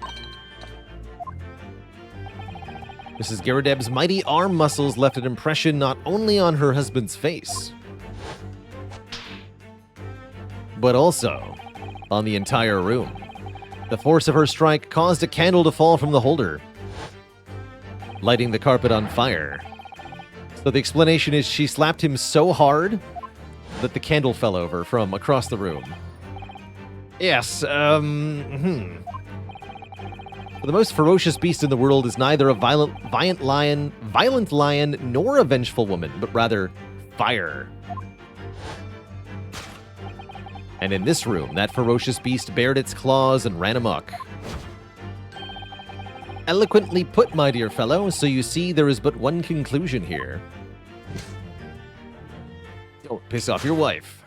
Speaker 1: Mrs. Garadeb's mighty arm muscles left an impression not only on her husband's face, but also on the entire room. The force of her strike caused a candle to fall from the holder, lighting the carpet on fire. So the explanation is she slapped him so hard that the candle fell over from across the room. Yes, The most ferocious beast in the world is neither a violent lion, nor a vengeful woman, but rather fire. And in this room, that ferocious beast bared its claws and ran amok. Eloquently put, my dear fellow, so you see there is but one conclusion here. Don't piss off your wife.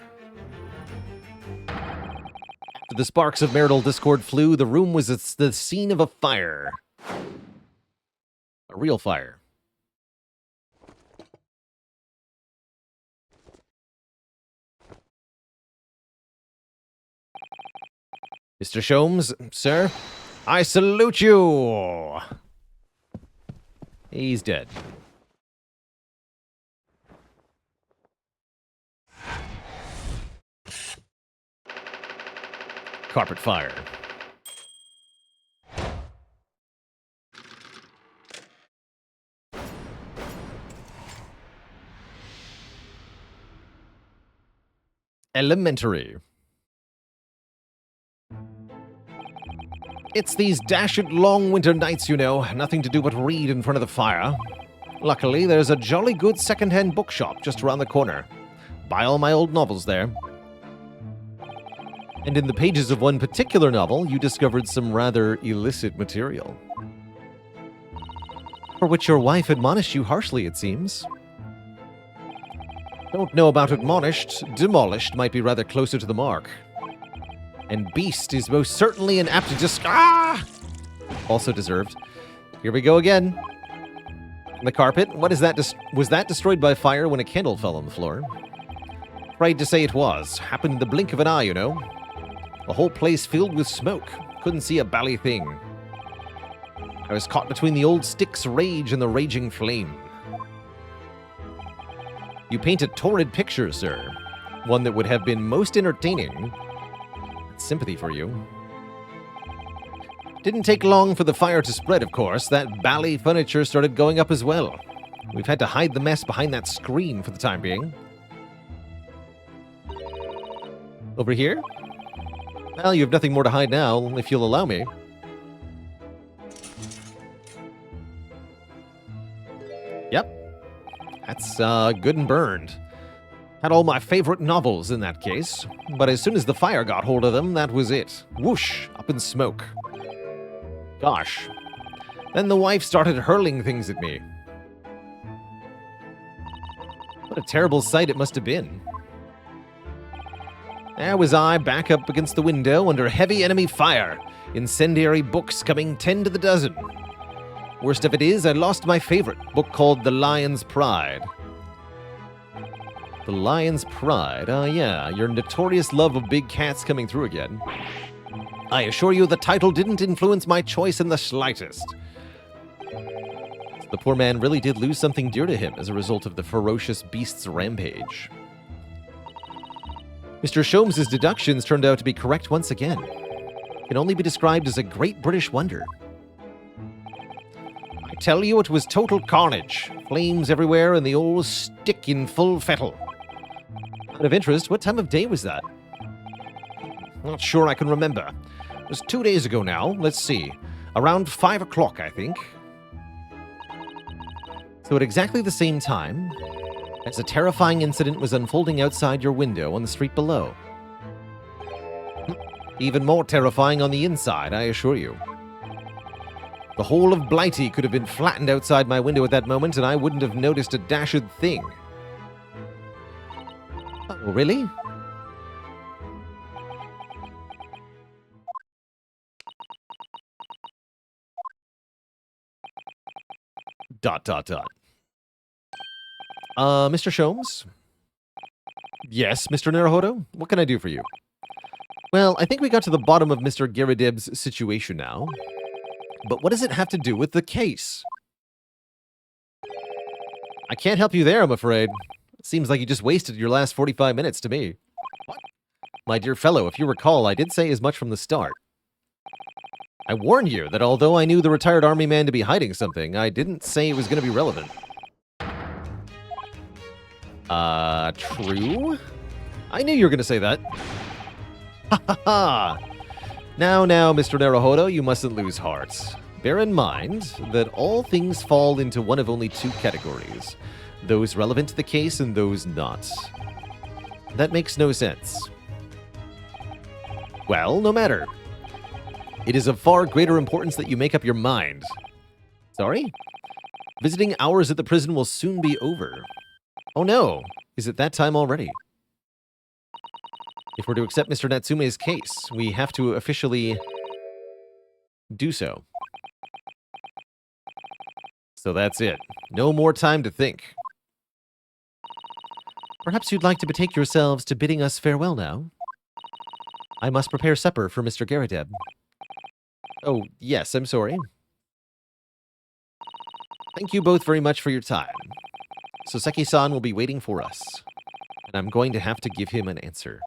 Speaker 1: After the sparks of marital discord flew, the room was the scene of a fire. A real fire. Mr. Sholmes, sir, I salute you! He's dead. Carpet fire.
Speaker 3: Elementary. It's these dashed long winter nights, you know. Nothing to do but read in front of the fire. Luckily, there's a jolly good second-hand bookshop just around the corner. Buy all my old novels there. And in the pages of one particular novel, you discovered some rather illicit material. For which your wife admonished you harshly, it seems. Don't know about admonished. Demolished might be rather closer to the mark. And beast is most certainly an apt also deserved. Here we go again. The carpet. What is that? Was that destroyed by fire when a candle fell on the floor? Afraid to say it was. Happened in the blink of an eye, you know. The whole place filled with smoke. Couldn't see a bally thing. I was caught between the old stick's rage and the raging flame. You paint a torrid picture, sir. One that would have been most entertaining. Sympathy for you. Didn't take long for the fire to spread, of course. That bally furniture started going up as well. We've had to hide the mess behind that screen for the time being. Over here? Well, you have nothing more to hide now, if you'll allow me. Yep. That's good and burned. Had all my favorite novels in that case. But as soon as the fire got hold of them, that was it. Whoosh, up in smoke. Gosh. Then the wife started hurling things at me. What a terrible sight it must have been. There was I, back up against the window under heavy enemy fire. Incendiary books coming 10 to the dozen. Worst of it is, I lost my favorite book called The Lion's Pride. The Lion's Pride. Yeah, your notorious love of big cats coming through again. I assure you the title didn't influence my choice in the slightest. The poor man really did lose something dear to him as a result of the ferocious beast's rampage. Mr. Sholmes's deductions turned out to be correct once again. It can only be described as a great British wonder. I tell you, it was total carnage. Flames everywhere and the old stick in full fettle. Out of interest, what time of day was that? Not sure I can remember. It was 2 days ago now. Let's see. Around 5 o'clock, I think. So at exactly the same time, as a terrifying incident was unfolding outside your window on the street below. Even more terrifying on the inside, I assure you. The whole of Blighty could have been flattened outside my window at that moment, and I wouldn't have noticed a dashed thing. Oh, really? Dot, dot, dot. Mr. Sholmes? Yes, Mr. Naruhodo? What can I do for you? Well, I think we got to the bottom of Mr. Garadib's situation now. But what does it have to do with the case? I can't help you there, I'm afraid. It seems like you just wasted your last 45 minutes to me. What? My dear fellow, if you recall, I did say as much from the start. I warned you that although I knew the retired army man to be hiding something, I didn't say it was going to be relevant. True? I knew you were going to say that. Ha ha ha! Now, Mr. Naruhodo, you mustn't lose heart. Bear in mind that all things fall into one of only two categories. Those relevant to the case and those not. That makes no sense. Well, no matter. It is of far greater importance that you make up your mind. Sorry? Visiting hours at the prison will soon be over. Oh no, is it that time already? If we're to accept Mr. Natsume's case, we have to officially do so. So that's it. No more time to think. Perhaps you'd like to betake yourselves to bidding us farewell now? I must prepare supper for Mr. Garadeb. Oh, yes, I'm sorry. Thank you both very much for your time. Soseki-san will be waiting for us, and I'm going to have to give him an answer.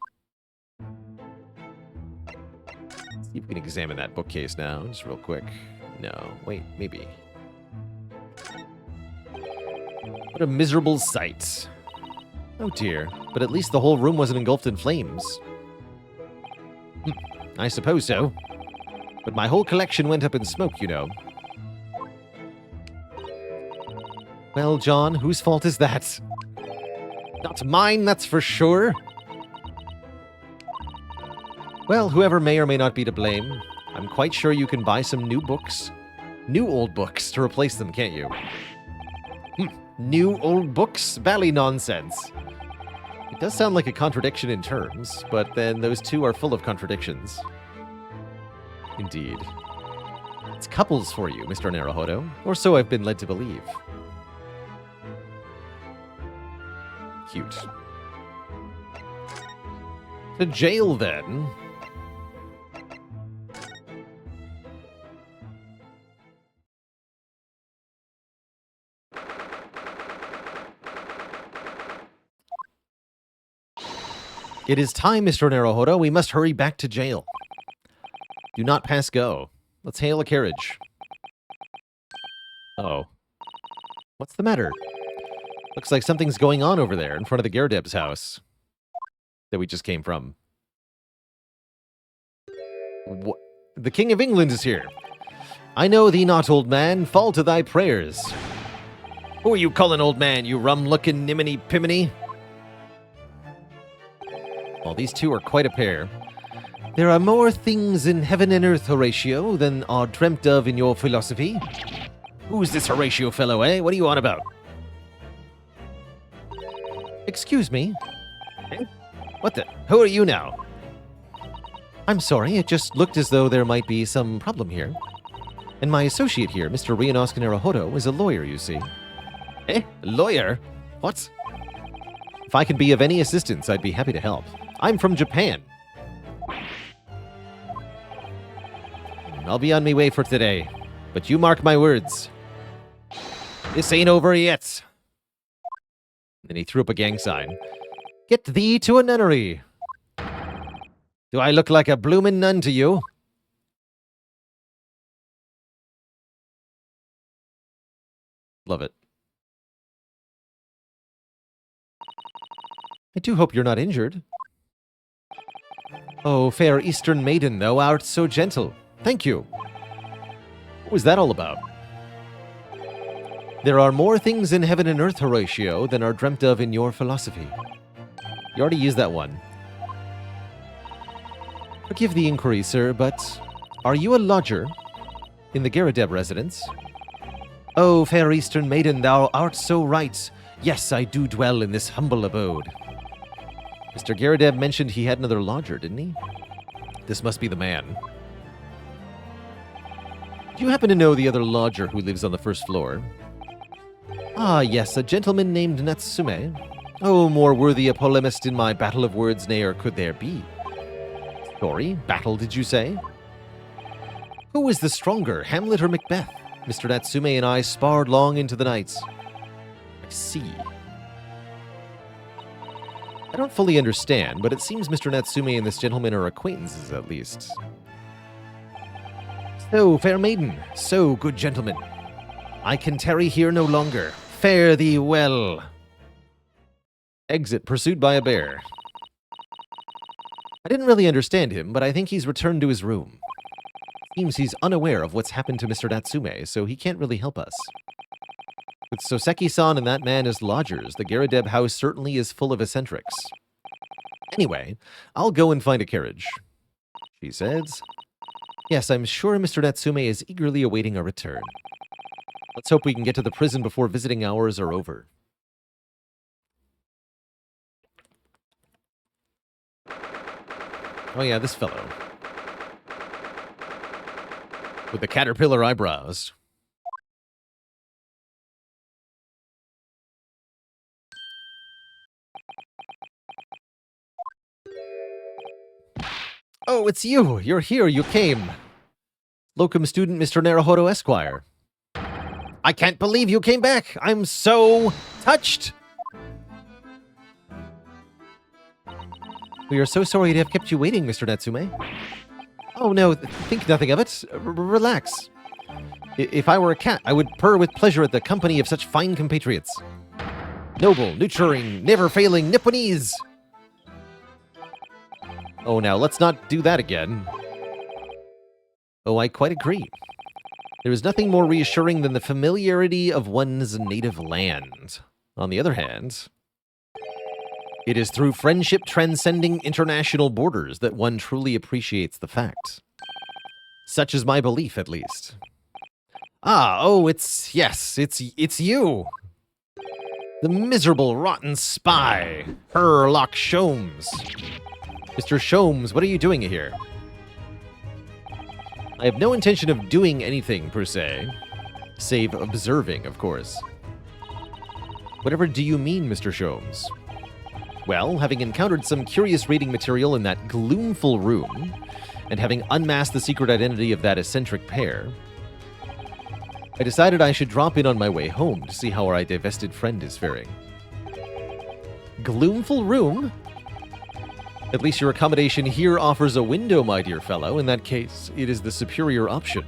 Speaker 3: Let's see if we can examine that bookcase now, just real quick. No, wait, maybe. What a miserable sight. Oh dear, but at least the whole room wasn't engulfed in flames. I suppose so. But my whole collection went up in smoke, you know. Well, John, whose fault is that? Not mine, that's for sure. Well, whoever may or may not be to blame, I'm quite sure you can buy some new books. New old books to replace them, can't you? New old books? Bally nonsense. It does sound like a contradiction in terms, but then those two are full of contradictions. Indeed. It's couples for you, Mr. Naruhodo, or so I've been led to believe. Cute. To jail, then. It is time, Mr. Naruhodo. We must hurry back to jail. Do not pass go. Let's hail a carriage. Uh-oh. What's the matter? Looks like something's going on over there in front of the Garadeb's house that we just came from. What? The King of England is here. I know thee not, old man. Fall to thy prayers. Who are you calling old man, you rum-looking niminy-piminy? Well, these two are quite a pair. There are more things in heaven and earth, Horatio, than are dreamt of in your philosophy. Who's this Horatio fellow, eh? What are you on about? Excuse me? What the? Who are you now? I'm sorry, it just looked as though there might be some problem here. And my associate here, Mr. Ryunosuke Naruhodo, is a lawyer, you see. Eh? A lawyer? What? If I can be of any assistance, I'd be happy to help. I'm from Japan. I'll be on my way for today, but you mark my words. This ain't over yet. Then he threw up a gang sign. Get thee to a nunnery. Do I look like a bloomin' nun to you? Love it. I do hope you're not injured. Oh, fair Eastern maiden, thou art so gentle. Thank you. What was that all about? There are more things in heaven and earth, Horatio, than are dreamt of in your philosophy. You already used that one. Forgive the inquiry, sir, but are you a lodger in the Garadeb residence? Oh, fair Eastern maiden, thou art so right. Yes, I do dwell in this humble abode. Mr. Garadeb mentioned he had another lodger, didn't he? This must be the man. Do you happen to know the other lodger who lives on the first floor? Ah, yes, a gentleman named Natsume. Oh, more worthy a polemist in my battle of words ne'er could there be. Story? Battle, did you say? Who is the stronger, Hamlet or Macbeth? Mr. Natsume and I sparred long into the night. I see. I don't fully understand, but it seems Mr. Natsume and this gentleman are acquaintances, at least. So, fair maiden, so, good gentleman, I can tarry here no longer. Fare thee well. Exit, pursued by a bear. I didn't really understand him, but I think he's returned to his room. Seems he's unaware of what's happened to Mr. Natsume, so he can't really help us. With Soseki-san and that man as lodgers, the Garadeb house certainly is full of eccentrics. Anyway, I'll go and find a carriage. She says. Yes, I'm sure Mr. Natsume is eagerly awaiting a return. Let's hope we can get to the prison before visiting hours are over. Oh yeah, this fellow. With the caterpillar eyebrows. Oh, it's you! You're here, you came! Locum student Mr. Naruhodo Esquire. I can't believe you came back! I'm so touched! We are so sorry to have kept you waiting, Mr. Natsume. Oh no, think nothing of it. Relax. If I were a cat, I would purr with pleasure at the company of such fine compatriots. Noble, nurturing, never-failing Nipponese! Oh, now, let's not do that again. Oh, I quite agree. There is nothing more reassuring than the familiarity of one's native land. On the other hand, it is through friendship transcending international borders that one truly appreciates the fact. Such is my belief, at least. It's you! The miserable, rotten spy, Herlock Sholmes. Mr. Sholmes, what are you doing here? I have no intention of doing anything, per se. Save observing, of course. Whatever do you mean, Mr. Sholmes? Well, having encountered some curious reading material in that gloomful room, and having unmasked the secret identity of that eccentric pair, I decided I should drop in on my way home to see how our divested friend is faring. Gloomful room? At least your accommodation here offers a window, my dear fellow. In that case, it is the superior option.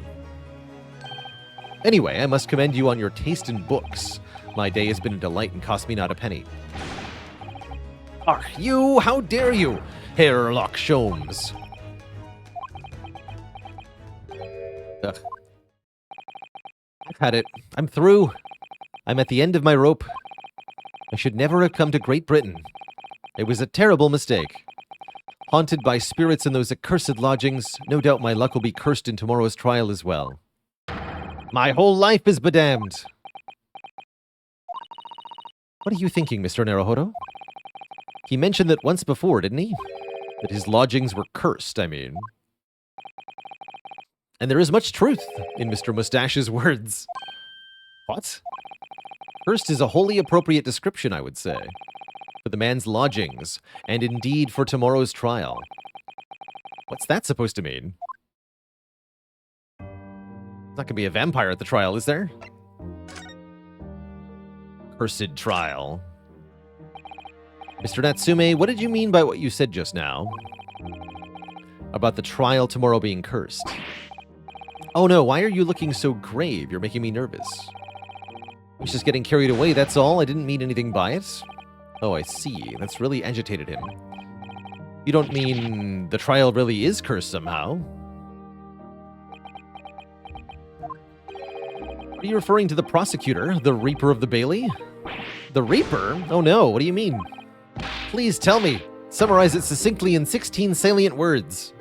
Speaker 3: Anyway, I must commend you on your taste in books. My day has been a delight and cost me not a penny. You? How dare you, Herlock Sholmes? Ugh. I've had it. I'm through. I'm at the end of my rope. I should never have come to Great Britain. It was a terrible mistake. Haunted by spirits in those accursed lodgings, no doubt my luck will be cursed in tomorrow's trial as well. My whole life is bedamned. What are you thinking, Mr. Naruhodo? He mentioned that once before, didn't he? That his lodgings were cursed, I mean. And there is much truth in Mr. Mustache's words. What? Cursed is a wholly appropriate description, I would say, for the man's lodgings, and indeed for tomorrow's trial. What's that supposed to mean? There's not gonna be a vampire at the trial, is there? Cursed trial. Mr. Natsume, what did you mean by what you said just now? About the trial tomorrow being cursed? Oh no, why are you looking so grave? You're making me nervous. I was just getting carried away, that's all. I didn't mean anything by it. Oh, I see. That's really agitated him. You don't mean the trial really is cursed somehow? Are you referring to the prosecutor, the Reaper of the Bailey? The Reaper? Oh no, what do you mean? Please tell me. Summarize it succinctly in 16 salient words.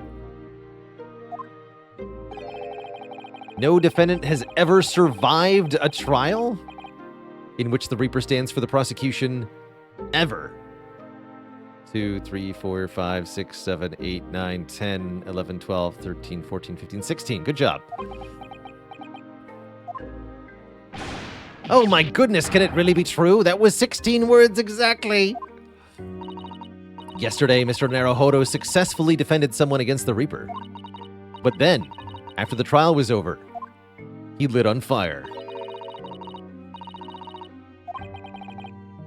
Speaker 3: No defendant has ever survived a trial in which the Reaper stands for the prosecution ever. 2, 3, 4, 5, 6, 7, 8, 9, 10, 11, 12, 13, 14, 15, 16. Good job. Oh my goodness, can it really be true? That was 16 words exactly. Yesterday, Mr. Naruhodo successfully defended someone against the Reaper. But then, after the trial was over, he lit on fire.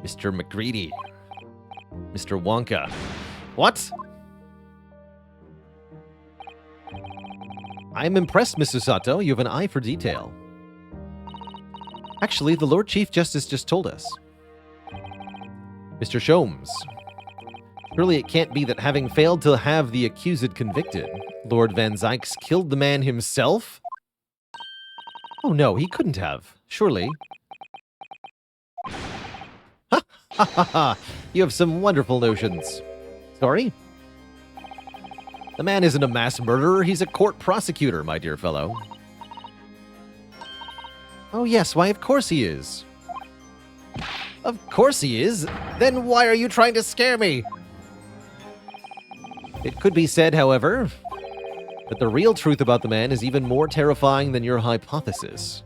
Speaker 3: Mr. McGreedy. Mr. Wonka. What? I'm impressed, Mr. Sato. You have an eye for detail. Actually, the Lord Chief Justice just told us. Mr. Sholmes. Surely it can't be that having failed to have the accused convicted, Lord Van Zykes killed the man himself? Oh no, he couldn't have. Surely. Ha ha ha ha! You have some wonderful notions. Sorry? The man isn't a mass murderer, he's a court prosecutor, my dear fellow. Oh yes, why of course he is. Of course he is? Then why are you trying to scare me? It could be said, however, that the real truth about the man is even more terrifying than your hypothesis.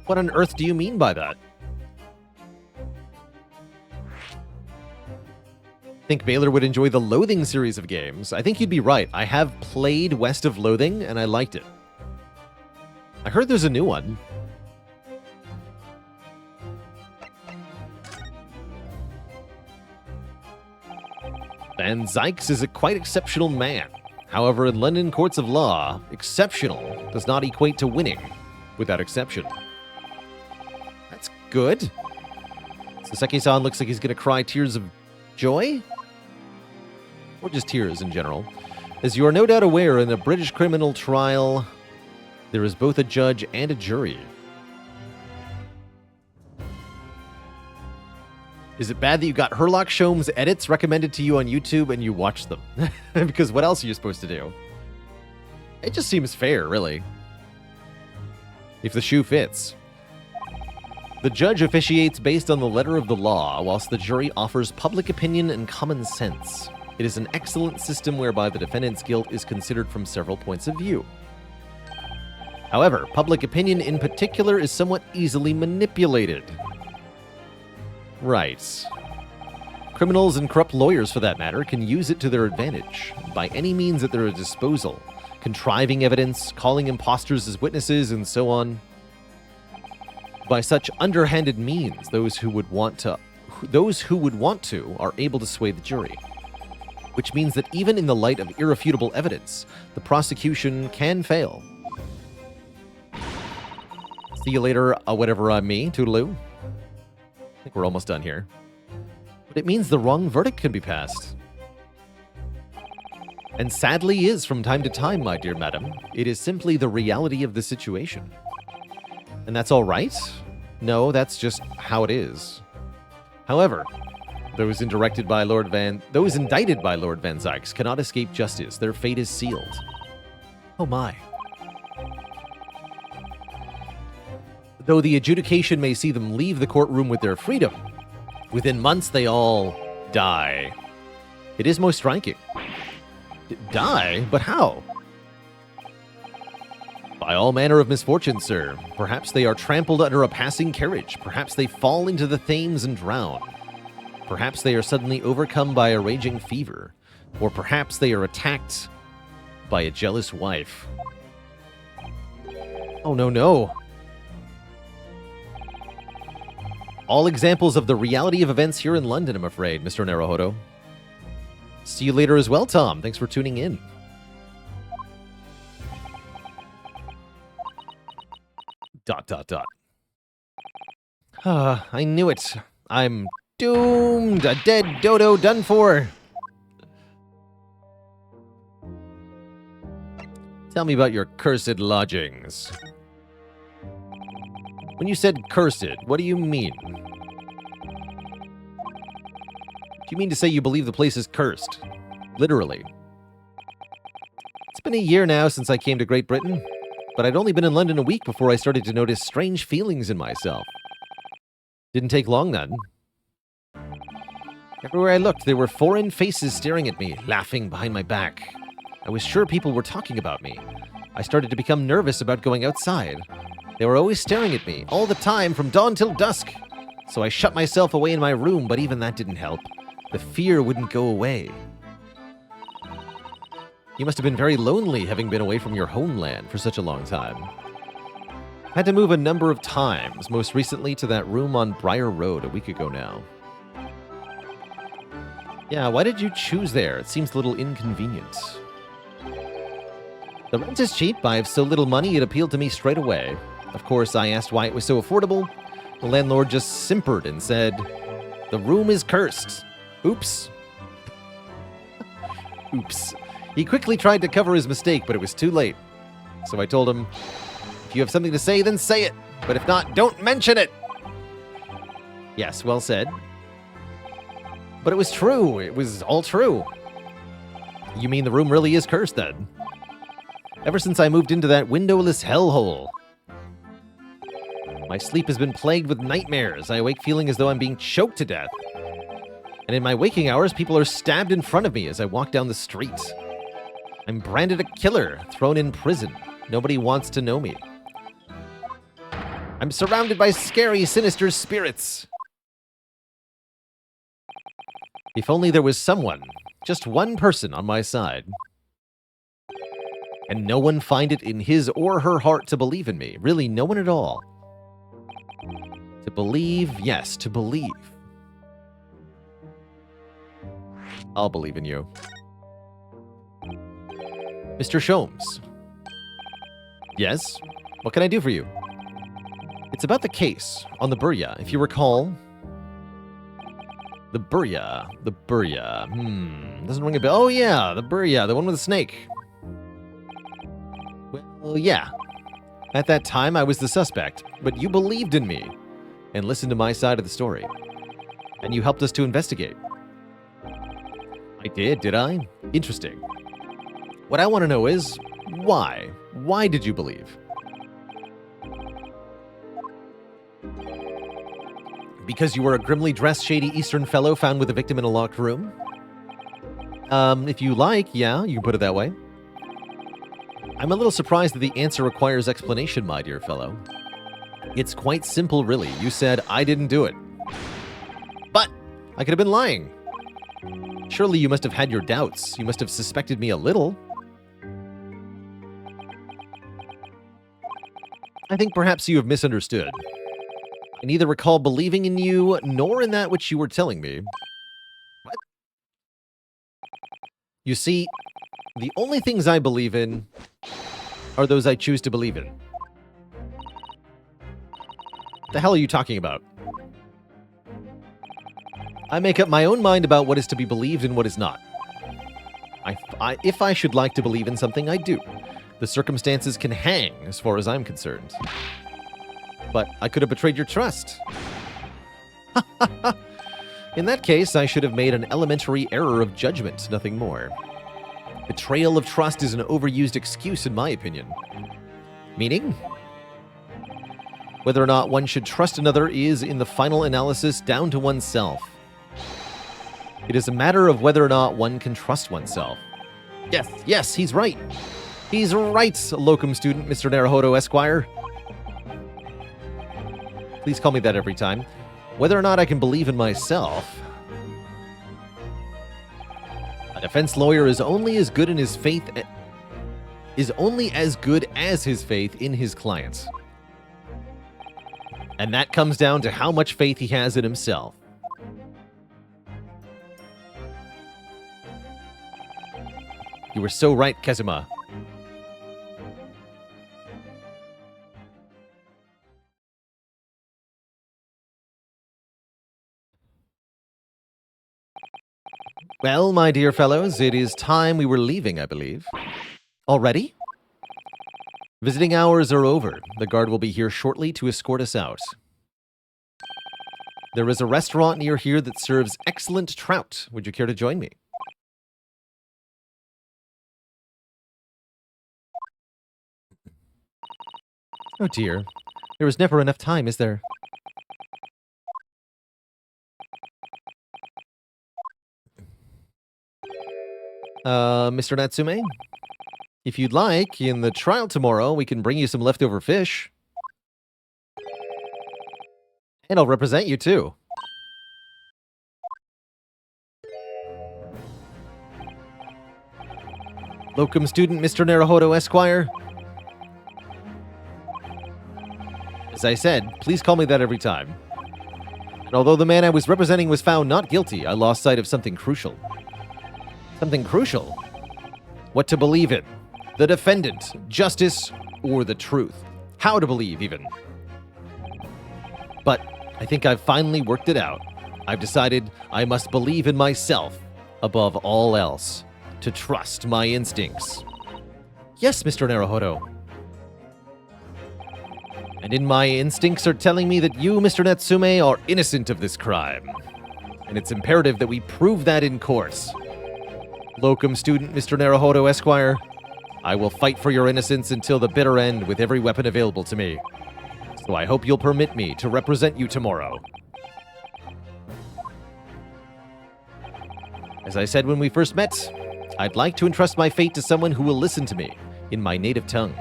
Speaker 3: What on earth do you mean by that? Think Baylor would enjoy the Loathing series of games. I think you'd be right. I have played West of Loathing, and I liked it. I heard there's a new one. Van Zykes is a quite exceptional man. However, in London courts of law, exceptional does not equate to winning, without exception. That's Good. Saseki-san looks like he's going to cry tears of joy? Or just tears in general. As you are no doubt aware, in a British criminal trial, there is both a judge and a jury. Is it bad that you got Herlock Sholmes edits recommended to you on YouTube and you watched them? Because what else are you supposed to do? It just seems fair, really. If the shoe fits. The judge officiates based on the letter of the law, whilst the jury offers public opinion and common sense. It is an excellent system whereby the defendant's guilt is considered from several points of view. However, public opinion in particular is somewhat easily manipulated. Right. Criminals and corrupt lawyers, for that matter, can use it to their advantage, by any means at their disposal, contriving evidence, calling imposters as witnesses, and so on. By such underhanded means, those who would want to are able to sway the jury. Which means that even in the light of irrefutable evidence, the prosecution can fail. See you later, whatever me, toodaloo. I think we're almost done here. But it means the wrong verdict can be passed. And sadly is from time to time, my dear madam. It is simply the reality of the situation. And that's all right? No, that's just how it is. However, those indicted by Lord Van Zykes cannot escape justice. Their fate is sealed. Oh my. Though the adjudication may see them leave the courtroom with their freedom, within months they all die. It is most striking. Die? But how? By all manner of misfortune, sir. Perhaps they are trampled under a passing carriage. Perhaps they fall into the Thames and drown. Perhaps they are suddenly overcome by a raging fever. Or perhaps they are attacked by a jealous wife. Oh, no, no. All examples of the reality of events here in London, I'm afraid, Mr. Naruhodo. See you later as well, Tom. Thanks for tuning in. I knew it. I'm doomed. A dead dodo done for. Tell me about your cursed lodgings. When you said cursed, what do you mean? Do you mean to say you believe the place is cursed? Literally. It's been a year now since I came to Great Britain, but I'd only been in London a week before I started to notice strange feelings in myself. Didn't take long then. Everywhere I looked, there were foreign faces staring at me, laughing behind my back. I was sure people were talking about me. I started to become nervous about going outside. They were always staring at me, all the time, from dawn till dusk. So I shut myself away in my room, but even that didn't help. The fear wouldn't go away. You must have been very lonely, having been away from your homeland for such a long time. Had to move a number of times, most recently to that room on Briar Road a week ago now. Yeah, why did you choose there? It seems a little inconvenient. The rent is cheap. I have so little money, it appealed to me straight away. Of course, I asked why it was so affordable. The landlord just simpered and said, "The room is cursed." Oops. Oops. He quickly tried to cover his mistake, but it was too late. So I told him, if you have something to say, then say it. But if not, don't mention it. Yes, well said. But it was true. It was all true. You mean the room really is cursed, then? Ever since I moved into that windowless hellhole. My sleep has been plagued with nightmares. I awake feeling as though I'm being choked to death. And in my waking hours, people are stabbed in front of me as I walk down the street. I'm branded a killer, thrown in prison. Nobody wants to know me. I'm surrounded by scary, sinister spirits. If only there was someone, just one person on my side. And no one find it in his or her heart to believe in me. Really, no one at all. To believe, yes, to believe. I'll believe in you. Mr. Sholmes. Yes? What can I do for you? It's about the case on the Burya. If you recall, the Burya. Doesn't ring a bell. Oh, yeah, the Burya, the one with the snake. Well, yeah. At that time, I was the suspect, but you believed in me and listened to my side of the story. And you helped us to investigate. I did I? Interesting. What I want to know is, why? Why did you believe? Because you were a grimly dressed, shady Eastern fellow found with a victim in a locked room? If you like, yeah, you can put it that way. I'm a little surprised that the answer requires explanation, my dear fellow. It's quite simple, really. You said, I didn't do it. But I could have been lying. Surely you must have had your doubts. You must have suspected me a little. I think perhaps you have misunderstood. I neither recall believing in you, nor in that which you were telling me. What? You see, the only things I believe in are those I choose to believe in. The hell are you talking about? I make up my own mind about what is to be believed and what is not. If I should like to believe in something, I do. The circumstances can hang, as far as I'm concerned. But I could have betrayed your trust. In that case, I should have made an elementary error of judgment, nothing more. Betrayal of trust is an overused excuse, in my opinion. Meaning? Whether or not one should trust another is, in the final analysis, down to oneself. It is a matter of whether or not one can trust oneself. Yes, he's right. He's right, locum student, Mr. Naruhodo Esquire. Please call me that every time. Whether or not I can believe in myself. A defense lawyer is only as good in his faith is only as good as his faith in his clients. And that comes down to how much faith he has in himself. You were so right, Kezuma. Well, my dear fellows, it is time we were leaving, I believe. Already? Visiting hours are over. The guard will be here shortly to escort us out. There is a restaurant near here that serves excellent trout. Would you care to join me? Oh dear. There is never enough time, is there? Mr. Natsume? If you'd like, in the trial tomorrow, we can bring you some leftover fish. And I'll represent you, too. Locum student, Mr. Naruhodo Esquire? As I said, please call me that every time. And although the man I was representing was found not guilty, I lost sight of something crucial. Something crucial? What to believe in? The defendant, justice, or the truth? How to believe, even. But I think I've finally worked it out. I've decided I must believe in myself above all else, to trust my instincts. Yes, Mr. Naruhodo. And in my instincts are telling me that you, Mr. Natsume, are innocent of this crime. And it's imperative that we prove that in course. Locum student, Mr. Naruhodo Esquire, I will fight for your innocence until the bitter end with every weapon available to me. So I hope you'll permit me to represent you tomorrow. As I said when we first met, I'd like to entrust my fate to someone who will listen to me in my native tongue.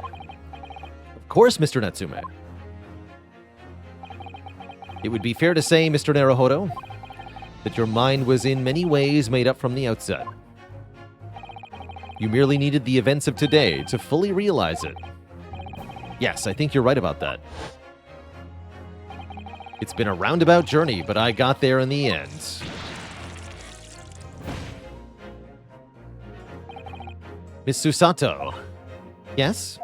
Speaker 3: Of course, Mr. Natsume. It would be fair to say, Mr. Naruhodo, that your mind was in many ways made up from the outset. You merely needed the events of today to fully realize it. Yes, I think you're right about that. It's been a roundabout journey, but I got there in the end. Miss Susato. Yes?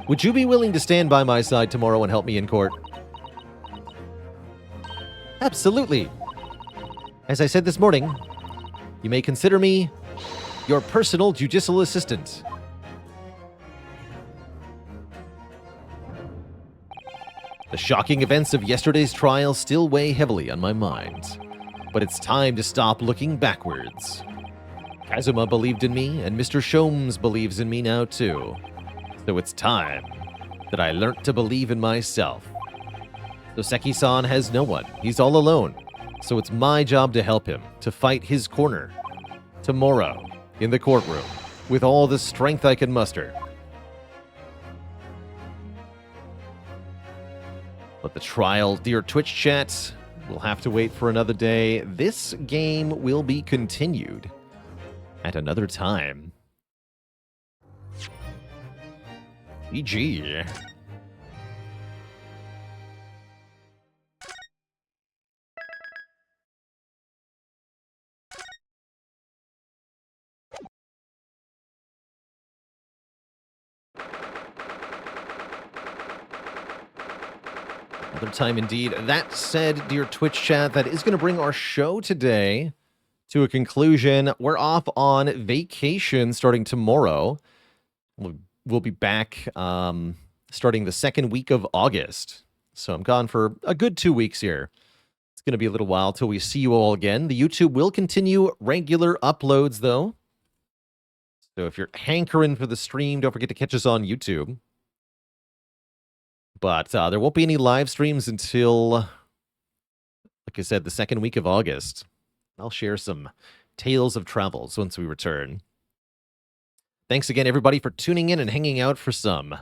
Speaker 3: Would you be willing to stand by my side tomorrow and help me in court? Absolutely. As I said this morning, you may consider me your personal judicial assistant. The shocking events of yesterday's trial still weigh heavily on my mind, but it's time to stop looking backwards. Kazuma believed in me, and Mr. Shomes believes in me now too. So it's time that I learnt to believe in myself. Soseki-san has no one. He's all alone. So it's my job to help him, to fight his corner. Tomorrow, in the courtroom, with all the strength I can muster. But the trial, dear Twitch chat, will have to wait for another day. This game will be continued at another time. GG. Another time indeed. That said, dear Twitch chat, that is going to bring our show today to a conclusion. We're off on vacation starting tomorrow. We'll be back starting the second week of August. So I'm gone for a good 2 weeks here. It's going to be a little while till we see you all again. The YouTube will continue regular uploads, though. So if you're hankering for the stream, don't forget to catch us on YouTube. But there won't be any live streams until, like I said, the second week of August. I'll share some tales of travels once we return. Thanks again, everybody, for tuning in and hanging out for some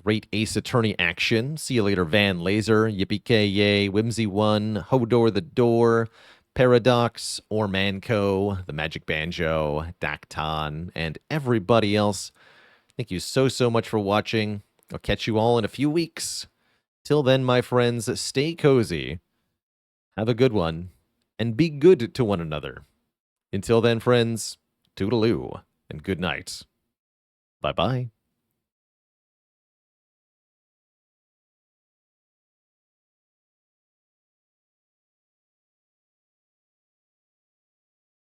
Speaker 3: great Ace Attorney action. See you later, Van Laser, Yippee-Ki-Yay, Whimsy1, Hodor the Door, Paradox, Ormanco, The Magic Banjo, Dacton, and everybody else. Thank you so much for watching. I'll catch you all in a few weeks. Till then, my friends, stay cozy, have a good one, and be good to one another. Until then, friends, toodaloo, and good night. Bye-bye.